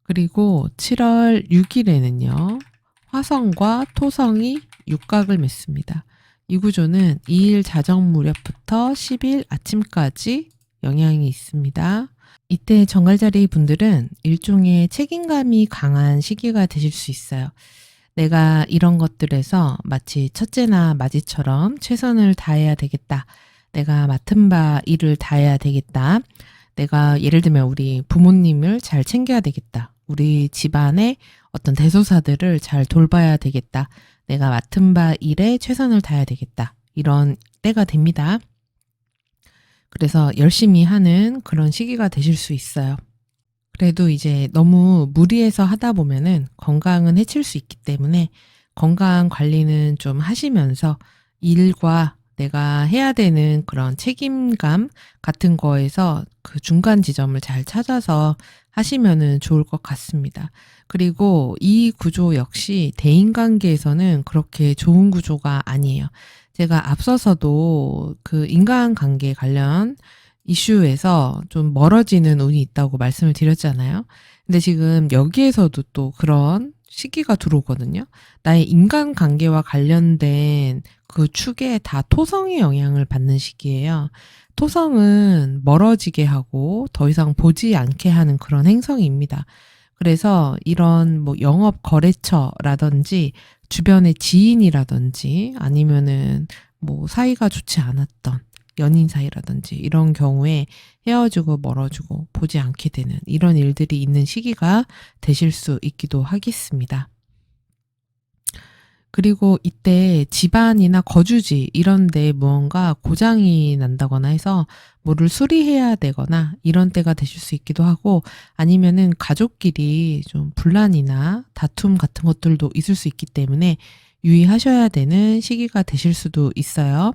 그리고 7월 6일에는요. 화성과 토성이 육각을 맺습니다. 이 구조는 2일 자정 무렵부터 10일 아침까지 영향이 있습니다. 이때 정갈자리 분들은 일종의 책임감이 강한 시기가 되실 수 있어요. 내가 이런 것들에서 마치 첫째나 마지처럼 최선을 다해야 되겠다. 내가 맡은 바 일을 다해야 되겠다. 내가 예를 들면 우리 부모님을 잘 챙겨야 되겠다. 우리 집안의 어떤 대소사들을 잘 돌봐야 되겠다. 내가 맡은 바 일에 최선을 다해야 되겠다. 이런 때가 됩니다. 그래서 열심히 하는 그런 시기가 되실 수 있어요. 그래도 이제 너무 무리해서 하다 보면은 건강은 해칠 수 있기 때문에 건강 관리는 좀 하시면서 일과 내가 해야 되는 그런 책임감 같은 거에서 그 중간 지점을 잘 찾아서 하시면은 좋을 것 같습니다. 그리고 이 구조 역시 대인관계에서는 그렇게 좋은 구조가 아니에요. 제가 앞서서도 그 인간관계 관련 이슈에서 좀 멀어지는 운이 있다고 말씀을 드렸잖아요. 근데 지금 여기에서도 또 그런 시기가 들어오거든요. 나의 인간관계와 관련된 그 축에 다 토성의 영향을 받는 시기예요. 토성은 멀어지게 하고 더 이상 보지 않게 하는 그런 행성입니다. 그래서 이런 뭐 영업 거래처라든지 주변의 지인이라든지 아니면은 뭐 사이가 좋지 않았던 연인 사이라든지 이런 경우에 헤어지고 멀어지고 보지 않게 되는 이런 일들이 있는 시기가 되실 수 있기도 하겠습니다. 그리고 이때 집안이나 거주지 이런 데 무언가 고장이 난다거나 해서 뭐를 수리해야 되거나 이런 때가 되실 수 있기도 하고 아니면은 가족끼리 좀 분란이나 다툼 같은 것들도 있을 수 있기 때문에 유의하셔야 되는 시기가 되실 수도 있어요.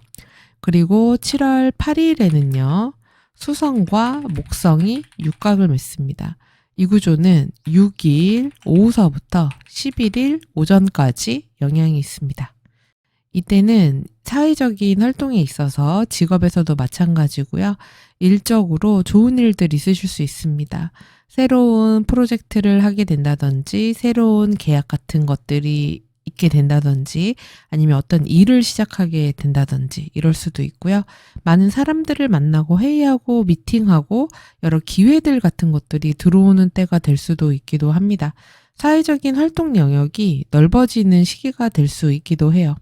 그리고 7월 8일에는요. 수성과 목성이 육각을 맺습니다. 이 구조는 6일 오후서부터 11일 오전까지 영향이 있습니다. 이때는 사회적인 활동에 있어서 직업에서도 마찬가지고요. 일적으로 좋은 일들 있으실 수 있습니다. 새로운 프로젝트를 하게 된다든지 새로운 계약 같은 것들이 있게 된다든지 아니면 어떤 일을 시작하게 된다든지 이럴 수도 있고요. 많은 사람들을 만나고 회의하고 미팅하고 여러 기회들 같은 것들이 들어오는 때가 될 수도 있기도 합니다. 사회적인 활동 영역이 넓어지는 시기가 될 수 있기도 해요.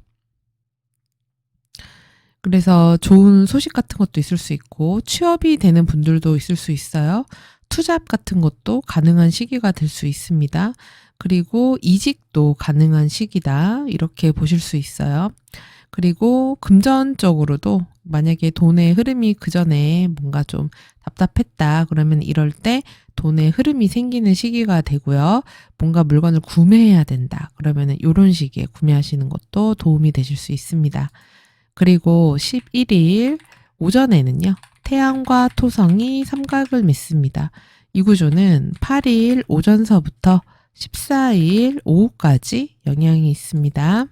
그래서 좋은 소식 같은 것도 있을 수 있고 취업이 되는 분들도 있을 수 있어요. 투잡 같은 것도 가능한 시기가 될 수 있습니다. 그리고 이직도 가능한 시기다. 이렇게 보실 수 있어요. 그리고 금전적으로도 만약에 돈의 흐름이 그전에 뭔가 좀 답답했다. 그러면 이럴 때 돈의 흐름이 생기는 시기가 되고요. 뭔가 물건을 구매해야 된다. 그러면 이런 시기에 구매하시는 것도 도움이 되실 수 있습니다. 그리고 11일 오전에는요. 태양과 토성이 삼각을 맺습니다. 이 구조는 8일 오전서부터 14일 오후까지 영향이 있습니다.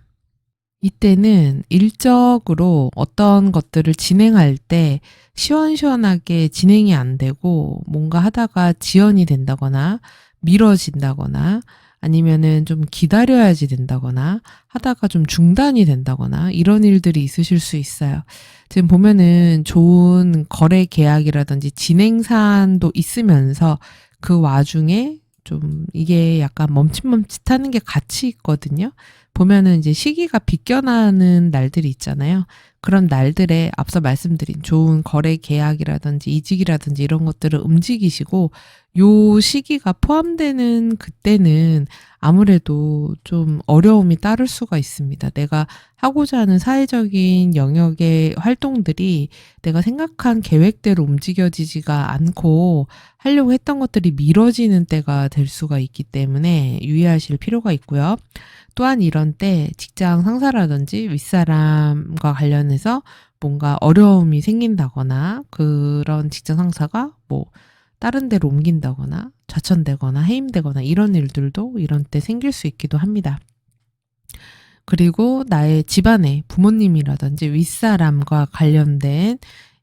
이때는 일적으로 어떤 것들을 진행할 때 시원시원하게 진행이 안 되고 뭔가 하다가 지연이 된다거나 미뤄진다거나 아니면은 좀 기다려야지 된다거나 하다가 좀 중단이 된다거나 이런 일들이 있으실 수 있어요. 지금 보면은 좋은 거래 계약이라든지 진행 사안도 있으면서 그 와중에 좀 이게 약간 멈칫멈칫하는 게 같이 있거든요. 보면은 이제 시기가 비껴나는 날들이 있잖아요. 그런 날들에 앞서 말씀드린 좋은 거래 계약이라든지 이직이라든지 이런 것들을 움직이시고 요 시기가 포함되는 그때는 아무래도 좀 어려움이 따를 수가 있습니다. 내가 하고자 하는 사회적인 영역의 활동들이 내가 생각한 계획대로 움직여지지가 않고 하려고 했던 것들이 미뤄지는 때가 될 수가 있기 때문에 유의하실 필요가 있고요. 또한 이런 때 직장 상사라든지 윗사람과 관련해서 뭔가 어려움이 생긴다거나 그런 직장 상사가 뭐 다른 데로 옮긴다거나 좌천되거나 해임되거나 이런 일들도 이런 때 생길 수 있기도 합니다. 그리고 나의 집안의 부모님이라든지 윗사람과 관련된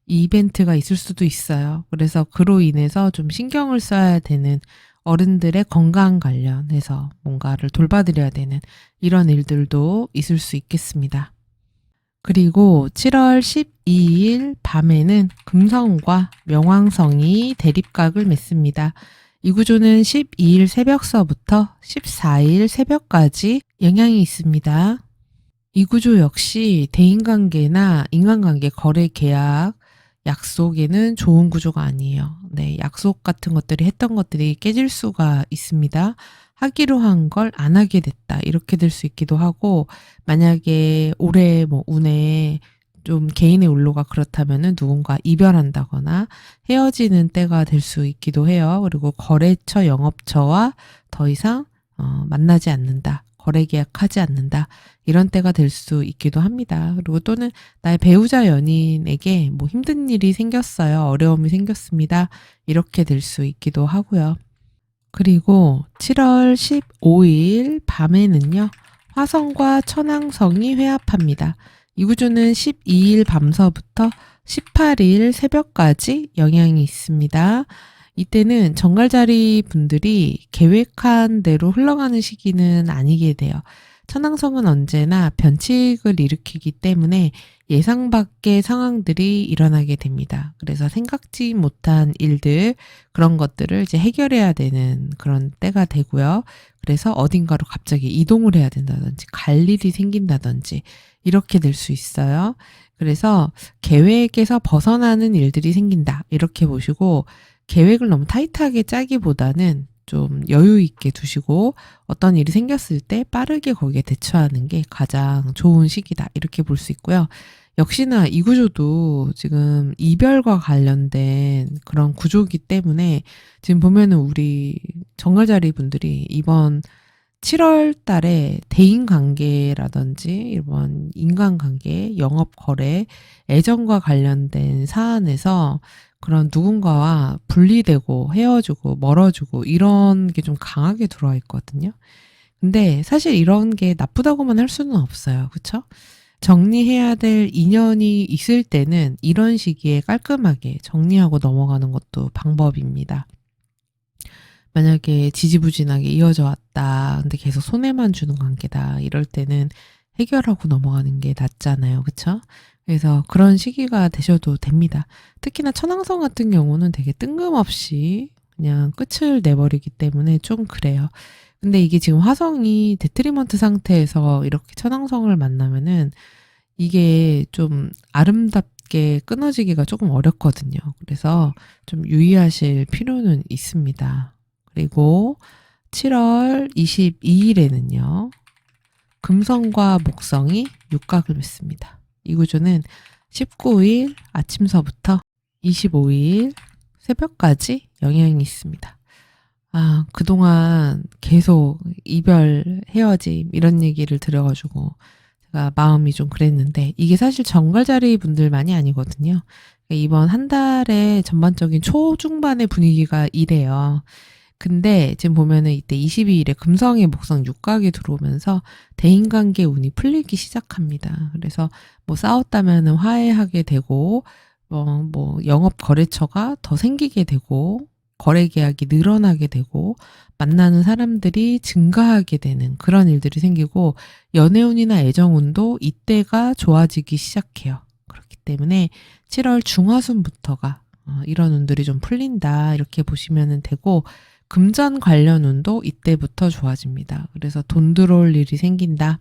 이벤트가 있을 수도 있어요. 그래서 그로 인해서 좀 신경을 써야 되는 어른들의 건강 관련해서 뭔가를 돌봐드려야 되는 이런 일들도 있을 수 있겠습니다. 그리고 7월 12일 밤에는 금성과 명왕성이 대립각을 맺습니다. 이 구조는 12일 새벽서부터 14일 새벽까지 영향이 있습니다. 이 구조 역시 대인관계나 인간관계 거래 계약 약속에는 좋은 구조가 아니에요. 네, 약속 같은 것들이 했던 것들이 깨질 수가 있습니다. 하기로 한 걸 안 하게 됐다. 이렇게 될 수 있기도 하고 만약에 올해 뭐 운에 좀 개인의 울로가 그렇다면은 누군가 이별한다거나 헤어지는 때가 될 수 있기도 해요. 그리고 거래처 영업처와 더 이상 만나지 않는다. 거래 계약하지 않는다. 이런 때가 될 수 있기도 합니다. 그리고 또는 나의 배우자 연인에게 뭐 힘든 일이 생겼어요. 어려움이 생겼습니다. 이렇게 될 수 있기도 하고요. 그리고 7월 15일 밤에는요. 화성과 천왕성이 회합합니다. 이 구조는 12일 밤서부터 18일 새벽까지 영향이 있습니다. 이때는 정갈자리 분들이 계획한 대로 흘러가는 시기는 아니게 돼요. 천왕성은 언제나 변칙을 일으키기 때문에 예상 밖의 상황들이 일어나게 됩니다. 그래서 생각지 못한 일들, 그런 것들을 이제 해결해야 되는 그런 때가 되고요. 그래서 어딘가로 갑자기 이동을 해야 된다든지, 갈 일이 생긴다든지, 이렇게 될 수 있어요. 그래서 계획에서 벗어나는 일들이 생긴다. 이렇게 보시고, 계획을 너무 타이트하게 짜기보다는 좀 여유 있게 두시고 어떤 일이 생겼을 때 빠르게 거기에 대처하는 게 가장 좋은 시기다. 이렇게 볼 수 있고요. 역시나 이 구조도 지금 이별과 관련된 그런 구조이기 때문에 지금 보면은 우리 정갈자리 분들이 이번 7월 달에 대인 관계라든지 이번 인간 관계, 영업 거래, 애정과 관련된 사안에서 그런 누군가와 분리되고 헤어지고 멀어지고 이런 게 좀 강하게 들어와 있거든요. 근데 사실 이런 게 나쁘다고만 할 수는 없어요. 그쵸? 정리해야 될 인연이 있을 때는 이런 시기에 깔끔하게 정리하고 넘어가는 것도 방법입니다. 만약에 지지부진하게 이어져 왔다. 근데 계속 손해만 주는 관계다. 이럴 때는 해결하고 넘어가는 게 낫잖아요. 그쵸? 그래서 그런 시기가 되셔도 됩니다. 특히나 천왕성 같은 경우는 되게 뜬금없이 그냥 끝을 내버리기 때문에 좀 그래요. 근데 이게 지금 화성이 데트리먼트 상태에서 이렇게 천왕성을 만나면은 이게 좀 아름답게 끊어지기가 조금 어렵거든요. 그래서 좀 유의하실 필요는 있습니다. 그리고 7월 22일에는요. 금성과 목성이 육각을 맺습니다. 이 구조는 19일 아침서부터 25일 새벽까지 영향이 있습니다. 그동안 계속 이별, 헤어짐 이런 얘기를 들어가지고 제가 마음이 좀 그랬는데 이게 사실 정갈자리 분들만이 아니거든요. 이번 한 달의 전반적인 초중반의 분위기가 이래요. 근데 지금 보면은 이때 22일에 금성의 목성 육각이 들어오면서 대인관계 운이 풀리기 시작합니다. 그래서 뭐 싸웠다면은 화해하게 되고, 뭐 영업 거래처가 더 생기게 되고, 거래 계약이 늘어나게 되고, 만나는 사람들이 증가하게 되는 그런 일들이 생기고, 연애운이나 애정운도 이때가 좋아지기 시작해요. 그렇기 때문에 7월 중하순부터가 이런 운들이 좀 풀린다 이렇게 보시면 되고, 금전 관련 운도 이때부터 좋아집니다. 그래서 돈 들어올 일이 생긴다.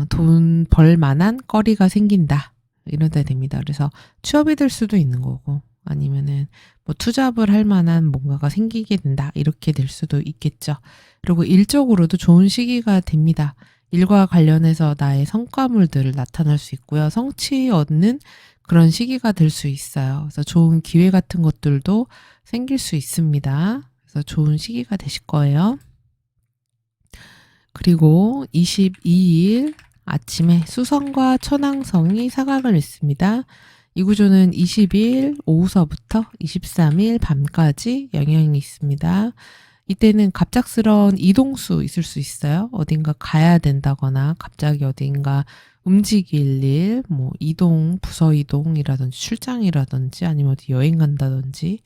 돈 벌 만한 거리가 생긴다. 이런 때 됩니다. 그래서 취업이 될 수도 있는 거고 아니면은 뭐 투잡을 할 만한 뭔가가 생기게 된다. 이렇게 될 수도 있겠죠. 그리고 일적으로도 좋은 시기가 됩니다. 일과 관련해서 나의 성과물들을 나타날 수 있고요. 성취 얻는 그런 시기가 될 수 있어요. 그래서 좋은 기회 같은 것들도 생길 수 있습니다. 그래서 좋은 시기가 되실 거예요. 그리고 22일 아침에 수성과 천왕성이 사각을 맺습니다. 이 구조는 20일 오후서부터 23일 밤까지 영향이 있습니다. 이때는 갑작스러운 이동수 있을 수 있어요. 어딘가 가야 된다거나 갑자기 어딘가 움직일 일, 뭐 이동, 부서 이동이라든지 출장이라든지 아니면 어디 여행 간다든지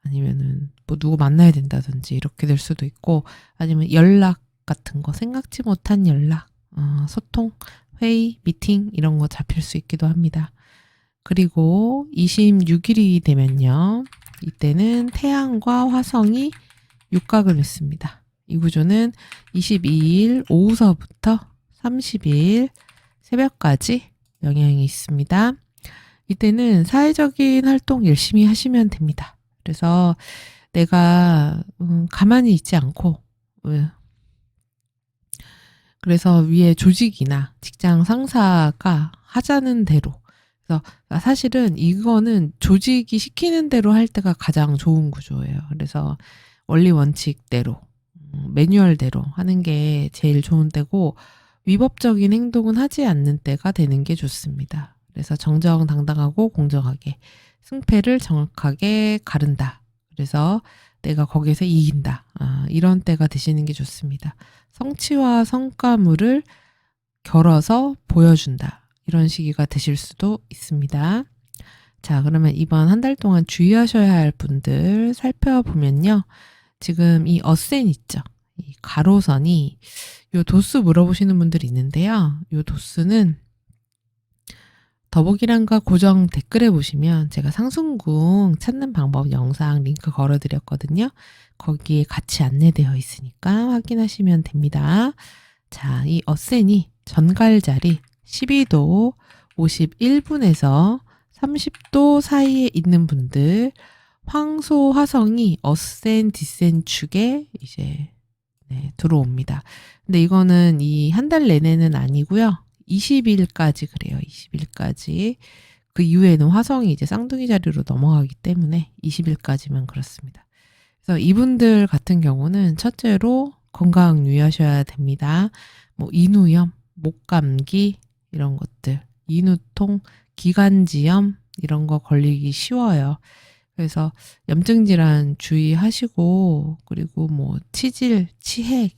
아니면은 뭐 누구 만나야 된다든지 이렇게 될 수도 있고 아니면 연락 같은 거 생각지 못한 연락, 소통, 회의, 미팅 이런 거 잡힐 수 있기도 합니다. 그리고 26일이 되면요. 이때는 태양과 화성이 육각을 맺습니다. 이 구조는 22일 오후서부터 30일 새벽까지 영향이 있습니다. 이때는 사회적인 활동 열심히 하시면 됩니다. 그래서 내가 가만히 있지 않고 그래서 위에 조직이나 직장 상사가 하자는 대로 그래서 사실은 이거는 조직이 시키는 대로 할 때가 가장 좋은 구조예요. 그래서 원리 원칙대로 매뉴얼대로 하는 게 제일 좋은 때고 위법적인 행동은 하지 않는 때가 되는 게 좋습니다. 그래서 정정당당하고 공정하게 승패를 정확하게 가른다. 그래서 내가 거기서 이긴다. 이런 때가 되시는 게 좋습니다. 성취와 성과물을 겨뤄서 보여준다. 이런 시기가 되실 수도 있습니다. 자, 그러면 이번 한 달 동안 주의하셔야 할 분들 살펴보면요. 지금 이 어센 있죠. 이 가로선이 요 도수 물어보시는 분들이 있는데요. 요 도수는 더보기란과 고정 댓글에 보시면 제가 상순궁 찾는 방법 영상 링크 걸어드렸거든요. 거기에 같이 안내되어 있으니까 확인하시면 됩니다. 자, 이 어센이 전갈자리 12도 51분에서 30도 사이에 있는 분들, 황소 화성이 어센 디센 축에 이제 들어옵니다. 근데 이거는 이 한 달 내내는 아니고요. 20일까지 그래요. 20일까지. 그 이후에는 화성이 이제 쌍둥이 자리로 넘어가기 때문에 20일까지만 그렇습니다. 그래서 이분들 같은 경우는 첫째로 건강 유의하셔야 됩니다. 뭐 인후염, 목감기 이런 것들, 인후통, 기관지염 이런 거 걸리기 쉬워요. 그래서 염증 질환 주의하시고, 그리고 뭐 치질, 치핵,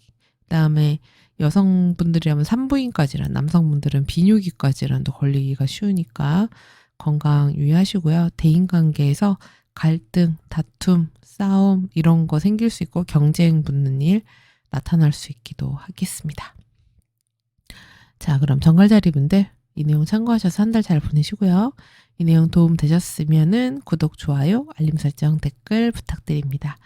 그다음에 여성분들이라면 산부인과질환, 남성분들은 비뇨기과질환도 걸리기가 쉬우니까 건강 유의하시고요. 대인관계에서 갈등, 다툼, 싸움 이런 거 생길 수 있고 경쟁 붙는 일 나타날 수 있기도 하겠습니다. 자, 그럼 정갈자리 분들 이 내용 참고하셔서 한 달 잘 보내시고요. 이 내용 도움 되셨으면은 구독, 좋아요, 알림 설정, 댓글 부탁드립니다.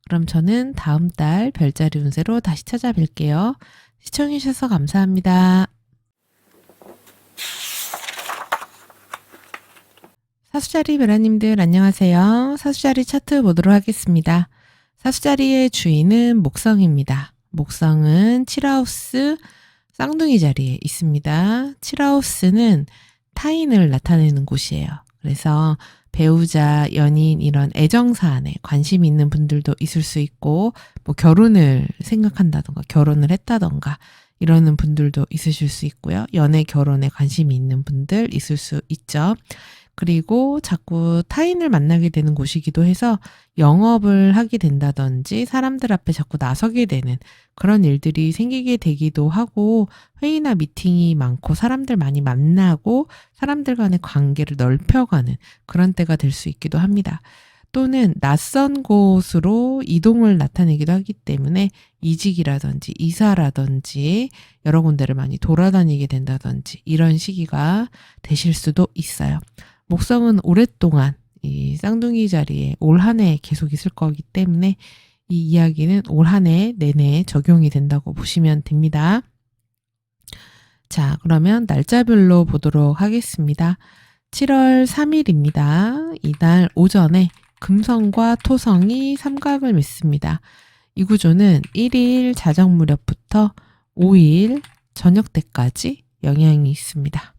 그럼 저는 다음 달 별자리 운세로 다시 찾아뵐게요. 시청해주셔서 감사합니다. 사수자리 베라님들 안녕하세요. 사수자리 차트 보도록 하겠습니다. 사수자리의 주인은 목성입니다. 목성은 7하우스 쌍둥이 자리에 있습니다. 7하우스는 타인을 나타내는 곳이에요. 그래서 배우자, 연인 이런 애정사안에 관심이 있는 분들도 있을 수 있고 뭐 결혼을 생각한다던가 결혼을 했다던가 이러는 분들도 있으실 수 있고요. 연애, 결혼에 관심이 있는 분들 있을 수 있죠. 그리고 자꾸 타인을 만나게 되는 곳이기도 해서 영업을 하게 된다든지 사람들 앞에 자꾸 나서게 되는 그런 일들이 생기게 되기도 하고 회의나 미팅이 많고 사람들 많이 만나고 사람들 간의 관계를 넓혀가는 그런 때가 될 수 있기도 합니다. 또는 낯선 곳으로 이동을 나타내기도 하기 때문에 이직이라든지 이사라든지 여러 군데를 많이 돌아다니게 된다든지 이런 시기가 되실 수도 있어요. 목성은 오랫동안 이 쌍둥이 자리에 올 한 해 계속 있을 거기 때문에 이 이야기는 올 한 해 내내 적용이 된다고 보시면 됩니다. 자, 그러면 날짜별로 보도록 하겠습니다. 7월 3일입니다. 이날 오전에 금성과 토성이 삼각을 맺습니다. 이 구조는 1일 자정 무렵부터 5일 저녁 때까지 영향이 있습니다.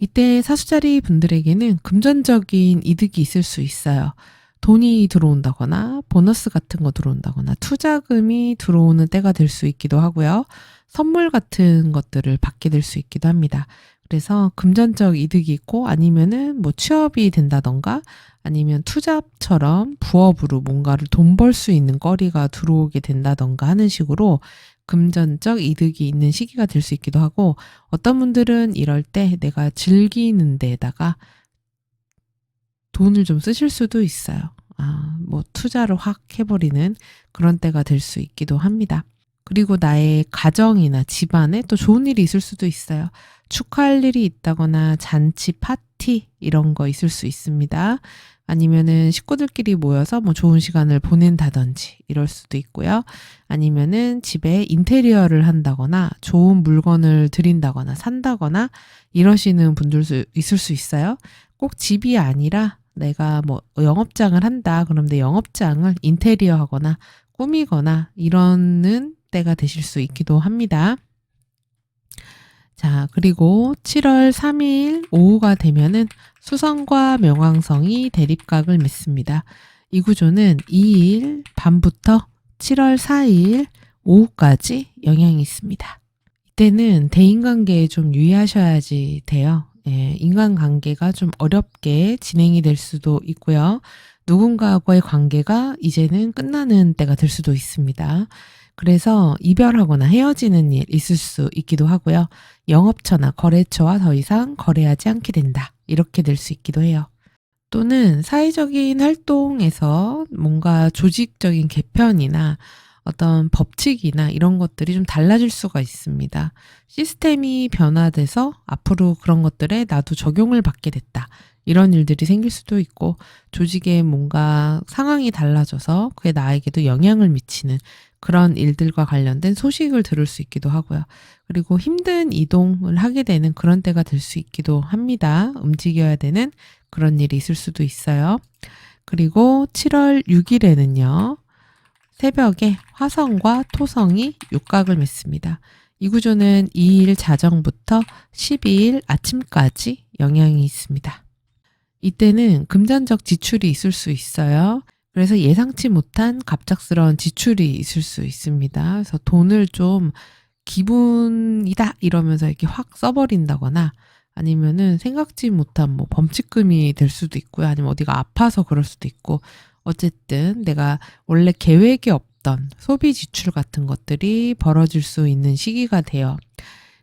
이때 사수자리 분들에게는 금전적인 이득이 있을 수 있어요. 돈이 들어온다거나 보너스 같은 거 들어온다거나 투자금이 들어오는 때가 될 수 있기도 하고요. 선물 같은 것들을 받게 될 수 있기도 합니다. 그래서 금전적 이득이 있고 아니면은 뭐 취업이 된다던가 아니면 투잡처럼 부업으로 뭔가를 돈 벌 수 있는 거리가 들어오게 된다던가 하는 식으로 금전적 이득이 있는 시기가 될 수 있기도 하고 어떤 분들은 이럴 때 내가 즐기는 데다가 돈을 좀 쓰실 수도 있어요. 뭐 투자를 확 해버리는 그런 때가 될 수 있기도 합니다. 그리고 나의 가정이나 집안에 또 좋은 일이 있을 수도 있어요. 축하할 일이 있다거나 잔치, 파티 이런 거 있을 수 있습니다. 아니면은 식구들끼리 모여서 뭐 좋은 시간을 보낸다든지 이럴 수도 있고요. 아니면은 집에 인테리어를 한다거나 좋은 물건을 드린다거나 산다거나 이러시는 분들 있을 수 있어요. 꼭 집이 아니라 내가 뭐 영업장을 한다. 그럼 내 영업장을 인테리어 하거나 꾸미거나 이러는 때가 되실 수 있기도 합니다. 자, 그리고 7월 3일 오후가 되면은 수성과 명왕성이 대립각을 맺습니다. 이 구조는 2일 밤부터 7월 4일 오후까지 영향이 있습니다. 이때는 대인관계에 좀 유의하셔야지 돼요. 인간관계가 좀 어렵게 진행이 될 수도 있고요. 누군가와의 관계가 이제는 끝나는 때가 될 수도 있습니다. 그래서 이별하거나 헤어지는 일 있을 수 있기도 하고요. 영업처나 거래처와 더 이상 거래하지 않게 된다. 이렇게 될 수 있기도 해요. 또는 사회적인 활동에서 뭔가 조직적인 개편이나 어떤 법칙이나 이런 것들이 좀 달라질 수가 있습니다. 시스템이 변화돼서 앞으로 그런 것들에 나도 적용을 받게 됐다. 이런 일들이 생길 수도 있고, 조직에 뭔가 상황이 달라져서 그게 나에게도 영향을 미치는 그런 일들과 관련된 소식을 들을 수 있기도 하고요. 그리고 힘든 이동을 하게 되는 그런 때가 될 수 있기도 합니다. 움직여야 되는 그런 일이 있을 수도 있어요. 그리고 7월 6일에는요. 새벽에 화성과 토성이 육각을 맺습니다. 이 구조는 2일 자정부터 12일 아침까지 영향이 있습니다. 이때는 금전적 지출이 있을 수 있어요. 그래서 예상치 못한 갑작스러운 지출이 있을 수 있습니다. 그래서 돈을 좀 기분이다 이러면서 이렇게 확 써버린다거나 아니면은 생각지 못한 뭐 범칙금이 될 수도 있고요. 아니면 어디가 아파서 그럴 수도 있고, 어쨌든 내가 원래 계획에 없던 소비 지출 같은 것들이 벌어질 수 있는 시기가 돼요.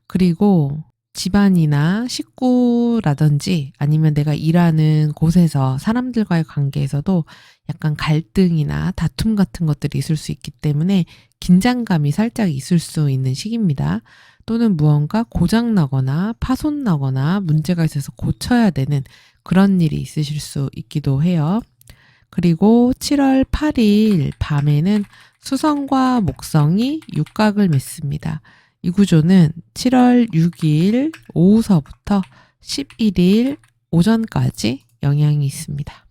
그리고 집안이나 식구라든지 아니면 내가 일하는 곳에서 사람들과의 관계에서도 약간 갈등이나 다툼 같은 것들이 있을 수 있기 때문에 긴장감이 살짝 있을 수 있는 시기입니다. 또는 무언가 고장나거나 파손나거나 문제가 있어서 고쳐야 되는 그런 일이 있으실 수 있기도 해요. 그리고 7월 8일 밤에는 수성과 목성이 육각을 맺습니다. 이 구조는 7월 6일 오후서부터 11일 오전까지 영향이 있습니다.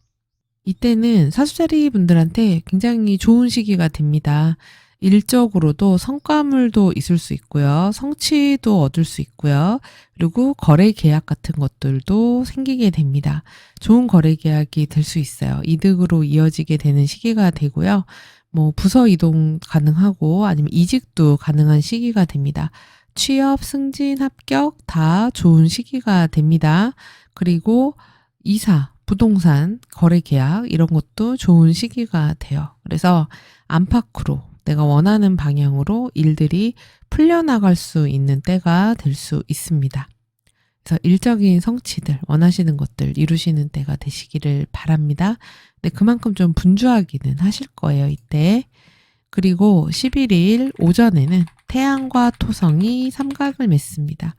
이때는 사수자리 분들한테 굉장히 좋은 시기가 됩니다. 일적으로도 성과물도 있을 수 있고요. 성취도 얻을 수 있고요. 그리고 거래 계약 같은 것들도 생기게 됩니다. 좋은 거래 계약이 될 수 있어요. 이득으로 이어지게 되는 시기가 되고요. 뭐 부서 이동 가능하고 아니면 이직도 가능한 시기가 됩니다. 취업, 승진, 합격 다 좋은 시기가 됩니다. 그리고 이사, 부동산, 거래 계약 이런 것도 좋은 시기가 돼요. 그래서 안팎으로 내가 원하는 방향으로 일들이 풀려나갈 수 있는 때가 될 수 있습니다. 그래서 일적인 성취들, 원하시는 것들 이루시는 때가 되시기를 바랍니다. 근데 그만큼 좀 분주하기는 하실 거예요, 이때. 그리고 11일 오전에는 태양과 토성이 삼각을 맺습니다.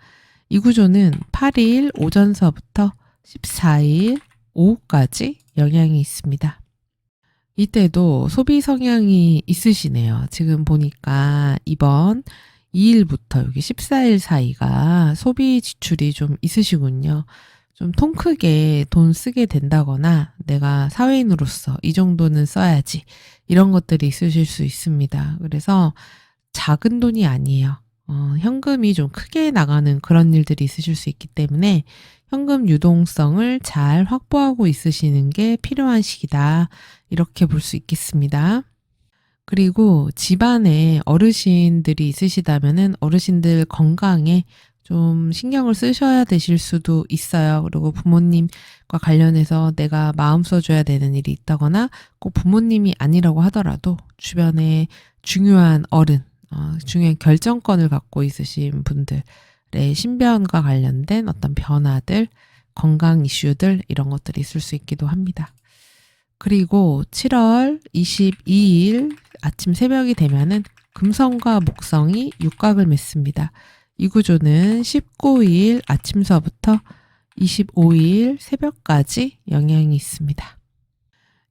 이 구조는 8일 오전서부터 14일 오후까지 영향이 있습니다. 이때도 소비 성향이 있으시네요. 지금 보니까 이번 2일부터 여기 14일 사이가 소비 지출이 좀 있으시군요. 좀 통 크게 돈 쓰게 된다거나 내가 사회인으로서 이 정도는 써야지 이런 것들이 있으실 수 있습니다. 그래서 작은 돈이 아니에요. 현금이 좀 크게 나가는 그런 일들이 있으실 수 있기 때문에 현금 유동성을 잘 확보하고 있으시는 게 필요한 시기다. 이렇게 볼 수 있겠습니다. 그리고 집안에 어르신들이 있으시다면은 어르신들 건강에 좀 신경을 쓰셔야 되실 수도 있어요. 그리고 부모님과 관련해서 내가 마음 써줘야 되는 일이 있다거나 꼭 부모님이 아니라고 하더라도 주변에 중요한 어른, 중요한 결정권을 갖고 있으신 분들의 신변과 관련된 어떤 변화들, 건강 이슈들 이런 것들이 있을 수 있기도 합니다. 그리고 7월 22일 아침 새벽이 되면은 금성과 목성이 육각을 맺습니다. 이 구조는 19일 아침서부터 25일 새벽까지 영향이 있습니다.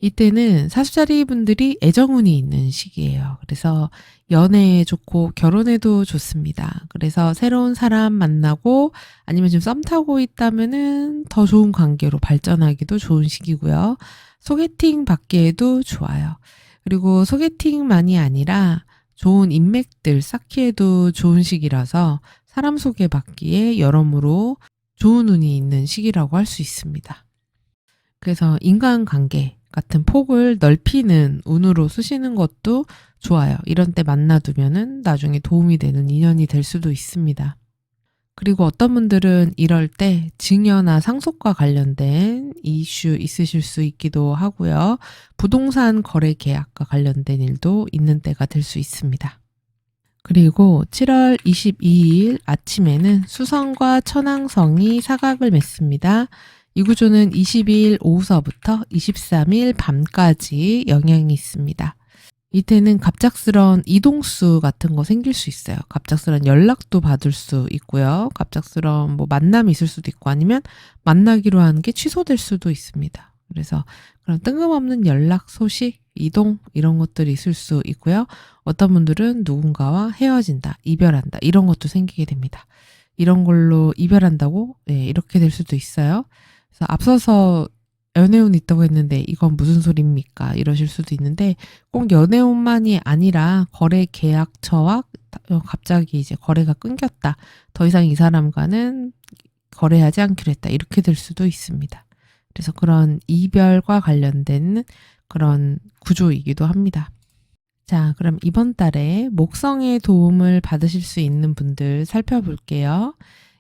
이때는 사수자리 분들이 애정운이 있는 시기예요. 그래서 연애에 좋고 결혼에도 좋습니다. 그래서 새로운 사람 만나고 아니면 지금 썸 타고 있다면은 더 좋은 관계로 발전하기도 좋은 시기고요. 소개팅 받기에도 좋아요. 그리고 소개팅만이 아니라 좋은 인맥들 쌓기에도 좋은 시기라서 사람 소개받기에 여러모로 좋은 운이 있는 시기라고 할 수 있습니다. 그래서 인간관계 같은 폭을 넓히는 운으로 쓰시는 것도 좋아요. 이런 때 만나두면은 나중에 도움이 되는 인연이 될 수도 있습니다. 그리고 어떤 분들은 이럴 때 증여나 상속과 관련된 이슈 있으실 수 있기도 하고요. 부동산 거래 계약과 관련된 일도 있는 때가 될 수 있습니다. 그리고 7월 22일 아침에는 수성과 천왕성이 사각을 맺습니다. 이 구조는 22일 오후서부터 23일 밤까지 영향이 있습니다. 이때는 갑작스런 이동수 같은 거 생길 수 있어요. 갑작스런 연락도 받을 수 있고요. 갑작스런 뭐 만남이 있을 수도 있고 아니면 만나기로 한 게 취소될 수도 있습니다. 그래서 그런 뜬금없는 연락, 소식, 이동 이런 것들이 있을 수 있고요. 어떤 분들은 누군가와 헤어진다, 이별한다 이런 것도 생기게 됩니다. 이런 걸로 이별한다고 이렇게 될 수도 있어요. 그래서 앞서서 연애운이 있다고 했는데 이건 무슨 소리입니까? 이러실 수도 있는데 꼭 연애운만이 아니라 거래 계약처와 갑자기 이제 거래가 끊겼다. 더 이상 이 사람과는 거래하지 않기로 했다. 이렇게 될 수도 있습니다. 그래서 그런 이별과 관련된 그런 구조이기도 합니다. 자, 그럼 이번 달에 목성의 도움을 받으실 수 있는 분들 살펴볼게요.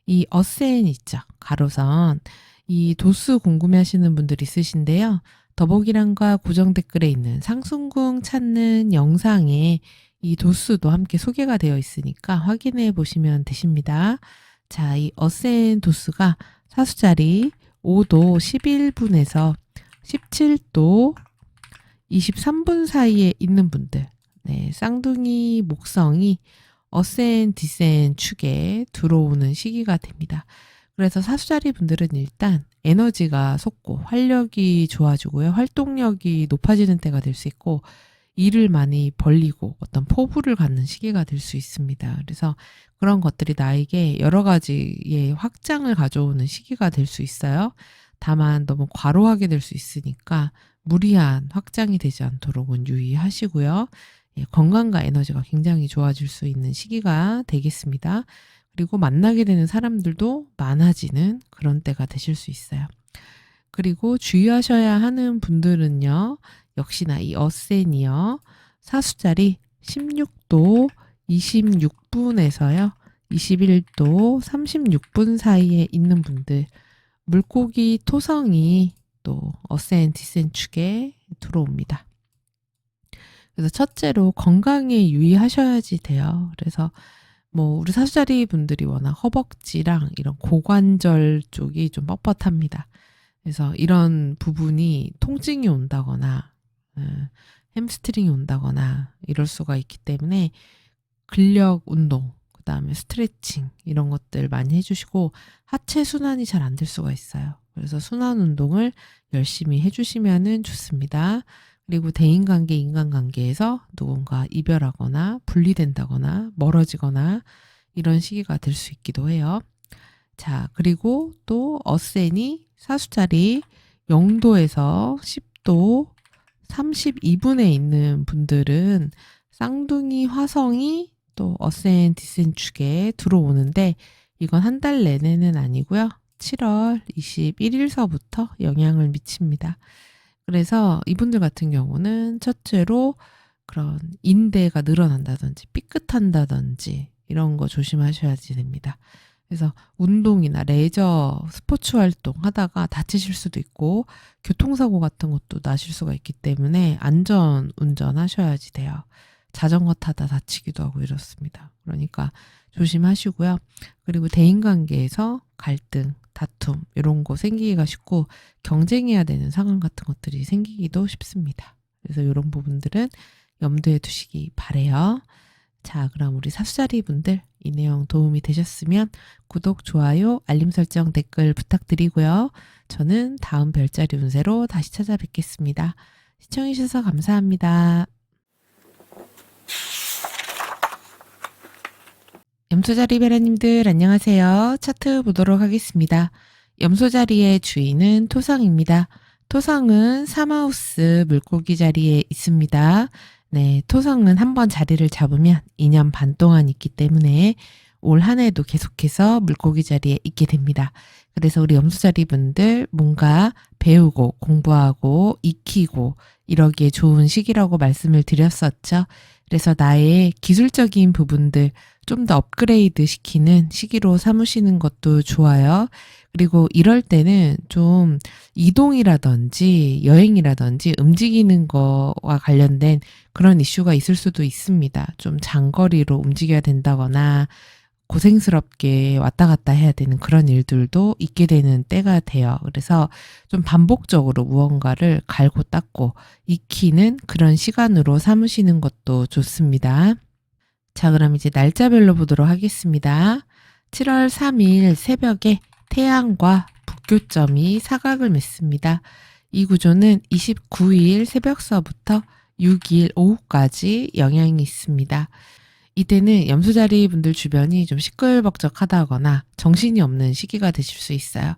이 어센 있죠. 가로선. 이 도수 궁금해하시는 분들 있으신데요. 더보기란과 고정 댓글에 있는 상순궁 찾는 영상에 이 도수도 함께 소개가 되어 있으니까 확인해 보시면 되십니다. 자, 이 어센 도수가 사수자리 5도 11분에서 17도 23분 사이에 있는 분들, 네, 쌍둥이 목성이 어센, 디센 축에 들어오는 시기가 됩니다. 그래서 사수자리 분들은 일단 에너지가 솟고 활력이 좋아지고요. 활동력이 높아지는 때가 될 수 있고 일을 많이 벌리고 어떤 포부를 갖는 시기가 될 수 있습니다. 그래서 그런 것들이 나에게 여러 가지의 확장을 가져오는 시기가 될 수 있어요. 다만 너무 과로하게 될 수 있으니까 무리한 확장이 되지 않도록은 유의하시고요. 건강과 에너지가 굉장히 좋아질 수 있는 시기가 되겠습니다. 그리고 만나게 되는 사람들도 많아지는 그런 때가 되실 수 있어요. 그리고 주의하셔야 하는 분들은요. 역시나 이 어센이요. 사수자리 16도 26분에서요. 21도 36분 사이에 있는 분들, 물고기 토성이 또 어센, 디센 축에 들어옵니다. 그래서 첫째로 건강에 유의하셔야지 돼요. 그래서 뭐 우리 사수자리 분들이 워낙 허벅지랑 이런 고관절 쪽이 좀 뻣뻣합니다. 그래서 이런 부분이 통증이 온다거나 햄스트링이 온다거나 이럴 수가 있기 때문에 근력 운동, 그 다음에 스트레칭 이런 것들 많이 해주시고 하체 순환이 잘 안 될 수가 있어요. 그래서 순환 운동을 열심히 해주시면 좋습니다. 그리고 대인관계, 인간관계에서 누군가 이별하거나 분리된다거나 멀어지거나 이런 시기가 될 수 있기도 해요. 자, 그리고 또 어센이 사수자리 0도에서 10도 32분에 있는 분들은 쌍둥이 화성이 또 어센, 디센 축에 들어오는데 이건 한 달 내내는 아니고요. 7월 21일서부터 영향을 미칩니다. 그래서 이분들 같은 경우는 첫째로 그런 인대가 늘어난다든지 삐끗한다든지 이런 거 조심하셔야지 됩니다. 그래서 운동이나 레저, 스포츠 활동 하다가 다치실 수도 있고 교통사고 같은 것도 나실 수가 있기 때문에 안전 운전하셔야지 돼요. 자전거 타다 다치기도 하고 이렇습니다. 그러니까 조심하시고요. 그리고 대인관계에서 갈등, 다툼 이런 거 생기기가 쉽고 경쟁해야 되는 상황 같은 것들이 생기기도 쉽습니다. 그래서 이런 부분들은 염두에 두시기 바래요. 자, 그럼 우리 사수자리 분들 이 내용 도움이 되셨으면 구독, 좋아요, 알림 설정, 댓글 부탁드리고요. 저는 다음 별자리 운세로 다시 찾아뵙겠습니다. 시청해주셔서 감사합니다. 염소자리 베라님들 안녕하세요. 차트 보도록 하겠습니다. 염소자리의 주인은 토성입니다. 토성은 삼하우스 물고기 자리에 있습니다. 네, 토성은 한번 자리를 잡으면 2년 반 동안 있기 때문에 올 한 해도 계속해서 물고기 자리에 있게 됩니다. 그래서 우리 염소자리 분들 뭔가 배우고 공부하고 익히고 이러기에 좋은 시기라고 말씀을 드렸었죠. 그래서 나의 기술적인 부분들 좀 더 업그레이드 시키는 시기로 삼으시는 것도 좋아요. 그리고 이럴 때는 좀 이동이라든지 여행이라든지 움직이는 거와 관련된 그런 이슈가 있을 수도 있습니다. 좀 장거리로 움직여야 된다거나 고생스럽게 왔다 갔다 해야 되는 그런 일들도 있게 되는 때가 돼요. 그래서 좀 반복적으로 무언가를 갈고 닦고 익히는 그런 시간으로 삼으시는 것도 좋습니다. 자, 그럼 이제 날짜별로 보도록 하겠습니다. 7월 3일 새벽에 태양과 북교점이 사각을 맺습니다. 이 구조는 29일 새벽서부터 6일 오후까지 영향이 있습니다. 이때는 염소자리 분들 주변이 좀 시끌벅적하다거나 정신이 없는 시기가 되실 수 있어요.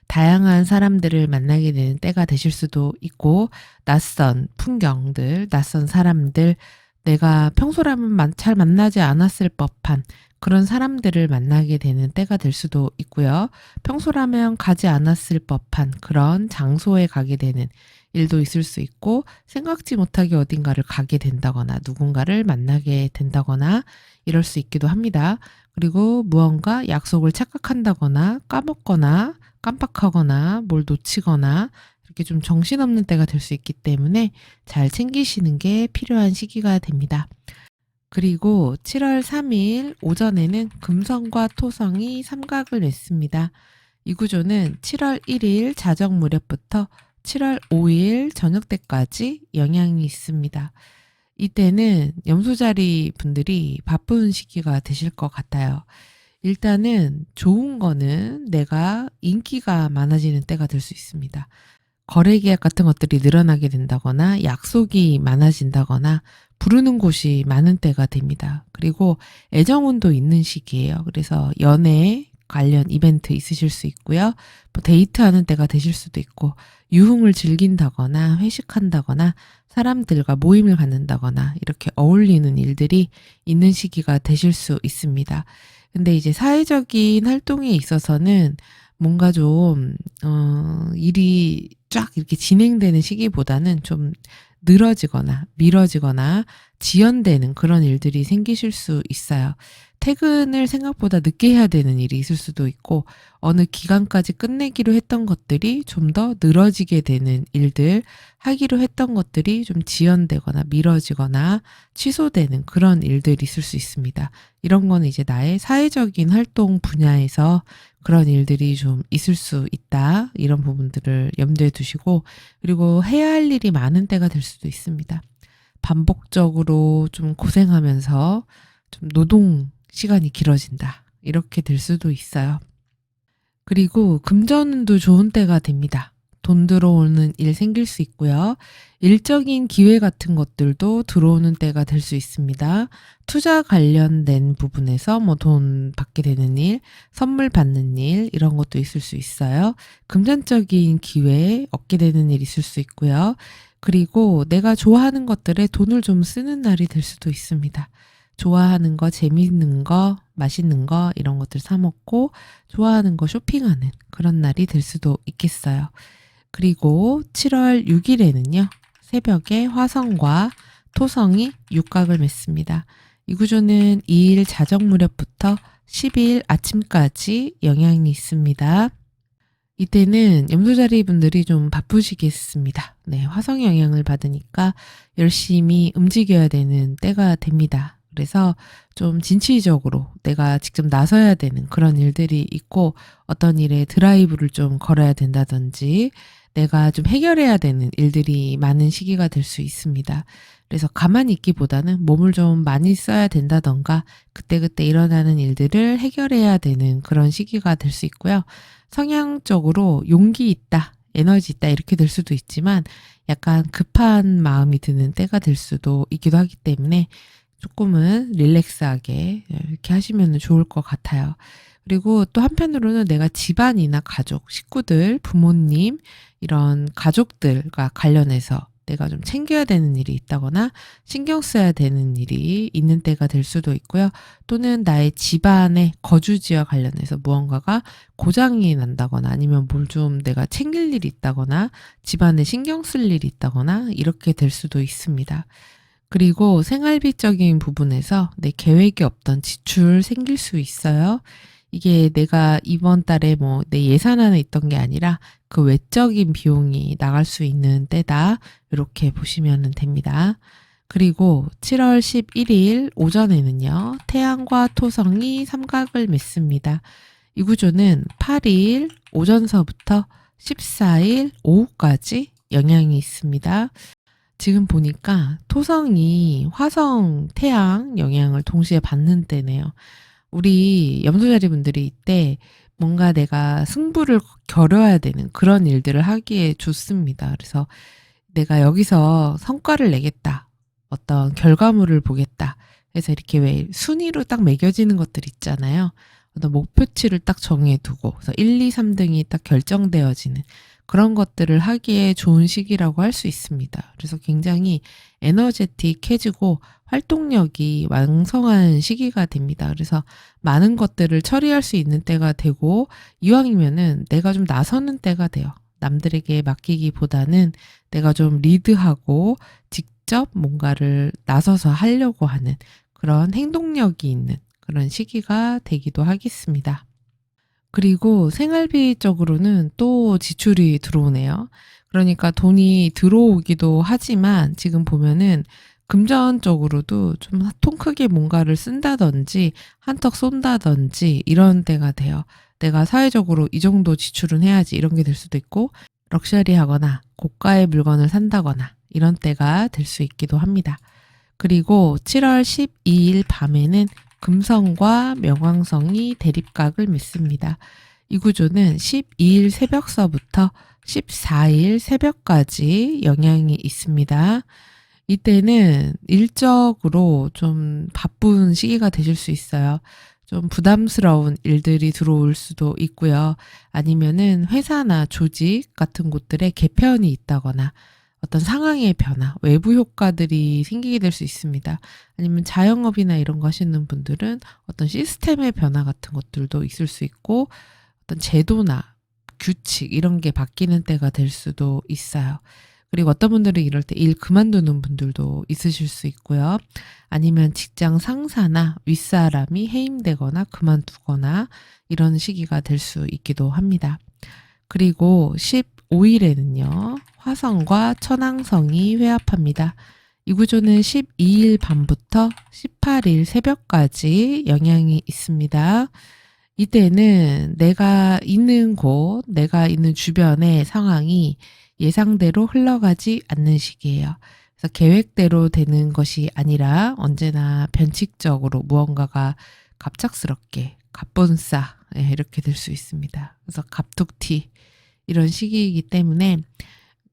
다양한 사람들을 만나게 되는 때가 되실 수도 있고, 낯선 풍경들, 낯선 사람들, 내가 평소라면 잘 만나지 않았을 법한 그런 사람들을 만나게 되는 때가 될 수도 있고요. 평소라면 가지 않았을 법한 그런 장소에 가게 되는 일도 있을 수 있고, 생각지 못하게 어딘가를 가게 된다거나 누군가를 만나게 된다거나 이럴 수 있기도 합니다. 그리고 무언가 약속을 착각한다거나 까먹거나 깜빡하거나 뭘 놓치거나 이렇게 좀 정신없는 때가 될 수 있기 때문에 잘 챙기시는 게 필요한 시기가 됩니다. 그리고 7월 3일 오전에는 금성과 토성이 삼각을 맺습니다. 이 구조는 7월 1일 자정 무렵부터 7월 5일 저녁 때까지 영향이 있습니다. 이때는 염소자리 분들이 바쁜 시기가 되실 것 같아요. 일단은 좋은 거는 내가 인기가 많아지는 때가 될 수 있습니다. 거래 계약 같은 것들이 늘어나게 된다거나 약속이 많아진다거나 부르는 곳이 많은 때가 됩니다. 그리고 애정운도 있는 시기예요. 그래서 연애 관련 이벤트 있으실 수 있고요. 뭐 데이트하는 때가 되실 수도 있고, 유흥을 즐긴다거나 회식한다거나 사람들과 모임을 갖는다거나 이렇게 어울리는 일들이 있는 시기가 되실 수 있습니다. 근데 이제 사회적인 활동에 있어서는 뭔가 좀 일이 쫙 이렇게 진행되는 시기보다는 좀 늘어지거나 미뤄지거나 지연되는 그런 일들이 생기실 수 있어요. 퇴근을 생각보다 늦게 해야 되는 일이 있을 수도 있고, 어느 기간까지 끝내기로 했던 것들이 좀 더 늘어지게 되는 일들, 하기로 했던 것들이 좀 지연되거나 미뤄지거나 취소되는 그런 일들이 있을 수 있습니다. 이런 거는 이제 나의 사회적인 활동 분야에서 그런 일들이 좀 있을 수 있다. 이런 부분들을 염두에 두시고, 그리고 해야 할 일이 많은 때가 될 수도 있습니다. 반복적으로 좀 고생하면서 좀 노동 시간이 길어진다. 이렇게 될 수도 있어요. 그리고 금전운도 좋은 때가 됩니다. 돈 들어오는 일 생길 수 있고요. 일적인 기회 같은 것들도 들어오는 때가 될 수 있습니다. 투자 관련된 부분에서 뭐 돈 받게 되는 일, 선물 받는 일 이런 것도 있을 수 있어요. 금전적인 기회 얻게 되는 일 있을 수 있고요. 그리고 내가 좋아하는 것들에 돈을 좀 쓰는 날이 될 수도 있습니다. 좋아하는 거, 재밌는 거, 맛있는 거 이런 것들 사 먹고 좋아하는 거 쇼핑하는 그런 날이 될 수도 있겠어요. 그리고 7월 6일에는요. 새벽에 화성과 토성이 육각을 맺습니다. 이 구조는 2일 자정 무렵부터 10일 아침까지 영향이 있습니다. 이때는 염소자리 분들이 좀 바쁘시겠습니다. 네, 화성 영향을 받으니까 열심히 움직여야 되는 때가 됩니다. 그래서 좀 진취적으로 내가 직접 나서야 되는 그런 일들이 있고, 어떤 일에 드라이브를 좀 걸어야 된다든지 내가 좀 해결해야 되는 일들이 많은 시기가 될 수 있습니다. 그래서 가만히 있기보다는 몸을 좀 많이 써야 된다던가 그때그때 일어나는 일들을 해결해야 되는 그런 시기가 될 수 있고요. 성향적으로 용기 있다, 에너지 있다 이렇게 될 수도 있지만 약간 급한 마음이 드는 때가 될 수도 있기도 하기 때문에 조금은 릴렉스하게 이렇게 하시면 좋을 것 같아요. 그리고 또 한편으로는 내가 집안이나 가족, 식구들, 부모님 이런 가족들과 관련해서 내가 좀 챙겨야 되는 일이 있다거나 신경 써야 되는 일이 있는 때가 될 수도 있고요. 또는 나의 집안의 거주지와 관련해서 무언가가 고장이 난다거나 아니면 뭘 좀 내가 챙길 일이 있다거나 집안에 신경 쓸 일이 있다거나 이렇게 될 수도 있습니다. 그리고 생활비적인 부분에서 내 계획이 없던 지출 생길 수 있어요. 이게 내가 이번 달에 뭐 내 예산 안에 있던 게 아니라 그 외적인 비용이 나갈 수 있는 때다. 이렇게 보시면 됩니다. 그리고 7월 11일 오전에는요. 태양과 토성이 삼각을 맺습니다. 이 구조는 8일 오전서부터 14일 오후까지 영향이 있습니다. 지금 보니까 토성이 화성, 태양 영향을 동시에 받는 때네요. 우리 염소자리 분들이 이때 뭔가 내가 승부를 겨뤄야 되는 그런 일들을 하기에 좋습니다. 그래서 내가 여기서 성과를 내겠다. 어떤 결과물을 보겠다. 그래서 이렇게 왜 순위로 딱 매겨지는 것들 있잖아요. 어떤 목표치를 딱 정해두고 그래서 1, 2, 3등이 딱 결정되어지는 그런 것들을 하기에 좋은 시기라고 할 수 있습니다. 그래서 굉장히 에너제틱해지고 활동력이 왕성한 시기가 됩니다. 그래서 많은 것들을 처리할 수 있는 때가 되고 이왕이면은 내가 좀 나서는 때가 돼요. 남들에게 맡기기보다는 내가 좀 리드하고 직접 뭔가를 나서서 하려고 하는 그런 행동력이 있는 그런 시기가 되기도 하겠습니다. 그리고 생활비 쪽으로는 또 지출이 들어오네요. 그러니까 돈이 들어오기도 하지만 지금 보면은 금전적으로도 좀 통 크게 뭔가를 쓴다든지 한턱 쏜다든지 이런 때가 돼요. 내가 사회적으로 이 정도 지출은 해야지 이런 게 될 수도 있고 럭셔리하거나 고가의 물건을 산다거나 이런 때가 될 수 있기도 합니다. 그리고 7월 12일 밤에는 금성과 명왕성이 대립각을 맺습니다. 이 구조는 12일 새벽서부터 14일 새벽까지 영향이 있습니다. 이때는 일적으로 좀 바쁜 시기가 되실 수 있어요. 좀 부담스러운 일들이 들어올 수도 있고요. 아니면은 회사나 조직 같은 곳들에 개편이 있다거나 어떤 상황의 변화, 외부 효과들이 생기게 될 수 있습니다. 아니면 자영업이나 이런 거 하시는 분들은 어떤 시스템의 변화 같은 것들도 있을 수 있고 어떤 제도나 규칙 이런 게 바뀌는 때가 될 수도 있어요. 그리고 어떤 분들은 이럴 때 일 그만두는 분들도 있으실 수 있고요. 아니면 직장 상사나 윗사람이 해임되거나 그만두거나 이런 시기가 될 수 있기도 합니다. 그리고 15일에는요. 화성과 천왕성이 회합합니다. 이 구조는 12일 밤부터 18일 새벽까지 영향이 있습니다. 이때는 내가 있는 곳, 내가 있는 주변의 상황이 예상대로 흘러가지 않는 시기예요. 그래서 계획대로 되는 것이 아니라 언제나 변칙적으로 무언가가 갑작스럽게 갑분싸 이렇게 될 수 있습니다. 그래서 갑툭튀 이런 시기이기 때문에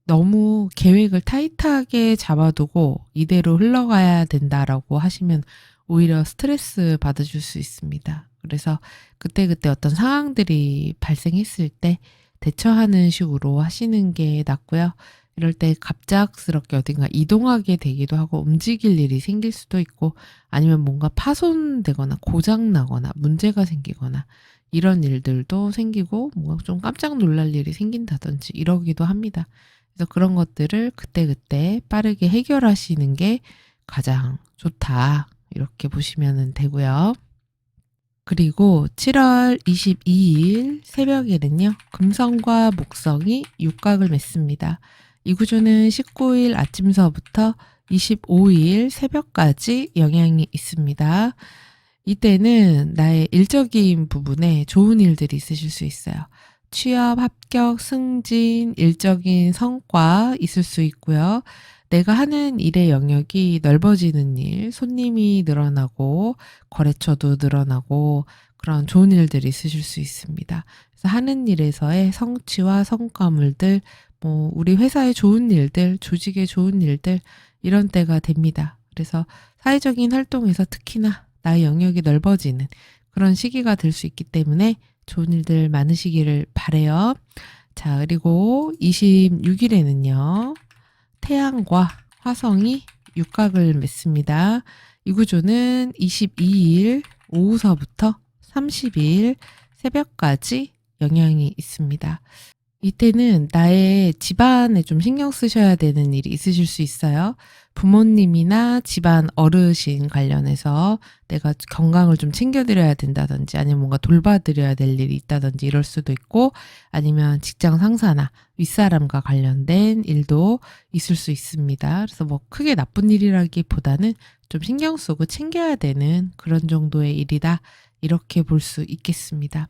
너무 계획을 타이트하게 잡아두고 이대로 흘러가야 된다라고 하시면 오히려 스트레스 받으실 수 있습니다. 그래서 그때그때 어떤 상황들이 발생했을 때 대처하는 식으로 하시는 게 낫고요. 이럴 때 갑작스럽게 어딘가 이동하게 되기도 하고 움직일 일이 생길 수도 있고 아니면 뭔가 파손되거나 고장나거나 문제가 생기거나 이런 일들도 생기고 뭔가 좀 깜짝 놀랄 일이 생긴다든지 이러기도 합니다. 그래서 그런 것들을 그때그때 빠르게 해결하시는 게 가장 좋다. 이렇게 보시면 되고요. 그리고 7월 22일 새벽에는요. 금성과 목성이 육각을 맺습니다. 이 구조는 19일 아침서부터 25일 새벽까지 영향이 있습니다. 이때는 나의 일적인 부분에 좋은 일들이 있으실 수 있어요. 취업, 합격, 승진, 일적인 성과 있을 수 있고요. 내가 하는 일의 영역이 넓어지는 일, 손님이 늘어나고 거래처도 늘어나고 그런 좋은 일들이 있으실 수 있습니다. 그래서 하는 일에서의 성취와 성과물들, 뭐 우리 회사의 좋은 일들, 조직의 좋은 일들 이런 때가 됩니다. 그래서 사회적인 활동에서 특히나 나의 영역이 넓어지는 그런 시기가 될 수 있기 때문에 좋은 일들 많으시기를 바래요. 자, 그리고 26일에는요. 태양과 화성이 육각을 맺습니다. 이 구조는 22일 오후서부터 30일 새벽까지 영향이 있습니다. 이때는 나의 집안에 좀 신경 쓰셔야 되는 일이 있으실 수 있어요. 부모님이나 집안 어르신 관련해서 내가 건강을 좀 챙겨드려야 된다든지 아니면 뭔가 돌봐드려야 될 일이 있다든지 이럴 수도 있고 아니면 직장 상사나 윗사람과 관련된 일도 있을 수 있습니다. 그래서 뭐 크게 나쁜 일이라기보다는 좀 신경 쓰고 챙겨야 되는 그런 정도의 일이다. 이렇게 볼 수 있겠습니다.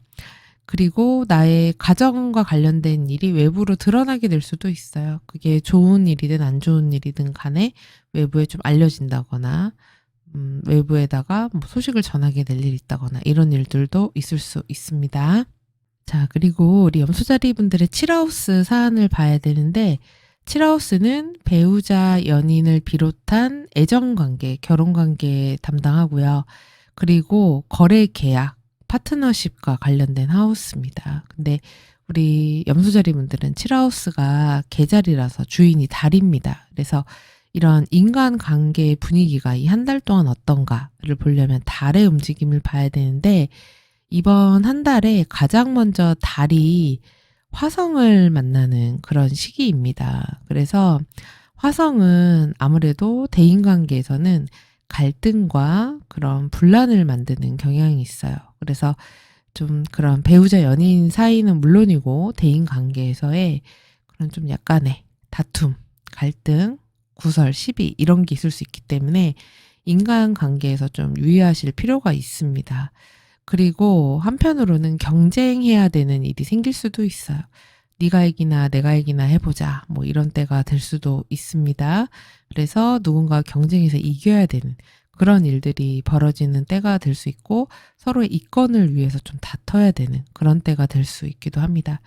그리고 나의 가정과 관련된 일이 외부로 드러나게 될 수도 있어요. 그게 좋은 일이든 안 좋은 일이든 간에 외부에 좀 알려진다거나 외부에다가 뭐 소식을 전하게 될 일이 있다거나 이런 일들도 있을 수 있습니다. 자, 그리고 우리 염소자리 분들의 7하우스 사안을 봐야 되는데 7하우스는 배우자, 연인을 비롯한 애정관계, 결혼관계 담당하고요. 그리고 거래 계약, 파트너십과 관련된 하우스입니다. 근데 우리 염소자리 분들은 7하우스가 계자리라서 주인이 달입니다. 그래서 이런 인간관계의 분위기가 이 한 달 동안 어떤가를 보려면 달의 움직임을 봐야 되는데 이번 한 달에 가장 먼저 달이 화성을 만나는 그런 시기입니다. 그래서 화성은 아무래도 대인관계에서는 갈등과 그런 분란을 만드는 경향이 있어요. 그래서 좀 그런 배우자 연인 사이는 물론이고 대인관계에서의 그런 좀 약간의 다툼, 갈등, 구설, 시비 이런 게 있을 수 있기 때문에 인간관계에서 좀 유의하실 필요가 있습니다. 그리고 한편으로는 경쟁해야 되는 일이 생길 수도 있어요. 네가 이기나 내가 이기나 해보자 뭐 이런 때가 될 수도 있습니다. 그래서 누군가 경쟁에서 이겨야 되는 그런 일들이 벌어지는 때가 될 수 있고 서로의 이권을 위해서 좀 다퉈야 되는 그런 때가 될 수 있기도 합니다.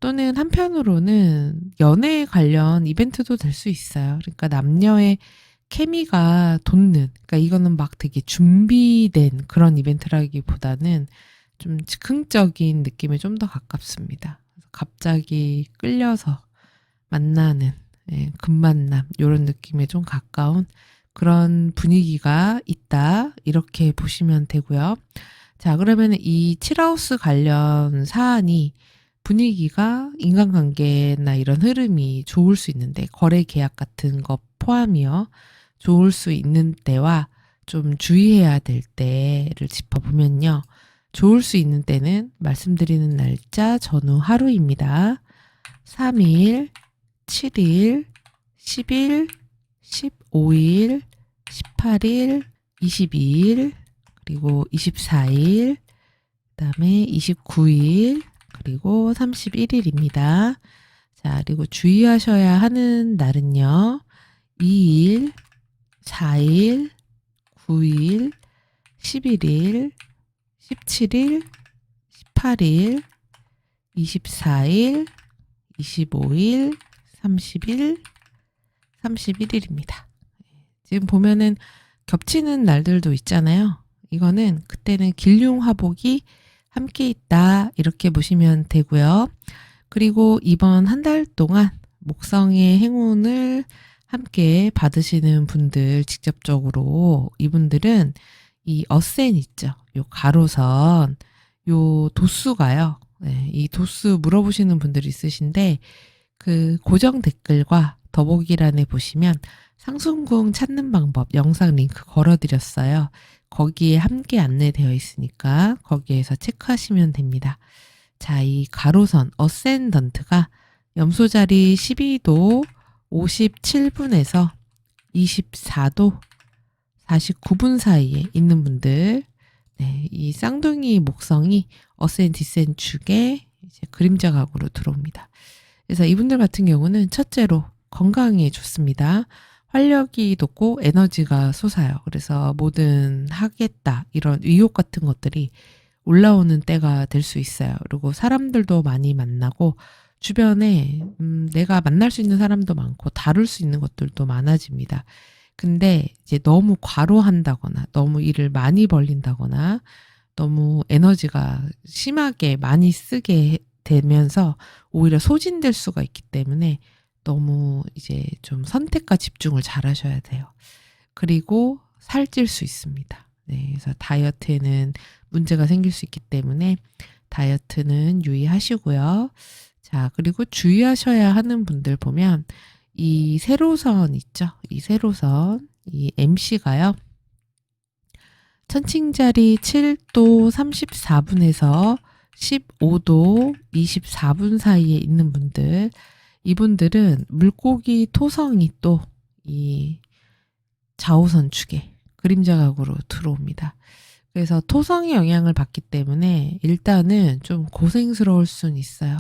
또는 한편으로는 연애 관련 이벤트도 될 수 있어요. 그러니까 남녀의 케미가 돋는, 그러니까 이거는 막 되게 준비된 그런 이벤트라기보다는 좀 즉흥적인 느낌에 좀 더 가깝습니다. 갑자기 끌려서 만나는 급만남 이런 느낌에 좀 가까운 그런 분위기가 있다 이렇게 보시면 되고요. 자, 그러면 이 7하우스 관련 사안이 분위기가 인간관계나 이런 흐름이 좋을 수 있는데 거래 계약 같은 거 포함이요. 좋을 수 있는 때와 좀 주의해야 될 때를 짚어보면요. 좋을 수 있는 때는 말씀드리는 날짜 전후 하루입니다. 3일, 7일, 10일, 15일, 18일, 22일, 그리고 24일, 그다음에 29일, 그리고 31일입니다. 자, 그리고 주의하셔야 하는 날은요. 2일, 4일, 9일, 11일, 17일, 18일, 24일, 25일, 30일, 31일입니다. 지금 보면은 겹치는 날들도 있잖아요. 이거는 그때는 길흉화복이 함께 있다 이렇게 보시면 되고요. 그리고 이번 한 달 동안 목성의 행운을 함께 받으시는 분들 직접적으로 이분들은 이 어센 있죠. 요 가로선 요 도수가요. 네, 이 도수 물어보시는 분들이 있으신데 그 고정 댓글과 더보기란에 보시면 상순궁 찾는 방법 영상 링크 걸어드렸어요. 거기에 함께 안내되어 있으니까 거기에서 체크하시면 됩니다. 자, 이 가로선 어센던트가 염소자리 12도 57분에서 24도 49분 사이에 있는 분들, 네, 이 쌍둥이 목성이 어센 디센 축에 이제 그림자 각으로 들어옵니다. 그래서 이분들 같은 경우는 첫째로 건강에 좋습니다. 활력이 돋고 에너지가 솟아요. 그래서 뭐든 하겠다 이런 의욕 같은 것들이 올라오는 때가 될 수 있어요. 그리고 사람들도 많이 만나고 주변에 내가 만날 수 있는 사람도 많고 다룰 수 있는 것들도 많아집니다. 근데 이제 너무 과로한다거나 너무 일을 많이 벌린다거나 너무 에너지가 심하게 많이 쓰게 되면서 오히려 소진될 수가 있기 때문에 너무 이제 좀 선택과 집중을 잘 하셔야 돼요. 그리고 살찔 수 있습니다. 네, 그래서 다이어트에는 문제가 생길 수 있기 때문에 다이어트는 유의하시고요. 자, 그리고 주의하셔야 하는 분들 보면 이 세로선 있죠? 이 세로선, 이 MC가요. 천칭자리 7도 34분에서 15도 24분 사이에 있는 분들, 이분들은 물고기 토성이 또 이 좌우선 축에 그림자 각으로 들어옵니다. 그래서 토성의 영향을 받기 때문에 일단은 좀 고생스러울 수는 있어요.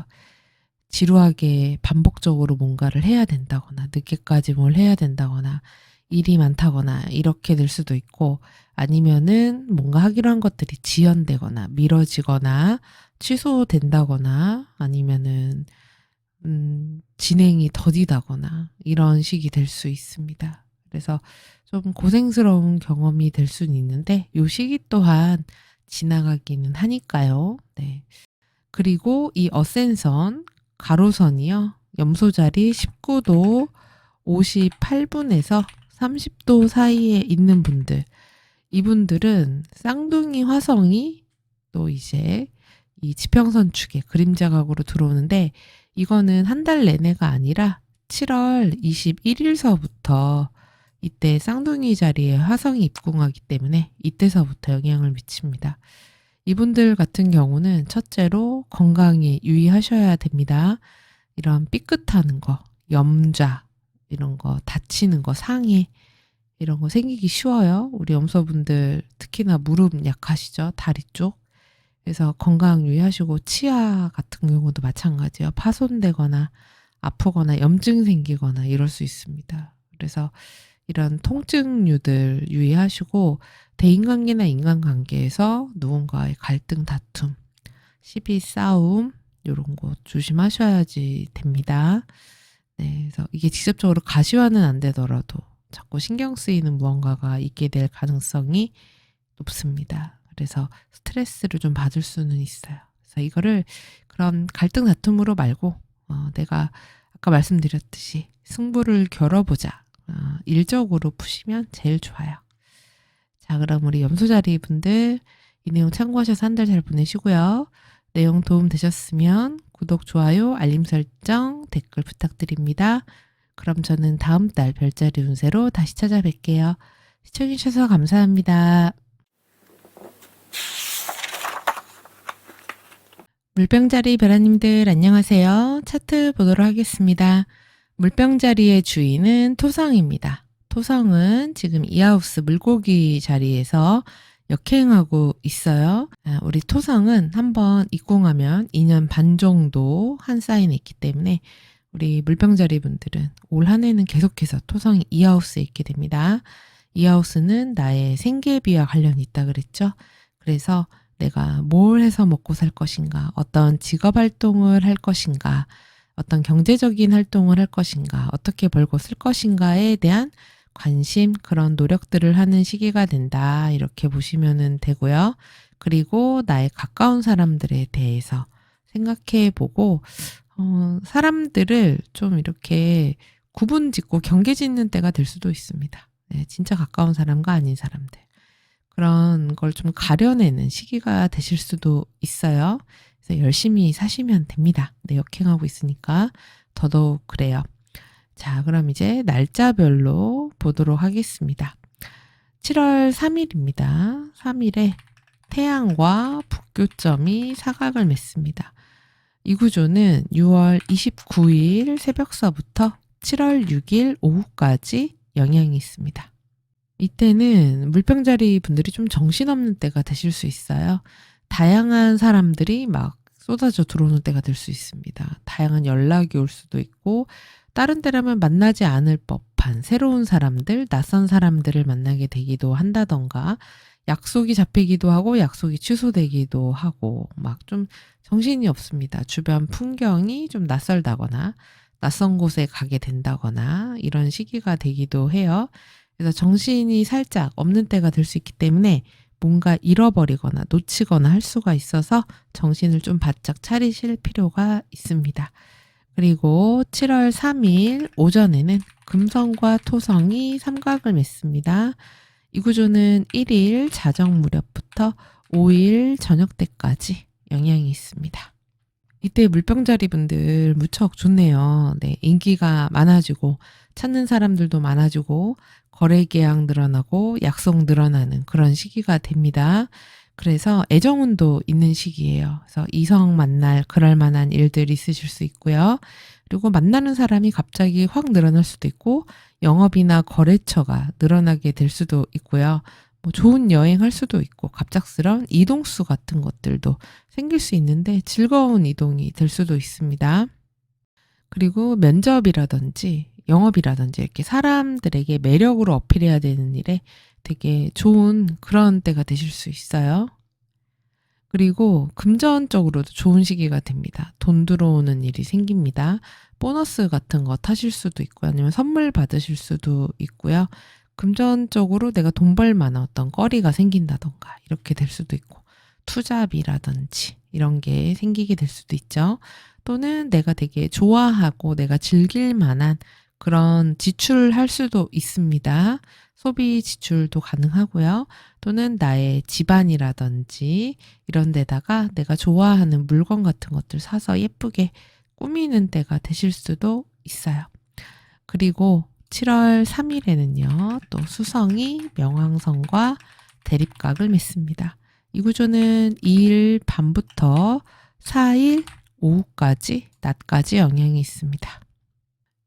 지루하게 반복적으로 뭔가를 해야 된다거나 늦게까지 뭘 해야 된다거나 일이 많다거나 이렇게 될 수도 있고, 아니면은 뭔가 하기로 한 것들이 지연되거나 미뤄지거나 취소된다거나 아니면은 진행이 더디다거나 이런 식이 될 수 있습니다. 그래서 좀 고생스러운 경험이 될 수는 있는데 요 시기 또한 지나가기는 하니까요. 네. 그리고 이 어센선 가로선이요. 염소자리 19도 58분에서 30도 사이에 있는 분들, 이분들은 쌍둥이 화성이 또 이제 이 지평선 축에 그림자 각으로 들어오는데, 이거는 한 달 내내가 아니라 7월 21일서부터 이때 쌍둥이 자리에 화성이 입궁하기 때문에 이때서부터 영향을 미칩니다. 이분들 같은 경우는 첫째로 건강에 유의하셔야 됩니다. 이런 삐끗하는 거, 염좌, 이런 거 다치는 거, 상해 이런 거 생기기 쉬워요. 우리 염소분들 특히나 무릎 약하시죠? 다리 쪽. 그래서 건강 유의하시고, 치아 같은 경우도 마찬가지예요. 파손되거나 아프거나 염증 생기거나 이럴 수 있습니다. 그래서 이런 통증류들 유의하시고, 대인관계나 인간관계에서 누군가의 갈등, 다툼, 시비, 싸움 이런 거 조심하셔야지 됩니다. 네, 그래서 이게 직접적으로 가시화는 안 되더라도 자꾸 신경 쓰이는 무언가가 있게 될 가능성이 높습니다. 그래서 스트레스를 좀 받을 수는 있어요. 그래서 이거를 그런 갈등 다툼으로 말고 내가 아까 말씀드렸듯이 승부를 겨뤄보자. 일적으로 푸시면 제일 좋아요. 자, 그럼 우리 염소자리 분들 이 내용 참고하셔서 한 달 잘 보내시고요. 내용 도움 되셨으면 구독, 좋아요, 알림 설정, 댓글 부탁드립니다. 그럼 저는 다음 달 별자리 운세로 다시 찾아뵐게요. 시청해주셔서 감사합니다. 물병자리 베라님들 안녕하세요. 차트 보도록 하겠습니다. 물병자리의 주인은 토성입니다. 토성은 지금 이하우스 물고기 자리에서 역행하고 있어요. 우리 토성은 한번 입궁하면 2년 반 정도 한 사인에 있기 때문에 우리 물병자리 분들은 올 한 해는 계속해서 토성이 이하우스에 있게 됩니다. 이하우스는 나의 생계비와 관련이 있다 그랬죠. 그래서 내가 뭘 해서 먹고 살 것인가, 어떤 직업 활동을 할 것인가, 어떤 경제적인 활동을 할 것인가, 어떻게 벌고 쓸 것인가에 대한 관심, 그런 노력들을 하는 시기가 된다. 이렇게 보시면 되고요. 그리고 나의 가까운 사람들에 대해서 생각해 보고, 사람들을 좀 이렇게 구분 짓고 경계 짓는 때가 될 수도 있습니다. 네, 진짜 가까운 사람과 아닌 사람들. 그런 걸 좀 가려내는 시기가 되실 수도 있어요. 그래서 열심히 사시면 됩니다. 네, 역행하고 있으니까 더더욱 그래요. 자, 그럼 이제 날짜별로 보도록 하겠습니다. 7월 3일입니다. 3일에 태양과 북교점이 사각을 맺습니다. 이 구조는 6월 29일 새벽서부터 7월 6일 오후까지 영향이 있습니다. 이때는 물병자리 분들이 좀 정신없는 때가 되실 수 있어요. 다양한 사람들이 막 쏟아져 들어오는 때가 될 수 있습니다. 다양한 연락이 올 수도 있고, 다른 때라면 만나지 않을 법한 새로운 사람들, 낯선 사람들을 만나게 되기도 한다던가, 약속이 잡히기도 하고 약속이 취소되기도 하고, 막 좀 정신이 없습니다. 주변 풍경이 좀 낯설다거나 낯선 곳에 가게 된다거나 이런 시기가 되기도 해요. 그래서 정신이 살짝 없는 때가 될 수 있기 때문에 뭔가 잃어버리거나 놓치거나 할 수가 있어서 정신을 좀 바짝 차리실 필요가 있습니다. 그리고 7월 3일 오전에는 금성과 토성이 삼각을 맺습니다. 이 구조는 1일 자정 무렵부터 5일 저녁 때까지 영향이 있습니다. 이때 물병자리 분들 무척 좋네요. 네, 인기가 많아지고 찾는 사람들도 많아지고 거래 계약 늘어나고 약속 늘어나는 그런 시기가 됩니다. 그래서 애정운도 있는 시기예요. 그래서 이성 만날 그럴 만한 일들이 있으실 수 있고요. 그리고 만나는 사람이 갑자기 확 늘어날 수도 있고 영업이나 거래처가 늘어나게 될 수도 있고요. 뭐 좋은 여행할 수도 있고 갑작스러운 이동수 같은 것들도 생길 수 있는데 즐거운 이동이 될 수도 있습니다. 그리고 면접이라든지 영업이라든지 이렇게 사람들에게 매력으로 어필해야 되는 일에 되게 좋은 그런 때가 되실 수 있어요. 그리고 금전적으로도 좋은 시기가 됩니다. 돈 들어오는 일이 생깁니다. 보너스 같은 거 타실 수도 있고요. 아니면 선물 받으실 수도 있고요. 금전적으로 내가 돈 벌 만한 어떤 거리가 생긴다던가 이렇게 될 수도 있고 투잡이라든지 이런 게 생기게 될 수도 있죠. 또는 내가 되게 좋아하고 내가 즐길 만한 그런 지출할 수도 있습니다. 소비 지출도 가능하고요. 또는 나의 집안이라든지 이런 데다가 내가 좋아하는 물건 같은 것들 사서 예쁘게 꾸미는 때가 되실 수도 있어요. 그리고 7월 3일에는요, 또 수성이 명왕성과 대립각을 맺습니다. 이 구조는 2일 밤부터 4일 오후까지, 낮까지 영향이 있습니다.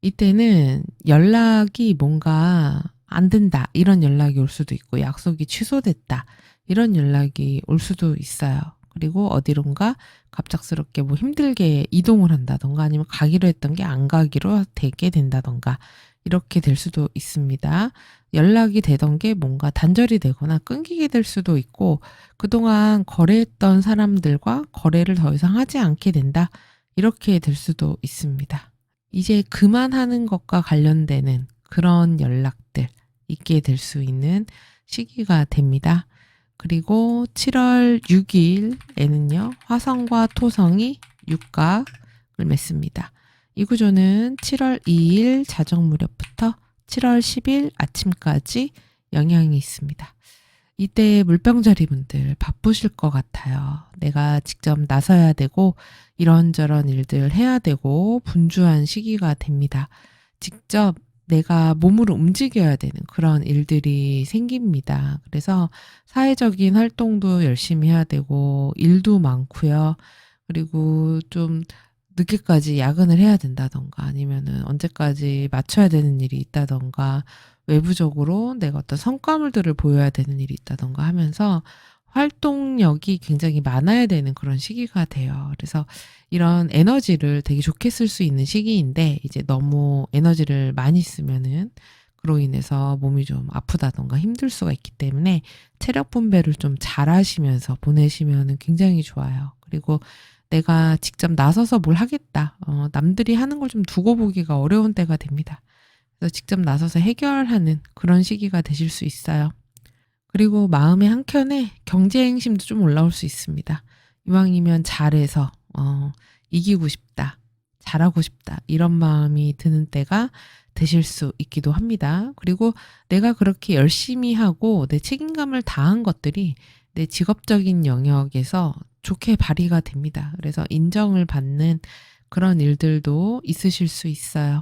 이때는 연락이 뭔가 안 된다, 이런 연락이 올 수도 있고, 약속이 취소됐다, 이런 연락이 올 수도 있어요. 그리고 어디론가 갑작스럽게 뭐 힘들게 이동을 한다던가 아니면 가기로 했던 게 안 가기로 되게 된다던가 이렇게 될 수도 있습니다. 연락이 되던 게 뭔가 단절이 되거나 끊기게 될 수도 있고 그동안 거래했던 사람들과 거래를 더 이상 하지 않게 된다. 이렇게 될 수도 있습니다. 이제 그만하는 것과 관련되는 그런 연락들 있게 될 수 있는 시기가 됩니다. 그리고 7월 6일에는요, 화성과 토성이 육각을 맺습니다. 이 구조는 7월 2일 자정 무렵부터 7월 10일 아침까지 영향이 있습니다. 이때 물병자리 분들 바쁘실 것 같아요. 내가 직접 나서야 되고 이런저런 일들 해야 되고 분주한 시기가 됩니다. 직접 내가 몸으로 움직여야 되는 그런 일들이 생깁니다. 그래서 사회적인 활동도 열심히 해야 되고 일도 많고요. 그리고 좀 늦게까지 야근을 해야 된다던가 아니면은 언제까지 맞춰야 되는 일이 있다던가 외부적으로 내가 어떤 성과물들을 보여야 되는 일이 있다던가 하면서 활동력이 굉장히 많아야 되는 그런 시기가 돼요. 그래서 이런 에너지를 되게 좋게 쓸 수 있는 시기인데 이제 너무 에너지를 많이 쓰면은 그로 인해서 몸이 좀 아프다던가 힘들 수가 있기 때문에 체력 분배를 좀 잘 하시면서 보내시면은 굉장히 좋아요. 그리고 내가 직접 나서서 뭘 하겠다. 남들이 하는 걸 좀 두고 보기가 어려운 때가 됩니다. 그래서 직접 나서서 해결하는 그런 시기가 되실 수 있어요. 그리고 마음의 한켠에 경쟁심도 좀 올라올 수 있습니다. 이왕이면 잘해서 이기고 싶다, 잘하고 싶다 이런 마음이 드는 때가 되실 수 있기도 합니다. 그리고 내가 그렇게 열심히 하고 내 책임감을 다한 것들이 내 직업적인 영역에서 좋게 발휘가 됩니다. 그래서 인정을 받는 그런 일들도 있으실 수 있어요.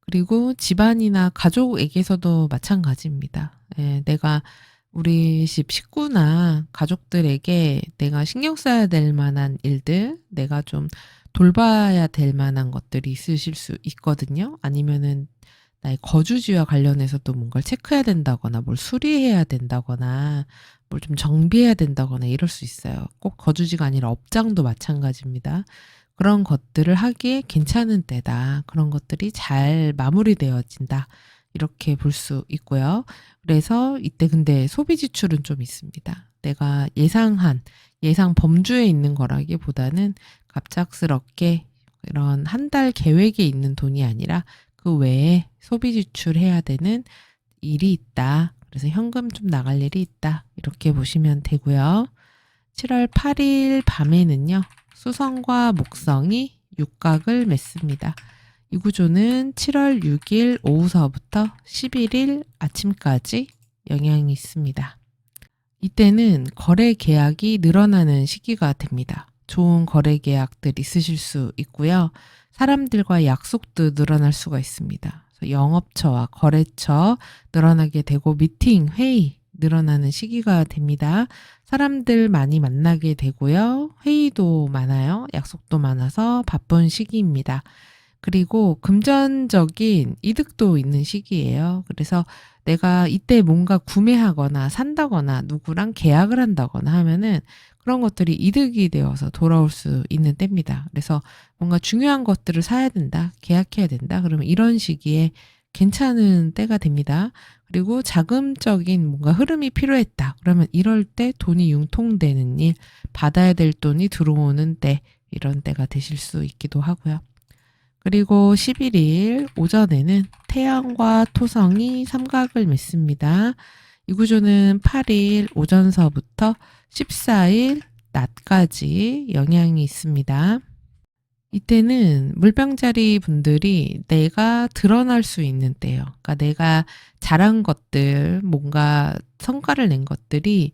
그리고 집안이나 가족에게서도 마찬가지입니다. 예, 내가 우리 집 식구나 가족들에게 내가 신경 써야 될 만한 일들, 내가 좀 돌봐야 될 만한 것들이 있으실 수 있거든요. 아니면은 나의 거주지와 관련해서도 뭔가를 체크해야 된다거나 뭘 수리해야 된다거나 뭘 좀 정비해야 된다거나 이럴 수 있어요. 꼭 거주지가 아니라 업장도 마찬가지입니다. 그런 것들을 하기에 괜찮은 때다. 그런 것들이 잘 마무리되어진다. 이렇게 볼 수 있고요. 그래서 이때 근데 소비 지출은 좀 있습니다. 내가 예상 범주에 있는 거라기보다는 갑작스럽게 이런 한 달 계획에 있는 돈이 아니라 그 외에 소비 지출해야 되는 일이 있다. 그래서 현금 좀 나갈 일이 있다. 이렇게 보시면 되고요. 7월 8일 밤에는요. 수성과 목성이 육각을 맺습니다. 이 구조는 7월 6일 오후서부터 11일 아침까지 영향이 있습니다. 이때는 거래 계약이 늘어나는 시기가 됩니다. 좋은 거래 계약들 있으실 수 있고요. 사람들과 약속도 늘어날 수가 있습니다. 그래서 영업처와 거래처 늘어나게 되고 미팅, 회의 늘어나는 시기가 됩니다. 사람들 많이 만나게 되고요. 회의도 많아요. 약속도 많아서 바쁜 시기입니다. 그리고 금전적인 이득도 있는 시기예요. 그래서 내가 이때 뭔가 구매하거나 산다거나 누구랑 계약을 한다거나 하면은 그런 것들이 이득이 되어서 돌아올 수 있는 때입니다. 그래서 뭔가 중요한 것들을 사야 된다, 계약해야 된다. 그러면 이런 시기에 괜찮은 때가 됩니다. 그리고 자금적인 뭔가 흐름이 필요했다. 그러면 이럴 때 돈이 융통되는 일, 받아야 될 돈이 들어오는 때, 이런 때가 되실 수 있기도 하고요. 그리고 11일 오전에는 태양과 토성이 삼각을 맺습니다. 이 구조는 8일 오전서부터 14일 낮까지 영향이 있습니다. 이때는 물병자리 분들이 내가 드러날 수 있는 때예요. 그러니까 내가 잘한 것들, 뭔가 성과를 낸 것들이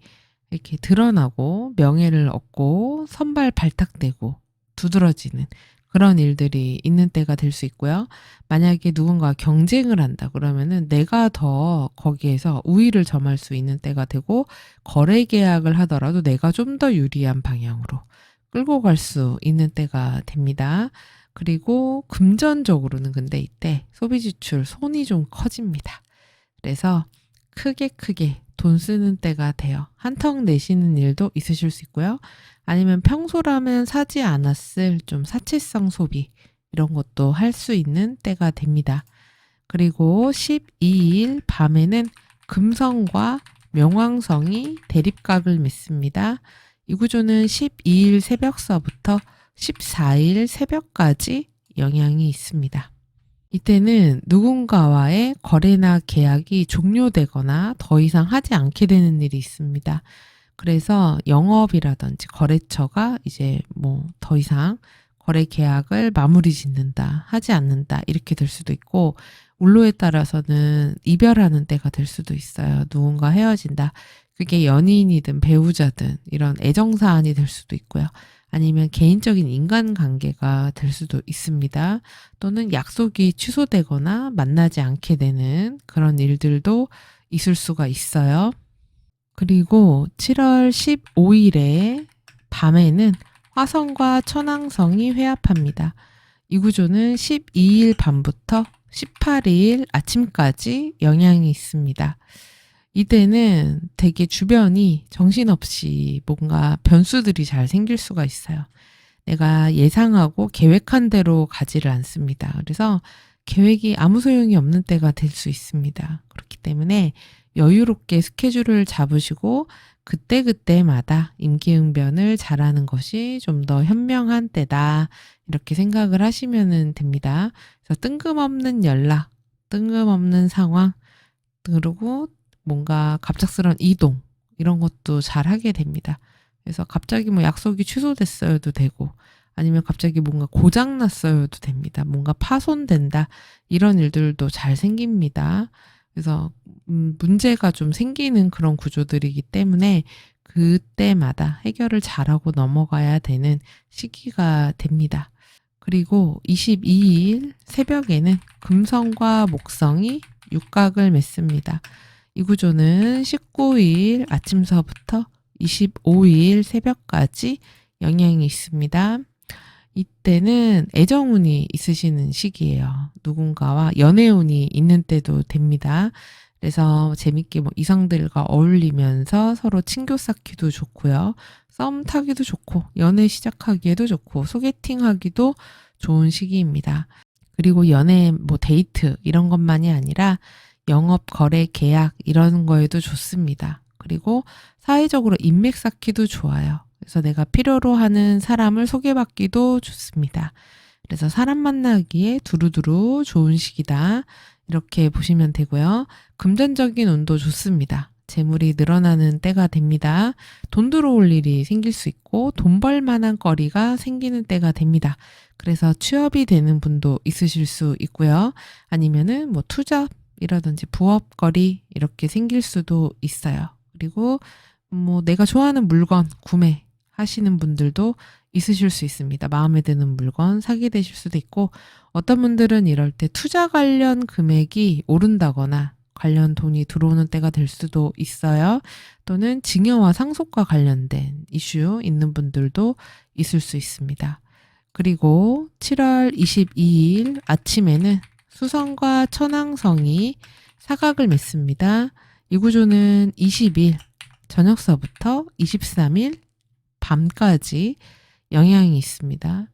이렇게 드러나고 명예를 얻고 선발 발탁되고 두드러지는 그런 일들이 있는 때가 될 수 있고요. 만약에 누군가 경쟁을 한다 그러면은 내가 더 거기에서 우위를 점할 수 있는 때가 되고 거래 계약을 하더라도 내가 좀 더 유리한 방향으로 끌고 갈 수 있는 때가 됩니다. 그리고 금전적으로는 근데 이때 소비 지출 손이 좀 커집니다. 그래서 크게 돈 쓰는 때가 돼요. 한턱 내시는 일도 있으실 수 있고요. 아니면 평소라면 사지 않았을 좀 사치성 소비 이런 것도 할 수 있는 때가 됩니다. 그리고 12일 밤에는 금성과 명왕성이 대립각을 맺습니다. 이 구조는 12일 새벽서부터 14일 새벽까지 영향이 있습니다. 이때는 누군가와의 거래나 계약이 종료되거나 더 이상 하지 않게 되는 일이 있습니다. 그래서 영업이라든지 거래처가 이제 뭐 더 이상 거래 계약을 마무리 짓는다, 하지 않는다 이렇게 될 수도 있고 울로에 따라서는 이별하는 때가 될 수도 있어요. 누군가 헤어진다. 그게 연인이든 배우자든 이런 애정사안이 될 수도 있고요. 아니면 개인적인 인간관계가 될 수도 있습니다. 또는 약속이 취소되거나 만나지 않게 되는 그런 일들도 있을 수가 있어요. 그리고 7월 15일에 밤에는 화성과 천왕성이 회합합니다. 이 구조는 12일 밤부터 18일 아침까지 영향이 있습니다. 이때는 되게 주변이 정신없이 뭔가 변수들이 잘 생길 수가 있어요. 내가 예상하고 계획한 대로 가지를 않습니다. 그래서 계획이 아무 소용이 없는 때가 될 수 있습니다. 그렇기 때문에 여유롭게 스케줄을 잡으시고 그때그때마다 임기응변을 잘하는 것이 좀 더 현명한 때다. 이렇게 생각을 하시면 됩니다. 그래서 뜬금없는 연락, 뜬금없는 상황, 그리고 뭔가 갑작스러운 이동 이런 것도 잘 하게 됩니다. 그래서 갑자기 뭐 약속이 취소됐어요도 되고 아니면 갑자기 뭔가 고장났어요도 됩니다. 뭔가 파손된다 이런 일들도 잘 생깁니다. 그래서 문제가 좀 생기는 그런 구조들이기 때문에 그때마다 해결을 잘하고 넘어가야 되는 시기가 됩니다. 그리고 22일 새벽에는 금성과 목성이 육각을 맺습니다. 이 구조는 19일 아침서부터 25일 새벽까지 영향이 있습니다. 이때는 애정운이 있으시는 시기예요. 누군가와 연애운이 있는 때도 됩니다. 그래서 재밌게 뭐 이성들과 어울리면서 서로 친교 쌓기도 좋고요. 썸 타기도 좋고 연애 시작하기에도 좋고 소개팅 하기도 좋은 시기입니다. 그리고 연애 뭐 데이트 이런 것만이 아니라 영업, 거래, 계약 이런 거에도 좋습니다. 그리고 사회적으로 인맥 쌓기도 좋아요. 그래서 내가 필요로 하는 사람을 소개받기도 좋습니다. 그래서 사람 만나기에 두루두루 좋은 시기다. 이렇게 보시면 되고요. 금전적인 운도 좋습니다. 재물이 늘어나는 때가 됩니다. 돈 들어올 일이 생길 수 있고 돈 벌 만한 거리가 생기는 때가 됩니다. 그래서 취업이 되는 분도 있으실 수 있고요. 아니면은 뭐 투잡이라든지 부업거리 이렇게 생길 수도 있어요. 그리고 뭐 내가 좋아하는 물건 구매하시는 분들도 있으실 수 있습니다. 마음에 드는 물건 사게 되실 수도 있고 어떤 분들은 이럴 때 투자 관련 금액이 오른다거나 관련 돈이 들어오는 때가 될 수도 있어요. 또는 증여와 상속과 관련된 이슈 있는 분들도 있을 수 있습니다. 그리고 7월 22일 아침에는 수성과 천왕성이 사각을 맺습니다. 이 구조는 20일 저녁서부터 23일 밤까지 영향이 있습니다.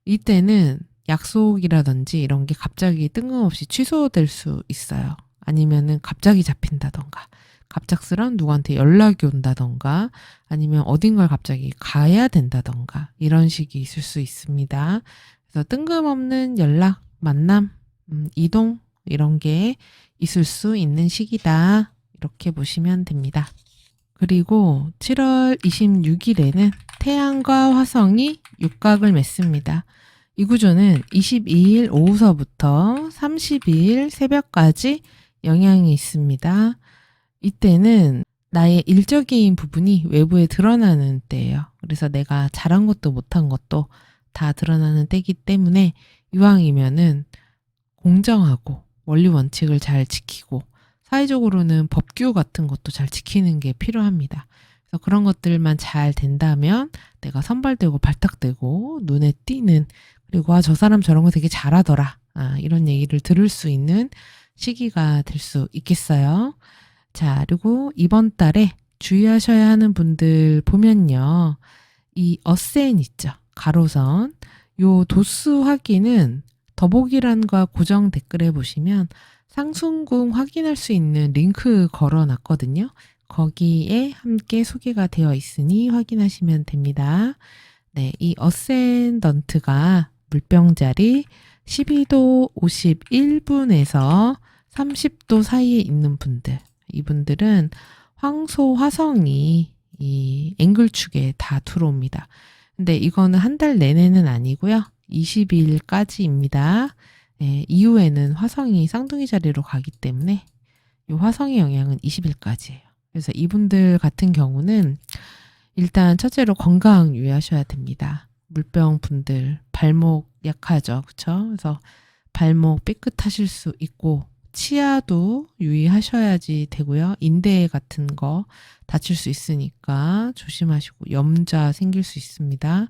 이때는 약속이라든지 이런 게 갑자기 뜬금없이 취소될 수 있어요. 아니면은 갑자기 잡힌다던가, 갑작스런 누구한테 연락이 온다던가, 아니면 어딘가를 갑자기 가야 된다던가, 이런 식이 있을 수 있습니다. 그래서 뜬금없는 연락, 만남, 이동, 이런 게 있을 수 있는 시기다. 이렇게 보시면 됩니다. 그리고 7월 26일에는 태양과 화성이 육각을 맺습니다. 이 구조는 22일 오후서부터 30일 새벽까지 영향이 있습니다. 이때는 나의 일적인 부분이 외부에 드러나는 때예요. 그래서 내가 잘한 것도 못한 것도 다 드러나는 때이기 때문에 이왕이면은 공정하고 원리 원칙을 잘 지키고 사회적으로는 법규 같은 것도 잘 지키는 게 필요합니다. 그래서 그런 것들만 잘 된다면 내가 선발되고 발탁되고 눈에 띄는 그리고 저 사람 저런 거 되게 잘하더라. 이런 얘기를 들을 수 있는 시기가 될 수 있겠어요. 자, 그리고 이번 달에 주의하셔야 하는 분들 보면요. 이 어센 있죠. 가로선. 요 도수 확인은 더보기란과 고정 댓글에 보시면 상순궁 확인할 수 있는 링크 걸어놨거든요. 거기에 함께 소개가 되어 있으니 확인하시면 됩니다. 네, 이 어센던트가 물병자리 12도 51분에서 30도 사이에 있는 분들, 이분들은 황소 화성이 이 앵글축에 다 들어옵니다. 근데 이거는 한 달 내내는 아니고요. 20일까지입니다. 네, 이후에는 화성이 쌍둥이 자리로 가기 때문에 이 화성의 영향은 20일까지예요. 그래서 이분들 같은 경우는 일단 첫째로 건강 유의하셔야 됩니다. 물병 분들 발목 약하죠. 그렇죠? 그래서 발목 삐끗하실 수 있고 치아도 유의하셔야지 되고요. 인대 같은 거 다칠 수 있으니까 조심하시고 염자 생길 수 있습니다.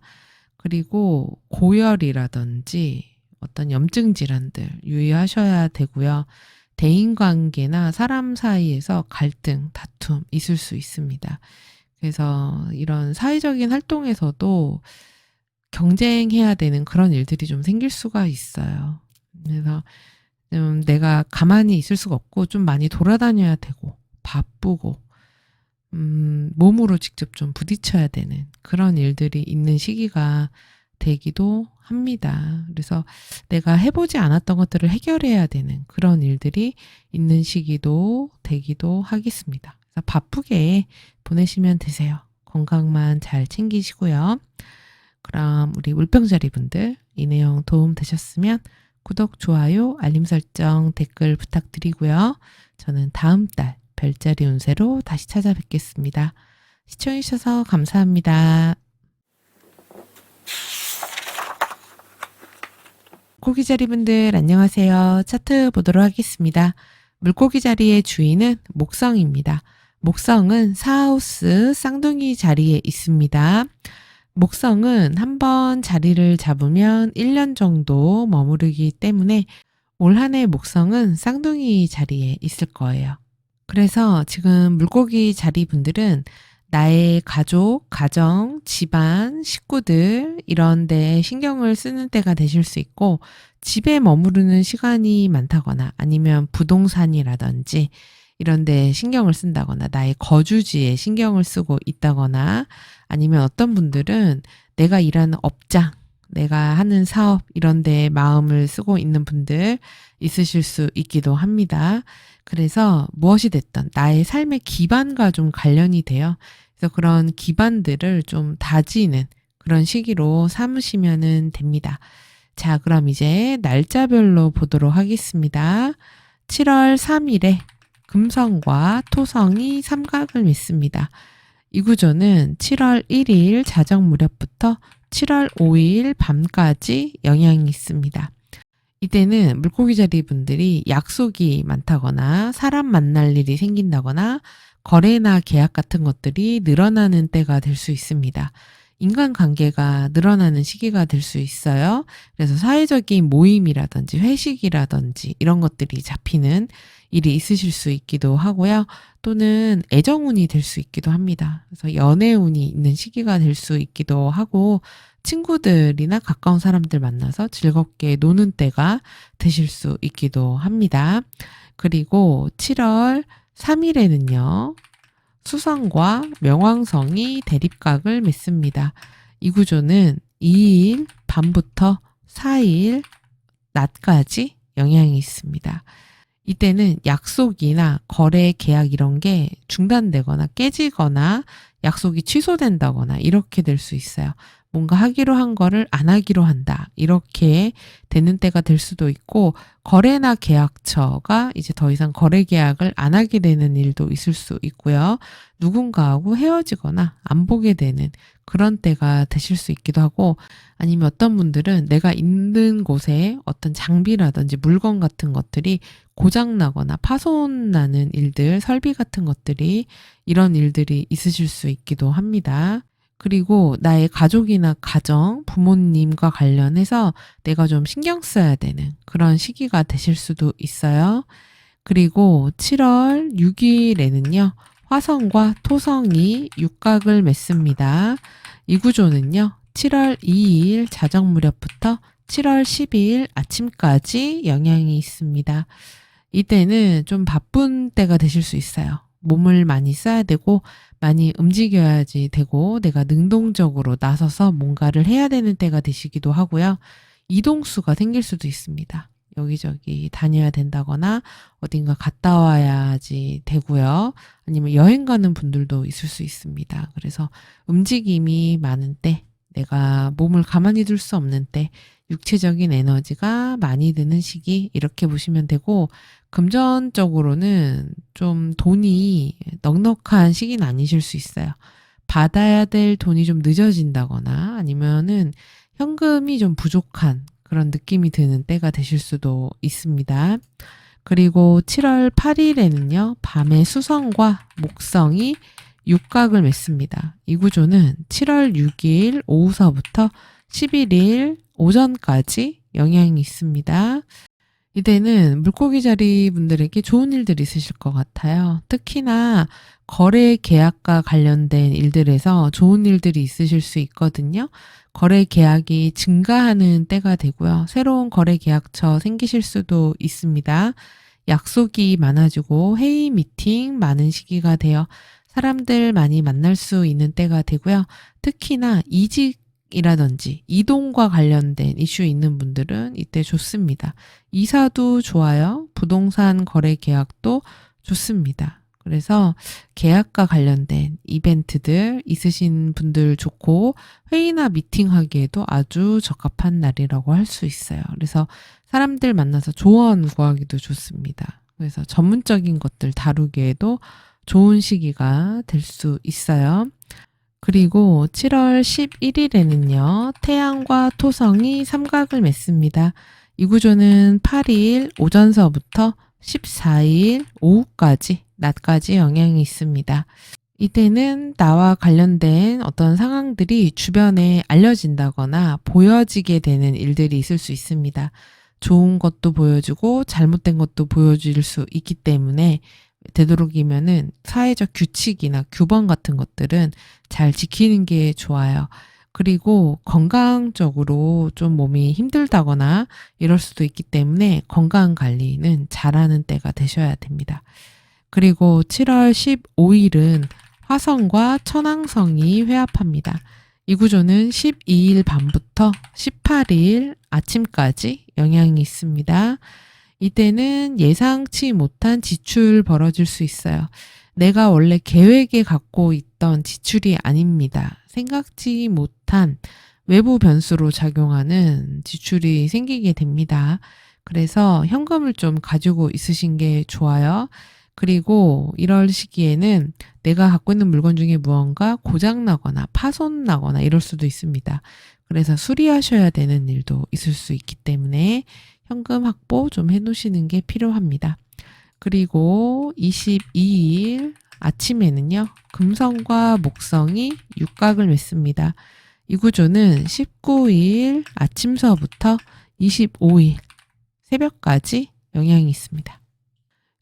그리고 고열이라든지 어떤 염증 질환들 유의하셔야 되고요. 대인관계나 사람 사이에서 갈등, 다툼 있을 수 있습니다. 그래서 이런 사회적인 활동에서도 경쟁해야 되는 그런 일들이 좀 생길 수가 있어요. 그래서 좀 내가 가만히 있을 수가 없고 좀 많이 돌아다녀야 되고 바쁘고 몸으로 직접 좀 부딪혀야 되는 그런 일들이 있는 시기가 되기도 합니다. 그래서 내가 해보지 않았던 것들을 해결해야 되는 그런 일들이 있는 시기도 되기도 하겠습니다. 그래서 바쁘게 보내시면 되세요. 건강만 잘 챙기시고요. 그럼 우리 물병자리 분들 이 내용 도움 되셨으면 구독, 좋아요, 알림 설정, 댓글 부탁드리고요. 저는 다음 달 별자리 운세로 다시 찾아뵙겠습니다. 시청해주셔서 감사합니다. 물고기 자리 분들 안녕하세요. 차트 보도록 하겠습니다. 물고기 자리의 주인은 목성입니다. 목성은 사하우스 쌍둥이 자리에 있습니다. 목성은 한번 자리를 잡으면 1년 정도 머무르기 때문에 올 한 해 목성은 쌍둥이 자리에 있을 거예요. 그래서 지금 물고기 자리 분들은 나의 가족, 가정, 집안, 식구들 이런 데 신경을 쓰는 때가 되실 수 있고 집에 머무르는 시간이 많다거나 아니면 부동산이라든지 이런 데 신경을 쓴다거나 나의 거주지에 신경을 쓰고 있다거나 아니면 어떤 분들은 내가 일하는 업장, 내가 하는 사업 이런 데 마음을 쓰고 있는 분들 있으실 수 있기도 합니다. 그래서 무엇이 됐든 나의 삶의 기반과 좀 관련이 돼요. 그래서 그런 기반들을 좀 다지는 그런 시기로 삼으시면 됩니다. 자, 그럼 이제 날짜별로 보도록 하겠습니다. 7월 3일에 금성과 토성이 삼각을 맺습니다. 이 구조는 7월 1일 자정 무렵부터 7월 5일 밤까지 영향이 있습니다. 이때는 물고기 자리 분들이 약속이 많다거나 사람 만날 일이 생긴다거나 거래나 계약 같은 것들이 늘어나는 때가 될 수 있습니다. 인간관계가 늘어나는 시기가 될 수 있어요. 그래서 사회적인 모임이라든지 회식이라든지 이런 것들이 잡히는 일이 있으실 수 있기도 하고요. 또는 애정운이 될 수 있기도 합니다. 그래서 연애운이 있는 시기가 될 수 있기도 하고 친구들이나 가까운 사람들 만나서 즐겁게 노는 때가 되실 수 있기도 합니다. 그리고 7월 3일에는요. 수성과 명왕성이 대립각을 맺습니다. 이 구조는 2일 밤부터 4일 낮까지 영향이 있습니다. 이때는 약속이나 거래 계약 이런 게 중단되거나 깨지거나 약속이 취소된다거나 이렇게 될 수 있어요. 뭔가 하기로 한 거를 안 하기로 한다. 이렇게 되는 때가 될 수도 있고 거래나 계약처가 이제 더 이상 거래 계약을 안 하게 되는 일도 있을 수 있고요. 누군가하고 헤어지거나 안 보게 되는 그런 때가 되실 수 있기도 하고 아니면 어떤 분들은 내가 있는 곳에 어떤 장비라든지 물건 같은 것들이 고장나거나 파손나는 일들, 설비 같은 것들이 이런 일들이 있으실 수 있기도 합니다. 그리고 나의 가족이나 가정, 부모님과 관련해서 내가 좀 신경 써야 되는 그런 시기가 되실 수도 있어요. 그리고 7월 6일에는요. 화성과 토성이 육각을 맺습니다. 이 구조는요. 7월 2일 자정 무렵부터 7월 12일 아침까지 영향이 있습니다. 이때는 좀 바쁜 때가 되실 수 있어요. 몸을 많이 써야 되고 많이 움직여야지 되고 내가 능동적으로 나서서 뭔가를 해야 되는 때가 되시기도 하고요. 이동수가 생길 수도 있습니다. 여기저기 다녀야 된다거나 어딘가 갔다 와야지 되고요. 아니면 여행 가는 분들도 있을 수 있습니다. 그래서 움직임이 많은 때, 내가 몸을 가만히 둘 수 없는 때, 육체적인 에너지가 많이 드는 시기 이렇게 보시면 되고 금전적으로는 좀 돈이 넉넉한 시기는 아니실 수 있어요. 받아야 될 돈이 좀 늦어진다거나 아니면은 현금이 좀 부족한 그런 느낌이 드는 때가 되실 수도 있습니다. 그리고 7월 8일에는요. 밤에 수성과 목성이 육각을 맺습니다. 이 구조는 7월 6일 오후서부터 11일 오전까지 영향이 있습니다. 이때는 물고기 자리 분들에게 좋은 일들이 있으실 것 같아요. 특히나 거래 계약과 관련된 일들에서 좋은 일들이 있으실 수 있거든요. 거래 계약이 증가하는 때가 되고요. 새로운 거래 계약처 생기실 수도 있습니다. 약속이 많아지고 회의, 미팅 많은 시기가 되어 사람들 많이 만날 수 있는 때가 되고요. 특히나 이직이라든지 이동과 관련된 이슈 있는 분들은 이때 좋습니다. 이사도 좋아요. 부동산 거래 계약도 좋습니다. 그래서 계약과 관련된 이벤트들 있으신 분들 좋고 회의나 미팅하기에도 아주 적합한 날이라고 할 수 있어요. 그래서 사람들 만나서 조언 구하기도 좋습니다. 그래서 전문적인 것들 다루기에도 좋은 시기가 될 수 있어요. 그리고 7월 11일에는요. 태양과 토성이 삼각을 맺습니다. 이 구조는 8일 오전서부터 14일 오후까지 낮까지 영향이 있습니다. 이때는 나와 관련된 어떤 상황들이 주변에 알려진다거나 보여지게 되는 일들이 있을 수 있습니다. 좋은 것도 보여주고 잘못된 것도 보여줄 수 있기 때문에 되도록이면은 사회적 규칙이나 규범 같은 것들은 잘 지키는 게 좋아요. 그리고 건강적으로 좀 몸이 힘들다거나 이럴 수도 있기 때문에 건강 관리는 잘하는 때가 되셔야 됩니다. 그리고 7월 15일은 화성과 천왕성이 회합합니다. 이 구조는 12일 밤부터 18일 아침까지 영향이 있습니다. 이때는 예상치 못한 지출 벌어질 수 있어요. 내가 원래 계획에 갖고 있던 지출이 아닙니다. 생각지 못한 외부 변수로 작용하는 지출이 생기게 됩니다. 그래서 현금을 좀 가지고 있으신 게 좋아요. 그리고 이럴 시기에는 내가 갖고 있는 물건 중에 무언가 고장나거나 파손나거나 이럴 수도 있습니다. 그래서 수리하셔야 되는 일도 있을 수 있기 때문에 현금 확보 좀 해놓으시는 게 필요합니다. 그리고 22일 아침에는요, 금성과 목성이 육각을 맺습니다. 이 구조는 19일 아침서부터 25일 새벽까지 영향이 있습니다.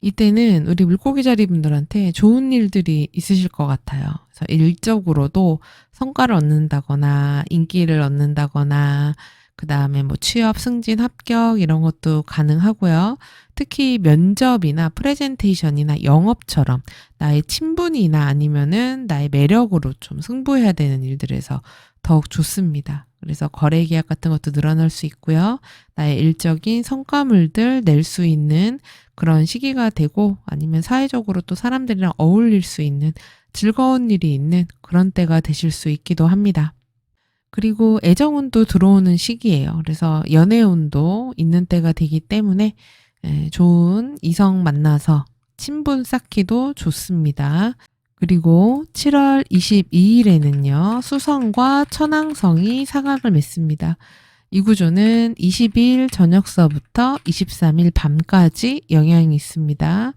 이때는 우리 물고기 자리 분들한테 좋은 일들이 있으실 것 같아요. 그래서 일적으로도 성과를 얻는다거나 인기를 얻는다거나 그 다음에 뭐 취업, 승진, 합격 이런 것도 가능하고요. 특히 면접이나 프레젠테이션이나 영업처럼 나의 친분이나 아니면은 나의 매력으로 좀 승부해야 되는 일들에서 더욱 좋습니다. 그래서 거래 계약 같은 것도 늘어날 수 있고요. 나의 일적인 성과물들 낼 수 있는 그런 시기가 되고 아니면 사회적으로 또 사람들이랑 어울릴 수 있는 즐거운 일이 있는 그런 때가 되실 수 있기도 합니다. 그리고 애정운도 들어오는 시기예요. 그래서 연애운도 있는 때가 되기 때문에 좋은 이성 만나서 친분 쌓기도 좋습니다. 그리고 7월 22일에는요. 수성과 천왕성이 사각을 맺습니다. 이 구조는 20일 저녁서부터 23일 밤까지 영향이 있습니다.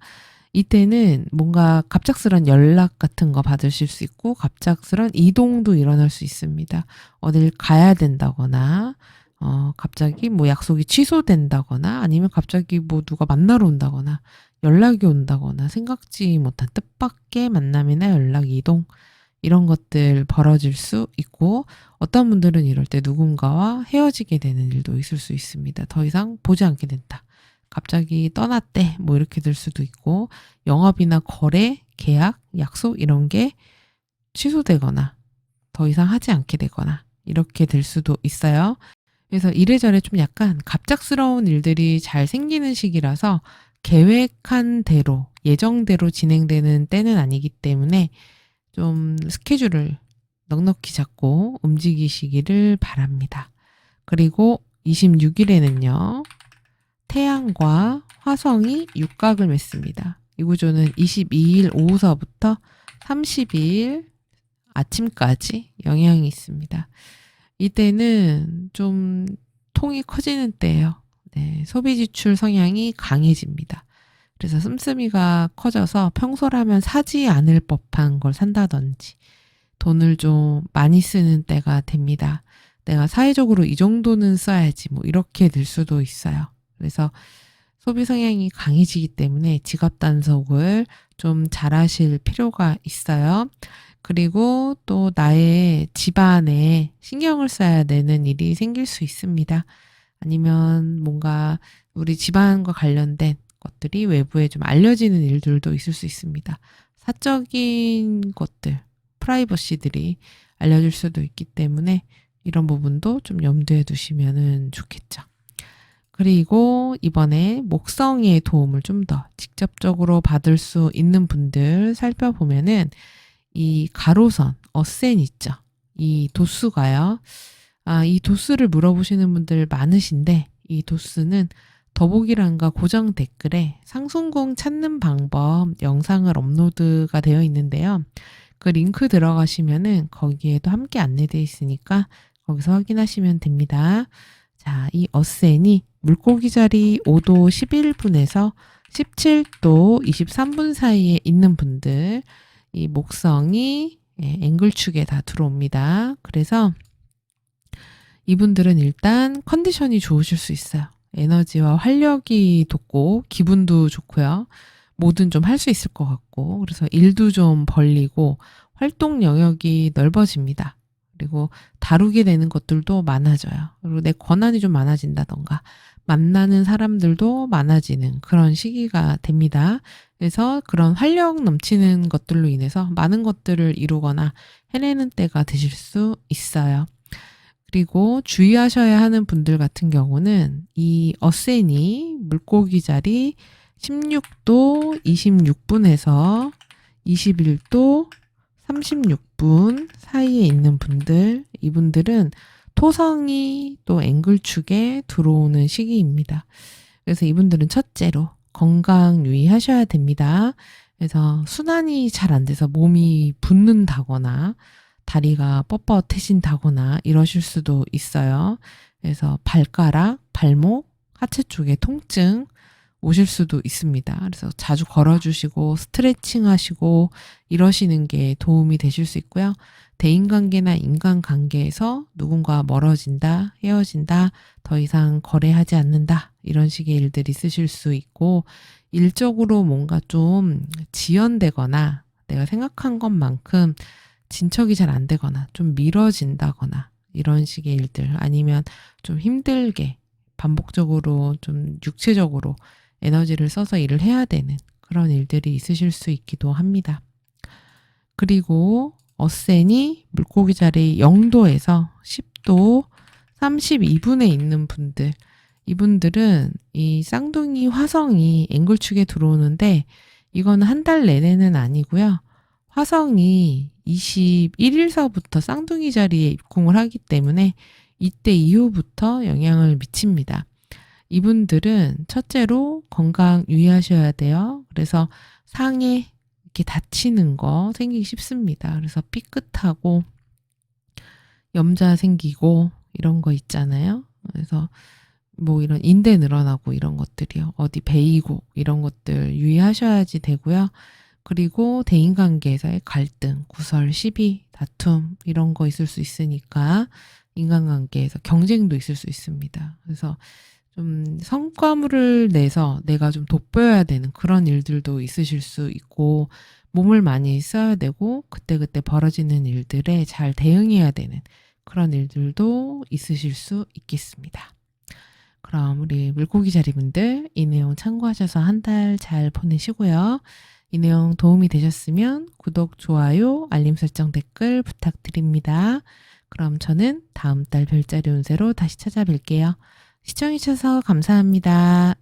이때는 뭔가 갑작스런 연락 같은 거 받으실 수 있고 갑작스런 이동도 일어날 수 있습니다. 어딜 가야 된다거나 갑자기 뭐 약속이 취소된다거나 아니면 갑자기 뭐 누가 만나러 온다거나 연락이 온다거나 생각지 못한 뜻밖의 만남이나 연락 이동 이런 것들 벌어질 수 있고 어떤 분들은 이럴 때 누군가와 헤어지게 되는 일도 있을 수 있습니다. 더 이상 보지 않게 된다. 갑자기 떠났대 뭐 이렇게 될 수도 있고 영업이나 거래, 계약, 약속 이런 게 취소되거나 더 이상 하지 않게 되거나 이렇게 될 수도 있어요. 그래서 이래저래 좀 약간 갑작스러운 일들이 잘 생기는 시기라서 계획한 대로 예정대로 진행되는 때는 아니기 때문에 좀 스케줄을 넉넉히 잡고 움직이시기를 바랍니다. 그리고 26일에는요. 태양과 화성이 육각을 맺습니다. 이 구조는 22일 오후서부터 30일 아침까지 영향이 있습니다. 이때는 좀 통이 커지는 때예요. 네, 소비 지출 성향이 강해집니다. 그래서 씀씀이가 커져서 평소라면 사지 않을 법한 걸 산다든지 돈을 좀 많이 쓰는 때가 됩니다. 내가 사회적으로 이 정도는 써야지 뭐 이렇게 될 수도 있어요. 그래서 소비 성향이 강해지기 때문에 지갑 단속을 좀 잘하실 필요가 있어요. 그리고 또 나의 집안에 신경을 써야 되는 일이 생길 수 있습니다. 아니면 뭔가 우리 집안과 관련된 것들이 외부에 좀 알려지는 일들도 있을 수 있습니다. 사적인 것들, 프라이버시들이 알려질 수도 있기 때문에 이런 부분도 좀 염두에 두시면 좋겠죠. 그리고 이번에 목성의 도움을 좀 더 직접적으로 받을 수 있는 분들 살펴보면은 이 가로선, 어센 있죠. 이 도수가요. 이 도수를 물어보시는 분들 많으신데 이 도수는 더보기란과 고정 댓글에 상순공 찾는 방법 영상을 업로드가 되어 있는데요. 그 링크 들어가시면은 거기에도 함께 안내되어 있으니까 거기서 확인하시면 됩니다. 자, 이 어센이 물고기 자리 5도 11분에서 17도 23분 사이에 있는 분들 이 목성이 앵글축에 다 들어옵니다. 그래서 이분들은 일단 컨디션이 좋으실 수 있어요. 에너지와 활력이 돋고 기분도 좋고요. 뭐든 좀 할 수 있을 것 같고 그래서 일도 좀 벌리고 활동 영역이 넓어집니다. 그리고 다루게 되는 것들도 많아져요. 그리고 내 권한이 좀 많아진다던가 만나는 사람들도 많아지는 그런 시기가 됩니다. 그래서 그런 활력 넘치는 것들로 인해서 많은 것들을 이루거나 해내는 때가 되실 수 있어요. 그리고 주의하셔야 하는 분들 같은 경우는 이 어세니 물고기 자리 16도 26분에서 21도 36분 사이에 있는 분들, 이분들은 토성이 또 앵글축에 들어오는 시기입니다. 그래서 이분들은 첫째로 건강 유의하셔야 됩니다. 그래서 순환이 잘 안 돼서 몸이 붓는다거나 다리가 뻣뻣해진다거나 이러실 수도 있어요. 그래서 발가락, 발목, 하체 쪽에 통증 오실 수도 있습니다. 그래서 자주 걸어주시고 스트레칭 하시고 이러시는 게 도움이 되실 수 있고요. 대인관계나 인간관계에서 누군가 멀어진다, 헤어진다, 더 이상 거래하지 않는다 이런 식의 일들이 있으실 수 있고 일적으로 뭔가 좀 지연되거나 내가 생각한 것만큼 진척이 잘 안 되거나 좀 미뤄진다거나 이런 식의 일들 아니면 좀 힘들게 반복적으로 좀 육체적으로 에너지를 써서 일을 해야 되는 그런 일들이 있으실 수 있기도 합니다. 그리고 어센이 물고기 자리 0도에서 10도 32분에 있는 분들 이분들은 이 쌍둥이 화성이 앵글축에 들어오는데 이거는 한 달 내내는 아니고요. 화성이 21일서부터 쌍둥이 자리에 입궁을 하기 때문에 이때 이후부터 영향을 미칩니다. 이분들은 첫째로 건강 유의하셔야 돼요. 그래서 상에 이렇게 다치는 거 생기기 쉽습니다. 그래서 삐끗하고 염자 생기고 이런 거 있잖아요. 그래서 뭐 이런 인대 늘어나고 이런 것들이요. 어디 베이고 이런 것들 유의하셔야지 되고요. 그리고 대인관계에서의 갈등, 구설, 시비, 다툼 이런 거 있을 수 있으니까 인간관계에서 경쟁도 있을 수 있습니다. 그래서 좀 성과물을 내서 내가 좀 돋보여야 되는 그런 일들도 있으실 수 있고 몸을 많이 써야 되고 그때그때 벌어지는 일들에 잘 대응해야 되는 그런 일들도 있으실 수 있겠습니다. 그럼 우리 물고기 자리분들 이 내용 참고하셔서 한 달 잘 보내시고요. 이 내용 도움이 되셨으면 구독, 좋아요, 알림 설정, 댓글 부탁드립니다. 그럼 저는 다음 달 별자리 운세로 다시 찾아뵐게요. 시청해주셔서 감사합니다.